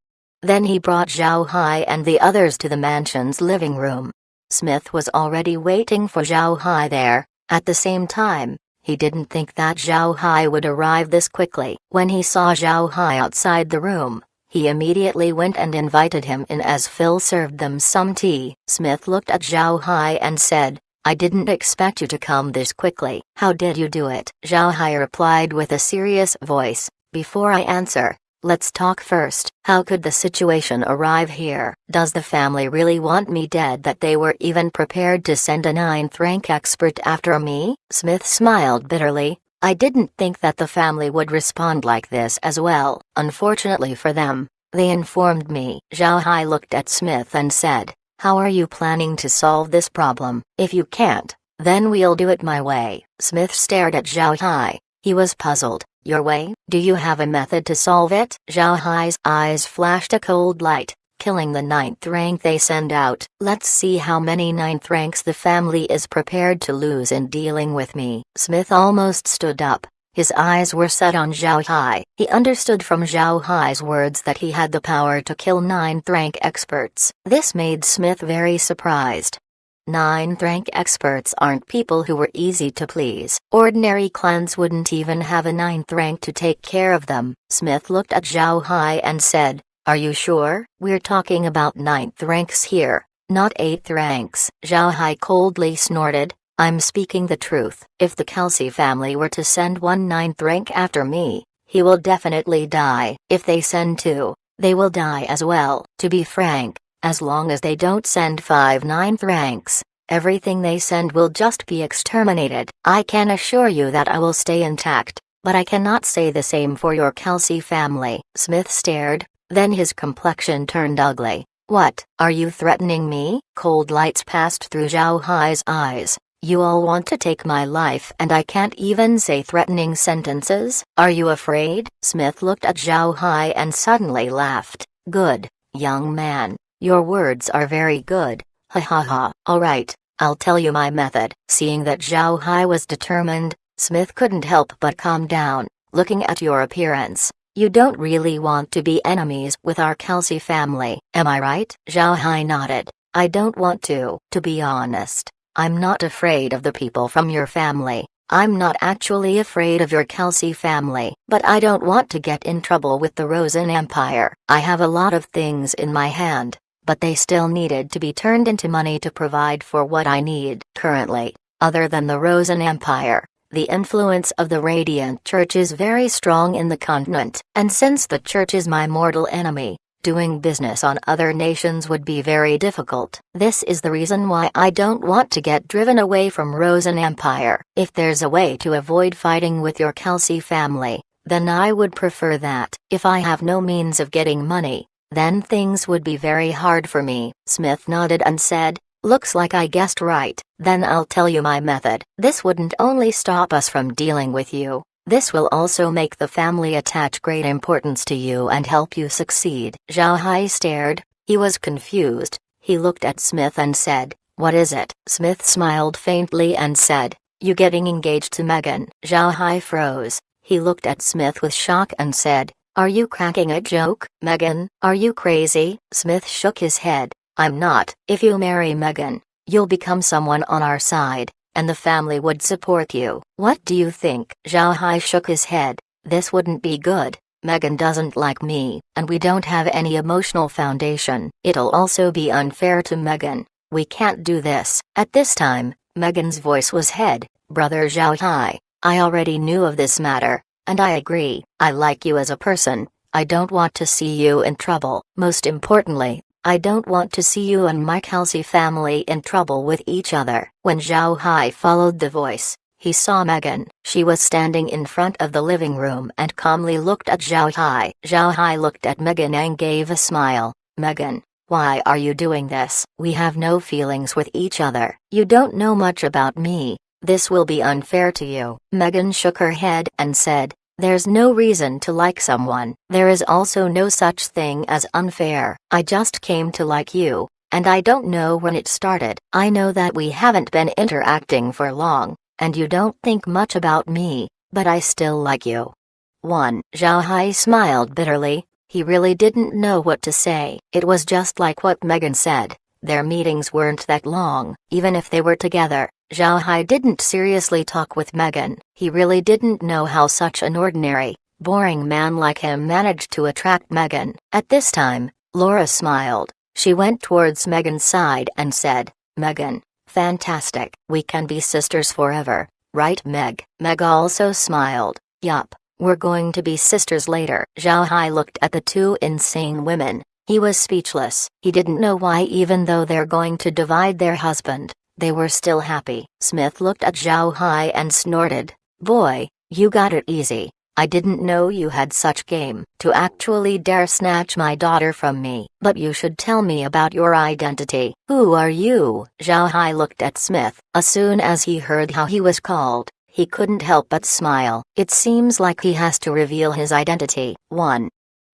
Then he brought Zhao Hai and the others to the mansion's living room. Smith was already waiting for Zhao Hai there. At the same time, he didn't think that Zhao Hai would arrive this quickly. When he saw Zhao Hai outside the room, he immediately went and invited him in as Phil served them some tea. Smith looked at Zhao Hai and said, I didn't expect you to come this quickly. How did you do it? Zhao Hai replied with a serious voice, before I answer, let's talk first. How could the situation arrive here? Does the family really want me dead that they were even prepared to send a 9th rank expert after me? Smith smiled bitterly. I didn't think that the family would respond like this as well. Unfortunately for them, they informed me. Zhao Hai looked at Smith and said, how are you planning to solve this problem? If you can't, then we'll do it my way. Smith stared at Zhao Hai. He was puzzled. Your way? Do you have a method to solve it? Zhao Hai's eyes flashed a cold light, killing the 9th rank they send out. Let's see how many 9th ranks the family is prepared to lose in dealing with me. Smith almost stood up. His eyes were set on Zhao Hai. He understood from Zhao Hai's words that he had the power to kill 9th rank experts. This made Smith very surprised. Ninth rank experts aren't people who were easy to please. Ordinary clans wouldn't even have a ninth rank to take care of them. Smith looked at Zhao Hai and said, "Are you sure? We're talking about ninth ranks here, not eighth ranks." Zhao Hai coldly snorted, "I'm speaking the truth. If the Kelsey family were to send one ninth rank after me, he will definitely die. If they send two, they will die as well. To be frank, as long as they don't send 5 ninth ranks, everything they send will just be exterminated. I can assure you that I will stay intact, but I cannot say the same for your Kelsey family." Smith stared, then his complexion turned ugly. "What, are you threatening me?" Cold lights passed through Zhao Hai's eyes. "You all want to take my life and I can't even say threatening sentences? Are you afraid?" Smith looked at Zhao Hai and suddenly laughed. "Good, young man. Your words are very good. Ha ha ha. Alright, I'll tell you my method." Seeing that Zhao Hai was determined, Smith couldn't help but calm down. "Looking at your appearance, you don't really want to be enemies with our Kelsey family, am I right?" Zhao Hai nodded. "I don't want to. To be honest, I'm not afraid of the people from your family. I'm not actually afraid of your Kelsey family. But I don't want to get in trouble with the Rosen Empire. I have a lot of things in my hand, but they still needed to be turned into money to provide for what I need. Currently, other than the Rosen Empire, the influence of the Radiant Church is very strong in the continent. And since the Church is my mortal enemy, doing business on other nations would be very difficult. This is the reason why I don't want to get driven away from Rosen Empire. If there's a way to avoid fighting with your Kelsey family, then I would prefer that. If I have no means of getting money, then things would be very hard for me." Smith nodded and said, "Looks like I guessed right. Then I'll tell you my method. This wouldn't only stop us from dealing with you, this will also make the family attach great importance to you and help you succeed." Zhao Hai stared, he was confused. He looked at Smith and said, "What is it?" Smith smiled faintly and said, "You getting engaged to Megan." Zhao Hai froze. He looked at Smith with shock and said, "Are you cracking a joke? Megan, are you crazy?" Smith shook his head. "I'm not. If you marry Megan, you'll become someone on our side, and the family would support you. What do you think?" Zhao Hai shook his head. "This wouldn't be good. Megan doesn't like me, and we don't have any emotional foundation. It'll also be unfair to Megan. We can't do this." At this time, Megan's voice was head, "Brother Zhao Hai, I already knew of this matter, and I agree. I like you as a person. I don't want to see you in trouble. Most importantly, I don't want to see you and my Kelsey family in trouble with each other." When Zhao Hai followed the voice, he saw Megan. She was standing in front of the living room and calmly looked at Zhao Hai. Zhao Hai looked at Megan and gave a smile. "Megan, why are you doing this? We have no feelings with each other. You don't know much about me. This will be unfair to you." Megan shook her head and said, "There's no reason to like someone. There is also no such thing as unfair. I just came to like you, and I don't know when it started. I know that we haven't been interacting for long, and you don't think much about me, but I still like you." 1. Zhao Hai smiled bitterly. He really didn't know what to say. It was just like what Megan said. Their meetings weren't that long. Even if they were together, Zhao Hai didn't seriously talk with Megan. He really didn't know how such an ordinary, boring man like him managed to attract Megan. At this time, Laura smiled. She went towards Megan's side and said, "Megan, fantastic. We can be sisters forever, right Meg?" Meg also smiled. "Yup, we're going to be sisters later." Zhao Hai looked at the two insane women. He was speechless. He didn't know why, even though they're going to divide their husband, they were still happy. Smith looked at Zhao Hai and snorted, "Boy, you got it easy. I didn't know you had such game to actually dare snatch my daughter from me. But you should tell me about your identity. Who are you?" Zhao Hai looked at Smith. As soon as he heard how he was called, he couldn't help but smile. It seems like he has to reveal his identity. 1.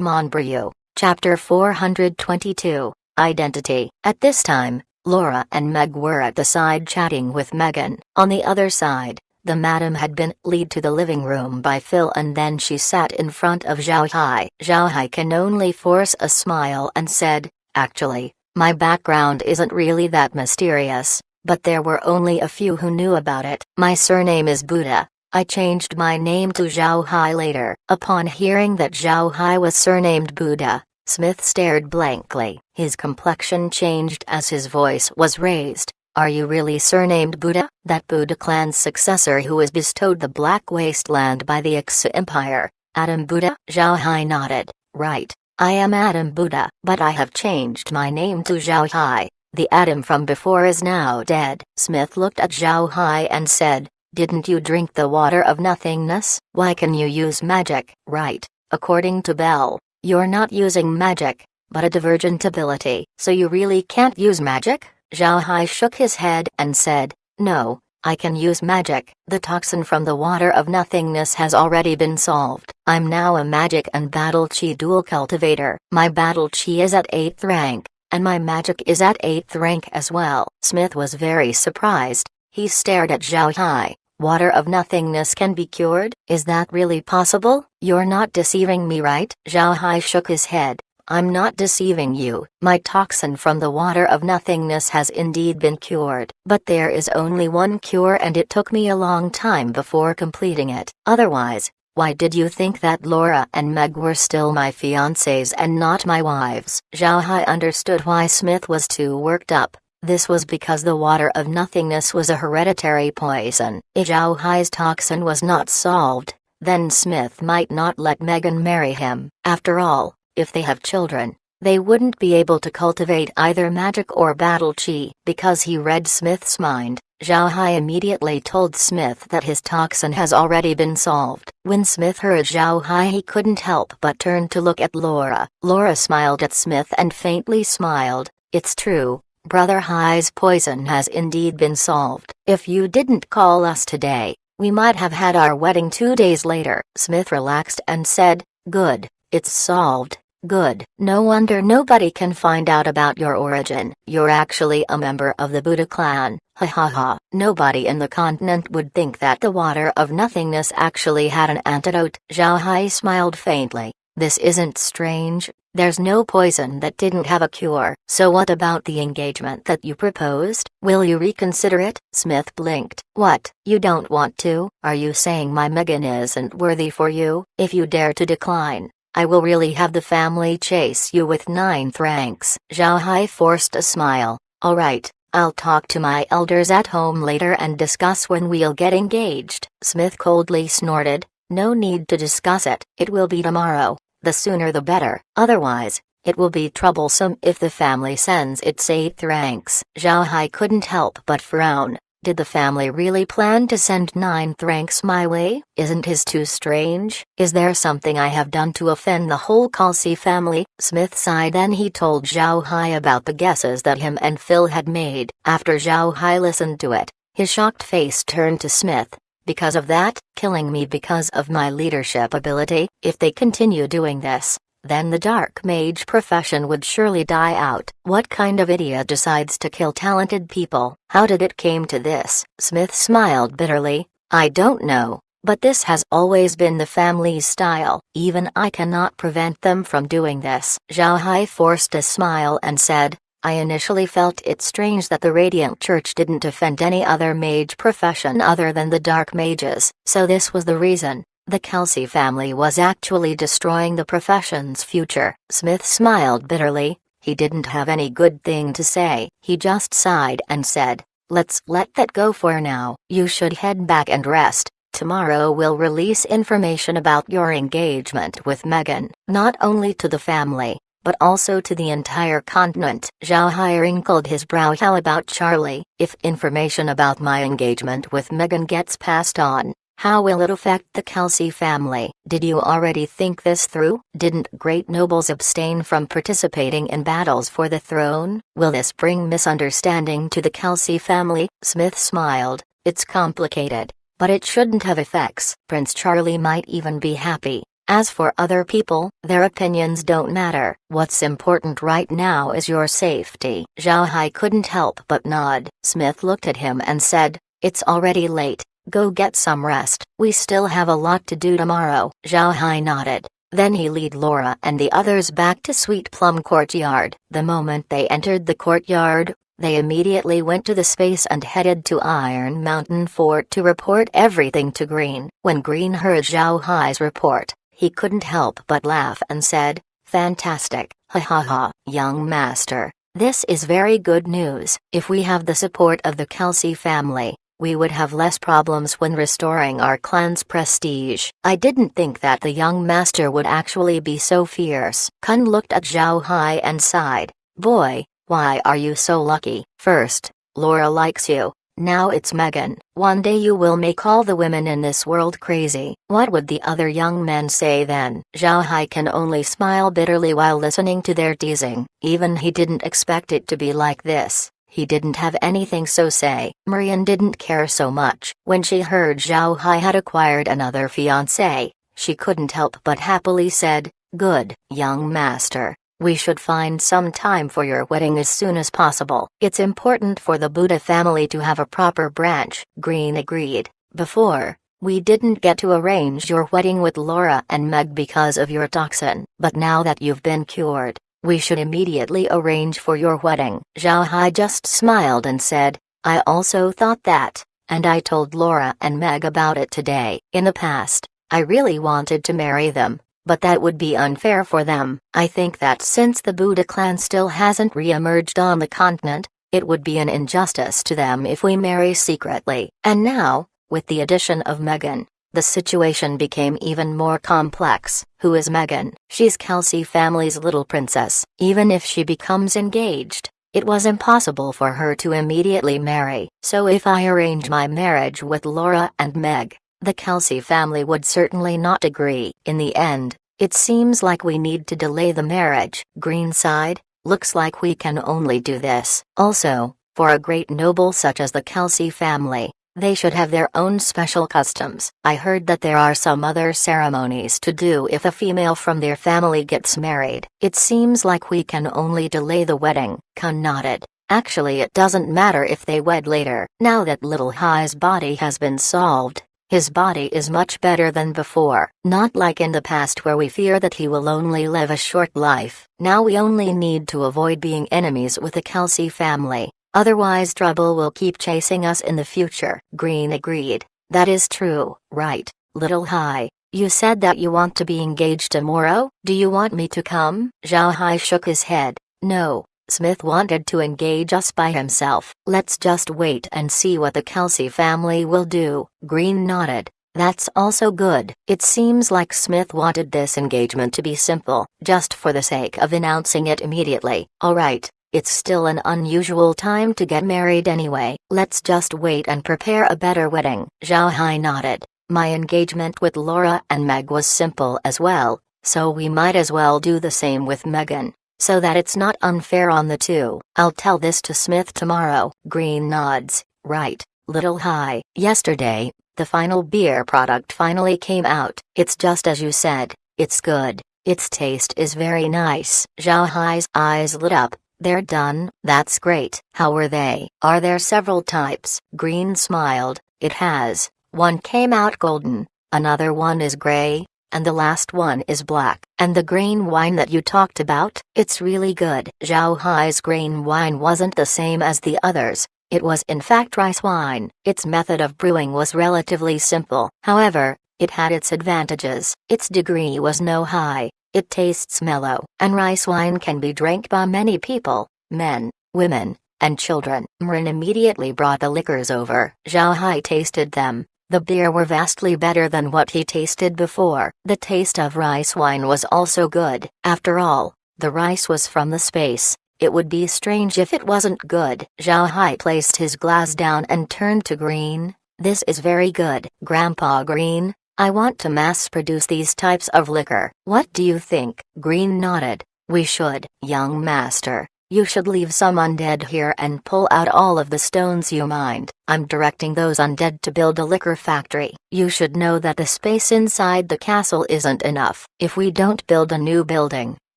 Monbryu. Chapter 422, Identity. At this time, Laura and Meg were at the side chatting with Megan. On the other side, the madam had been led to the living room by Phil, and then she sat in front of Zhao Hai. Zhao Hai can only force a smile and said, "Actually, my background isn't really that mysterious. but there were only a few who knew about it. My surname is Buddha. I changed my name to Zhao Hai later. Upon hearing that Zhao Hai was surnamed Buddha, Smith stared blankly. His complexion changed as his voice was raised. Are you really surnamed Buddha? That Buddha clan's successor who was bestowed the Black Wasteland by the Xia Empire, Adam Buddha? Zhao Hai nodded. Right, I am Adam Buddha, but I have changed my name to Zhao Hai. The Adam from before is now dead. Smith looked at Zhao Hai and said, didn't you drink the water of nothingness? Why can you use magic? Right, according to Bell, you're not using magic, but a divergent ability. So you really can't use magic? Zhao Hai shook his head and said, no, I can use magic. The toxin from the water of nothingness has already been solved. I'm now a magic and battle chi dual cultivator. My battle chi is at 8th rank, and my magic is at 8th rank as well. Smith was very surprised. He stared at Zhao Hai. Water of nothingness can be cured? Is that really possible? You're not deceiving me, right? Zhao Hai shook his head. I'm not deceiving you. My toxin from the water of nothingness has indeed been cured. But there is only one cure and it took me a long time before completing it. Otherwise, why did you think that Laura and Meg were still my fiancés and not my wives? Zhao Hai understood why Smith was too worked up. This was because the water of nothingness was a hereditary poison. If Zhao Hai's toxin was not solved, then Smith might not let Megan marry him. After all, if they have children, they wouldn't be able to cultivate either magic or battle chi. Because he read Smith's mind, Zhao Hai immediately told Smith that his toxin has already been solved. When Smith heard Zhao Hai, he couldn't help but turn to look at Laura. Laura smiled at Smith and faintly smiled. It's true, Brother Hai's poison has indeed been solved. If you didn't call us today, we might have had our wedding 2 days later. Smith relaxed and said, good, it's solved. Good. No wonder nobody can find out about your origin. You're actually a member of the Buddha clan. Ha ha ha. Nobody in the continent would think that the water of nothingness actually had an antidote. Zhao Hai smiled faintly. This isn't strange. There's no poison that didn't have a cure. So what about the engagement that you proposed? Will you reconsider it? Smith blinked. What? You don't want to? Are you saying my Megan isn't worthy for you? If you dare to decline, I will really have the family chase you with 9th ranks. Zhao Hai forced a smile. All right, I'll talk to my elders at home later and discuss when we'll get engaged. Smith coldly snorted. No need to discuss it. It will be tomorrow. The sooner the better. Otherwise, it will be troublesome if the family sends its 8th ranks. Zhao Hai couldn't help but frown. Did the family really plan to send 9th ranks my way? Isn't his too strange? Is there something I have done to offend the whole Kelsey family? Smith sighed. Then he told Zhao Hai about the guesses that him and Phil had made. After Zhao Hai listened to it, his shocked face turned to Smith. Because of that, killing me because of my leadership ability? If they continue doing this, then the dark mage profession would surely die out. What kind of idiot decides to kill talented people? How did it came to this? Smith smiled bitterly. I don't know, but this has always been the family's style. Even I cannot prevent them from doing this. Zhao Hai forced a smile and said, I initially felt it strange that the Radiant Church didn't defend any other mage profession other than the dark mages. So this was the reason. The Kelsey family was actually destroying the profession's future. Smith smiled bitterly. He didn't have any good thing to say. He just sighed and said, let's let that go for now. You should head back and rest. Tomorrow we'll release information about your engagement with Megan, not only to the family, but also to the entire continent. Zhao Hai wrinkled his brow. How about Charlie? If information about my engagement with Megan gets passed on, how will it affect the Kelsey family? Did you already think this through? Didn't great nobles abstain from participating in battles for the throne? Will this bring misunderstanding to the Kelsey family? Smith smiled. It's complicated, but it shouldn't have effects. Prince Charlie might even be happy. As for other people, their opinions don't matter. What's important right now is your safety. Zhao Hai couldn't help but nod. Smith looked at him and said, it's already late. Go get some rest. We still have a lot to do tomorrow. Zhao Hai nodded. Then he led Laura and the others back to Sweet Plum Courtyard. The moment they entered the courtyard, They immediately went to the space and headed to Iron Mountain Fort to report everything to Green. When Green heard Zhao Hai's report, he couldn't help but laugh and said, "Fantastic, ha ha ha, young master. This is very good news. If we have the support of the Kelsey family, we would have less problems when restoring our clan's prestige." I didn't think that the young master would actually be so fierce. Kun looked at Zhao Hai and sighed. "Boy, why are you so lucky? First, Laura likes you. Now it's Megan. One day you will make all the women in this world crazy." What would the other young men say then? Zhao Hai can only smile bitterly while listening to their teasing. Even he didn't expect it to be like this. He didn't have anything so say. Marian didn't care so much. When she heard Zhao Hai had acquired another fiancé, she couldn't help but happily said, "Good, young master. We should find some time for your wedding as soon as possible. It's important for the Buddha family to have a proper branch." Green agreed. "Before, we didn't get to arrange your wedding with Laura and Meg because of your toxin. But now that you've been cured, we should immediately arrange for your wedding." Zhao Hai just smiled and said, "I also thought that, and I told Laura and Meg about it today. In the past, I really wanted to marry them, but that would be unfair for them. I think that since the Buddha clan still hasn't re-emerged on the continent, it would be an injustice to them if we marry secretly." And now, with the addition of Megan, the situation became even more complex. Who is Megan? She's Kelsey family's little princess. Even if she becomes engaged, it was impossible for her to immediately marry. So if I arrange my marriage with Laura and Meg, the Kelsey family would certainly not agree. In the end, it seems like we need to delay the marriage. Green sighed. Looks like we can only do this. Also, for a great noble such as the Kelsey family, they should have their own special customs. I heard that there are some other ceremonies to do if a female from their family gets married. It seems like we can only delay the wedding. Kun nodded. Actually, it doesn't matter if they wed later. Now that little Hai's body has been solved, his body is much better than before. Not like in the past where we fear that he will only live a short life. Now we only need to avoid being enemies with the Kelsey family. Otherwise trouble will keep chasing us in the future. Green agreed. That is true. Right, little Hai. You said that you want to be engaged tomorrow? Do you want me to come? Zhao Hai shook his head. No, Smith wanted to engage us by himself. Let's just wait and see what the Kelsey family will do. Green nodded. That's also good. It seems like Smith wanted this engagement to be simple, just for the sake of announcing it immediately. All right. It's still an unusual time to get married anyway. Let's just wait and prepare a better wedding. Zhao Hai nodded. My engagement with Laura and Meg was simple as well, so we might as well do the same with Megan, so that it's not unfair on the two. I'll tell this to Smith tomorrow. Green nods. Right, little Hai. Yesterday, the final beer product finally came out. It's just as you said. It's good. Its taste is very nice. Zhao Hai's eyes lit up. They're done. That's great. How were they? Are there several types? Green smiled. It has. One came out golden, another one is gray, and the last one is black. And the grain wine that you talked about? It's really good. Zhao Hai's grain wine wasn't the same as the others. It was in fact rice wine. Its method of brewing was relatively simple. However, it had its advantages. Its degree was no high. It tastes mellow, and rice wine can be drank by many people, men, women, and children. Marin immediately brought the liquors over. Zhao Hai tasted them. The beer were vastly better than what he tasted before. The taste of rice wine was also good. After all, the rice was from the space. It would be strange if it wasn't good. Zhao Hai placed his glass down and turned to Green. This is very good. Grandpa Green, I want to mass-produce these types of liquor. What do you think? Green nodded. We should. Young master, you should leave some undead here and pull out all of the stones you mined. I'm directing those undead to build a liquor factory. You should know that the space inside the castle isn't enough. If we don't build a new building,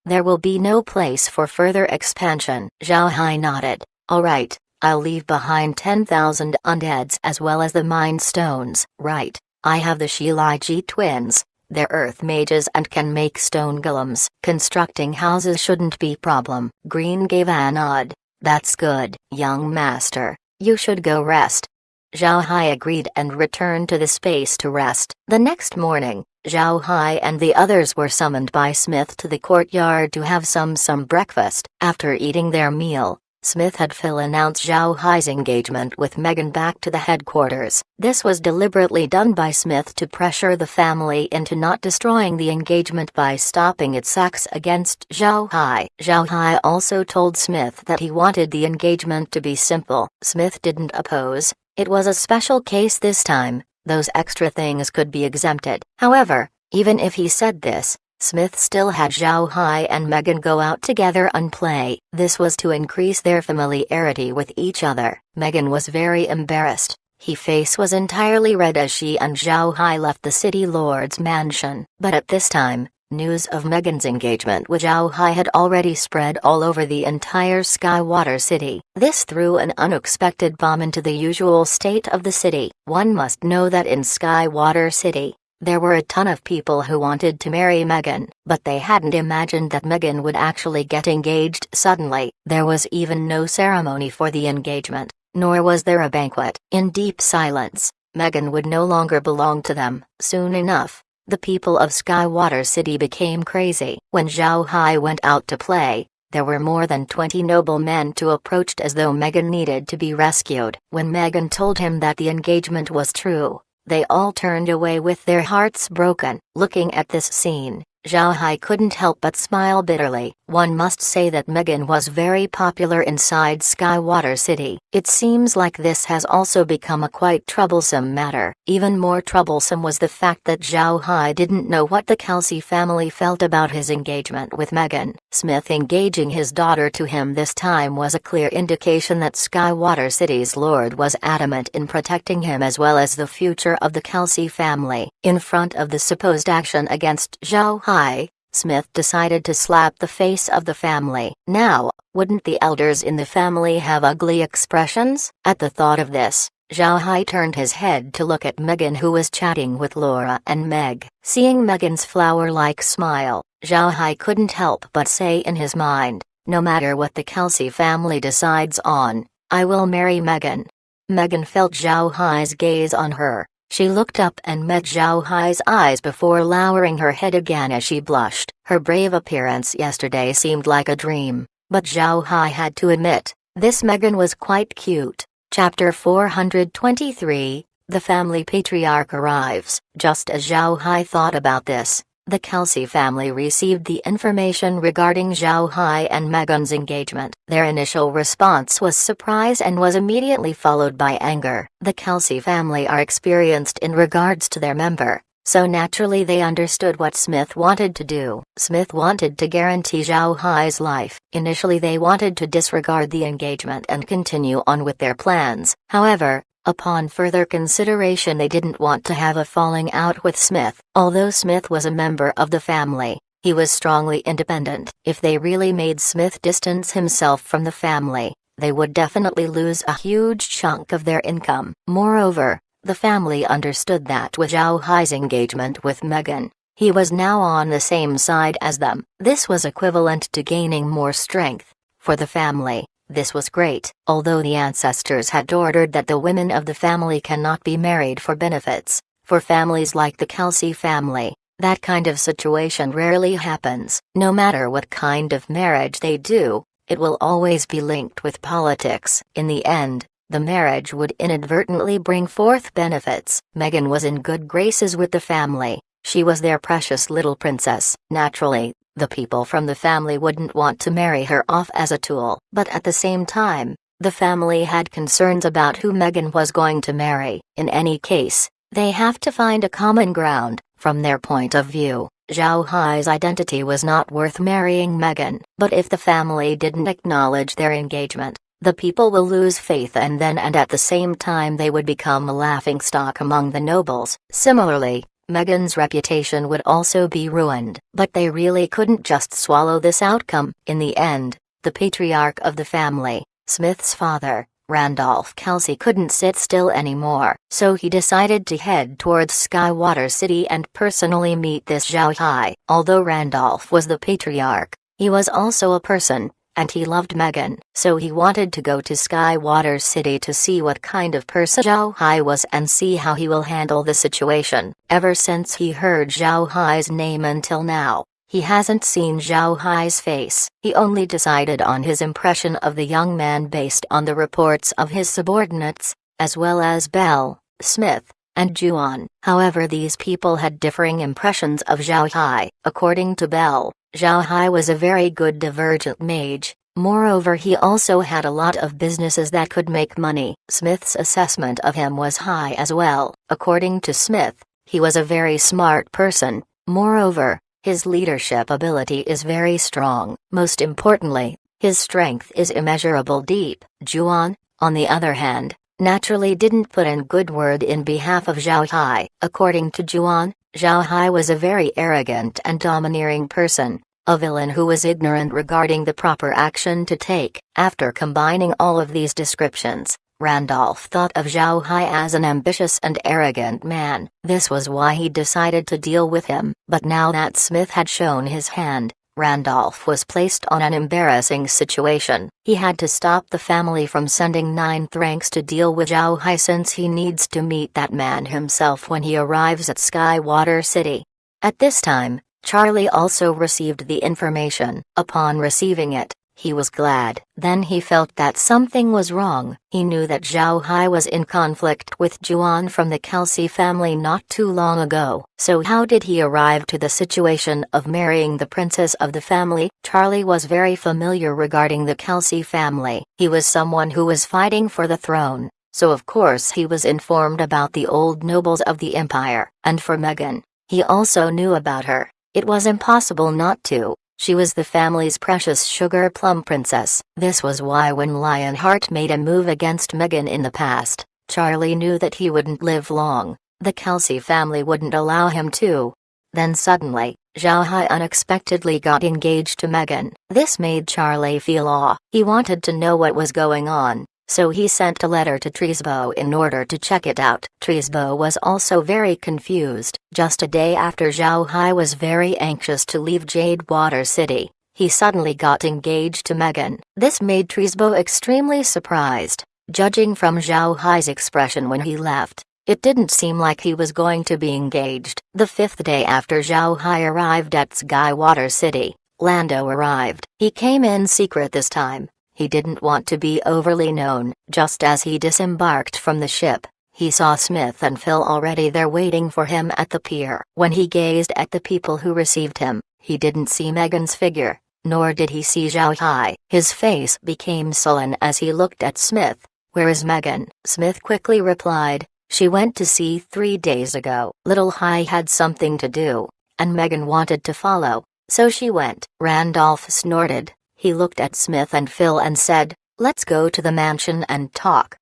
there will be no place for further expansion. Zhao Hai nodded. All right, I'll leave behind 10,000 undeads as well as the mined stones. Right. I have the Shilai twins. They're earth mages and can make stone golems. Constructing houses shouldn't be problem. Green gave a nod. "That's good, young master. You should go rest." Zhao Hai agreed and returned to the space to rest. The next morning, Zhao Hai and the others were summoned by Smith to the courtyard to have some breakfast. After eating their meal, Smith had Phil announce Zhao Hai's engagement with Megan back to the headquarters. This was deliberately done by Smith to pressure the family into not destroying the engagement by stopping its acts against Zhao Hai. Zhao Hai also told Smith that he wanted the engagement to be simple. Smith didn't oppose. It was a special case this time, those extra things could be exempted. However, even if he said this, Smith still had Zhao Hai and Megan go out together and play. This was to increase their familiarity with each other. Megan was very embarrassed. Her face was entirely red as she and Zhao Hai left the city lord's mansion. But at this time, news of Megan's engagement with Zhao Hai had already spread all over the entire Skywater City. This threw an unexpected bomb into the usual state of the city. One must know that in Skywater City, there were a ton of people who wanted to marry Megan, but they hadn't imagined that Megan would actually get engaged suddenly. There was even no ceremony for the engagement, nor was there a banquet. In deep silence, Megan would no longer belong to them. Soon enough, the people of Skywater City became crazy. When Zhao Hai went out to play, there were more than 20 noblemen who approached as though Megan needed to be rescued. When Megan told him that the engagement was true, they all turned away with their hearts broken. Looking at this scene, Zhao Hai couldn't help but smile bitterly. One must say that Megan was very popular inside Skywater City. It seems like this has also become a quite troublesome matter. Even more troublesome was the fact that Zhao Hai didn't know what the Kelsey family felt about his engagement with Megan. Smith engaging his daughter to him this time was a clear indication that Skywater City's lord was adamant in protecting him as well as the future of the Kelsey family. In front of the supposed action against Zhao Hai, Smith decided to slap the face of the family. Now, wouldn't the elders in the family have ugly expressions? At the thought of this, Zhao Hai turned his head to look at Megan, who was chatting with Laura and Meg. Seeing Megan's flower-like smile, Zhao Hai couldn't help but say in his mind, "No matter what the Kelsey family decides on, I will marry Megan." Megan felt Zhao Hai's gaze on her. She looked up and met Zhao Hai's eyes before lowering her head again as she blushed. Her brave appearance yesterday seemed like a dream, but Zhao Hai had to admit, this Megan was quite cute. Chapter 423, The Family Patriarch Arrives. Just as Zhao Hai thought about this, the Kelsey family received the information regarding Zhao Hai and Megan's engagement. Their initial response was surprise and was immediately followed by anger. The Kelsey family are experienced in regards to their member, so naturally they understood what Smith wanted to do. Smith wanted to guarantee Zhao Hai's life. Initially they wanted to disregard the engagement and continue on with their plans. However, upon further consideration they didn't want to have a falling out with Smith. Although Smith was a member of the family, he was strongly independent. If they really made Smith distance himself from the family, they would definitely lose a huge chunk of their income. Moreover, the family understood that with Zhao Hai's engagement with Megan, he was now on the same side as them. This was equivalent to gaining more strength. For the family, this was great. Although the ancestors had ordered that the women of the family cannot be married for benefits, for families like the Kelsey family, that kind of situation rarely happens. No matter what kind of marriage they do, it will always be linked with politics. In the end, the marriage would inadvertently bring forth benefits. Megan was in good graces with the family. She was their precious little princess. Naturally, the people from the family wouldn't want to marry her off as a tool. But at the same time, the family had concerns about who Megan was going to marry. In any case, they have to find a common ground. From their point of view, Zhao Hai's identity was not worth marrying Megan. But if the family didn't acknowledge their engagement, the people will lose faith and at the same time they would become a laughingstock among the nobles. Similarly, Megan's reputation would also be ruined. But they really couldn't just swallow this outcome. In the end, the patriarch of the family, Smith's father, Randolph Kelsey, couldn't sit still anymore. So he decided to head towards Skywater City and personally meet this Zhao Hai. Although Randolph was the patriarch, he was also a person, and he loved Megan. So he wanted to go to Skywater City to see what kind of person Zhao Hai was and see how he will handle the situation. Ever since he heard Zhao Hai's name until now, he hasn't seen Zhao Hai's face. He only decided on his impression of the young man based on the reports of his subordinates, as well as Bell, Smith, and Juan. However, these people had differing impressions of Zhao Hai. According to Bell, Zhao Hai was a very good divergent mage. Moreover, he also had a lot of businesses that could make money. Smith's assessment of him was high as well. According to Smith, he was a very smart person. Moreover, his leadership ability is very strong. Most importantly, his strength is immeasurable deep. Juan, on the other hand, naturally didn't put in good word in behalf of Zhao Hai. According to Juan, Zhao Hai was a very arrogant and domineering person, a villain who was ignorant regarding the proper action to take. After combining all of these descriptions, Randolph thought of Zhao Hai as an ambitious and arrogant man. This was why he decided to deal with him. But now that Smith had shown his hand, Randolph was placed on an embarrassing situation. He had to stop the family from sending ninth ranks to deal with Zhao Hai since he needs to meet that man himself when he arrives at Skywater City. At this time, Charlie also received the information. Upon receiving it, he was glad. Then he felt that something was wrong. He knew that Zhao Hai was in conflict with Juan from the Kelsey family not too long ago. So how did he arrive to the situation of marrying the princess of the family? Charlie was very familiar regarding the Kelsey family. He was someone who was fighting for the throne, so of course he was informed about the old nobles of the empire. And for Megan, he also knew about her. It was impossible not to. She was the family's precious sugar plum princess. This was why when Lionheart made a move against Megan in the past, Charlie knew that he wouldn't live long. The Kelsey family wouldn't allow him to. Then suddenly, Zhao Hai unexpectedly got engaged to Megan. This made Charlie feel awe. He wanted to know what was going on, so he sent a letter to Trisbo in order to check it out. Trisbo was also very confused. Just a day after Zhao Hai was very anxious to leave Jadewater City, he suddenly got engaged to Megan. This made Trisbo extremely surprised. Judging from Zhao Hai's expression when he left, it didn't seem like he was going to be engaged. The fifth day after Zhao Hai arrived at Skywater City, Lando arrived. He came in secret this time. He didn't want to be overly known. Just as he disembarked from the ship, he saw Smith and Phil already there waiting for him at the pier. When he gazed at the people who received him, he didn't see Megan's figure, nor did he see Zhao Hai. His face became sullen as he looked at Smith. "Where is Megan?" Smith quickly replied, "She went to sea 3 days ago. Little Hai had something to do, and Megan wanted to follow, so she went." Randolph snorted. He looked at Smith and Phil and said, "Let's go to the mansion and talk."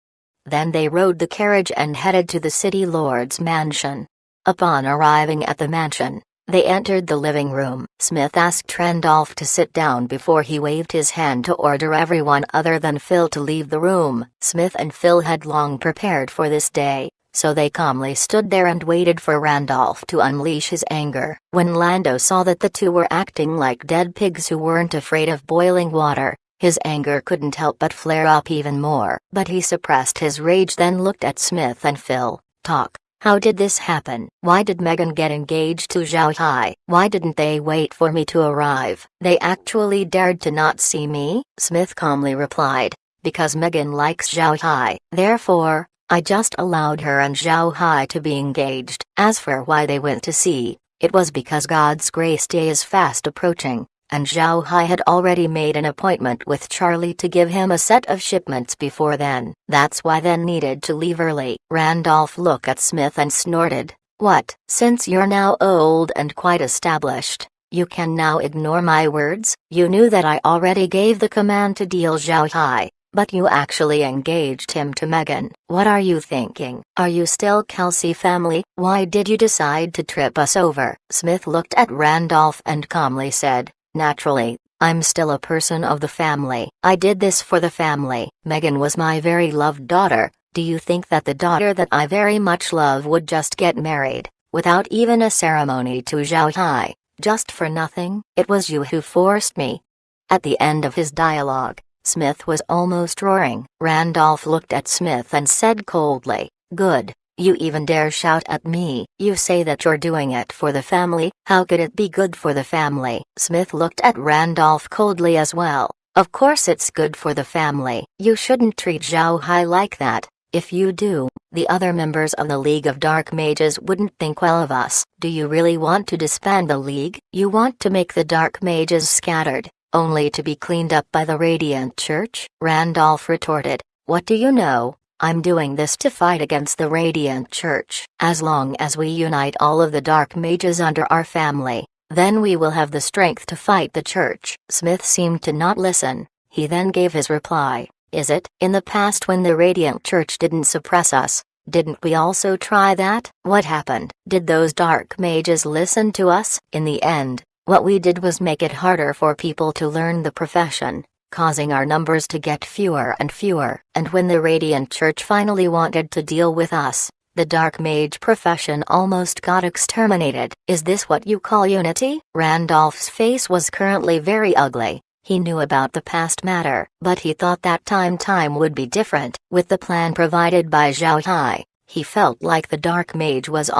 Then they rode the carriage and headed to the city lord's mansion. Upon arriving at the mansion, they entered the living room. Smith asked Randolph to sit down before he waved his hand to order everyone other than Phil to leave the room. Smith and Phil had long prepared for this day, so they calmly stood there and waited for Randolph to unleash his anger. When Lando saw that the two were acting like dead pigs who weren't afraid of boiling water, his anger couldn't help but flare up even more. But he suppressed his rage, then looked at Smith and Phil. "Talk. How did this happen? Why did Megan get engaged to Zhao Hai? Why didn't they wait for me to arrive? They actually dared to not see me?" Smith calmly replied, "Because Megan likes Zhao Hai. Therefore, I just allowed her and Zhao Hai to be engaged. As for why they went to sea, it was because God's grace day is fast approaching, and Zhao Hai had already made an appointment with Charlie to give him a set of shipments before then. That's why they needed to leave early." Randolph looked at Smith and snorted. "What? Since you're now old and quite established, you can now ignore my words? You knew that I already gave the command to deal Zhao Hai, but you actually engaged him to Megan. What are you thinking? Are you still Kelsey family? Why did you decide to trip us over?" Smith looked at Randolph and calmly said, "Naturally, I'm still a person of the family. I did this for the family. Megan was my very loved daughter. Do you think that the daughter that I very much love would just get married, without even a ceremony, to Zhao Hai, just for nothing? It was you who forced me." At the end of his dialogue, Smith was almost roaring. Randolph looked at Smith and said coldly, "Good. You even dare shout at me. You say that you're doing it for the family. How could it be good for the family?" Smith looked at Randolph coldly as well. "Of course it's good for the family. You shouldn't treat Zhao Hai like that. If you do, the other members of the League of Dark Mages wouldn't think well of us." "Do you really want to disband the League? You want to make the Dark Mages scattered, only to be cleaned up by the Radiant Church?" Randolph retorted. "What do you know? I'm doing this to fight against the Radiant Church. As long as we unite all of the Dark Mages under our family, then we will have the strength to fight the Church." Smith seemed to not listen. He then gave his reply. "Is it? In the past when the Radiant Church didn't suppress us, didn't we also try that? What happened? Did those Dark Mages listen to us? In the end, what we did was make it harder for people to learn the profession, causing our numbers to get fewer and fewer. And when the Radiant Church finally wanted to deal with us, the Dark Mage profession almost got exterminated." "Is this what you call unity?" Randolph's face was currently very ugly. He knew about the past matter, but he thought that time would be different. With the plan provided by Zhao Hai, he felt like the Dark Mage was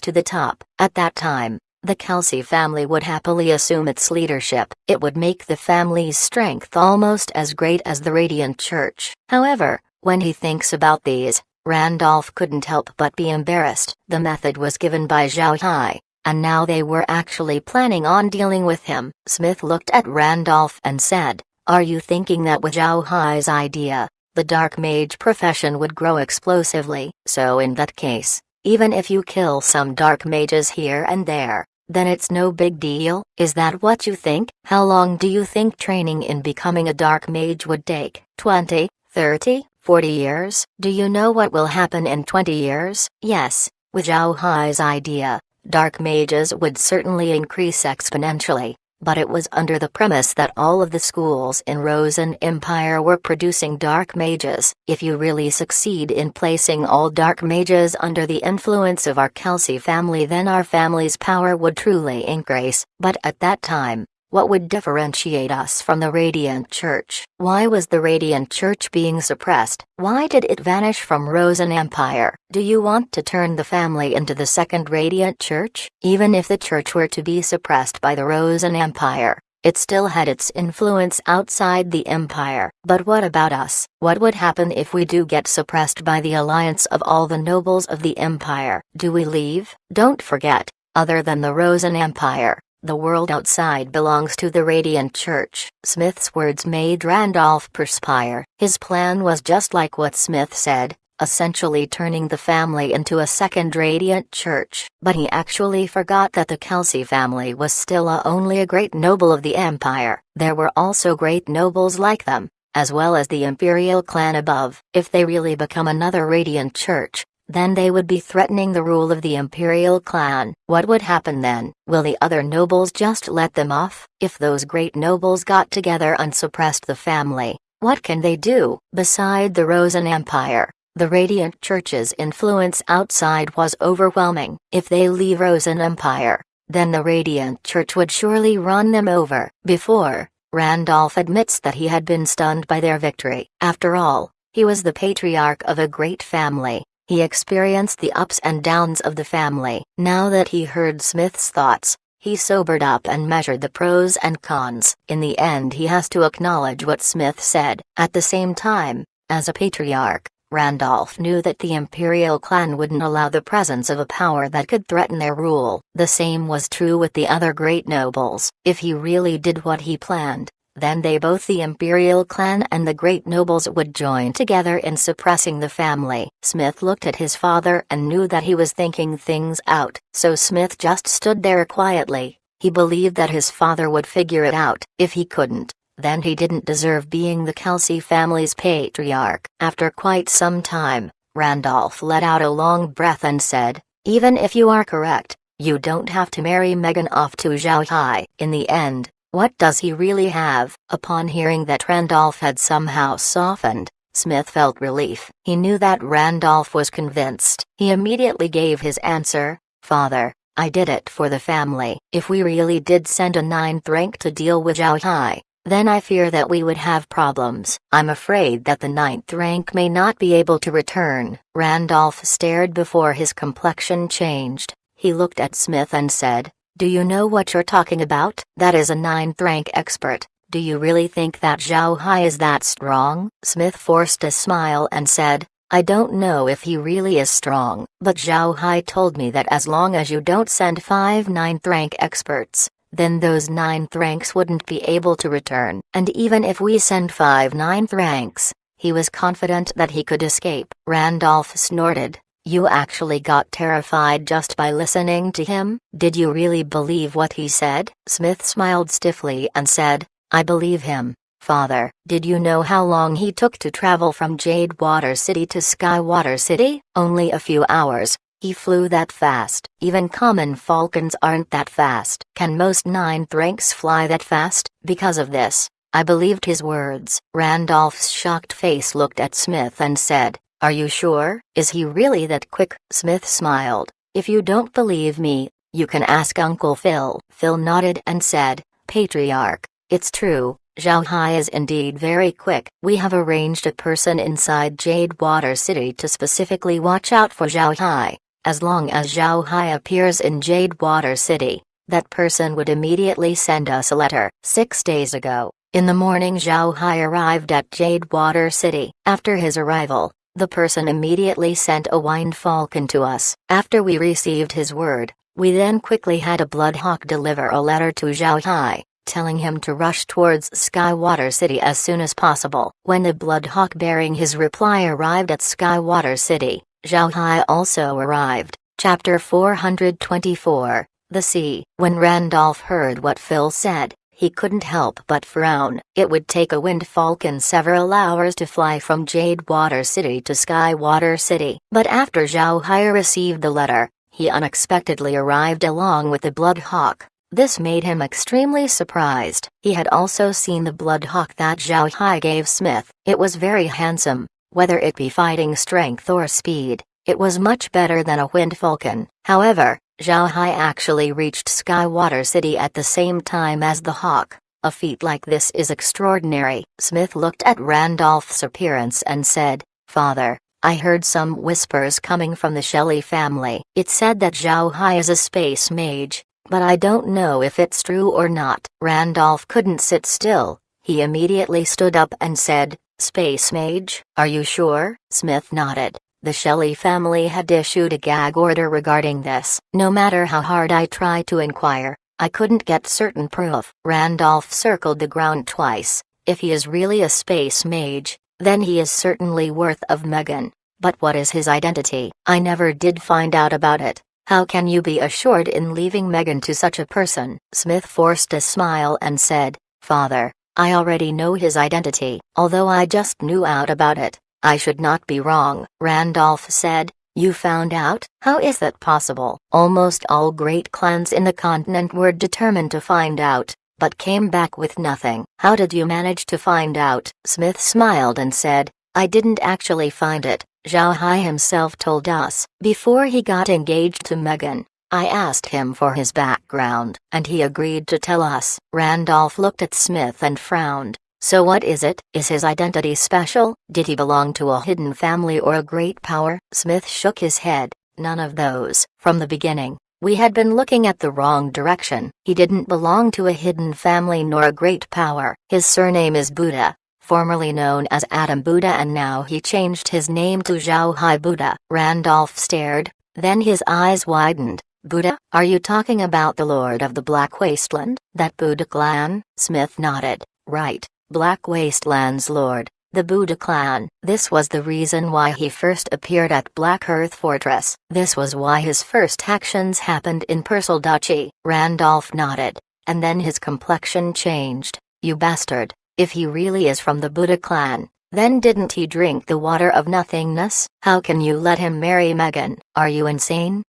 to the top. At that time, the Kelsey family would happily assume its leadership. It would make the family's strength almost as great as the Radiant Church. However, when he thinks about these, Randolph couldn't help but be embarrassed. The method was given by Zhao Hai, and now they were actually planning on dealing with him. Smith looked at Randolph and said, "Are you thinking that with Zhao Hai's idea, the Dark Mage profession would grow explosively? So in that case, even if you kill some Dark Mages here and there, then it's no big deal? Is that what you think? How long do you think training in becoming a Dark Mage would take? 20, 30, 40 years? Do you know what will happen in 20 years? Yes, with Zhao Hai's idea, Dark Mages would certainly increase exponentially, but it was under the premise that all of the schools in Rosen Empire were producing Dark Mages. If you really succeed in placing all Dark Mages under the influence of our Kelsey family, then our family's power would truly increase. But at that time, what would differentiate us from the Radiant Church? Why was the Radiant Church being suppressed? Why did it vanish from Rosen Empire? Do you want to turn the family into the second Radiant Church? Even if the church were to be suppressed by the Rosen Empire, it still had its influence outside the empire. But what about us? What would happen if we do get suppressed by the alliance of all the nobles of the empire? Do we leave? Don't forget, other than the Rosen Empire, the world outside belongs to the Radiant Church. Smith's words made Randolph perspire. His plan was just like what Smith said, essentially turning the family into a second Radiant Church. But he actually forgot that the Kelsey family was still only a great noble of the empire. There were also great nobles like them, as well as the Imperial clan above. If they really become another Radiant Church, then they would be threatening the rule of the Imperial clan. What would happen then? Will the other nobles just let them off? If those great nobles got together and suppressed the family, what can they do? Beside the Rosen Empire, the Radiant Church's influence outside was overwhelming. If they leave Rosen Empire, then the Radiant Church would surely run them over. Before, Randolph admits that he had been stunned by their victory. After all, he was the patriarch of a great family. He experienced the ups and downs of the family. Now that he heard Smith's thoughts, he sobered up and measured the pros and cons. In the end, he has to acknowledge what Smith said. At the same time, as a patriarch, Randolph knew that the Imperial clan wouldn't allow the presence of a power that could threaten their rule. The same was true with the other great nobles. If he really did what he planned, then both the Imperial clan and the great nobles would join together in suppressing the family. Smith looked at his father and knew that he was thinking things out. So Smith just stood there quietly. He believed that his father would figure it out. If he couldn't, then he didn't deserve being the Kelsey family's patriarch. After quite some time, Randolph let out a long breath and said, "Even if you are correct, you don't have to marry Megan off to Zhao Hai. In the end, what does he really have?" Upon hearing that Randolph had somehow softened, Smith felt relief. He knew that Randolph was convinced. He immediately gave his answer, "Father, I did it for the family. If we really did send a 9th rank to deal with Zhao Hai, then I fear that we would have problems. I'm afraid that the ninth rank may not be able to return." Randolph stared before his complexion changed. He looked at Smith and said, "Do you know what you're talking about? That is a ninth rank expert. Do you really think that Zhao Hai is that strong?" Smith forced a smile and said, "I don't know if he really is strong, but Zhao Hai told me that as long as you don't send 5 ninth rank experts, then those ninth ranks wouldn't be able to return. And even if we send 5 ninth ranks, he was confident that he could escape." Randolph snorted. "You actually got terrified just by listening to him? Did you really believe what he said?" Smith smiled stiffly and said, "I believe him, Father." "Did you know how long he took to travel from Jadewater City to Skywater City?" "Only a few hours. He flew that fast. Even common falcons aren't that fast." "Can most ninth ranks fly that fast?" Because of this, I believed his words. Randolph's shocked face looked at Smith and said, "Are you sure? Is he really that quick?" Smith smiled. "If you don't believe me, you can ask Uncle Phil." Phil nodded and said, "Patriarch, it's true, Zhao Hai is indeed very quick. We have arranged a person inside Jadewater City to specifically watch out for Zhao Hai. As long as Zhao Hai appears in Jadewater City, that person would immediately send us a letter." 6 days ago, in the morning, Zhao Hai arrived at Jadewater City. After his arrival, the person immediately sent a winged falcon to us. After we received his word, we then quickly had a Bloodhawk deliver a letter to Zhao Hai, telling him to rush towards Skywater City as soon as possible. When the Bloodhawk bearing his reply arrived at Skywater City, Zhao Hai also arrived. Chapter 424, The Sea. When Randolph heard what Phil said, he couldn't help but frown. It would take a wind falcon several hours to fly from Jadewater City to Skywater City. But after Zhao Hai received the letter, he unexpectedly arrived along with the Bloodhawk. This made him extremely surprised. He had also seen the Bloodhawk that Zhao Hai gave Smith. It was very handsome. Whether it be fighting strength or speed, it was much better than a wind falcon. However, Zhao Hai actually reached Skywater City at the same time as the hawk. A feat like this is extraordinary. Smith looked at Randolph's appearance and said, "Father, I heard some whispers coming from the Shelley family. It said that Zhao Hai is a space mage, but I don't know if it's true or not." Randolph couldn't sit still. He immediately stood up and said, "Space mage? Are you sure?" Smith nodded. The Shelley family had issued a gag order regarding this. No matter how hard I tried to inquire, I couldn't get certain proof. Randolph circled the ground twice. If he is really a space mage, then he is certainly worth of Megan. But what is his identity? I never did find out about it. How can you be assured in leaving Megan to such a person? Smith forced a smile and said, "Father, I already know his identity. Although I just knew out about it, I should not be wrong." Randolph said, "You found out? How is that possible?" "Almost all great clans in the continent were determined to find out, but came back with nothing." "How did you manage to find out?" Smith smiled and said, "I didn't actually find it. Zhao Hai himself told us. Before he got engaged to Megan, I asked him for his background, and he agreed to tell us." Randolph looked at Smith and frowned. "So what is it? Is his identity special? Did he belong to a hidden family or a great power?" Smith shook his head. "None of those. From the beginning, we had been looking at the wrong direction. He didn't belong to a hidden family nor a great power. His surname is Buddha, formerly known as Adam Buddha, and now he changed his name to Zhao Hai Buddha." Randolph stared, then his eyes widened. "Buddha? Are you talking about the Lord of the Black Wasteland? That Buddha clan?" Smith nodded. "Right. Black Wasteland's Lord, the Buddha clan." This was the reason why he first appeared at Black Earth Fortress. This was why his first actions happened in Purcell Duchy. Randolph nodded, and then his complexion changed. "You bastard, if he really is from the Buddha clan, then didn't he drink the water of nothingness? How can you let him marry Megan? Are you insane?"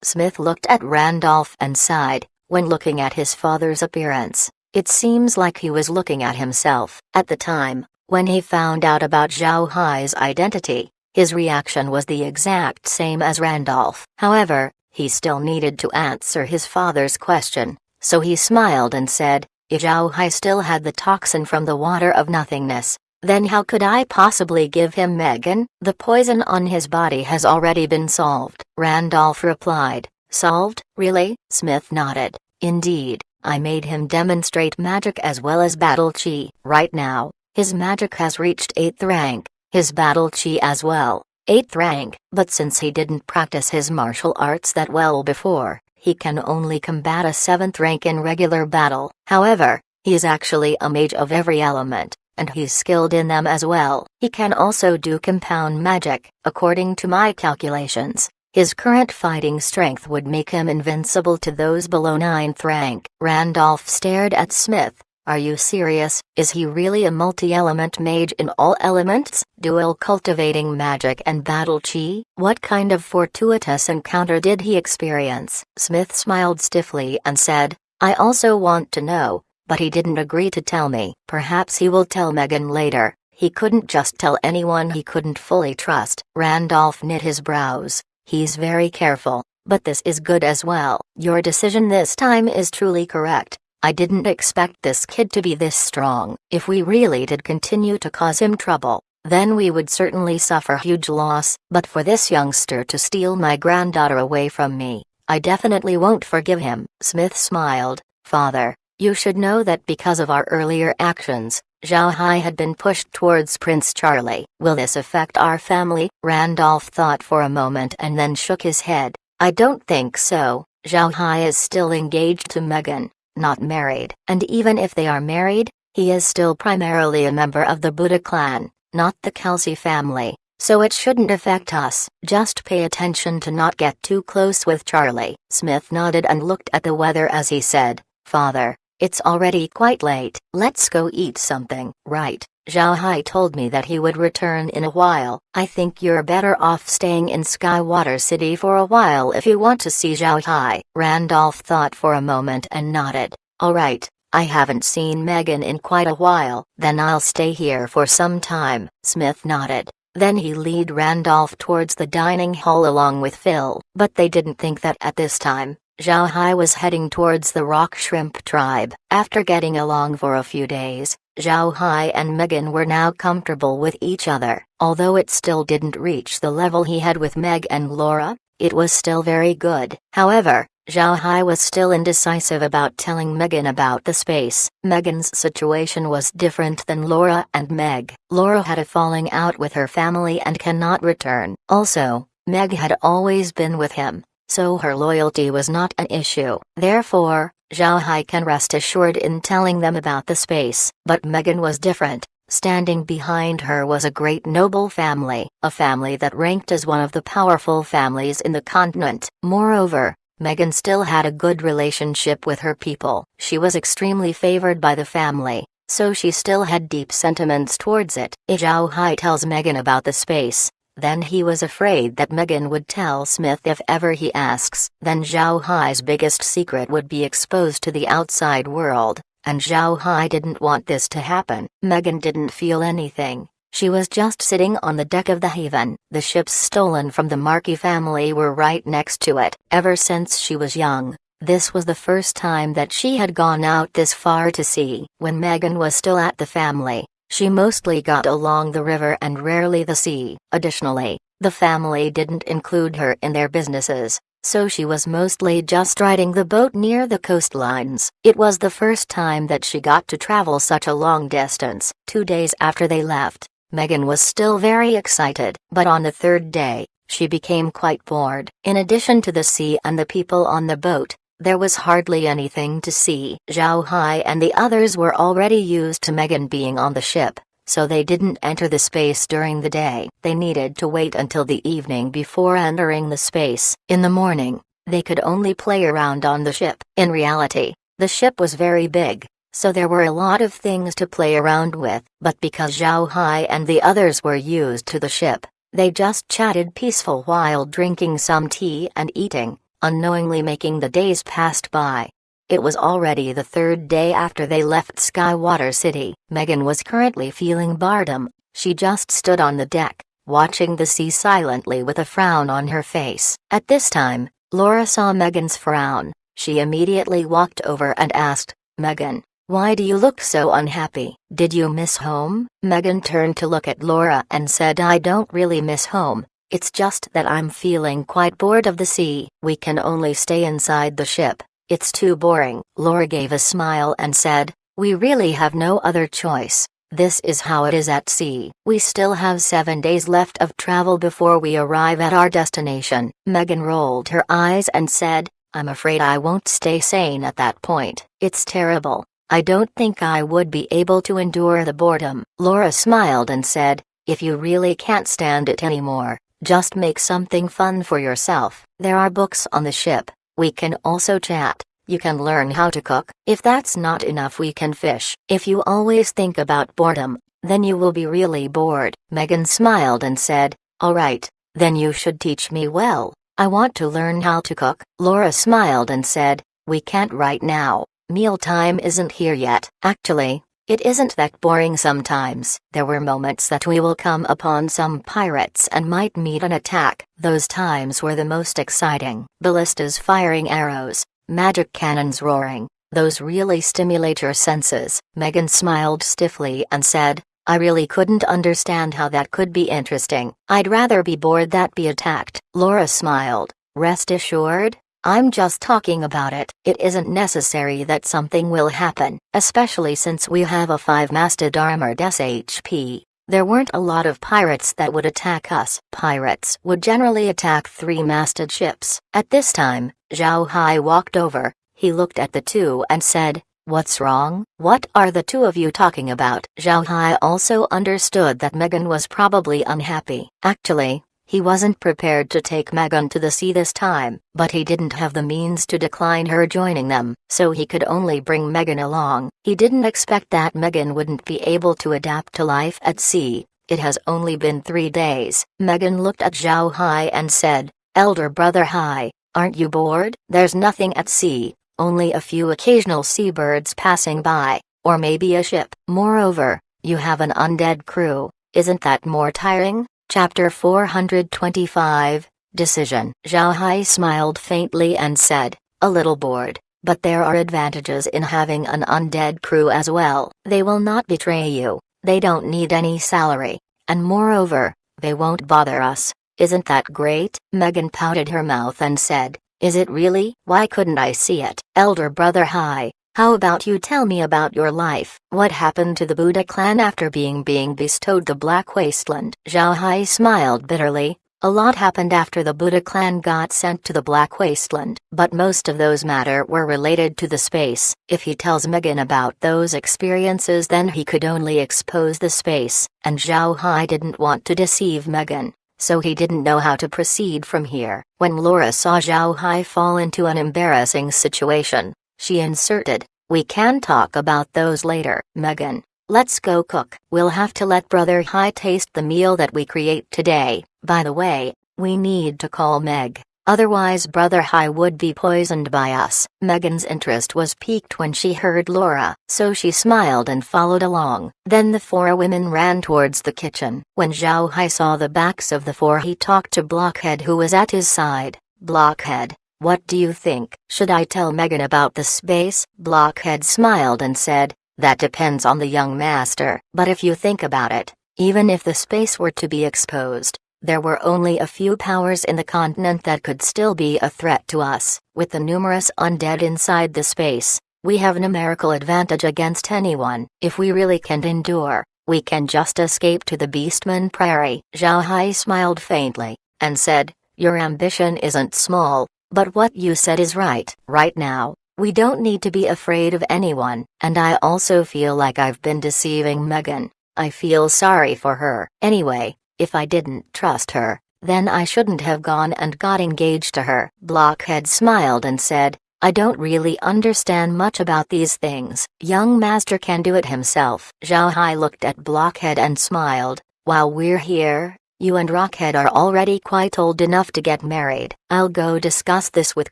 Smith looked at Randolph and sighed. When looking at his father's appearance, it seems like he was looking at himself. At the time, when he found out about Zhao Hai's identity, his reaction was the exact same as Randolph. However, he still needed to answer his father's question, so he smiled and said, If Zhao Hai still had the toxin from the water of nothingness, then how could I possibly give him Megan? The poison on his body has already been solved, Randolph replied. Solved, really? Smith nodded. Indeed, I made him demonstrate magic as well as battle chi. Right now, his magic has reached 8th rank, his battle chi as well, 8th rank. But since he didn't practice his martial arts that well before, he can only combat a 7th rank in regular battle. However, he is actually a mage of every element, and he's skilled in them as well. He can also do compound magic. According to my calculations, his current fighting strength would make him invincible to those below 9th rank. Randolph stared at Smith. Are you serious? Is he really a multi-element mage in all elements, dual cultivating magic and battle chi? What kind of fortuitous encounter did he experience? Smith smiled stiffly and said, I also want to know, but he didn't agree to tell me. Perhaps he will tell Megan later. He couldn't just tell anyone he couldn't fully trust. Randolph knit his brows. He's very careful, but this is good as well. Your decision this time is truly correct. I didn't expect this kid to be this strong. If we really did continue to cause him trouble, then we would certainly suffer huge loss. But for this youngster to steal my granddaughter away from me, I definitely won't forgive him. Smith smiled. Father, you should know that because of our earlier actions, Zhao Hai had been pushed towards Prince Charlie. Will this affect our family? Randolph thought for a moment and then shook his head. I don't think so. Zhao Hai is still engaged to Megan, not married. And even if they are married, he is still primarily a member of the Buddha clan, not the Kelsey family, so it shouldn't affect us. Just pay attention to not get too close with Charlie. Smith nodded and looked at the weather as he said, Father, it's already quite late. Let's go eat something. Right. Zhao Hai told me that he would return in a while. I think you're better off staying in Skywater City for a while if you want to see Zhao Hai. Randolph thought for a moment and nodded. All right, I haven't seen Megan in quite a while. Then I'll stay here for some time. Smith nodded. Then he led Randolph towards the dining hall along with Phil. But they didn't think that at this time, Zhao Hai was heading towards the Rock Shrimp tribe. After getting along for a few days, Zhao Hai and Megan were now comfortable with each other. Although it still didn't reach the level he had with Meg and Laura, it was still very good. However, Zhao Hai was still indecisive about telling Megan about the space. Megan's situation was different than Laura and Meg. Laura had a falling out with her family and cannot return. Also, Meg had always been with him, so her loyalty was not an issue. Therefore, Zhao Hai can rest assured in telling them about the space. But Megan was different. Standing behind her was a great noble family, a family that ranked as one of the powerful families in the continent. Moreover, Megan still had a good relationship with her people. She was extremely favored by the family, so she still had deep sentiments towards it. If Zhao Hai tells Megan about the space, then he was afraid that Megan would tell Smith if ever he asks. Then Zhao Hai's biggest secret would be exposed to the outside world, and Zhao Hai didn't want this to happen. Megan didn't feel anything. She was just sitting on the deck of the Haven. The ships stolen from the Markey family were right next to it. Ever since she was young, this was the first time that she had gone out this far to sea. When Megan was still at the family, she mostly got along the river and rarely the sea. Additionally, the family didn't include her in their businesses, so she was mostly just riding the boat near the coastlines. It was the first time that she got to travel such a long distance. 2 days after they left, Megan was still very excited, but on the 3rd day, she became quite bored. In addition to the sea and the people on the boat, there was hardly anything to see. Zhao Hai and the others were already used to Megan being on the ship, so they didn't enter the space during the day. They needed to wait until the evening before entering the space. In the morning, they could only play around on the ship. In reality, the ship was very big, so there were a lot of things to play around with. But because Zhao Hai and the others were used to the ship, they just chatted peaceful while drinking some tea and eating, unknowingly making the days passed by. It was already the 3rd day after they left Skywater City. Megan was currently feeling boredom. She just stood on the deck, watching the sea silently with a frown on her face. At this time, Laura saw Megan's frown. She immediately walked over and asked, Megan, Why do you look so unhappy? Did you miss home? Megan turned to look at Laura and said, I don't really miss home. It's just that I'm feeling quite bored of the sea. We can only stay inside the ship. It's too boring. Laura gave a smile and said, we really have no other choice. This is how it is at sea. We still have 7 days left of travel before we arrive at our destination. Megan rolled her eyes and said, I'm afraid I won't stay sane at that point. It's terrible. I don't think I would be able to endure the boredom. Laura smiled and said, if you really can't stand it anymore, just make something fun for yourself. There are books on the ship. We can also chat. You can learn how to cook. If that's not enough, we can fish. If you always think about boredom, then you will be really bored. Megan smiled and said, all right, then you should teach me. Well, I want to learn how to cook. Laura smiled and said, we can't right now. Mealtime isn't here yet. Actually, it isn't that boring sometimes. There were moments that we will come upon some pirates and might meet an attack. Those times were the most exciting. Ballistas firing arrows, magic cannons roaring, those really stimulate your senses. Megan smiled stiffly and said, I really couldn't understand how that could be interesting. I'd rather be bored than be attacked. Laura smiled. Rest assured, I'm just talking about it. It isn't necessary that something will happen, especially since we have a 5-masted armored SHP. There weren't a lot of pirates that would attack us. Pirates would generally attack 3-masted ships. At this time, Zhao Hai walked over. He looked at the two and said, what's wrong? What are the two of you talking about? Zhao Hai also understood that Megan was probably unhappy. Actually, he wasn't prepared to take Megan to the sea this time, but he didn't have the means to decline her joining them, so he could only bring Megan along. He didn't expect that Megan wouldn't be able to adapt to life at sea. It has only been 3 days. Megan looked at Zhao Hai and said, Elder Brother Hai, aren't you bored? There's nothing at sea, only a few occasional seabirds passing by, or maybe a ship. Moreover, you have an undead crew. Isn't that more tiring? Chapter 425, Decision. Zhao Hai smiled faintly and said, a little bored, but there are advantages in having an undead crew as well. They will not betray you, they don't need any salary, and moreover, they won't bother us. Isn't that great? Megan pouted her mouth and said, is it really? Why couldn't I see it? Elder Brother Hai, how about you tell me about your life? What happened to the Buddha clan after being bestowed the Black Wasteland? Zhao Hai smiled bitterly. A lot happened after the Buddha clan got sent to the Black Wasteland, but most of those matter were related to the space. If he tells Megan about those experiences, then he could only expose the space, and Zhao Hai didn't want to deceive Megan, so he didn't know how to proceed from here. When Laura saw Zhao Hai fall into an embarrassing situation, she inserted, we can talk about those later. Megan, let's go cook. We'll have to let Brother Hai taste the meal that we create today. By the way, we need to call Meg, otherwise Brother Hai would be poisoned by us. Megan's interest was piqued when she heard Laura, so she smiled and followed along. Then the 4 women ran towards the kitchen. When Zhao Hai saw the backs of the 4, he talked to Blockhead, who was at his side. Blockhead, what do you think? Should I tell Megan about the space? Blockhead smiled and said, that depends on the young master. But if you think about it, even if the space were to be exposed, there were only a few powers in the continent that could still be a threat to us. With the numerous undead inside the space, we have numerical advantage against anyone. If we really can't endure, we can just escape to the Beastman Prairie. Zhao Hai smiled faintly, and said, your ambition isn't small, but what you said is right. Right now, we don't need to be afraid of anyone, and I also feel like I've been deceiving Megan. I feel sorry for her. Anyway, if I didn't trust her, then I shouldn't have gone and got engaged to her. Blockhead smiled and said, I don't really understand much about these things. Young master can do it himself. Zhao Hai looked at Blockhead and smiled, while we're here, you and Rockhead are already quite old enough to get married. I'll go discuss this with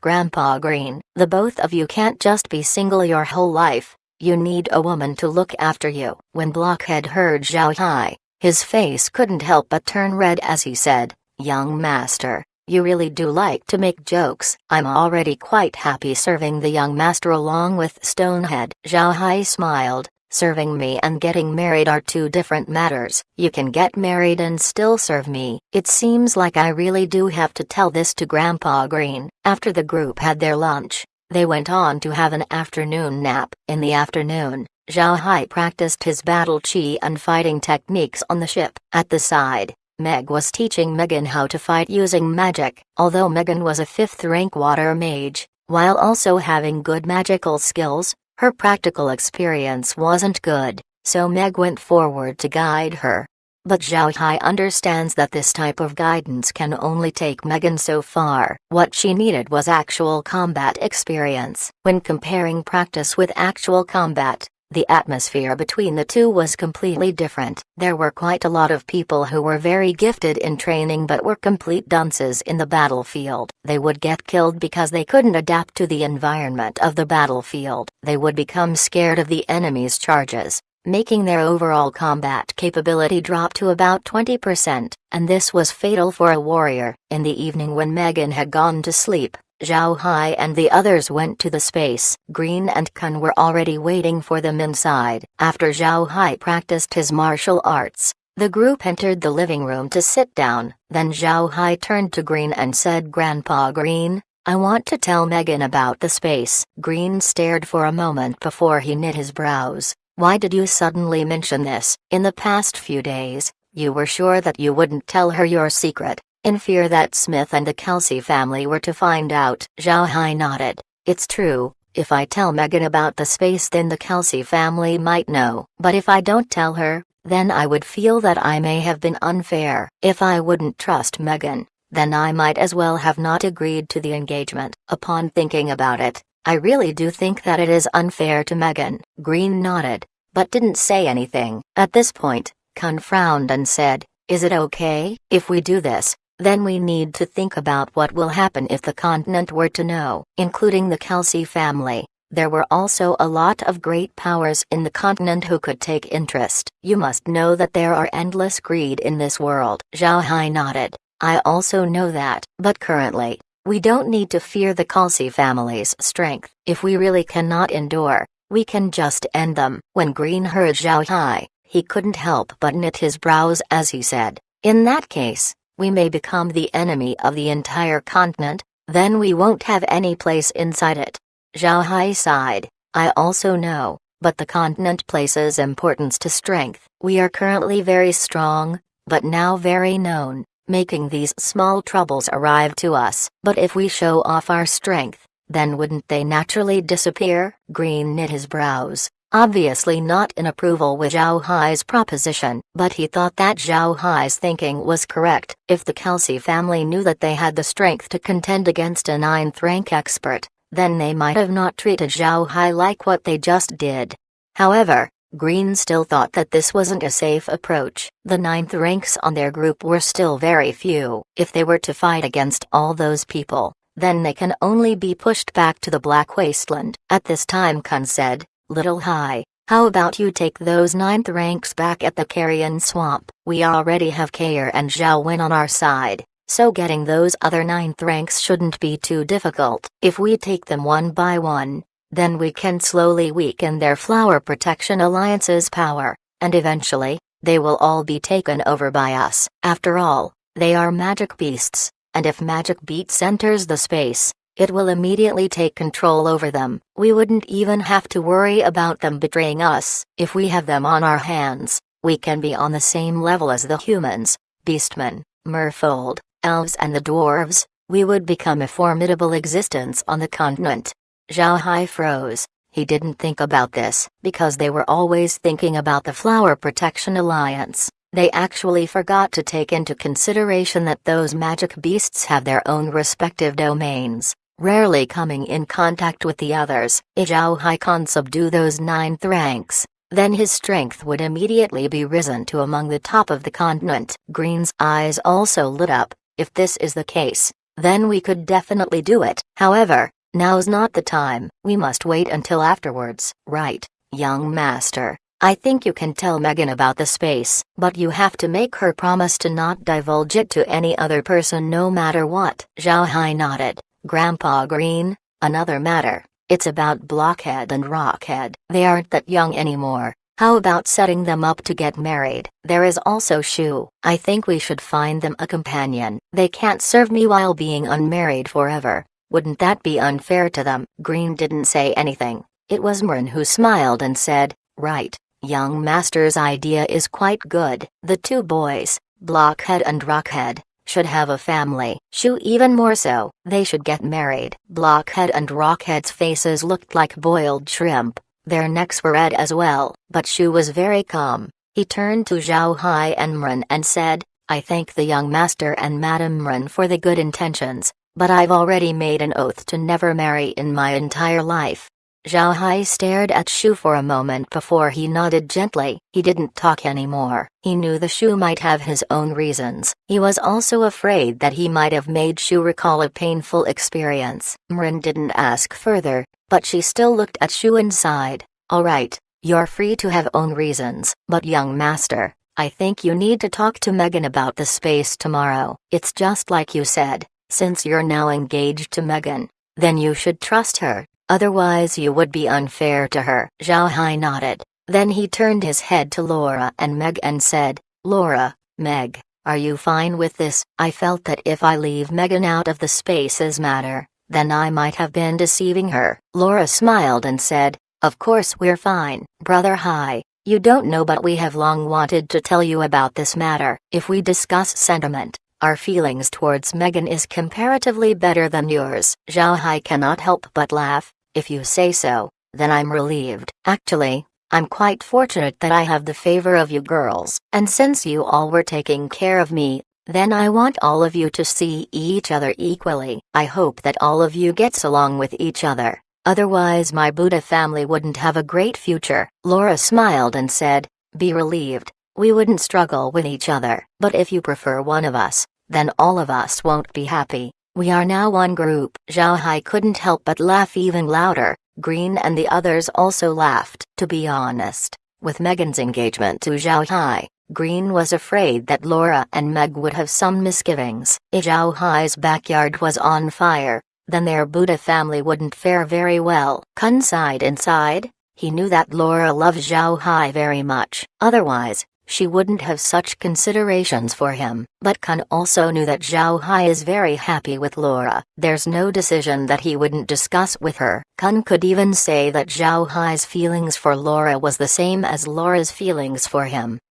Grandpa Green. The both of you can't just be single your whole life, you need a woman to look after you. When Blockhead heard Zhao Hai, his face couldn't help but turn red as he said, young master, You really do like to make jokes. I'm already quite happy serving the young master along with Stonehead. Zhao Hai smiled. Serving me and getting married are two different matters. You can get married and still serve me. It seems like I really do have to tell this to Grandpa Green. After the group had their lunch, they went on to have an afternoon nap. In the afternoon, Zhao Hai practiced his battle chi and fighting techniques on the ship. At the side, Meg was teaching Megan how to fight using magic. Although Megan was a 5th rank water mage, while also having good magical skills, her practical experience wasn't good, so Meg went forward to guide her. But Zhao Hai understands that this type of guidance can only take Megan so far. What she needed was actual combat experience. When comparing practice with actual combat, the atmosphere between the two was completely different. There were quite a lot of people who were very gifted in training but were complete dunces in the battlefield. They would get killed because they couldn't adapt to the environment of the battlefield. They would become scared of the enemy's charges, making their overall combat capability drop to about 20%, and this was fatal for a warrior. In the evening when Megan had gone to sleep, Zhao Hai and the others went to the space. Green and Kun were already waiting for them inside. After Zhao Hai practiced his martial arts, the group entered the living room to sit down. Then Zhao Hai turned to Green and said, "Grandpa Green, I want to tell Megan about the space." Green stared for a moment before he knit his brows. "Why did you suddenly mention this? In the past few days, you were sure that you wouldn't tell her your secret, in fear that Smith and the Kelsey family were to find out." Zhao Hai nodded. "It's true, if I tell Megan about the space then the Kelsey family might know. But if I don't tell her, then I would feel that I may have been unfair. If I wouldn't trust Megan, then I might as well have not agreed to the engagement. Upon thinking about it, I really do think that it is unfair to Megan." Green nodded, but didn't say anything. At this point, Kun frowned and said, "Is it okay if we do this? Then we need to think about what will happen if the continent were to know." Including the Kelsey family, there were also a lot of great powers in the continent who could take interest. "You must know that there are endless greed in this world." Zhao Hai nodded. "I also know that. But currently, we don't need to fear the Kelsey family's strength. If we really cannot endure, we can just end them." When Green heard Zhao Hai, he couldn't help but knit his brows as he said, "In that case, we may become the enemy of the entire continent, then we won't have any place inside it." Zhao Hai sighed. "I also know, but the continent places importance to strength. We are currently very strong, but now very known, making these small troubles arrive to us. But if we show off our strength, then wouldn't they naturally disappear?" Green knit his brows, obviously not in approval with Zhao Hai's proposition, but he thought that Zhao Hai's thinking was correct. If the Kelsey family knew that they had the strength to contend against a 9th rank expert, then they might have not treated Zhao Hai like what they just did. However, Green still thought that this wasn't a safe approach. The 9th ranks on their group were still very few. If they were to fight against all those people, then they can only be pushed back to the Black Wasteland. At this time Kun said, "Little Hai, how about you take those 9th ranks back at the Carrion Swamp? We already have Kair and Zhao Wen on our side, so getting those other 9th ranks shouldn't be too difficult. If we take them one by one, then we can slowly weaken their Flower Protection Alliance's power, and eventually, they will all be taken over by us. After all, they are magic beasts, and if Magic Beats enters the space, it will immediately take control over them. We wouldn't even have to worry about them betraying us. If we have them on our hands, we can be on the same level as the humans, beastmen, merfolk, elves and the dwarves. We would become a formidable existence on the continent." Zhao Hai froze. He didn't think about this, because they were always thinking about the Flower Protection Alliance. They actually forgot to take into consideration that those magic beasts have their own respective domains, rarely coming in contact with the others. If Zhao Hai can subdue those 9th ranks, then his strength would immediately be risen to among the top of the continent. Green's eyes also lit up. If this is the case, then we could definitely do it. However, now's not the time. We must wait until afterwards. "Right, young master. I think you can tell Megan about the space, but you have to make her promise to not divulge it to any other person no matter what." Zhao Hai nodded. "Grandpa Green, another matter. It's about Blockhead and Rockhead. They aren't that young anymore. How about setting them up to get married? There is also Shu. I think we should find them a companion. They can't serve me while being unmarried forever. Wouldn't that be unfair to them?" Green didn't say anything. It was Mrin who smiled and said, "Right. Young master's idea is quite good. The two boys, Blockhead and Rockhead, should have a family. Shu even more so. They should get married." Blockhead and Rockhead's faces looked like boiled shrimp. Their necks were red as well, but Shu was very calm. He turned to Zhao Hai and Mrin and said, "I thank the young master and Madame Mrin for the good intentions, but I've already made an oath to never marry in my entire life." Zhao Hai stared at Shu for a moment before he nodded gently. He didn't talk anymore. He knew the Shu might have his own reasons. He was also afraid that he might have made Shu recall a painful experience. Mrin didn't ask further, but she still looked at Shu and sighed. "All right, you're free to have own reasons, but young master, I think you need to talk to Megan about the space tomorrow. It's just like you said, since you're now engaged to Megan, then you should trust her. Otherwise you would be unfair to her." Zhao Hai nodded. Then he turned his head to Laura and Meg and said, "Laura, Meg, are you fine with this? I felt that if I leave Megan out of the spaces matter, then I might have been deceiving her." Laura smiled and said, "Of course we're fine, Brother Hai. You don't know, but we have long wanted to tell you about this matter. If we discuss sentiment, our feelings towards Megan is comparatively better than yours." Zhao Hai cannot help but laugh. "If you say so, then I'm relieved. Actually, I'm quite fortunate that I have the favor of you girls, and since you all were taking care of me, then I want all of you to see each other equally. I hope that all of you gets along with each other, otherwise my Buddha family wouldn't have a great future." Laura smiled and said, "Be relieved, we wouldn't struggle with each other. But if you prefer one of us, then all of us won't be happy. We are now one group." Zhao Hai couldn't help but laugh even louder. Green and the others also laughed. To be honest, with Megan's engagement to Zhao Hai, Green was afraid that Laura and Meg would have some misgivings. If Zhao Hai's backyard was on fire, then their Buddha family wouldn't fare very well. Kun sighed inside. He knew that Laura loved Zhao Hai very much. Otherwise, she wouldn't have such considerations for him. But Kun also knew that Zhao Hai is very happy with Laura. There's no decision that he wouldn't discuss with her. Kun could even say that Zhao Hai's feelings for Laura was the same as Laura's feelings for him.